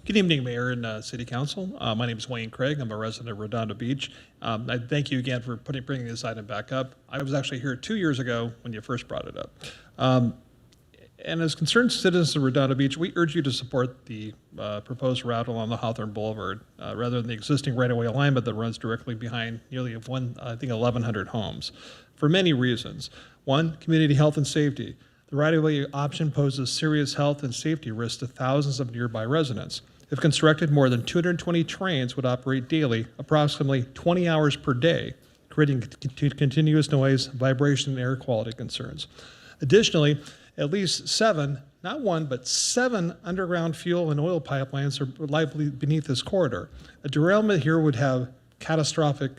Speaker 15: Good evening, Mayor and City Council. My name is Wayne Craig. I'm a resident of Redondo Beach. I thank you again for bringing this item back up. I was actually here 2 years ago when you first brought it up. And as concerned citizens of Redondo Beach, we urge you to support the proposed route along the Hawthorne Boulevard rather than the existing right-of-way alignment that runs directly behind nearly 1,100 homes for many reasons. One, community health and safety. The right-of-way option poses serious health and safety risks to thousands of nearby residents. If constructed, more than 220 trains would operate daily, approximately 20 hours per day, creating continuous noise, vibration, and air quality concerns. Additionally, at least 7, not 1, but 7 underground fuel and oil pipelines are likely beneath this corridor. A derailment here would have catastrophic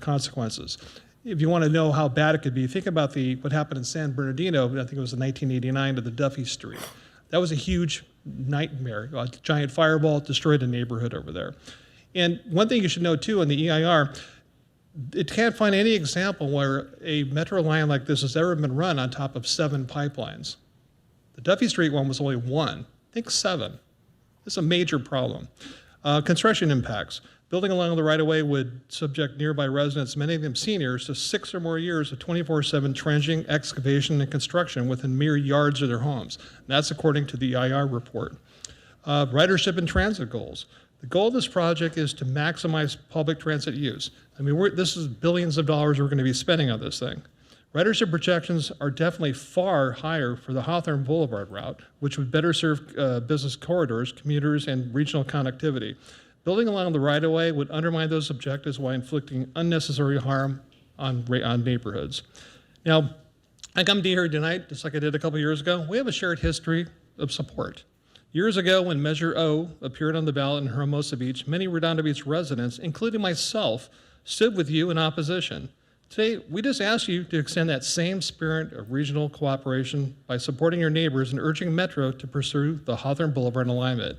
Speaker 15: consequences. If you want to know how bad it could be, think about what happened in San Bernardino, I think it was in 1989, to the Duffy Street. That was a huge nightmare. A giant fireball destroyed a neighborhood over there. And one thing you should know too on the EIR, it can't find any example where a metro line like this has ever been run on top of 7 pipelines. The Duffy Street one was only 1. Think 7. It's a major problem. Construction impacts. Building along the right-of-way would subject nearby residents, many of them seniors, to 6 or more years of 24/7 trenching, excavation, and construction within mere yards of their homes. And that's according to the EIR report. Ridership and transit goals. The goal of this project is to maximize public transit use. I mean, this is billions of dollars we're going to be spending on this thing. Ridership projections are definitely far higher for the Hawthorne Boulevard route, which would better serve business corridors, commuters, and regional connectivity. Building along the right-of-way would undermine those objectives while inflicting unnecessary harm on neighborhoods. Now, I come to here tonight, just like I did a couple years ago. We have a shared history of support. Years ago, when Measure O appeared on the ballot in Hermosa Beach, many Redondo Beach residents, including myself, stood with you in opposition. Today, we just ask you to extend that same spirit of regional cooperation by supporting your neighbors and urging Metro to pursue the Hawthorne Boulevard alignment.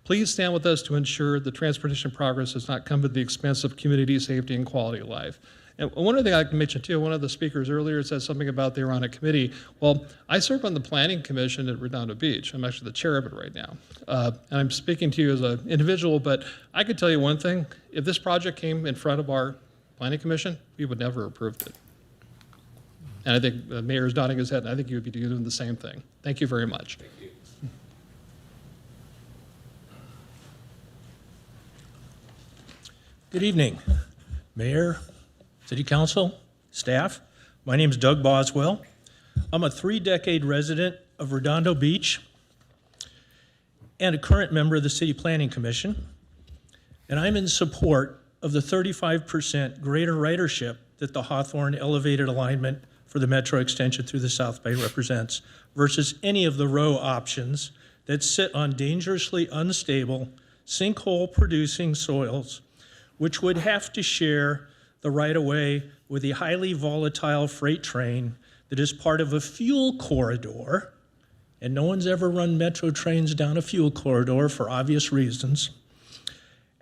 Speaker 15: Please stand with us to ensure the transportation progress does not come at the expense of community safety and quality of life. And one other thing I can mention too, one of the speakers earlier said something about they were on a committee. Well, I serve on the Planning Commission at Redondo Beach. I'm actually the chair of it right now. And I'm speaking to you as an individual, but I could tell you one thing. If this project came in front of our Planning Commission, we would never have approved it. And I think the mayor's nodding his head, and I think you would be doing the same thing. Thank you very much. Thank you.
Speaker 10: Good evening, Mayor, City Council, staff. My name is Doug Boswell. I'm a 3-decade resident of Redondo Beach and a current member of the City Planning Commission. And I'm in support of the 35% greater ridership that the Hawthorne elevated alignment for the Metro extension through the South Bay represents versus any of the row options that sit on dangerously unstable, sinkhole-producing soils, which would have to share the right-of-way with the highly volatile freight train that is part of a fuel corridor, and no one's ever run Metro trains down a fuel corridor for obvious reasons.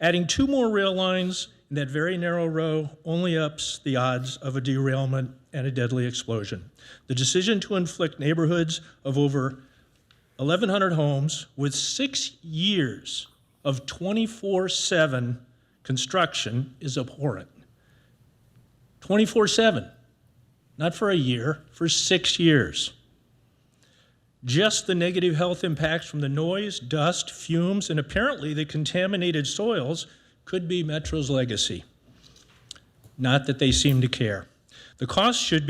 Speaker 10: Adding 2 more rail lines in that very narrow row only ups the odds of a derailment and a deadly explosion. The decision to inflict neighborhoods of over 1,100 homes with 6 years of 24/7 construction is abhorrent. 24/7, not for a year, for 6 years. Just the negative health impacts from the noise, dust, fumes, and apparently the contaminated soils could be Metro's legacy. Not that they seem to care. The cost should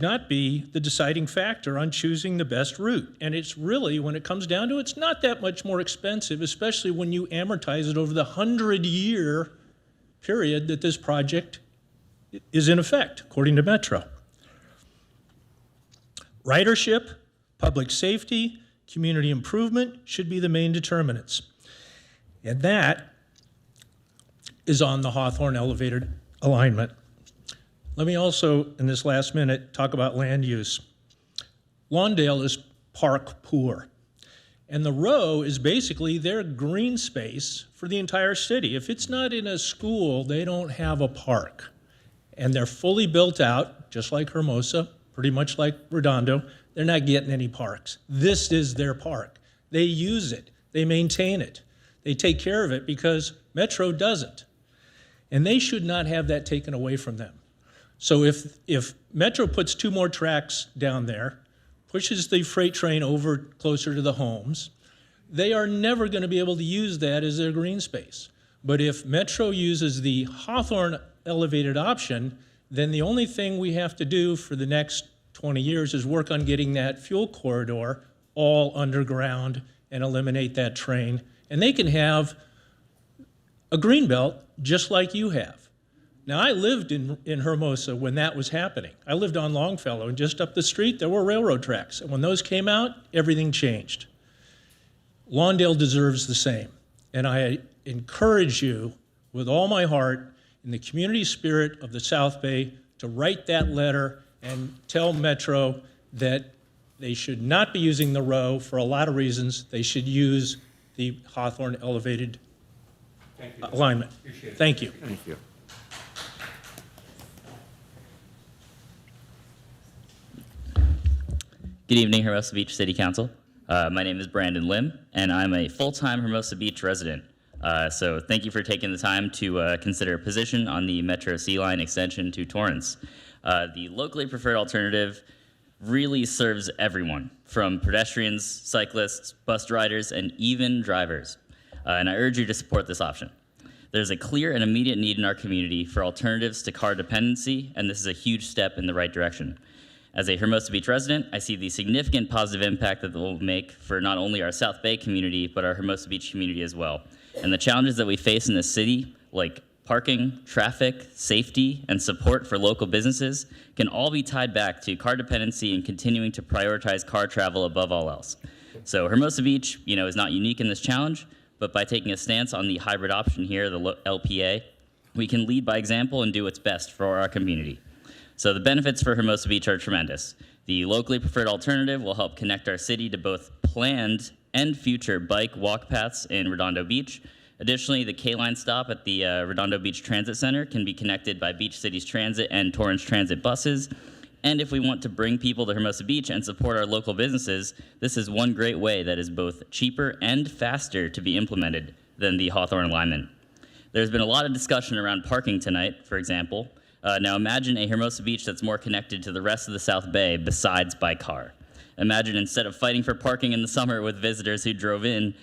Speaker 10: not be the deciding factor on choosing the best route. And it's really, when it comes down to it, it's not that much more expensive, especially when you amortize it over the 100-year period that this project is in effect, according to Metro. Ridership, public safety, community improvement should be the main determinants. And that is on the Hawthorne elevated alignment. Let me also, in this last minute, talk about land use. Lawndale is park poor, and the row is basically their green space for the entire city. If it's not in a school, they don't have a park. And they're fully built out, just like Hermosa, pretty much like Redondo. They're not getting any parks. This is their park. They use it. They maintain it. They take care of it because Metro doesn't. And they should not have that taken away from them. So if Metro puts 2 more tracks down there, pushes the freight train over closer to the homes, they are never going to be able to use that as their green space. But if Metro uses the Hawthorne elevated option, then the only thing we have to do for the next 20 years is work on getting that fuel corridor all underground and eliminate that train. And they can have a green belt just like you have. Now, I lived in Hermosa when that was happening. I lived on Longfellow, and just up the street, there were railroad tracks. And when those came out, everything changed. Lawndale deserves the same. And I encourage you with all my heart, in the community spirit of the South Bay, to write that letter and tell Metro that they should not be using the row for a lot of reasons. They should use the Hawthorne elevated alignment. Thank you.
Speaker 3: Thank you.
Speaker 20: Good evening, Hermosa Beach City Council. My name is Brandon Lim, and I'm a full-time Hermosa Beach resident. So thank you for taking the time to consider a position on the Metro Sea Line extension to Torrance. The locally preferred alternative really serves everyone, from pedestrians, cyclists, bus riders, and even drivers. And I urge you to support this option. There's a clear and immediate need in our community for alternatives to car dependency, and this is a huge step in the right direction. As a Hermosa Beach resident, I see the significant positive impact that it will make for not only our South Bay community, but our Hermosa Beach community as well. And the challenges that we face in the city, like parking, traffic, safety, and support for local businesses, can all be tied back to car dependency and continuing to prioritize car travel above all else. So Hermosa Beach, is not unique in this challenge, but by taking a stance on the hybrid option here, the LPA, we can lead by example and do what's best for our community. So the benefits for Hermosa Beach are tremendous. The locally preferred alternative will help connect our city to both planned and future bike walk paths in Redondo Beach, Additionally, the K-Line stop at the Redondo Beach Transit Center can be connected by Beach Cities Transit and Torrance Transit buses. And if we want to bring people to Hermosa Beach and support our local businesses, this is one great way that is both cheaper and faster to be implemented than the Hawthorne alignment. There's been a lot of discussion around parking tonight, for example. Now imagine a Hermosa Beach that's more connected to the rest of the South Bay besides by car. Imagine instead of fighting for parking in the summer with visitors who drove in,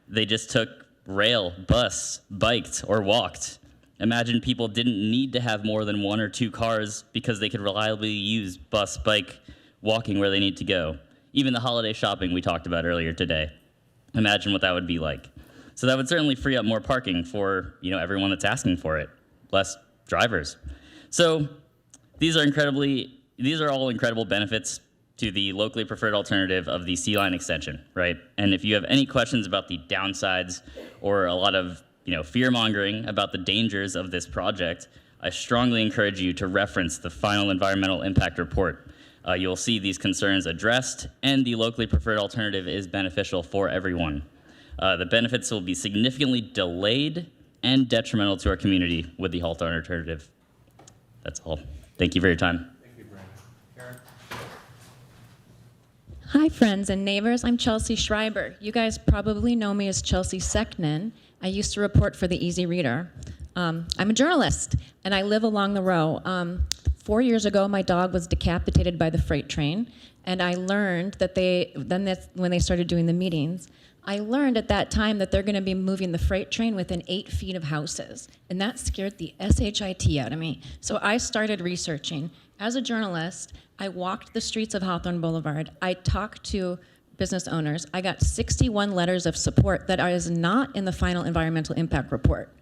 Speaker 20: they just took rail, bus, biked, or walked. Imagine people didn't need to have more than 1 or 2 cars because they could reliably use bus, bike, walking where they need to go. Even the holiday shopping we talked about earlier today. Imagine what that would be like. So that would certainly free up more parking for, everyone that's asking for it, less drivers. So these are all incredible benefits to the locally preferred alternative of the Sea Line extension, right? And if you have any questions about the downsides or a lot of fear-mongering about the dangers of this project, I strongly encourage you to reference the final environmental impact report. You'll see these concerns addressed, and the locally preferred alternative is beneficial for everyone. The benefits will be significantly delayed and detrimental to our community with the Hawthorne alternative. That's all. Thank you for your time.
Speaker 1: Thank you, Brandon. Karen?
Speaker 11: Hi, friends and neighbors. I'm Chelsea Schreiber. You guys probably know me as Chelsea Seknin. I used to report for the Easy Reader. I'm a journalist, and I live along the row. 4 years ago, my dog was decapitated by the freight train, and I learned that when they started doing the meetings, I learned at that time that they're going to be moving the freight train within 8 feet of houses, and that scared the SHIT out of me. So I started researching. As a journalist, I walked the streets of Hawthorne Boulevard. I talked to business owners. I got 61 letters of support that is not in the final environmental impact report.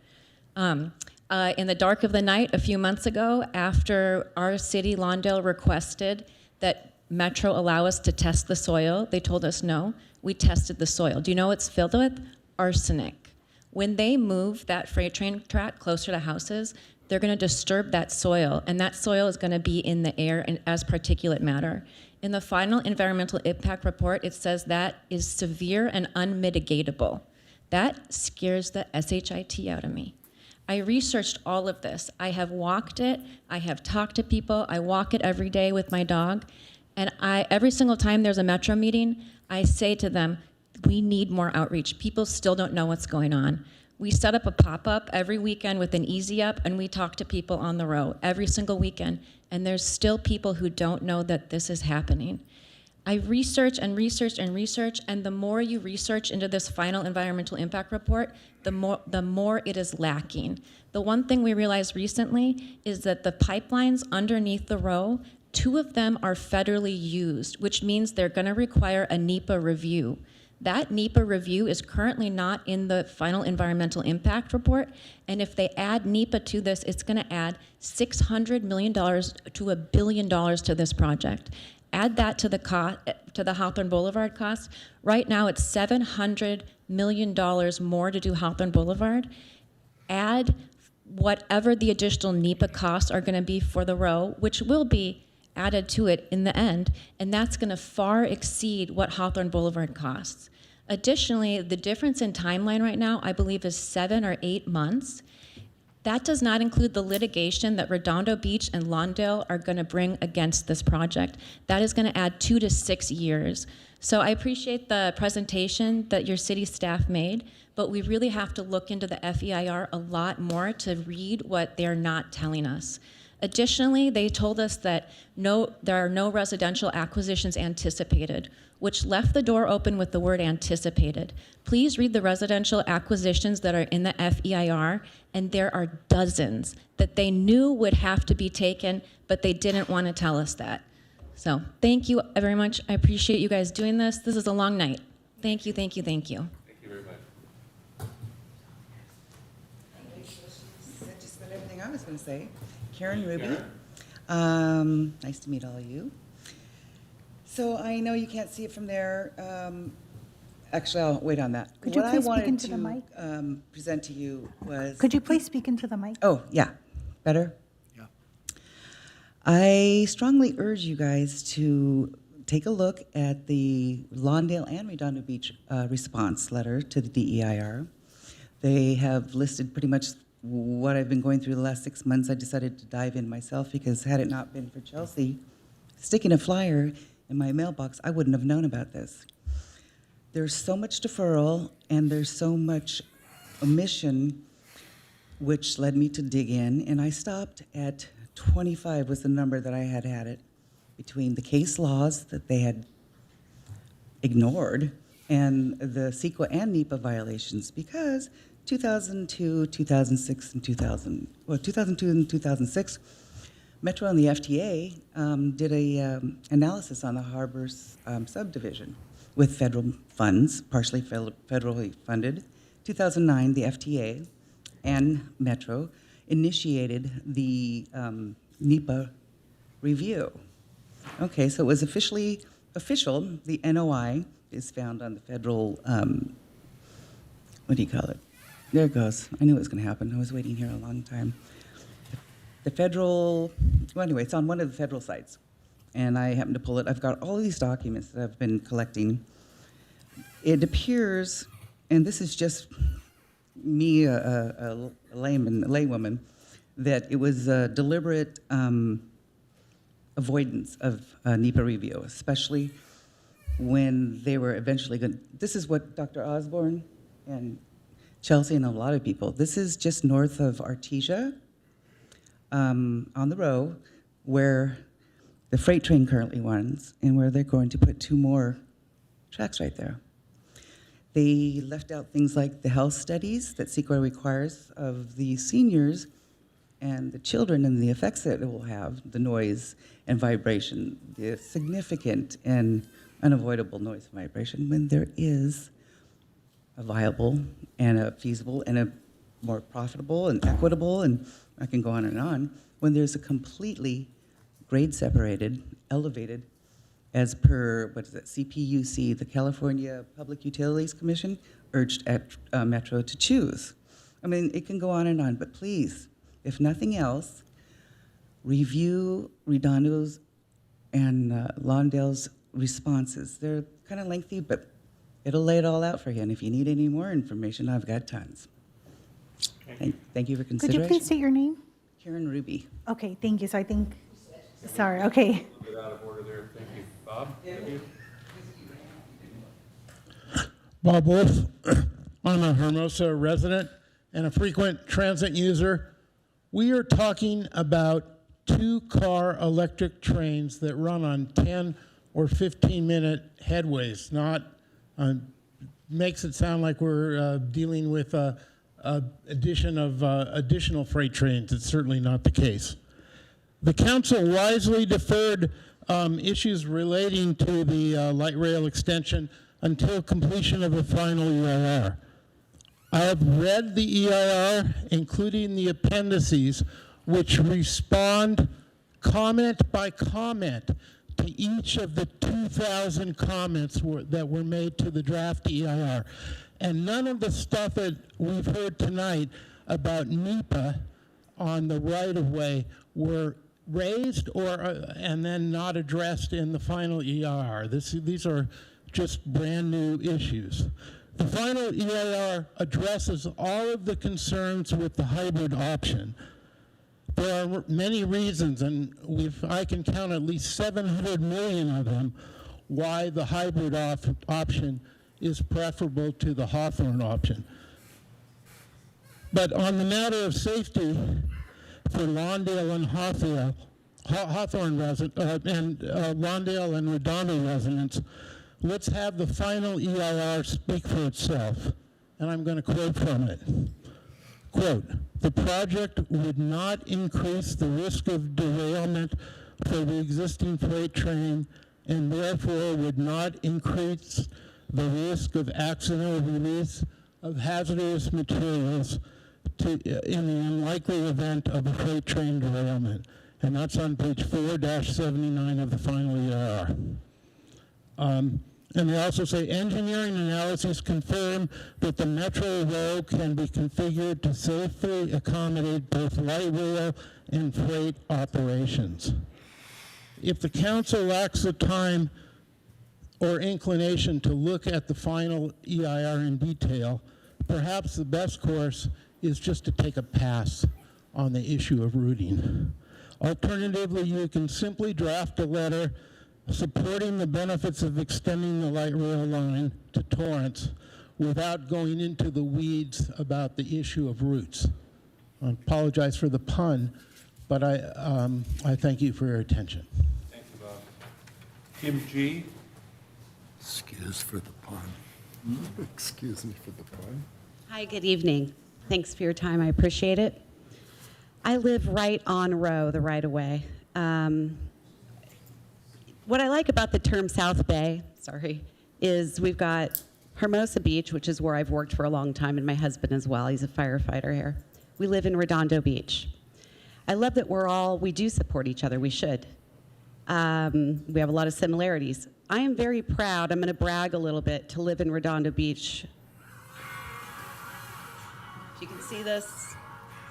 Speaker 11: In the dark of the night a few months ago, after our city, Lawndale, requested that Metro allow us to test the soil, they told us no. We tested the soil. Do you know what it's filled with? Arsenic. When they move that freight train track closer to houses, they're going to disturb that soil, and that soil is going to be in the air and as particulate matter. In the final environmental impact report, it says that is severe and unmitigatable. That scares the SHIT out of me. I researched all of this. I have walked it. I have talked to people. I walk it every day with my dog. And every single time there's a Metro meeting, I say to them, we need more outreach. People still don't know what's going on. We set up a pop-up every weekend with an Easy Up, and we talk to people on the row every single weekend. And there's still people who don't know that this is happening. I research and research and research, and the more you research into this final environmental impact report, the more it is lacking. The one thing we realized recently is that the pipelines underneath the row, 2 of them are federally used, which means they're going to require a NEPA review. That NEPA review is currently not in the final environmental impact report, and if they add NEPA to this, it's going to add $600 million to $1 billion to this project. Add that to the Hawthorne Boulevard cost. Right now, it's $700 million more to do Hawthorne Boulevard. Add whatever the additional NEPA costs are going to be for the row, which will be added to it in the end, and that's going to far exceed what Hawthorne Boulevard costs. Additionally, the difference in timeline right now, I believe, is 7 or 8 months. That does not include the litigation that Redondo Beach and Lawndale are going to bring against this project. That is going to add 2 to 6 years. So I appreciate the presentation that your city staff made, but we really have to look into the FEIR a lot more to read what they're not telling us. Additionally, they told us that there are no residential acquisitions anticipated, which left the door open with the word anticipated. Please read the residential acquisitions that are in the FEIR, and there are dozens that they knew would have to be taken, but they didn't want to tell us that. So thank you very much. I appreciate you guys doing this. This is a long night. Thank you, thank you, thank you.
Speaker 1: Thank you very much.
Speaker 16: That just about everything I was going to say. Karen Ruby. Nice to meet all of you. So I know you can't see it from there. Actually, I'll wait on that.
Speaker 2: Could you
Speaker 16: what
Speaker 2: please
Speaker 16: I
Speaker 2: speak
Speaker 16: wanted
Speaker 2: into
Speaker 16: to
Speaker 2: the mic?
Speaker 16: Present to you was.
Speaker 2: Could you please speak into the mic?
Speaker 16: Oh, yeah. Better?
Speaker 19: Yeah.
Speaker 16: I strongly urge you guys to take a look at the Lawndale and Redondo Beach response letter to the DEIR. They have listed pretty much what I've been going through the last 6 months. I decided to dive in myself because had it not been for Chelsea sticking a flyer in my mailbox, I wouldn't have known about this. There's so much deferral and there's so much omission, which led me to dig in, and I stopped at 25 was the number that I had it, between the case laws that they had ignored and the CEQA and NEPA violations, because 2002, 2006, and 2002 and 2006, Metro and the FTA did a analysis on the harbor's subdivision with federal funds, partially federally funded. 2009, the FTA and Metro initiated the NEPA review. Okay, so it was official. The NOI is found on the federal, what do you call it? There it goes. I knew it was going to happen. I was waiting here a long time. The federal, well, anyway, it's on one of the federal sites. And I happened to pull it. I've got all these documents that I've been collecting. It appears, and this is just me, a laywoman, that it was a deliberate avoidance of NEPA review, especially when they were eventually going. This is what Dr. Osborne and Chelsea and a lot of people. This is just north of Artesia, on the row, where the freight train currently runs, and where they're going to put 2 more tracks right there. They left out things like the health studies that CEQA requires of the seniors and the children and the effects that it will have, the noise and vibration, the significant and unavoidable noise and vibration, when there is a viable and a feasible and a more profitable and equitable, and I can go on, when there's a completely grade separated, elevated, as per, what is it, CPUC, the California Public Utilities Commission, urged at Metro to choose. I mean, it can go on, but please, if nothing else, review Redondo's and Lawndale's responses. They're kind of lengthy, but it'll lay it all out for you. And if you need any more information, I've got tons. Thank you for
Speaker 2: Could
Speaker 16: consideration.
Speaker 2: you please state your name?
Speaker 16: Karen Ruby.
Speaker 2: Okay, thank you. So I think, sorry, okay.
Speaker 1: A little bit out of order there. Thank you. Bob? Thank you.
Speaker 7: Bob Wolf. I'm a Hermosa resident and a frequent transit user. We are talking about 2-car electric trains that run on 10 or 15-minute headways, not, makes it sound like we're dealing with addition of additional freight trains. It's certainly not the case. The council wisely deferred issues relating to the light rail extension until completion of the final EIR. I have read the EIR, including the appendices, which respond comment by comment to each of the 2,000 comments that were made to the draft EIR. And none of the stuff that we've heard tonight about NEPA on the right-of-way were raised and then not addressed in the final EIR. These are just brand new issues. The final EIR addresses all of the concerns with the hybrid option. There are many reasons, and I can count at least 700 million of them, why the hybrid option is preferable to the Hawthorne option. But on the matter of safety for Lawndale and Hawthorne residents, and Lawndale and Redondo residents, let's have the final EIR speak for itself. And I'm going to quote from it. Quote, "The project would not increase the risk of derailment for the existing freight train and therefore would not increase the risk of accidental release of hazardous materials in the unlikely event of a freight train derailment." And that's on page 4-79 of the final EIR. And they also say, engineering analysis confirm that the Metro Rail can be configured to safely accommodate both light rail and freight operations. If the council lacks the time or inclination to look at the final EIR in detail, perhaps the best course is just to take a pass on the issue of routing. Alternatively, you can simply draft a letter supporting the benefits of extending the light rail line to Torrance without going into the weeds about the issue of routes. I apologize for the pun, but I thank you for your attention.
Speaker 1: Thank you, Bob. Kim G.
Speaker 3: Excuse for the pun. Excuse me for the pun.
Speaker 9: Hi, good evening. Thanks for your time. I appreciate it. I live right on Row, the right-of-way. What I like about the term South Bay, is we've got Hermosa Beach, which is where I've worked for a long time, and my husband as well. He's a firefighter here. We live in Redondo Beach. I love that we do support each other. We should. We have a lot of similarities. I am very proud, I'm going to brag a little bit, to live in Redondo Beach. If you can see this,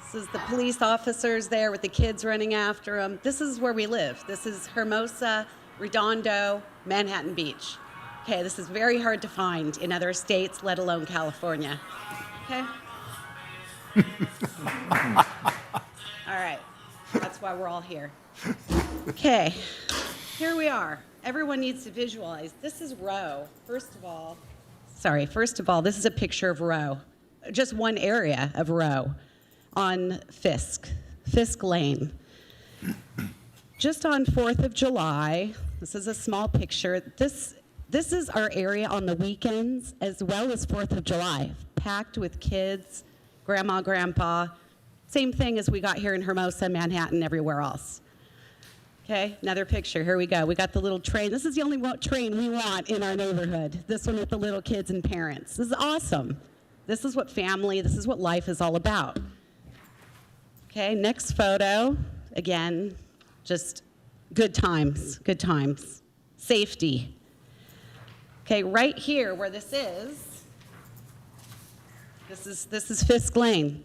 Speaker 9: this is the police officers there with the kids running after them. This is where we live. This is Hermosa, Redondo, Manhattan Beach. Okay, this is very hard to find in other states, let alone California. Okay? All right, that's why we're all here. Okay, here we are. Everyone needs to visualize. This is Row. First of all, this is a picture of Row. Just one area of Row on Fisk Lane. Just on 4th of July, this is a small picture. This is our area on the weekends as well as 4th of July, packed with kids, grandma, grandpa. Same thing as we got here in Hermosa, Manhattan, everywhere else. Okay, another picture. Here we go. We got the little train. This is the only train we want in our neighborhood. This one with the little kids and parents. This is awesome. This is what family, this is what life is all about. Okay, next photo. Again, just good times, good times. Safety. Okay, right here where this is Fisk Lane.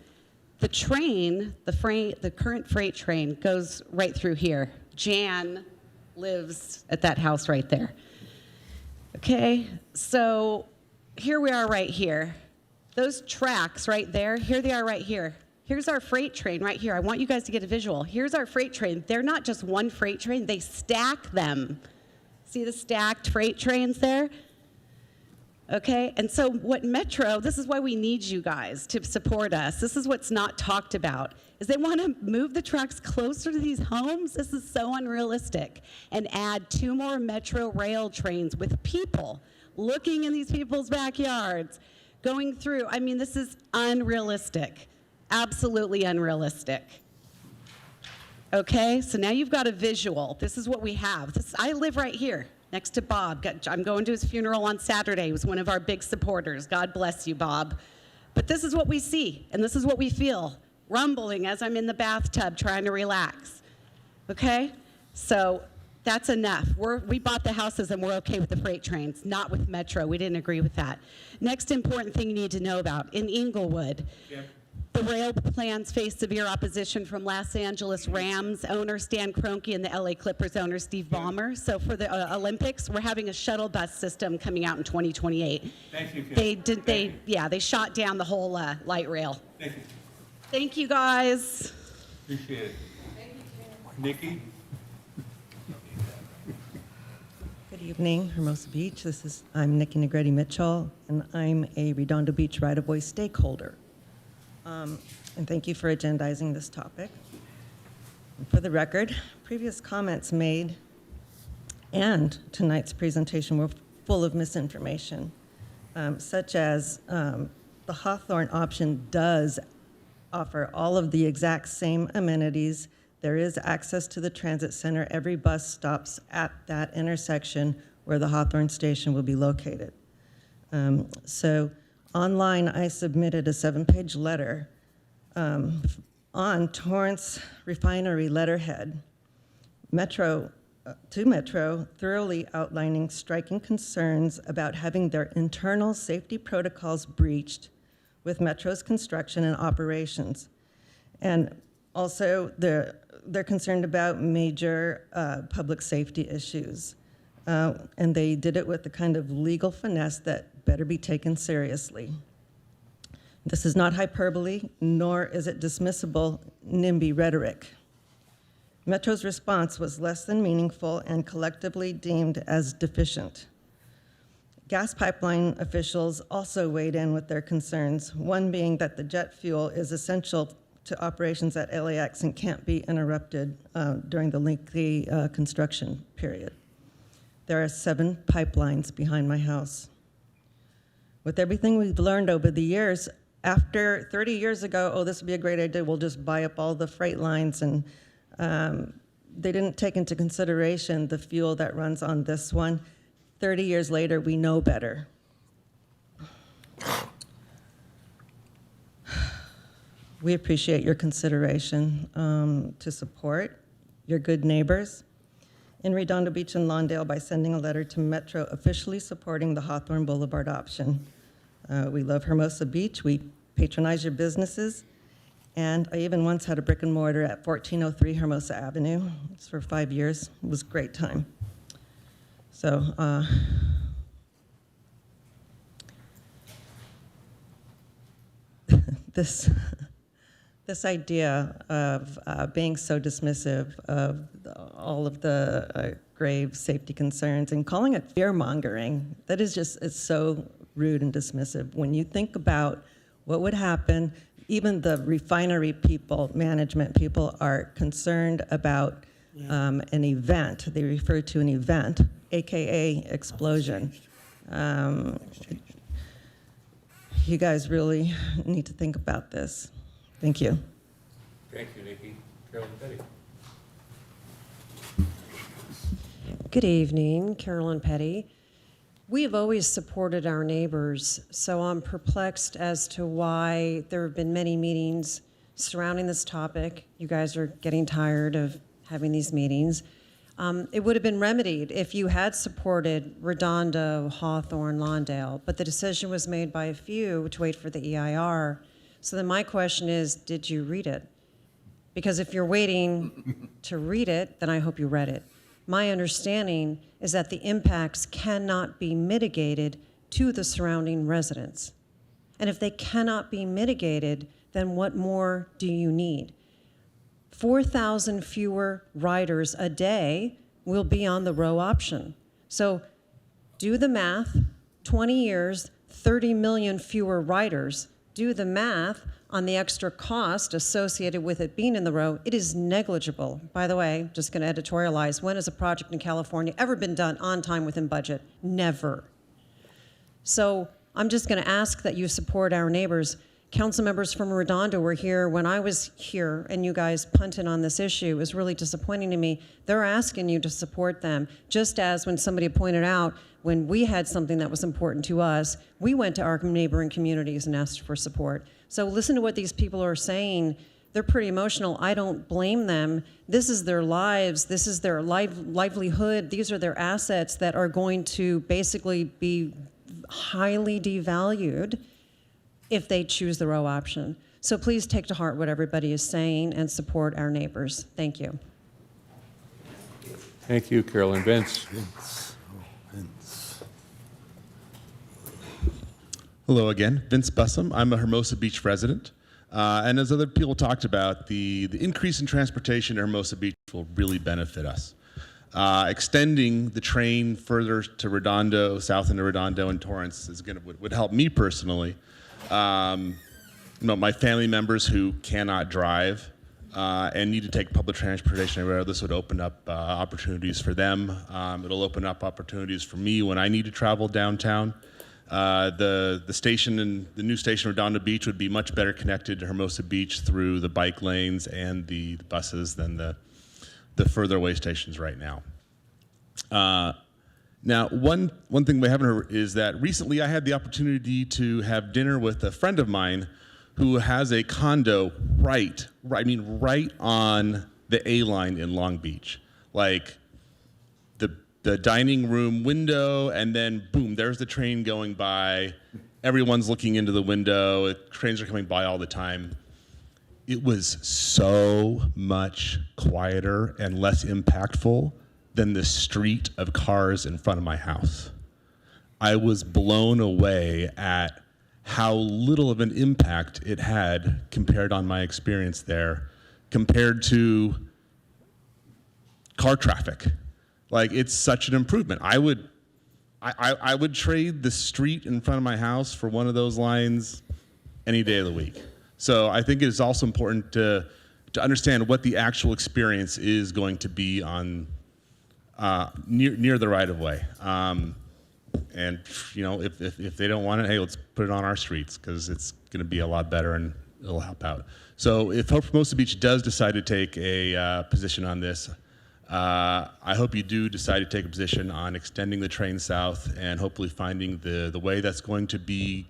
Speaker 9: The train, the current freight train goes right through here. Jan lives at that house right there. Okay, so here we are right here. Those tracks right there, here they are right here. Here's our freight train right here. I want you guys to get a visual. Here's our freight train. They're not just one freight train, they stack them. See the stacked freight trains there? Okay, and so what Metro, this is why we need you guys to support us. This is what's not talked about, is they want to move the tracks closer to these homes. This is so unrealistic. And add 2 more Metro rail trains with people looking in these people's backyards, going through. I mean, this is unrealistic, absolutely unrealistic. Okay, so now you've got a visual. This is what we have. I live right here. Next to Bob. I'm going to his funeral on Saturday. He was one of our big supporters. God bless you, Bob. But this is what we see, and this is what we feel, rumbling as I'm in the bathtub trying to relax. Okay? So that's enough. We bought the houses, and we're okay with the freight trains, not with Metro. We didn't agree with that. Next important thing you need to know about, in Inglewood, the rail plans face severe opposition from Los Angeles Rams owner Stan Kroenke and the LA Clippers owner Steve Ballmer. So for the Olympics, we're having a shuttle bus system coming out in 2028.
Speaker 1: Thank you, Kim.
Speaker 9: They shot down the whole light rail.
Speaker 1: Thank you.
Speaker 9: Thank you, guys.
Speaker 1: Appreciate it. Nikki?
Speaker 21: Good evening, Hermosa Beach. I'm Nikki Negretti Mitchell, and I'm a Redondo Beach right-of-way stakeholder. And thank you for agendizing this topic. And for the record, previous comments made and tonight's presentation were full of misinformation, such as the Hawthorne option does offer all of the exact same amenities. There is access to the transit center. Every bus stops at that intersection where the Hawthorne station will be located. So online, I submitted a 7-page letter on Torrance Refinery letterhead, to Metro, thoroughly outlining striking concerns about having their internal safety protocols breached with Metro's construction and operations. And also, they're concerned about major public safety issues. And they did it with the kind of legal finesse that better be taken seriously. This is not hyperbole, nor is it dismissible NIMBY rhetoric. Metro's response was less than meaningful and collectively deemed as deficient. Gas pipeline officials also weighed in with their concerns, one being that the jet fuel is essential to operations at LAX and can't be interrupted during the lengthy construction period. There are 7 pipelines behind my house. With everything we've learned over the years, after 30 years ago, oh, this would be a great idea, we'll just buy up all the freight lines, and they didn't take into consideration the fuel that runs on this one. 30 years later, we know better. We appreciate your consideration to support your good neighbors in Redondo Beach and Lawndale by sending a letter to Metro officially supporting the Hawthorne Boulevard option. We love Hermosa Beach. We patronize your businesses. And I even once had a brick and mortar at 1403 Hermosa Avenue. It's for 5 years. It was a great time. So, this idea of being so dismissive of all of the grave safety concerns and calling it fear-mongering, that is just, it's so rude and dismissive. When you think about what would happen, even the refinery people, management people are concerned about an event. They refer to an event, AKA explosion. You guys really need to think about this. Thank you.
Speaker 1: Thank you, Nikki. Carolyn Petty.
Speaker 14: Good evening, Carolyn Petty. We have always supported our neighbors, so I'm perplexed as to why there have been many meetings surrounding this topic. You guys are getting tired of having these meetings. It would have been remedied if you had supported Redondo, Hawthorne, Lawndale, but the decision was made by a few to wait for the EIR. So then my question is, did you read it? Because if you're waiting to read it, then I hope you read it. My understanding is that the impacts cannot be mitigated to the surrounding residents. And if they cannot be mitigated, then what more do you need? 4,000 fewer riders a day will be on the row option. So do the math, 20 years, 30 million fewer riders. Do the math on the extra cost associated with it being in the row. It is negligible. By the way, just going to editorialize, when has a project in California ever been done on time within budget? Never. So I'm just going to ask that you support our neighbors. Council members from Redondo were here when I was here, and you guys punted on this issue. It was really disappointing to me. They're asking you to support them, just as when somebody pointed out, when we had something that was important to us, we went to our neighboring communities and asked for support. So listen to what these people are saying. They're pretty emotional. I don't blame them. This is their lives. This is their livelihood. These are their assets that are going to basically be highly devalued if they choose the row option. So please take to heart what everybody is saying and support our neighbors. Thank you.
Speaker 1: Thank you, Carolyn. Vince.
Speaker 22: Hello again, Vince Bussum. I'm a Hermosa Beach resident. And as other people talked about, the increase in transportation at Hermosa Beach will really benefit us. Extending the train further to Redondo, south into Redondo and Torrance would help me personally. My family members who cannot drive and need to take public transportation everywhere, this would open up opportunities for them. It'll open up opportunities for me when I need to travel downtown. The station and the new station Redondo Beach would be much better connected to Hermosa Beach through the bike lanes and the buses than the further away stations right now. Now, one thing we haven't heard is that recently I had the opportunity to have dinner with a friend of mine who has a condo right on the A line in Long Beach. Like the dining room window, and then boom, there's the train going by. Everyone's looking into the window. Trains are coming by all the time. It was so much quieter and less impactful than the street of cars in front of my house. I was blown away at how little of an impact it had compared on my experience there compared to car traffic. Like, it's such an improvement. I would trade the street in front of my house for one of those lines any day of the week. So I think it is also important to understand what the actual experience is going to be on near the right of way. And you know, if they don't want it, hey, let's put it on our streets, because it's going to be a lot better and it'll help out. So if Hermosa Beach does decide to take a position on this, I hope you do decide to take a position on extending the train south and hopefully finding the way that's going to be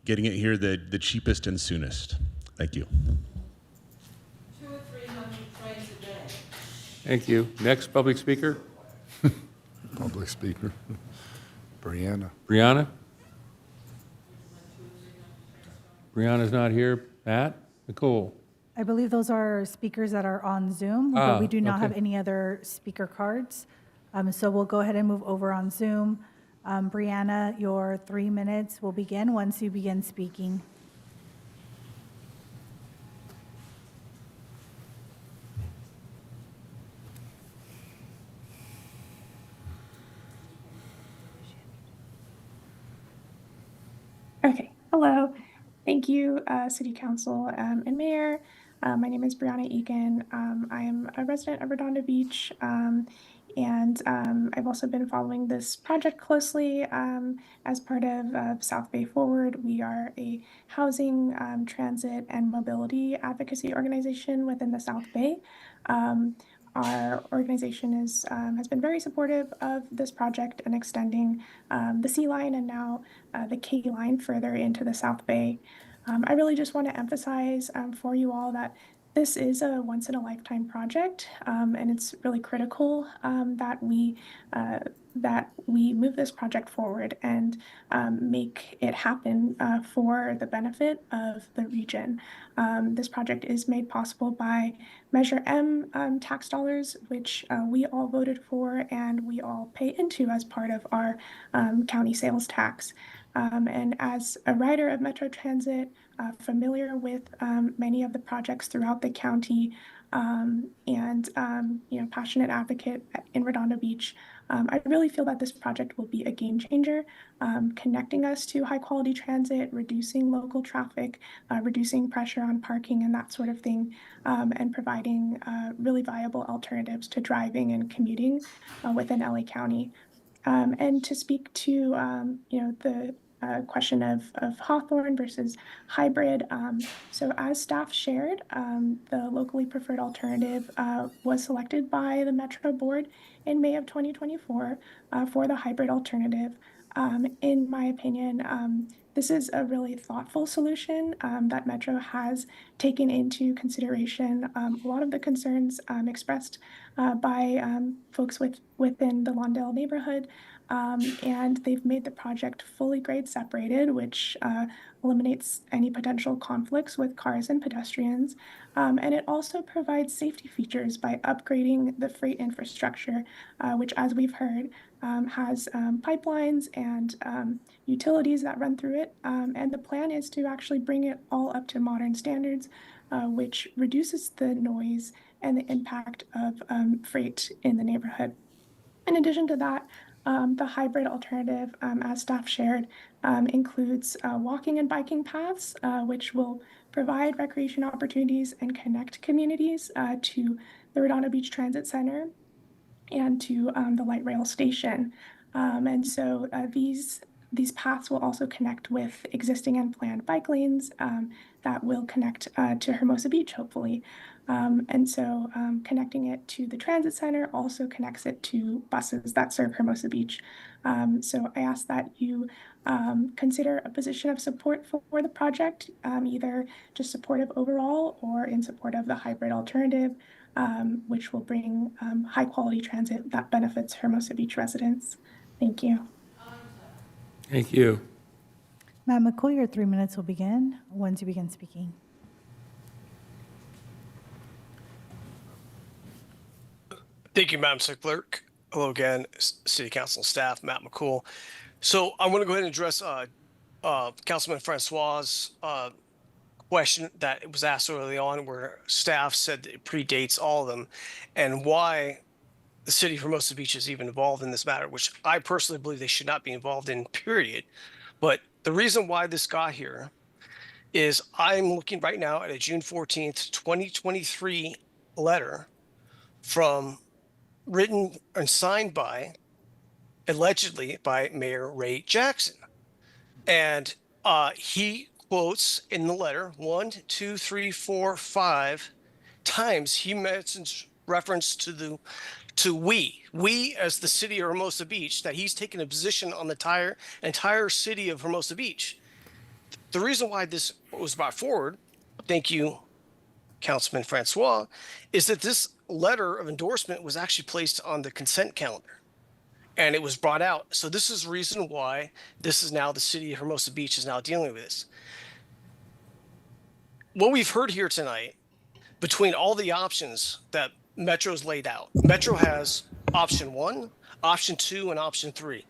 Speaker 22: getting it here the cheapest and soonest. Thank you.
Speaker 18: 200 or 300 trains a day.
Speaker 1: Thank you. Next public speaker.
Speaker 3: Public speaker. Brianna.
Speaker 1: Brianna? Brianna's not here. Pat? Nicole?
Speaker 2: I believe those are speakers that are on Zoom, but we do not have any other speaker cards. So we'll go ahead and move over on Zoom. Brianna, your 3 minutes will begin once you begin speaking.
Speaker 6: Okay, hello. Thank you, City Council and Mayor. My name is Brianna Eakin. I am a resident of Redondo Beach, and I've also been following this project closely as part of South Bay Forward. We are a housing, transit, and mobility advocacy organization within the South Bay. Our organization has been very supportive of this project and extending the C line and now the K line further into the South Bay. I really just want to emphasize for you all that this is a once-in-a-lifetime project, and it's really critical that we move this project forward and make it happen for the benefit of the region. This project is made possible by Measure M tax dollars, which we all voted for and we all pay into as part of our county sales tax. And as a rider of Metro Transit, familiar with many of the projects throughout the county, and passionate advocate in Redondo Beach, I really feel that this project will be a game changer, connecting us to high quality transit, reducing local traffic, reducing pressure on parking and that sort of thing, and providing really viable alternatives to driving and commuting within LA County. And to speak to the question of Hawthorne versus hybrid. So as staff shared, the locally preferred alternative was selected by the Metro Board in May of 2024 for the hybrid alternative. In my opinion, this is a really thoughtful solution that Metro has taken into consideration a lot of the concerns expressed by folks within the Lawndale neighborhood. And they've made the project fully grade separated, which eliminates any potential conflicts with cars and pedestrians. And it also provides safety features by upgrading the freight infrastructure, which, as we've heard, has pipelines and utilities that run through it. And the plan is to actually bring it all up to modern standards, which reduces the noise and the impact of freight in the neighborhood. In addition to that, the hybrid alternative, as staff shared, includes walking and biking paths, which will provide recreation opportunities and connect communities to the Redondo Beach Transit Center and to the light rail station. And so these paths will also connect with existing and planned bike lanes that will connect to Hermosa Beach, hopefully. And so connecting it to the transit center also connects it to buses that serve Hermosa Beach. So I ask that you consider a position of support for the project, either just supportive overall or in support of the hybrid alternative, which will bring high quality transit that benefits Hermosa Beach residents. Thank you.
Speaker 1: Thank you.
Speaker 2: Matt McCoy, your 3 minutes will begin once you begin speaking.
Speaker 8: Thank you, Madam City Clerk. Hello again, City Council staff, Matt McCool. So I'm going to go ahead and address Councilman Francois' question that was asked early on, where staff said that it predates all of them, and why the city of Hermosa Beach is even involved in this matter, which I personally believe they should not be involved in, period. But the reason why this got here is I'm looking right now at a June 14th, 2023 letter written and signed by, allegedly by Mayor Ray Jackson. And he quotes in the letter 1, 2, 3, 4, 5 times he mentions reference to we as the city of Hermosa Beach, that he's taken a position on the entire city of Hermosa Beach. The reason why this was brought forward, thank you, Councilman Francois, is that this letter of endorsement was actually placed on the consent calendar and it was brought out. So this is the reason why this is now the city of Hermosa Beach is now dealing with this. What we've heard here tonight, between all the options that Metro's laid out, Metro has option 1, option 2, and option 3.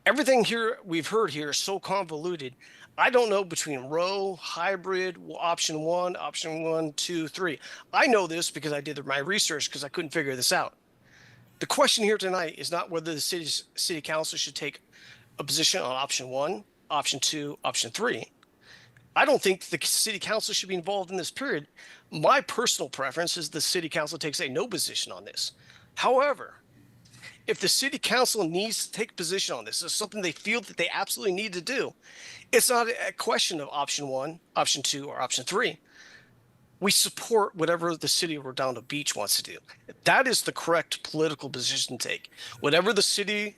Speaker 8: Everything here we've heard here is so convoluted. I don't know between row, hybrid, option 1, 2, 3. I know this because I did my research because I couldn't figure this out. The question here tonight is not whether the city council should take a position on option 1, option 2, option 3. I don't think the city council should be involved in this period. My personal preference is the city council takes a no position on this. However, if the city council needs to take a position on this, it's something they feel that they absolutely need to do. It's not a question of option 1, option 2, or option 3. We support whatever the city of Redondo Beach wants to do. That is the correct political position to take. Whatever the city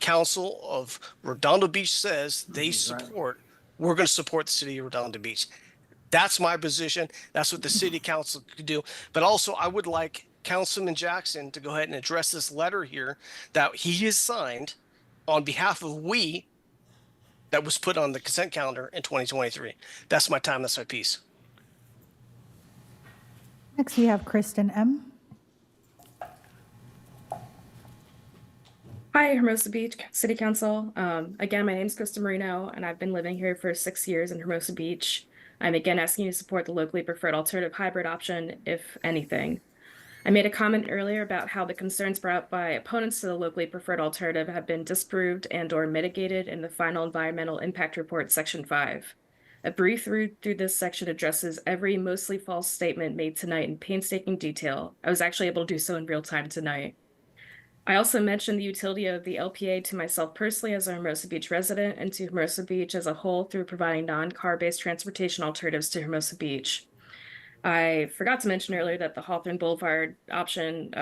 Speaker 8: council of Redondo Beach says they support, we're going to support the city of Redondo Beach. That's my position. That's what the city council could do. But also, I would like Councilman Jackson to go ahead and address this letter here that he has signed on behalf of we that was put on the consent calendar in 2023. That's my time. That's my piece.
Speaker 2: Next, we have Kristen M.
Speaker 5: Hi, Hermosa Beach City Council. Again, my name is Kristen Marino, and I've been living here for 6 years in Hermosa Beach. I'm again asking you to support the locally preferred alternative hybrid option, if anything. I made a comment earlier about how the concerns brought up by opponents to the locally preferred alternative have been disproved and/or mitigated in the final environmental impact report, section 5. A brief read through this section addresses every mostly false statement made tonight in painstaking detail. I was actually able to do so in real time tonight. I also mentioned the utility of the LPA to myself personally as a Hermosa Beach resident and to Hermosa Beach as a whole through providing non-car-based transportation alternatives to Hermosa Beach. I forgot to mention earlier that the Hawthorne Boulevard option,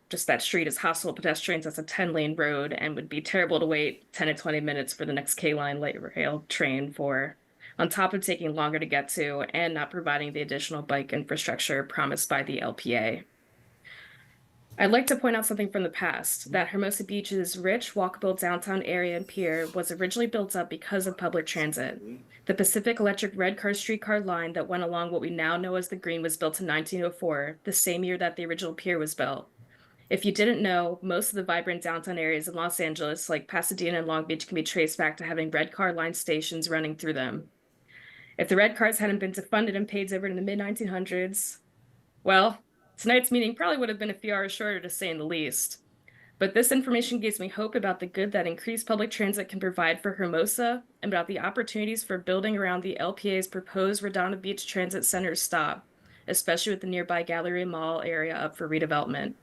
Speaker 5: just that street, is hostile to pedestrians. That's a 10-lane road and would be terrible to wait 10 to 20 minutes for the next K-line light rail train for, on top of taking longer to get to and not providing the additional bike infrastructure promised by the LPA. I'd like to point out something from the past, that Hermosa Beach's rich, walkable downtown area and pier was originally built up because of public transit. The Pacific Electric red car streetcar line that went along what we now know as the Green was built in 1904, the same year that the original pier was built. If you didn't know, most of the vibrant downtown areas in Los Angeles, like Pasadena and Long Beach, can be traced back to having red car line stations running through them. If the red cars hadn't been defunded and paved over in the mid-1900s, well, tonight's meeting probably would have been a few hours shorter, to say the least. But this information gives me hope about the good that increased public transit can provide for Hermosa and about the opportunities for building around the LPA's proposed Redondo Beach Transit Center stop, especially with the nearby Galleria Mall area up for redevelopment.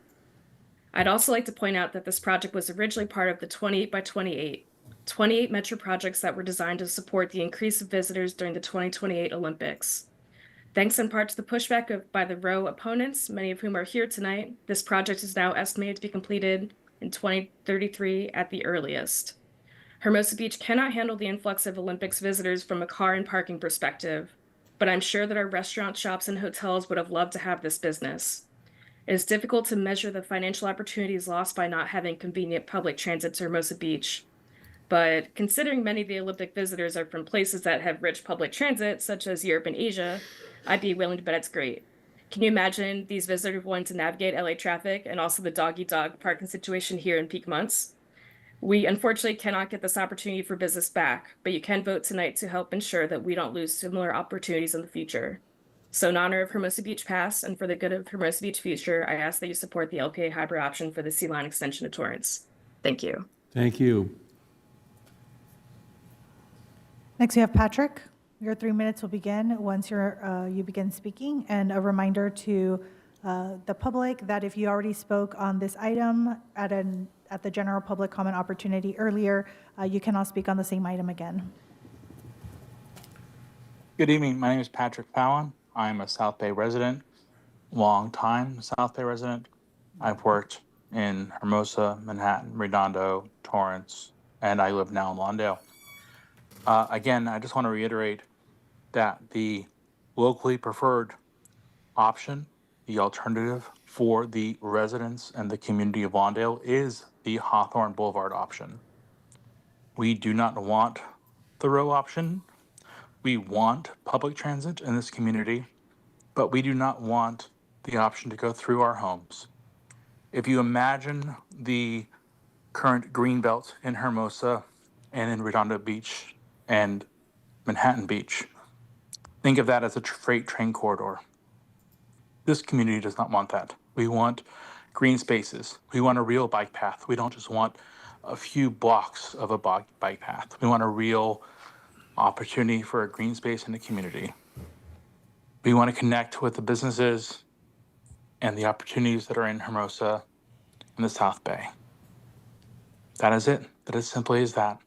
Speaker 5: I'd also like to point out that this project was originally part of the 28 by 28 Metro projects that were designed to support the increase of visitors during the 2028 Olympics. Thanks in part to the pushback by the row opponents, many of whom are here tonight, this project is now estimated to be completed in 2033 at the earliest. Hermosa Beach cannot handle the influx of Olympics visitors from a car and parking perspective, but I'm sure that our restaurants, shops, and hotels would have loved to have this business. It is difficult to measure the financial opportunities lost by not having convenient public transit to Hermosa Beach. But considering many of the Olympic visitors are from places that have rich public transit, such as Europe and Asia, I'd be willing to bet it's great. Can you imagine these visitors wanting to navigate LA traffic and also the dog-eat-dog parking situation here in peak months? We unfortunately cannot get this opportunity for business back, but you can vote tonight to help ensure that we don't lose similar opportunities in the future. So in honor of Hermosa Beach past and for the good of Hermosa Beach future, I ask that you support the LPA hybrid option for the Sea Line extension to Torrance. Thank you.
Speaker 1: Thank you.
Speaker 2: Next, we have Patrick. Your 3 minutes will begin once you begin speaking. And a reminder to the public that if you already spoke on this item at the general public comment opportunity earlier, you cannot speak on the same item again.
Speaker 12: Good evening. My name is Patrick Fallon. I'm a South Bay resident, long-time South Bay resident. I've worked in Hermosa, Manhattan, Redondo, Torrance, and I live now in Lawndale. Again, I just want to reiterate that the locally preferred option, the alternative for the residents and the community of Lawndale, is the Hawthorne Boulevard option. We do not want the row option. We want public transit in this community, but we do not want the option to go through our homes. If you imagine the current green belt in Hermosa and in Redondo Beach and Manhattan Beach, think of that as a freight train corridor. This community does not want that. We want green spaces. We want a real bike path. We don't just want a few blocks of a bike path. We want a real opportunity for a green space in the community. We want to connect with the businesses and the opportunities that are in Hermosa and the South Bay. That is it. That is simply as that.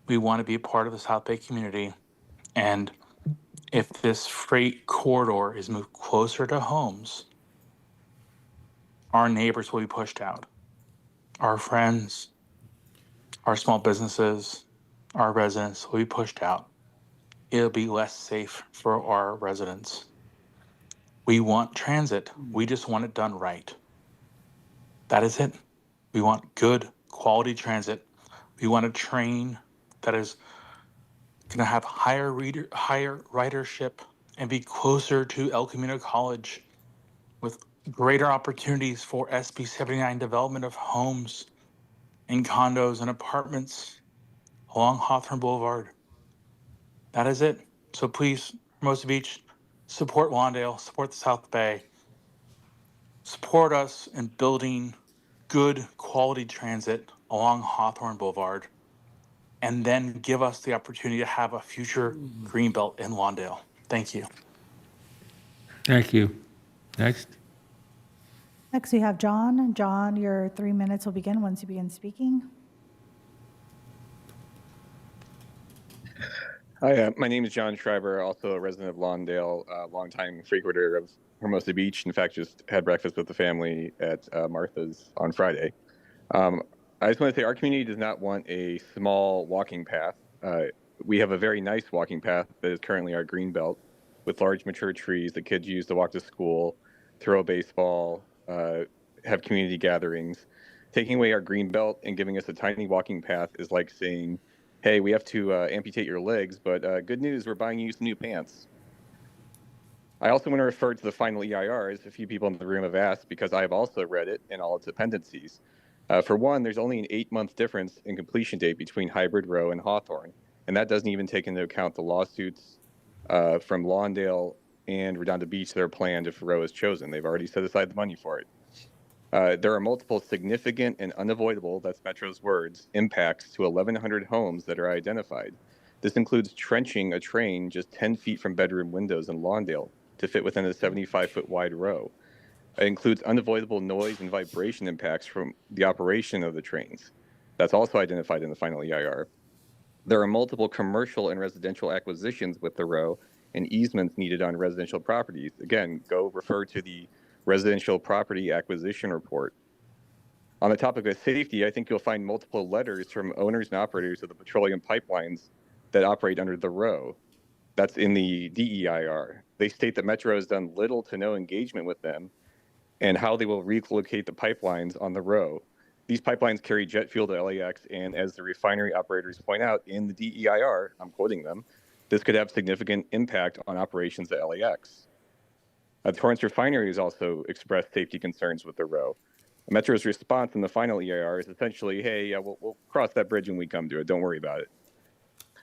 Speaker 12: We want to be a part of the South Bay community. And if this freight corridor is moved closer to homes, our neighbors will be pushed out. Our friends, our small businesses, our residents will be pushed out. It'll be less safe for our residents. We want transit. We just want it done right. That is it. We want good quality transit. We want a train that is going to have higher ridership and be closer to El Camino College with greater opportunities for SB 79 development of homes and condos and apartments along Hawthorne Boulevard. That is it. So please, Hermosa Beach, support Lawndale, support the South Bay, support us in building good quality transit along Hawthorne Boulevard, and then give us the opportunity to have a future greenbelt in Lawndale. Thank you.
Speaker 1: Thank you. Next.
Speaker 2: Next, we have John. John, your 3 minutes will begin once you begin speaking.
Speaker 17: Hi, my name is John Schreiber, also a resident of Lawndale, longtime frequenter of Hermosa Beach. In fact, just had breakfast with the family at Martha's on Friday. I just want to say our community does not want a small walking path. We have a very nice walking path that is currently our green belt with large mature trees that kids use to walk to school, throw a baseball, have community gatherings. Taking away our green belt and giving us a tiny walking path is like saying, hey, we have to amputate your legs, but good news, we're buying you some new pants. I also want to refer to the final EIR, as a few people in the room have asked, because I have also read it and all its appendices. For one, there's only an 8-month difference in completion date between Hybrid Row and Hawthorne, and that doesn't even take into account the lawsuits from Lawndale and Redondo Beach that are planned if Row is chosen. They've already set aside the money for it. There are multiple significant and unavoidable, that's Metro's words, impacts to 1,100 homes that are identified. This includes trenching a train just 10 feet from bedroom windows in Lawndale to fit within a 75-foot wide row. It includes unavoidable noise and vibration impacts from the operation of the trains. That's also identified in the final EIR. There are multiple commercial and residential acquisitions with the row and easements needed on residential properties. Again, go refer to the Residential Property Acquisition Report. On the topic of safety, I think you'll find multiple letters from owners and operators of the petroleum pipelines that operate under the row. That's in the DEIR. They state that Metro has done little to no engagement with them and how they will relocate the pipelines on the row. These pipelines carry jet fuel to LAX, and as the refinery operators point out in the DEIR, I'm quoting them, this could have significant impact on operations at LAX. The Torrance Refinery has also expressed safety concerns with the row. Metro's response in the final EIR is essentially, hey, yeah, we'll cross that bridge when we come to it. Don't worry about it.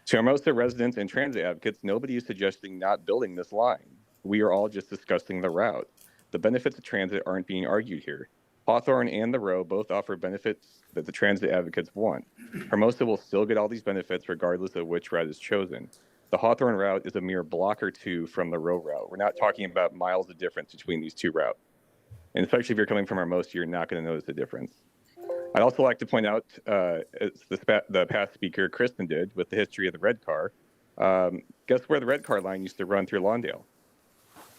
Speaker 17: To Hermosa residents and transit advocates, nobody is suggesting not building this line. We are all just discussing the route. The benefits of transit aren't being argued here. Hawthorne and the Row both offer benefits that the transit advocates want. Hermosa will still get all these benefits regardless of which route is chosen. The Hawthorne route is a mere block or two from the Row route. We're not talking about miles of difference between these two routes. And especially if you're coming from Hermosa, you're not going to notice the difference. I'd also like to point out, as the past speaker, Kristen, did with the history of the red car, guess where the red car line used to run through Lawndale?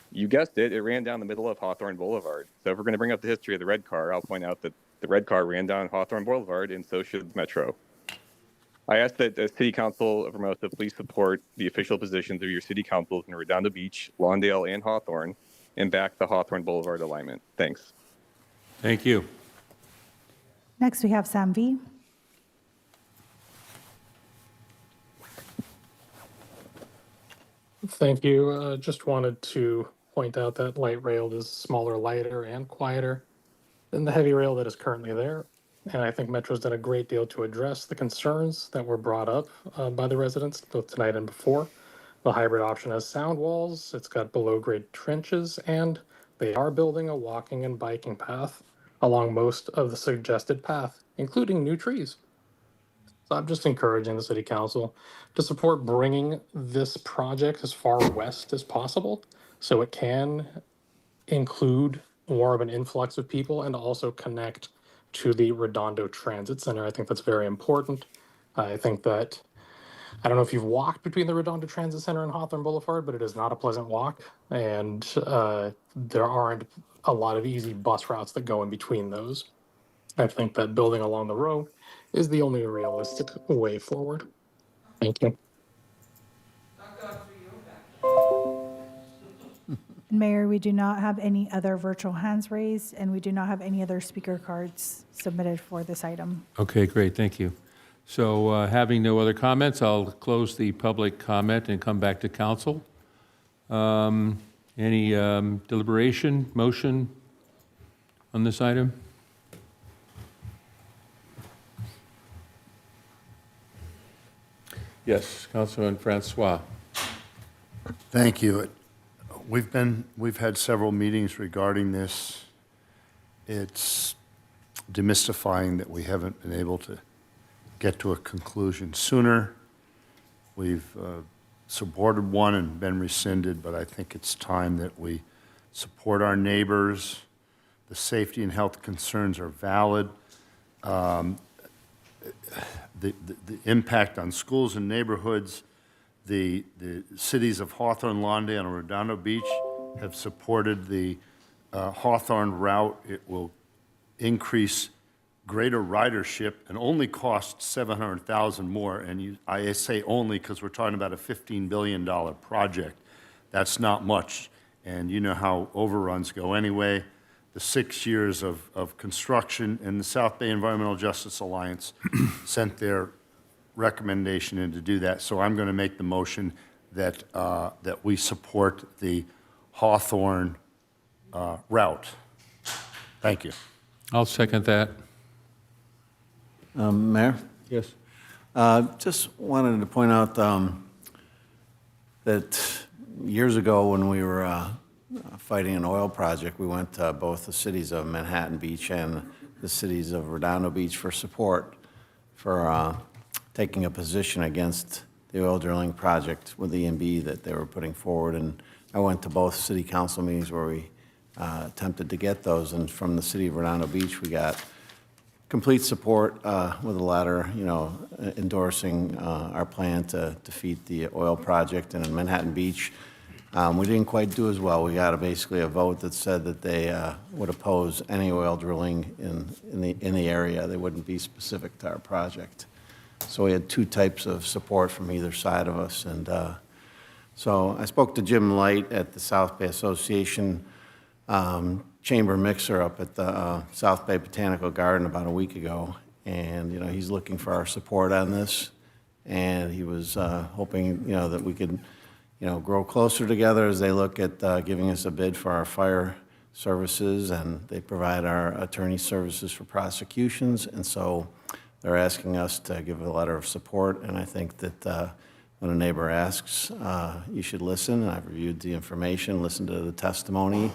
Speaker 17: You guessed it, it ran down the middle of Hawthorne Boulevard. So if we're going to bring up the history of the red car, I'll point out that the red car ran down Hawthorne Boulevard, and so should Metro. I ask that the City Council of Hermosa please support the official positions of your city councils in Redondo Beach, Lawndale, and Hawthorne, and back the Hawthorne Boulevard alignment. Thanks.
Speaker 1: Thank you.
Speaker 2: Next, we have Sam V.
Speaker 4: Thank you. Just wanted to point out that light rail is smaller, lighter, and quieter than the heavy rail that is currently there. And I think Metro's done a great deal to address the concerns that were brought up by the residents both tonight and before. The hybrid option has sound walls, it's got below grade trenches, and they are building a walking and biking path along most of the suggested path, including new trees. So I'm just encouraging the city council to support bringing this project as far west as possible so it can include more of an influx of people and also connect to the Redondo Transit Center. I think that's very important. I think that, I don't know if you've walked between the Redondo Transit Center and Hawthorne Boulevard, but it is not a pleasant walk. And there aren't a lot of easy bus routes that go in between those. I think that building along the road is the only realistic way forward. Thank you.
Speaker 2: Mayor, we do not have any other virtual hands raised, and we do not have any other speaker cards submitted for this item.
Speaker 1: Okay, great, thank you. So having no other comments, I'll close the public comment and come back to council. Any deliberation, motion on this item? Yes, Councilman Francois.
Speaker 3: Thank you. We've had several meetings regarding this. It's demystifying that we haven't been able to get to a conclusion sooner. We've supported one and been rescinded, but I think it's time that we support our neighbors. The safety and health concerns are valid. The impact on schools and neighborhoods, the cities of Hawthorne, Lawndale, and Redondo Beach have supported the Hawthorne route. It will increase greater ridership and only cost $700,000 more. And I say only because we're talking about a $15 billion project. That's not much. And you know how overruns go anyway. The 6 years of construction, and the South Bay Environmental Justice Alliance sent their recommendation in to do that. So I'm going to make the motion that, that we support the Hawthorne route. Thank you.
Speaker 1: I'll second that.
Speaker 19: Mayor?
Speaker 1: Yes.
Speaker 19: Just wanted to point out that years ago when we were fighting an oil project, we went to both the cities of Manhattan Beach and the cities of Redondo Beach for support for taking a position against the oil drilling project with EMB that they were putting forward. And I went to both city council meetings where we attempted to get those. And from the city of Redondo Beach, we got complete support with a letter, endorsing our plan to defeat the oil project. And in Manhattan Beach, we didn't quite do as well. We got basically a vote that said that they would oppose any oil drilling in the area. They wouldn't be specific to our project. So we had two types of support from either side of us. And so I spoke to Jim Light at the South Bay Association chamber mixer up at the South Bay Botanical Garden about a week ago. And, he's looking for our support on this. And he was hoping, that we could grow closer together as they look at giving us a bid for our fire services, and they provide our attorney services for prosecutions. And so they're asking us to give a letter of support. And I think that when a neighbor asks, you should listen. And I've reviewed the information, listened to the testimony,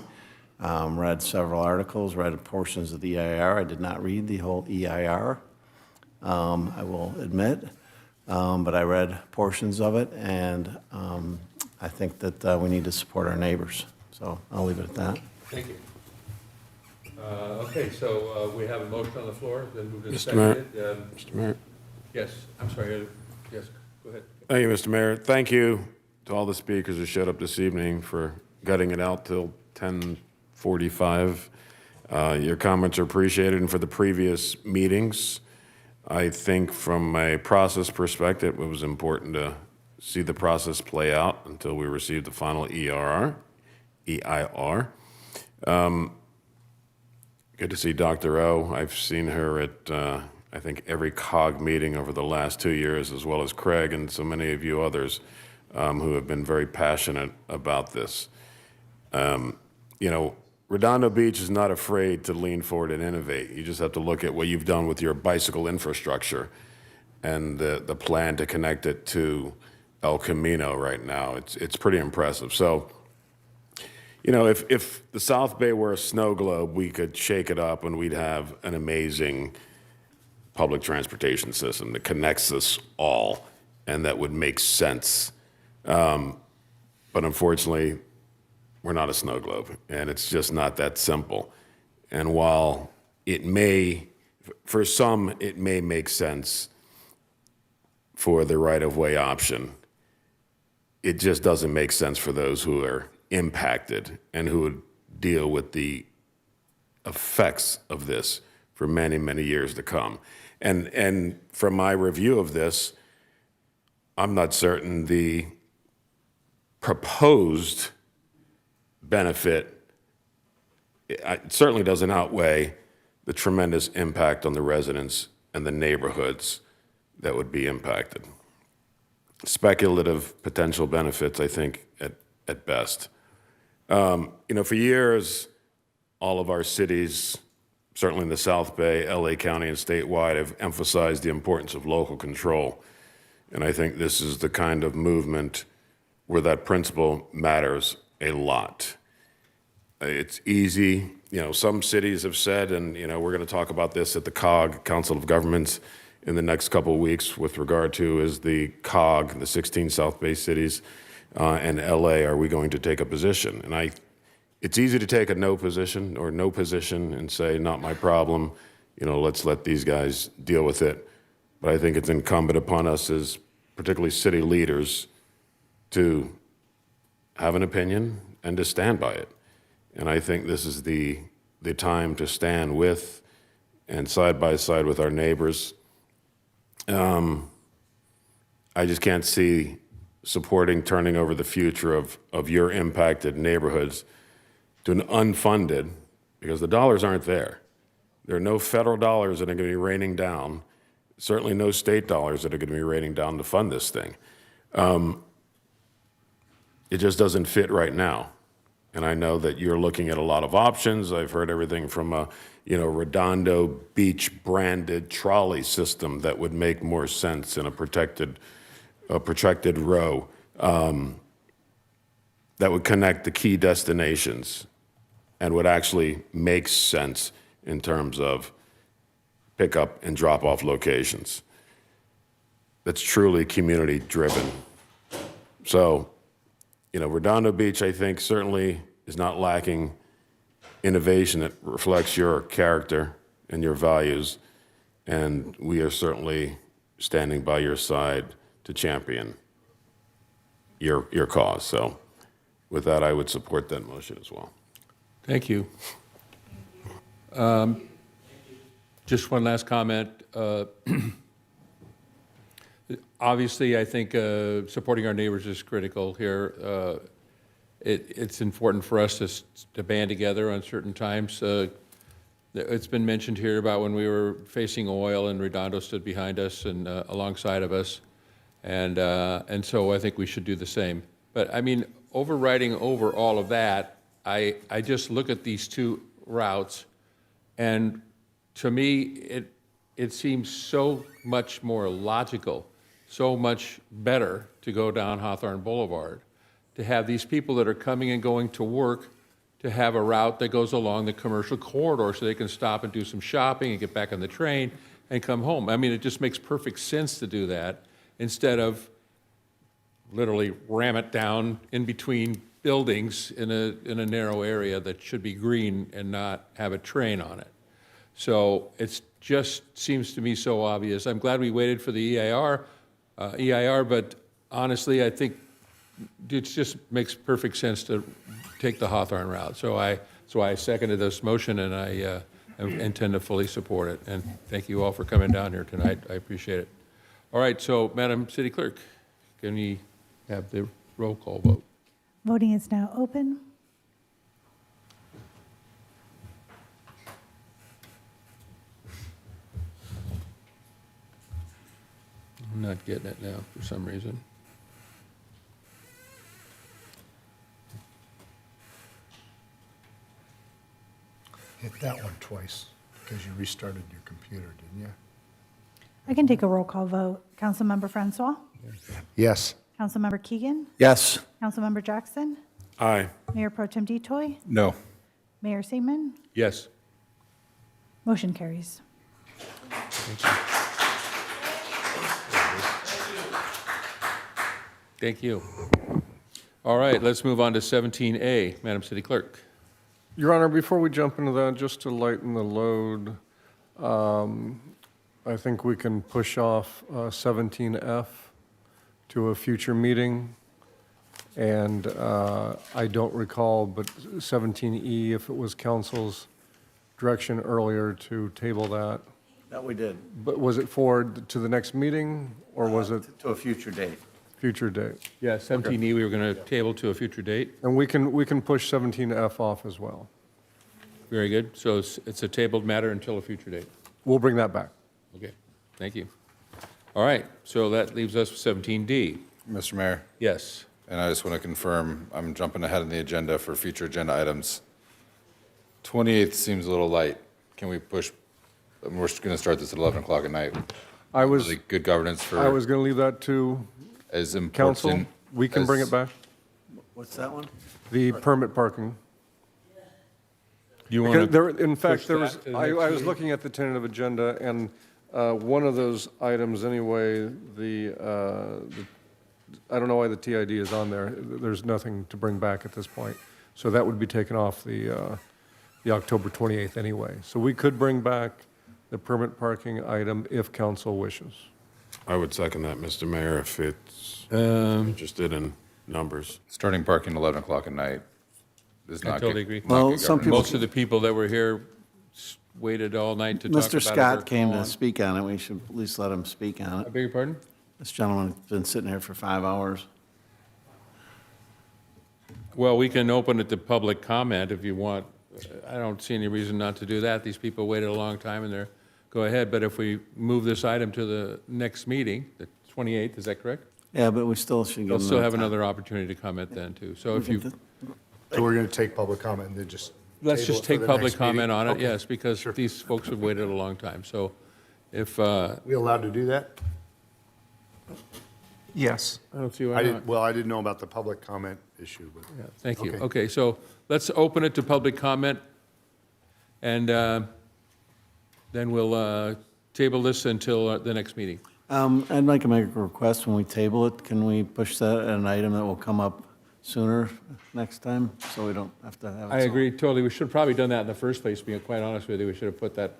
Speaker 19: read several articles, read portions of the EIR. I did not read the whole EIR, I will admit, but I read portions of it, and I think that we need to support our neighbors. So I'll leave it at that.
Speaker 1: Thank you. Okay, so we have a motion on the floor, then moved and
Speaker 13: Mr. Mayor.
Speaker 1: seconded.
Speaker 13: Mr. Mayor.
Speaker 1: Yes, I'm sorry. Yes, go ahead.
Speaker 13: Thank you, Mr. Mayor. Thank you to all the speakers who showed up this evening for gutting it out till 10:45. Your comments are appreciated, and for the previous meetings, I think from a process perspective, it was important to see the process play out until we received the final EIR. Good to see Dr. O. I've seen her at, I think, every COG meeting over the last 2 years, as well as Craig and so many of you others who have been very passionate about this. You know, Redondo Beach is not afraid to lean forward and innovate. You just have to look at what you've done with your bicycle infrastructure and the plan to connect it to El Camino right now. It's pretty impressive. So, you know, if the South Bay were a snow globe, we could shake it up and we'd have an amazing public transportation system that connects us all, and that would make sense. But unfortunately, we're not a snow globe, and it's just not that simple. And while it may, for some, it may make sense for the right-of-way option, it just doesn't make sense for those who are impacted and who would deal with the effects of this for many, many years to come. And from my review of this, I'm not certain the proposed benefit, it certainly doesn't outweigh the tremendous impact on the residents and the neighborhoods that would be impacted. Speculative potential benefits, I think, at best. You know, for years, all of our cities, certainly in the South Bay, LA County, and statewide, have emphasized the importance of local control. And I think this is the kind of movement where that principle matters a lot. It's easy, you know, some cities have said, and, you know, we're going to talk about this at the COG, Council of Governments, in the next couple of weeks with regard to is the COG, the 16 South Bay cities, and LA, are we going to take a position? And it's easy to take a no position and say, not my problem, you know, let's let these guys deal with it. But I think it's incumbent upon us as particularly city leaders to have an opinion and to stand by it. And I think this is the time to stand with and side by side with our neighbors. I just can't see supporting turning over the future of your impacted neighborhoods to an unfunded, because the dollars aren't there. There are no federal dollars that are going to be raining down, certainly no state dollars that are going to be raining down to fund this thing. It just doesn't fit right now. And I know that you're looking at a lot of options. I've heard everything from a, you know, Redondo Beach branded trolley system that would make more sense in a protected row that would connect the key destinations and would actually make sense in terms of pickup and drop-off locations. That's truly community driven. So, you know, Redondo Beach, I think, certainly is not lacking innovation that reflects your character and your values, and we are certainly standing by your side to champion your cause. So with that, I would support that motion as well.
Speaker 1: Thank you. Just one last comment. Obviously, I think supporting our neighbors is critical here. It's important for us to band together on certain times. It's been mentioned here about when we were facing oil and Redondo stood behind us and alongside of us. And so I think we should do the same. But I mean, overriding over all of that I just look at these two routes, and to me, it seems so much more logical, so much better to go down Hawthorne Boulevard, to have these people that are coming and going to work to have a route that goes along the commercial corridor so they can stop and do some shopping and get back on the train and come home. I mean, it just makes perfect sense to do that instead of literally ram it down in between buildings in a narrow area that should be green and not have a train on it. So it just seems to me so obvious. I'm glad we waited for the EIR, but honestly, I think it just makes perfect sense to take the Hawthorne route. So I seconded this motion, and I intend to fully support it. And thank you all for coming down here tonight. I appreciate it. All right, so Madam City Clerk, can we have the roll call vote?
Speaker 2: Voting is now open.
Speaker 1: I'm not getting it now for some reason.
Speaker 3: Hit that one twice because you restarted your computer, didn't you?
Speaker 2: I can take a roll call vote. Councilmember Francois?
Speaker 3: Yes.
Speaker 2: Councilmember Keegan?
Speaker 19: Yes.
Speaker 2: Councilmember Jackson?
Speaker 13: Aye.
Speaker 2: Mayor Pro Tem Detoy?
Speaker 1: No.
Speaker 2: Mayor Seaman?
Speaker 1: Yes.
Speaker 2: Motion carries.
Speaker 1: Thank you. All right, let's move on to 17A. Madam City Clerk.
Speaker 10: Your Honor, before we jump into that, just to lighten the load, I think we can push off 17F to a future meeting. And I don't recall, but 17E, if it was council's direction earlier to table that.
Speaker 19: That we did.
Speaker 10: But was it forward to the next meeting, or was it
Speaker 19: To a future date.
Speaker 10: future date?
Speaker 1: Yeah, 17E we were going to table to a future date.
Speaker 10: And we can push 17F off as well.
Speaker 1: Very good. So it's a tabled matter until a future date.
Speaker 10: We'll bring that back.
Speaker 1: Okay, thank you. All right, so that leaves us with 17D.
Speaker 15: Mr. Mayor,
Speaker 1: Yes.
Speaker 15: and I just want to confirm, I'm jumping ahead in the agenda for future agenda items. 28th seems a little light. Can we push, we're going to start this at 11 o'clock at night.
Speaker 10: I was,
Speaker 15: Really good governance for.
Speaker 10: I was going to leave that to
Speaker 15: As
Speaker 10: council.
Speaker 15: important.
Speaker 10: We can bring
Speaker 15: as-
Speaker 10: it back.
Speaker 19: What's that one?
Speaker 10: The permit parking.
Speaker 1: You
Speaker 10: Because
Speaker 1: want
Speaker 10: there,
Speaker 1: to
Speaker 10: in fact,
Speaker 1: push
Speaker 10: there
Speaker 1: that
Speaker 10: was,
Speaker 1: to the
Speaker 10: I
Speaker 1: next
Speaker 10: was
Speaker 1: meeting?
Speaker 10: looking at the tentative agenda, and one of those items anyway, I don't know why the TID is on there. There's nothing to bring back at this point. So that would be taken off the October 28th anyway. So we could bring back the permit parking item if council wishes.
Speaker 13: I would second that, Mr. Mayor, if it's interested in numbers.
Speaker 15: Starting parking 11 o'clock at night is
Speaker 1: I
Speaker 15: not.
Speaker 1: totally
Speaker 15: good-
Speaker 1: agree.
Speaker 15: not
Speaker 19: Well,
Speaker 15: good
Speaker 19: some
Speaker 15: governance.
Speaker 19: people-
Speaker 1: Most of the people that were here waited all night to talk about it.
Speaker 19: Mr. Scott came to
Speaker 1: on.
Speaker 19: speak on it. We should at least let him speak on
Speaker 1: I
Speaker 19: it.
Speaker 1: beg your pardon?
Speaker 19: This gentleman's been sitting here for 5 hours.
Speaker 1: Well, we can open it to public comment if you want. I don't see any reason not to do that. These people waited a long time and go ahead. But if we move this item to the next meeting, the 28th, is that correct?
Speaker 19: Yeah, but we still should give
Speaker 1: They'll
Speaker 19: him
Speaker 1: still have
Speaker 19: time.
Speaker 1: another opportunity to comment then too. So if you,
Speaker 3: So we're going to take public comment and then just.
Speaker 1: let's
Speaker 3: table
Speaker 1: just
Speaker 3: it for
Speaker 1: take
Speaker 3: the
Speaker 1: public
Speaker 3: next meeting?
Speaker 1: comment on it,
Speaker 3: Okay.
Speaker 1: yes, because these folks have waited a long time. So if,
Speaker 3: We allowed to do that?
Speaker 10: Yes.
Speaker 1: I don't see why
Speaker 3: I
Speaker 1: not.
Speaker 3: didn't, well, I didn't know about the public comment issue, but.
Speaker 1: Yeah, thank you.
Speaker 3: Okay.
Speaker 1: Okay, so let's open it to public comment, and then we'll table this until the next meeting.
Speaker 19: I'd like to make a request when we table it. Can we push that at an item that will come up sooner next time, so we don't have to have it?
Speaker 1: I
Speaker 19: so-
Speaker 1: agree totally. We should have probably done that in the first place, being quite honest with you. We should have put that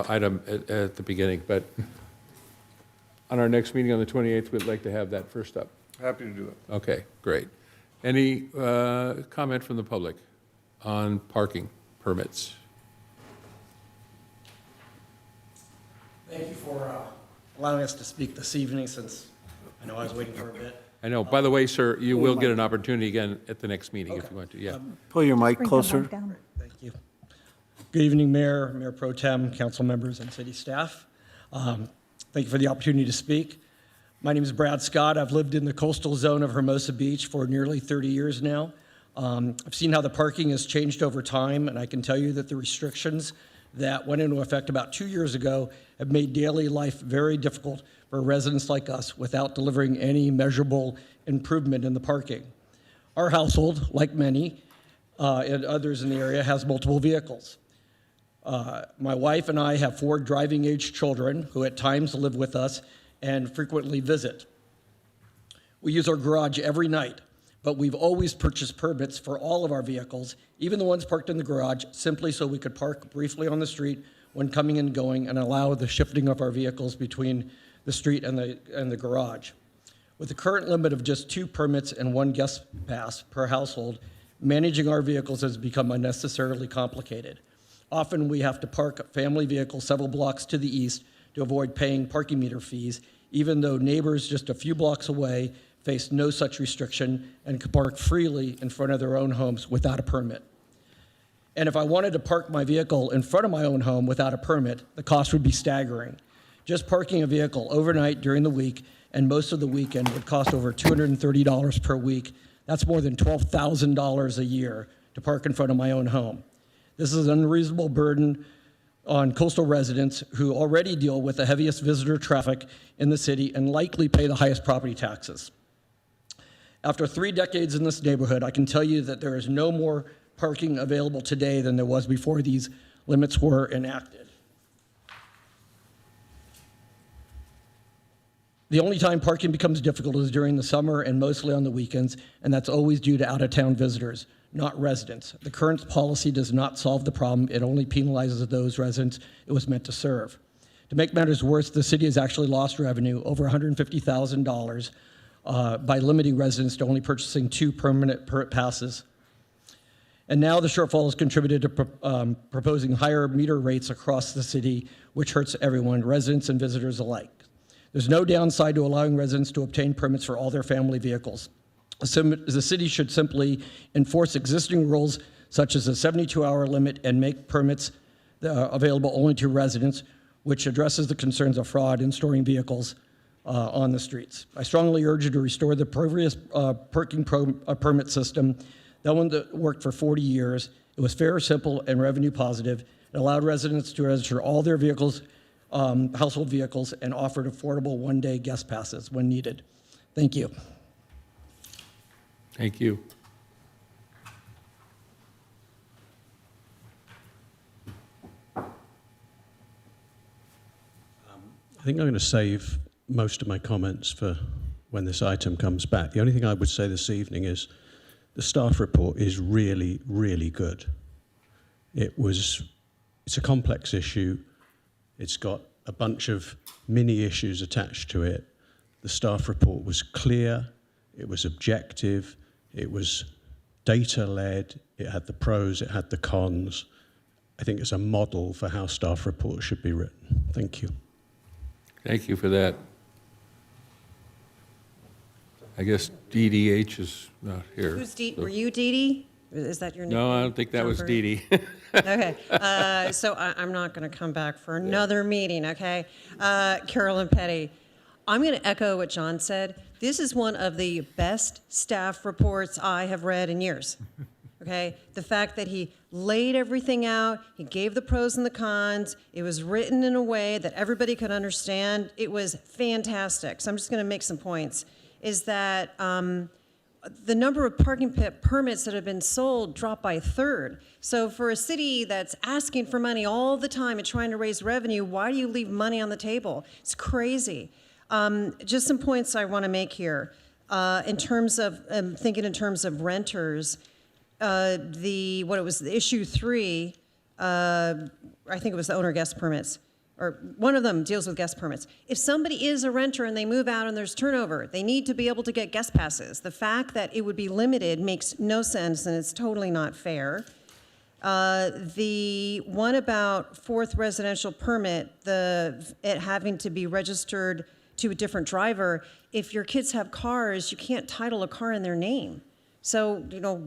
Speaker 1: item at the beginning, but on our next meeting on the 28th, we'd like to have that first up.
Speaker 10: Happy to do that.
Speaker 1: Okay, great. Any comment from the public on parking permits?
Speaker 23: Thank you for allowing us to speak this evening, since I know I was waiting for a bit.
Speaker 1: I know. By the way, sir, you will get an opportunity again at the next meeting if you want to. Yeah.
Speaker 19: Pull your mic
Speaker 2: Bring the
Speaker 19: closer.
Speaker 2: mic down.
Speaker 23: Thank you. Good evening, Mayor, Mayor Pro Tem, council members, and city staff. Thank you for the opportunity to speak. My name is Brad Scott. I've lived in the coastal zone of Hermosa Beach for nearly 30 years now. I've seen how the parking has changed over time, and I can tell you that the restrictions that went into effect about 2 years ago have made daily life very difficult for residents like us without delivering any measurable improvement in the parking. Our household, like many and others in the area, has multiple vehicles. My wife and I have 4 driving-age children who at times live with us and frequently visit. We use our garage every night, but we've always purchased permits for all of our vehicles, even the ones parked in the garage, simply so we could park briefly on the street when coming and going and allow the shifting of our vehicles between the street and the garage. With the current limit of just 2 permits and 1 guest pass per household, managing our vehicles has become unnecessarily complicated. Often we have to park family vehicles several blocks to the east to avoid paying parking meter fees, even though neighbors just a few blocks away face no such restriction and can park freely in front of their own homes without a permit. And if I wanted to park my vehicle in front of my own home without a permit, the cost would be staggering. Just parking a vehicle overnight during the week and most of the weekend would cost over $230 per week. That's more than $12,000 a year to park in front of my own home. This is an unreasonable burden on coastal residents who already deal with the heaviest visitor traffic in the city and likely pay the highest property taxes. After 3 decades in this neighborhood, I can tell you that there is no more parking available today than there was before these limits were enacted. The only time parking becomes difficult is during the summer and mostly on the weekends, and that's always due to out-of-town visitors, not residents. The current policy does not solve the problem. It only penalizes those residents it was meant to serve. To make matters worse, the city has actually lost revenue, over $150,000, by limiting residents to only purchasing 2 permanent passes. And now the shortfall has contributed to proposing higher meter rates across the city, which hurts everyone, residents and visitors alike. There's no downside to allowing residents to obtain permits for all their family vehicles. The city should simply enforce existing rules such as a 72-hour limit and make permits available only to residents, which addresses the concerns of fraud in storing vehicles on the streets. I strongly urge you to restore the previous parking permit system. That one that worked for 40 years. It was fair, simple, and revenue positive. It allowed residents to register all their vehicles, household vehicles, and offered affordable one-day guest passes when needed. Thank you.
Speaker 1: Thank you.
Speaker 11: I think I'm going to save most of my comments for when this item comes back. The only thing I would say this evening is the staff report is really, really good. It's a complex issue. It's got a bunch of mini issues attached to it. The staff report was clear, it was objective, it was data-led, it had the pros, it had the cons. I think it's a model for how staff reports should be written. Thank you.
Speaker 1: Thank you for that. I guess DDH is not here.
Speaker 14: Who's Dee? Were you Dee Dee? Is that your name?
Speaker 1: No, I don't think that was Dee Dee.
Speaker 14: Okay, so I'm not going to come back for another meeting, okay? Carolyn Petty, I'm going to echo what John said. This is one of the best staff reports I have read in years, okay? The fact that he laid everything out, he gave the pros and the cons, it was written in a way that everybody could understand. It was fantastic. So I'm just going to make some points. Is that the number of parking permits that have been sold dropped by a third. So for a city that's asking for money all the time and trying to raise revenue, why do you leave money on the table? It's crazy. Just some points I want to make here. In terms of, thinking in terms of renters, the issue 3, I think it was the owner guest permits. Or one of them deals with guest permits. If somebody is a renter and they move out and there's turnover, they need to be able to get guest passes. The fact that it would be limited makes no sense and it's totally not fair. The one about 4th residential permit, it having to be registered to a different driver, if your kids have cars, you can't title a car in their name. So,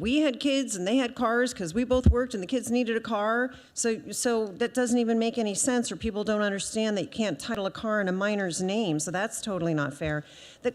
Speaker 14: we had kids and they had cars because we both worked and the kids needed a car. So that doesn't even make any sense, or people don't understand that you can't title a car in a minor's name. So that's totally not fair. The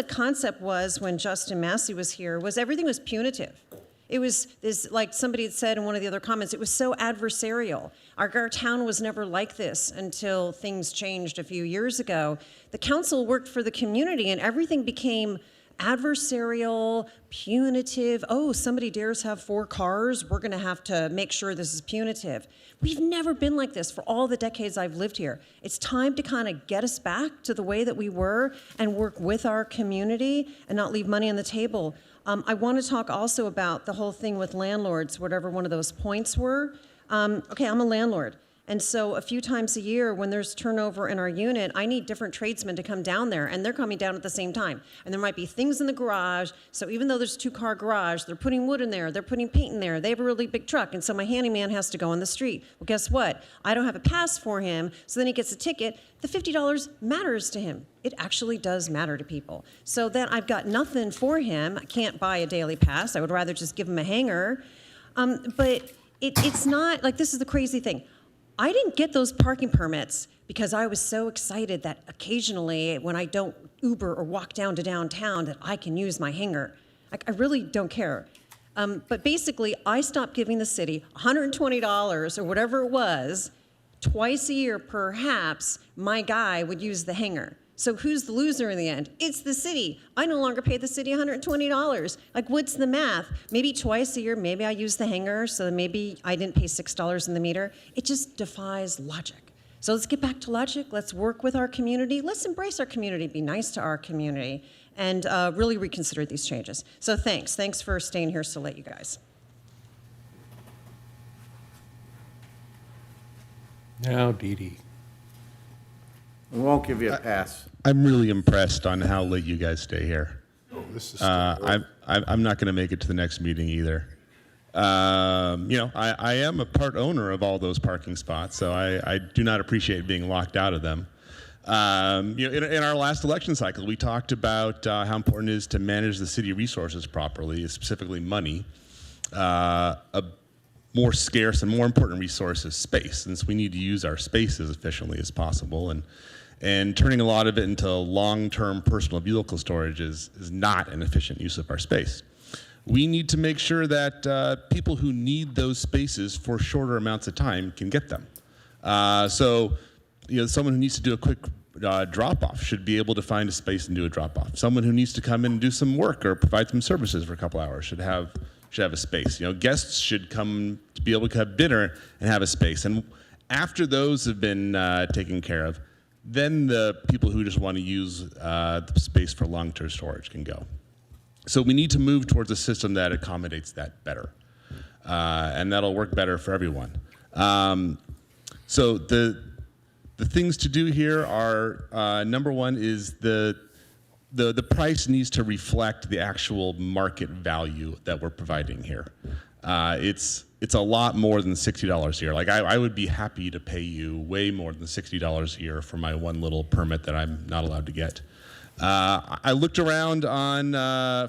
Speaker 14: concept was, when Justin Massey was here, was everything was punitive. It was this, like somebody had said in one of the other comments, it was so adversarial. Our town was never like this until things changed a few years ago. The council worked for the community and everything became adversarial, punitive. Oh, somebody dares have 4 cars, we're gonna have to make sure this is punitive. We've never been like this for all the decades I've lived here. It's time to kind of get us back to the way that we were and work with our community and not leave money on the table. I want to talk also about the whole thing with landlords, whatever one of those points were. Okay, I'm a landlord. And so a few times a year when there's turnover in our unit, I need different tradesmen to come down there, and they're coming down at the same time. And there might be things in the garage, so even though there's a 2-car garage, they're putting wood in there, they're putting paint in there, they have a really big truck, and so my handyman has to go on the street. Well, guess what? I don't have a pass for him, so then he gets a ticket. The $50 matters to him. It actually does matter to people. So then I've got nothing for him. I can't buy a daily pass. I would rather just give him a hanger. But it's not, like, this is the crazy thing. I didn't get those parking permits because I was so excited that occasionally when I don't Uber or walk down to downtown that I can use my hanger. I really don't care. But basically, I stopped giving the city $120 or whatever it was. Twice a year, perhaps, my guy would use the hanger. So who's the loser in the end? It's the city. I no longer pay the city $120. Like, what's the math? Maybe twice a year, maybe I use the hanger, so maybe I didn't pay $6 in the meter. It just defies logic. So let's get back to logic. Let's work with our community. Let's embrace our community, be nice to our community, and really reconsider these changes. So thanks. Thanks for staying here so late, you guys.
Speaker 1: Now, Dee Dee.
Speaker 19: We won't give you a pass.
Speaker 22: I'm really impressed on how late you guys stay here.
Speaker 3: Oh, this is
Speaker 22: I'm not going to make it to the next meeting either. I am a part owner of all those parking spots, so I do not appreciate being locked out of them. In our last election cycle, we talked about how important it is to manage the city resources properly, specifically money. A more scarce and more important resource is space, since we need to use our space as efficiently as possible. And turning a lot of it into long-term personal vehicle storage is not an efficient use of our space. We need to make sure that people who need those spaces for shorter amounts of time can get them. Someone who needs to do a quick drop-off should be able to find a space and do a drop-off. Someone who needs to come in and do some work or provide some services for a couple hours should have a space. Guests should come to be able to have dinner and have a space. And after those have been taken care of, then the people who just want to use the space for long-term storage can go. So we need to move towards a system that accommodates that better, and that'll work better for everyone. So the things to do here are, number one is the price needs to reflect the actual market value that we're providing here. It's a lot more than $60 a year. Like I would be happy to pay you way more than $60 a year for my one little permit that I'm not allowed to get. I looked around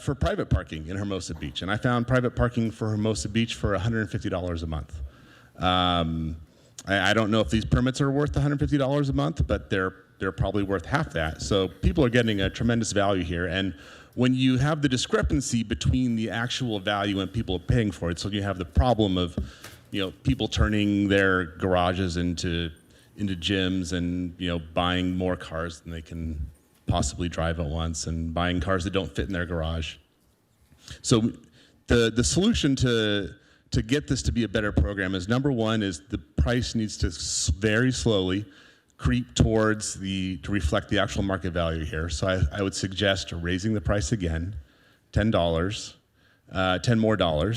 Speaker 22: for private parking in Hermosa Beach, and I found private parking for Hermosa Beach for $150 a month. I don't know if these permits are worth $150 a month, but they're probably worth half that. So people are getting a tremendous value here. And when you have the discrepancy between the actual value and people are paying for it, so you have the problem of, people turning their garages into gyms and, buying more cars than they can possibly drive at once and buying cars that don't fit in their garage. So the solution to get this to be a better program is, number one, is the price needs to very slowly creep towards to reflect the actual market value here. So I would suggest raising the price again, $10 more.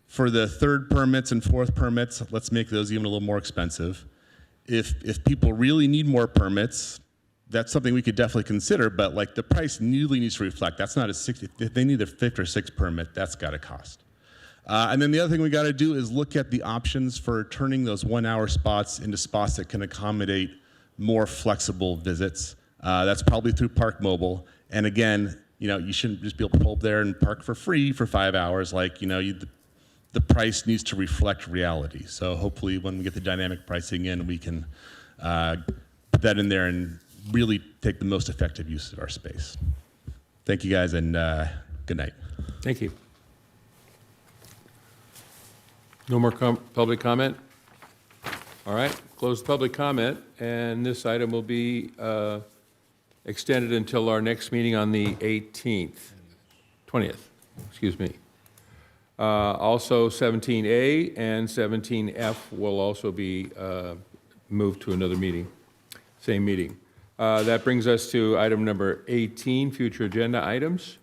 Speaker 22: For the third permits and fourth permits, let's make those even a little more expensive. If people really need more permits, that's something we could definitely consider, but like the price really needs to reflect. That's not a 60, if they need a 5th or 6th permit, that's gotta cost. And then the other thing we got to do is look at the options for turning those 1-hour spots into spots that can accommodate more flexible visits. That's probably through Park Mobile. And again, you shouldn't just be able to pull up there and park for free for 5 hours. The price needs to reflect reality. So hopefully when we get the dynamic pricing in, we can put that in there and really take the most effective use of our space. Thank you guys, and good night.
Speaker 1: Thank you. No more public comment? All right, close public comment, and this item will be extended until our next meeting on the 20th, excuse me. Also, 17A and 17F will also be moved to another meeting, same meeting. That brings us to item number 18, future agenda items.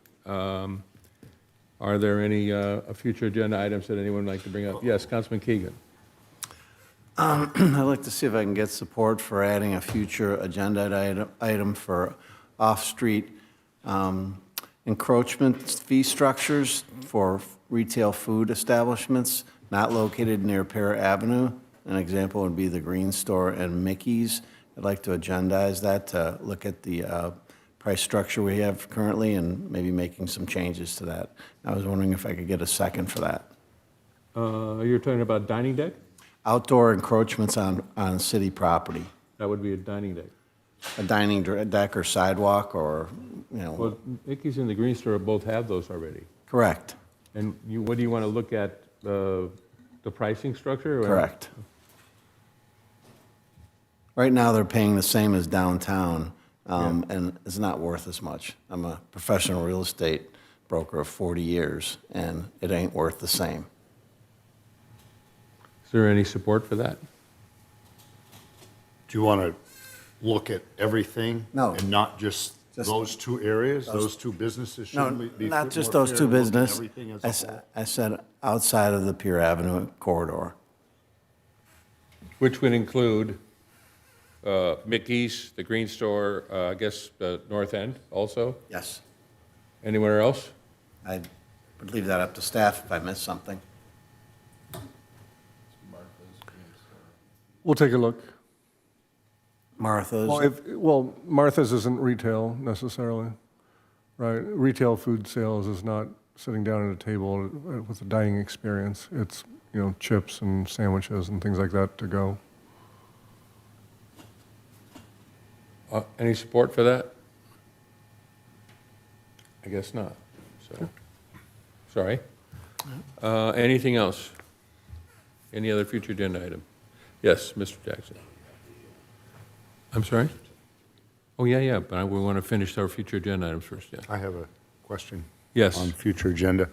Speaker 1: Are there any future agenda items that anyone would like to bring up? Yes, Councilman Keegan.
Speaker 19: I'd like to see if I can get support for adding a future agenda item for off-street encroachment fee structures for retail food establishments not located near Pear Avenue. An example would be the Green Store and Mickey's. I'd like to agendize that to look at the price structure we have currently and maybe making some changes to that. I was wondering if I could get a second for that.
Speaker 1: You're talking about dining deck?
Speaker 19: Outdoor encroachments on city property.
Speaker 1: That would be a dining deck.
Speaker 19: A dining deck or sidewalk or,
Speaker 1: Well, Mickey's and the Green Store both have those already.
Speaker 19: Correct.
Speaker 1: And what do you want to look at, the pricing structure? Or?
Speaker 19: Correct. Right now, they're paying the same as downtown, and it's not worth as much. I'm a professional real estate broker of 40 years, and it ain't worth the same.
Speaker 1: Is there any support for that?
Speaker 3: Do you want to look at everything?
Speaker 19: No.
Speaker 3: And not just those two areas, those two businesses?
Speaker 19: No,
Speaker 3: Shouldn't we be
Speaker 19: not just
Speaker 3: more
Speaker 19: those
Speaker 3: fair
Speaker 19: two
Speaker 3: to look at
Speaker 19: business.
Speaker 3: everything as a whole?
Speaker 19: I said outside of the Pier Avenue corridor.
Speaker 1: Which would include Mickey's, the Green Store, I guess the North End also?
Speaker 19: Yes.
Speaker 1: Anywhere else?
Speaker 19: I would leave that up to staff if I missed something.
Speaker 10: We'll take a look.
Speaker 19: Martha's.
Speaker 10: Well, Martha's isn't retail necessarily, right? Retail food sales is not sitting down at a table with a dining experience. It's, chips and sandwiches and things like that to go.
Speaker 1: Any support for that? I guess not. So, sorry. Anything else? Any other future agenda item? Yes, Mr. Jackson. I'm sorry? Oh, yeah, but we want to finish our future agenda items first, yeah.
Speaker 3: I have a question.
Speaker 1: Yes.
Speaker 3: On future agenda.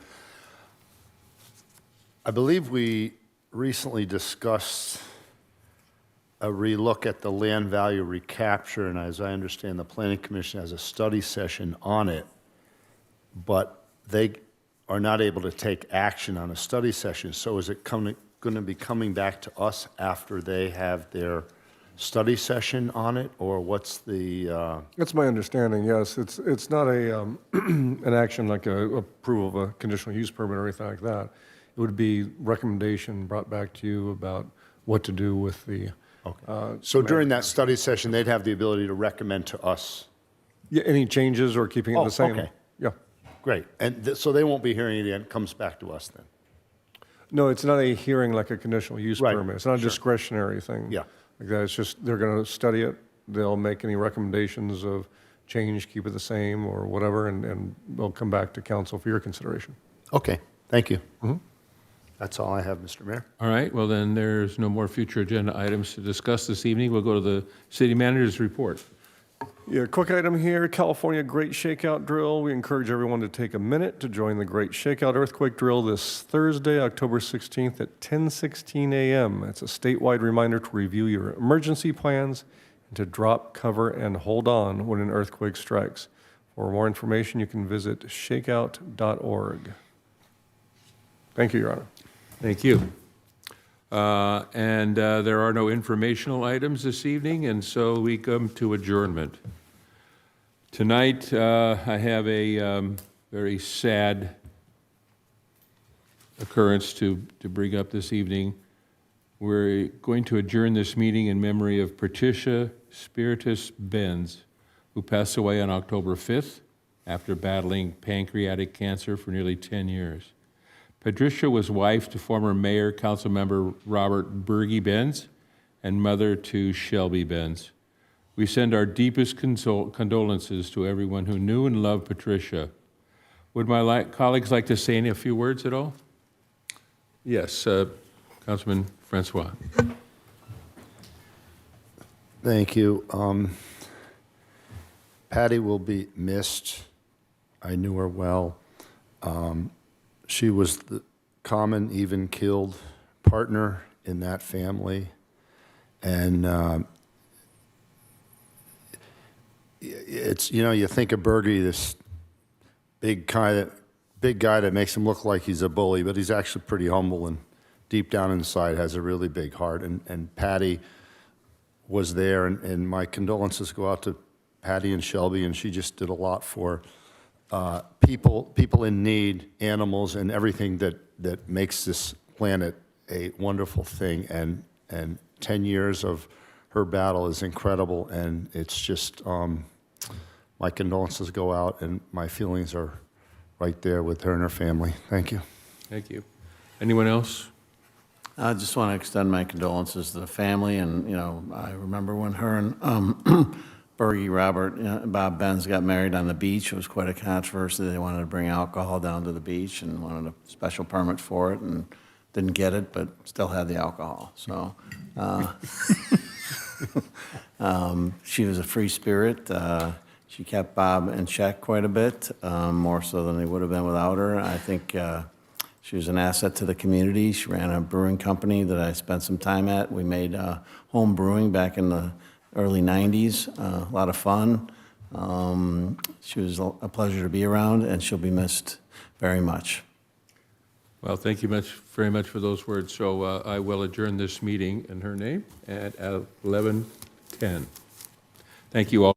Speaker 3: I believe we recently discussed a relook at the land value recapture, and as I understand, the Planning Commission has a study session on it, but they are not able to take action on a study session. So is it going to be coming back to us after they have their study session on it, or what's the?
Speaker 10: That's my understanding, yes. It's not an action like a approval of a conditional use permit or anything like that. It would be recommendation brought back to you about what to do with the.
Speaker 3: Okay. So during that study session, they'd have the ability to recommend to us?
Speaker 10: Yeah, any changes or keeping it the same?
Speaker 3: Okay.
Speaker 10: Yeah.
Speaker 3: Great. And so they won't be hearing it again, it comes back to us then?
Speaker 10: No, it's not a hearing like a conditional use
Speaker 3: Right,
Speaker 10: permit. It's not a
Speaker 3: sure.
Speaker 10: discretionary thing.
Speaker 3: Yeah.
Speaker 10: Like that, it's just, they're going to study it. They'll make any recommendations of change, keep it the same, or whatever, and they'll come back to council for your consideration.
Speaker 3: Okay, thank you.
Speaker 10: Mhm.
Speaker 3: That's all I have, Mr. Mayor.
Speaker 1: All right, well then, there's no more future agenda items to discuss this evening. We'll go to the city manager's report.
Speaker 10: Yeah, quick item here, California Great Shakeout Drill. We encourage everyone to take a minute to join the Great Shakeout Earthquake Drill this Thursday, October 16th at 10:16 a.m. It's a statewide reminder to review your emergency plans and to drop, cover, and hold on when an earthquake strikes. For more information, you can visit shakeout.org. Thank you, Your Honor.
Speaker 1: Thank you. There are no informational items this evening, and so we come to adjournment. Tonight, I have a very sad occurrence to bring up this evening. We're going to adjourn this meeting in memory of Patricia Spiritus Benz, who passed away on October 5th after battling pancreatic cancer for nearly 10 years. Patricia was wife to former Mayor Councilmember Robert Berge Benz and mother to Shelby Benz. We send our deepest condolences to everyone who knew and loved Patricia. Would my colleagues like to say a few words at all? Yes, Councilman Francois.
Speaker 3: Thank you. Patty will be missed. I knew her well. She was the common, even killed partner in that family. And it's, you know, you think of Bergie, this big guy that makes him look like he's a bully, but he's actually pretty humble and deep down inside has a really big heart. And Patty was there, and my condolences go out to Patty and Shelby, and she just did a lot for people in need, animals, and everything that makes this planet a wonderful thing. And 10 years of her battle is incredible, and it's just, my condolences go out, and my feelings are right there with her and her family. Thank you.
Speaker 1: Thank you. Anyone else?
Speaker 19: I just want to extend my condolences to the family, and, you know, I remember when her and Bergie Robert, Bob Benz got married on the beach. It was quite a controversy. They wanted to bring alcohol down to the beach and wanted a special permit for it, and didn't get it, but still had the alcohol. So she was a free spirit. She kept Bob in check quite a bit, more so than they would have been without her. I think she was an asset to the community. She ran a brewing company that I spent some time at. We made home brewing back in the early 90s, a lot of fun. She was a pleasure to be around, and she'll be missed very much.
Speaker 1: Well, thank you very much for those words. So I will adjourn this meeting in her name at 11:10. Thank you all.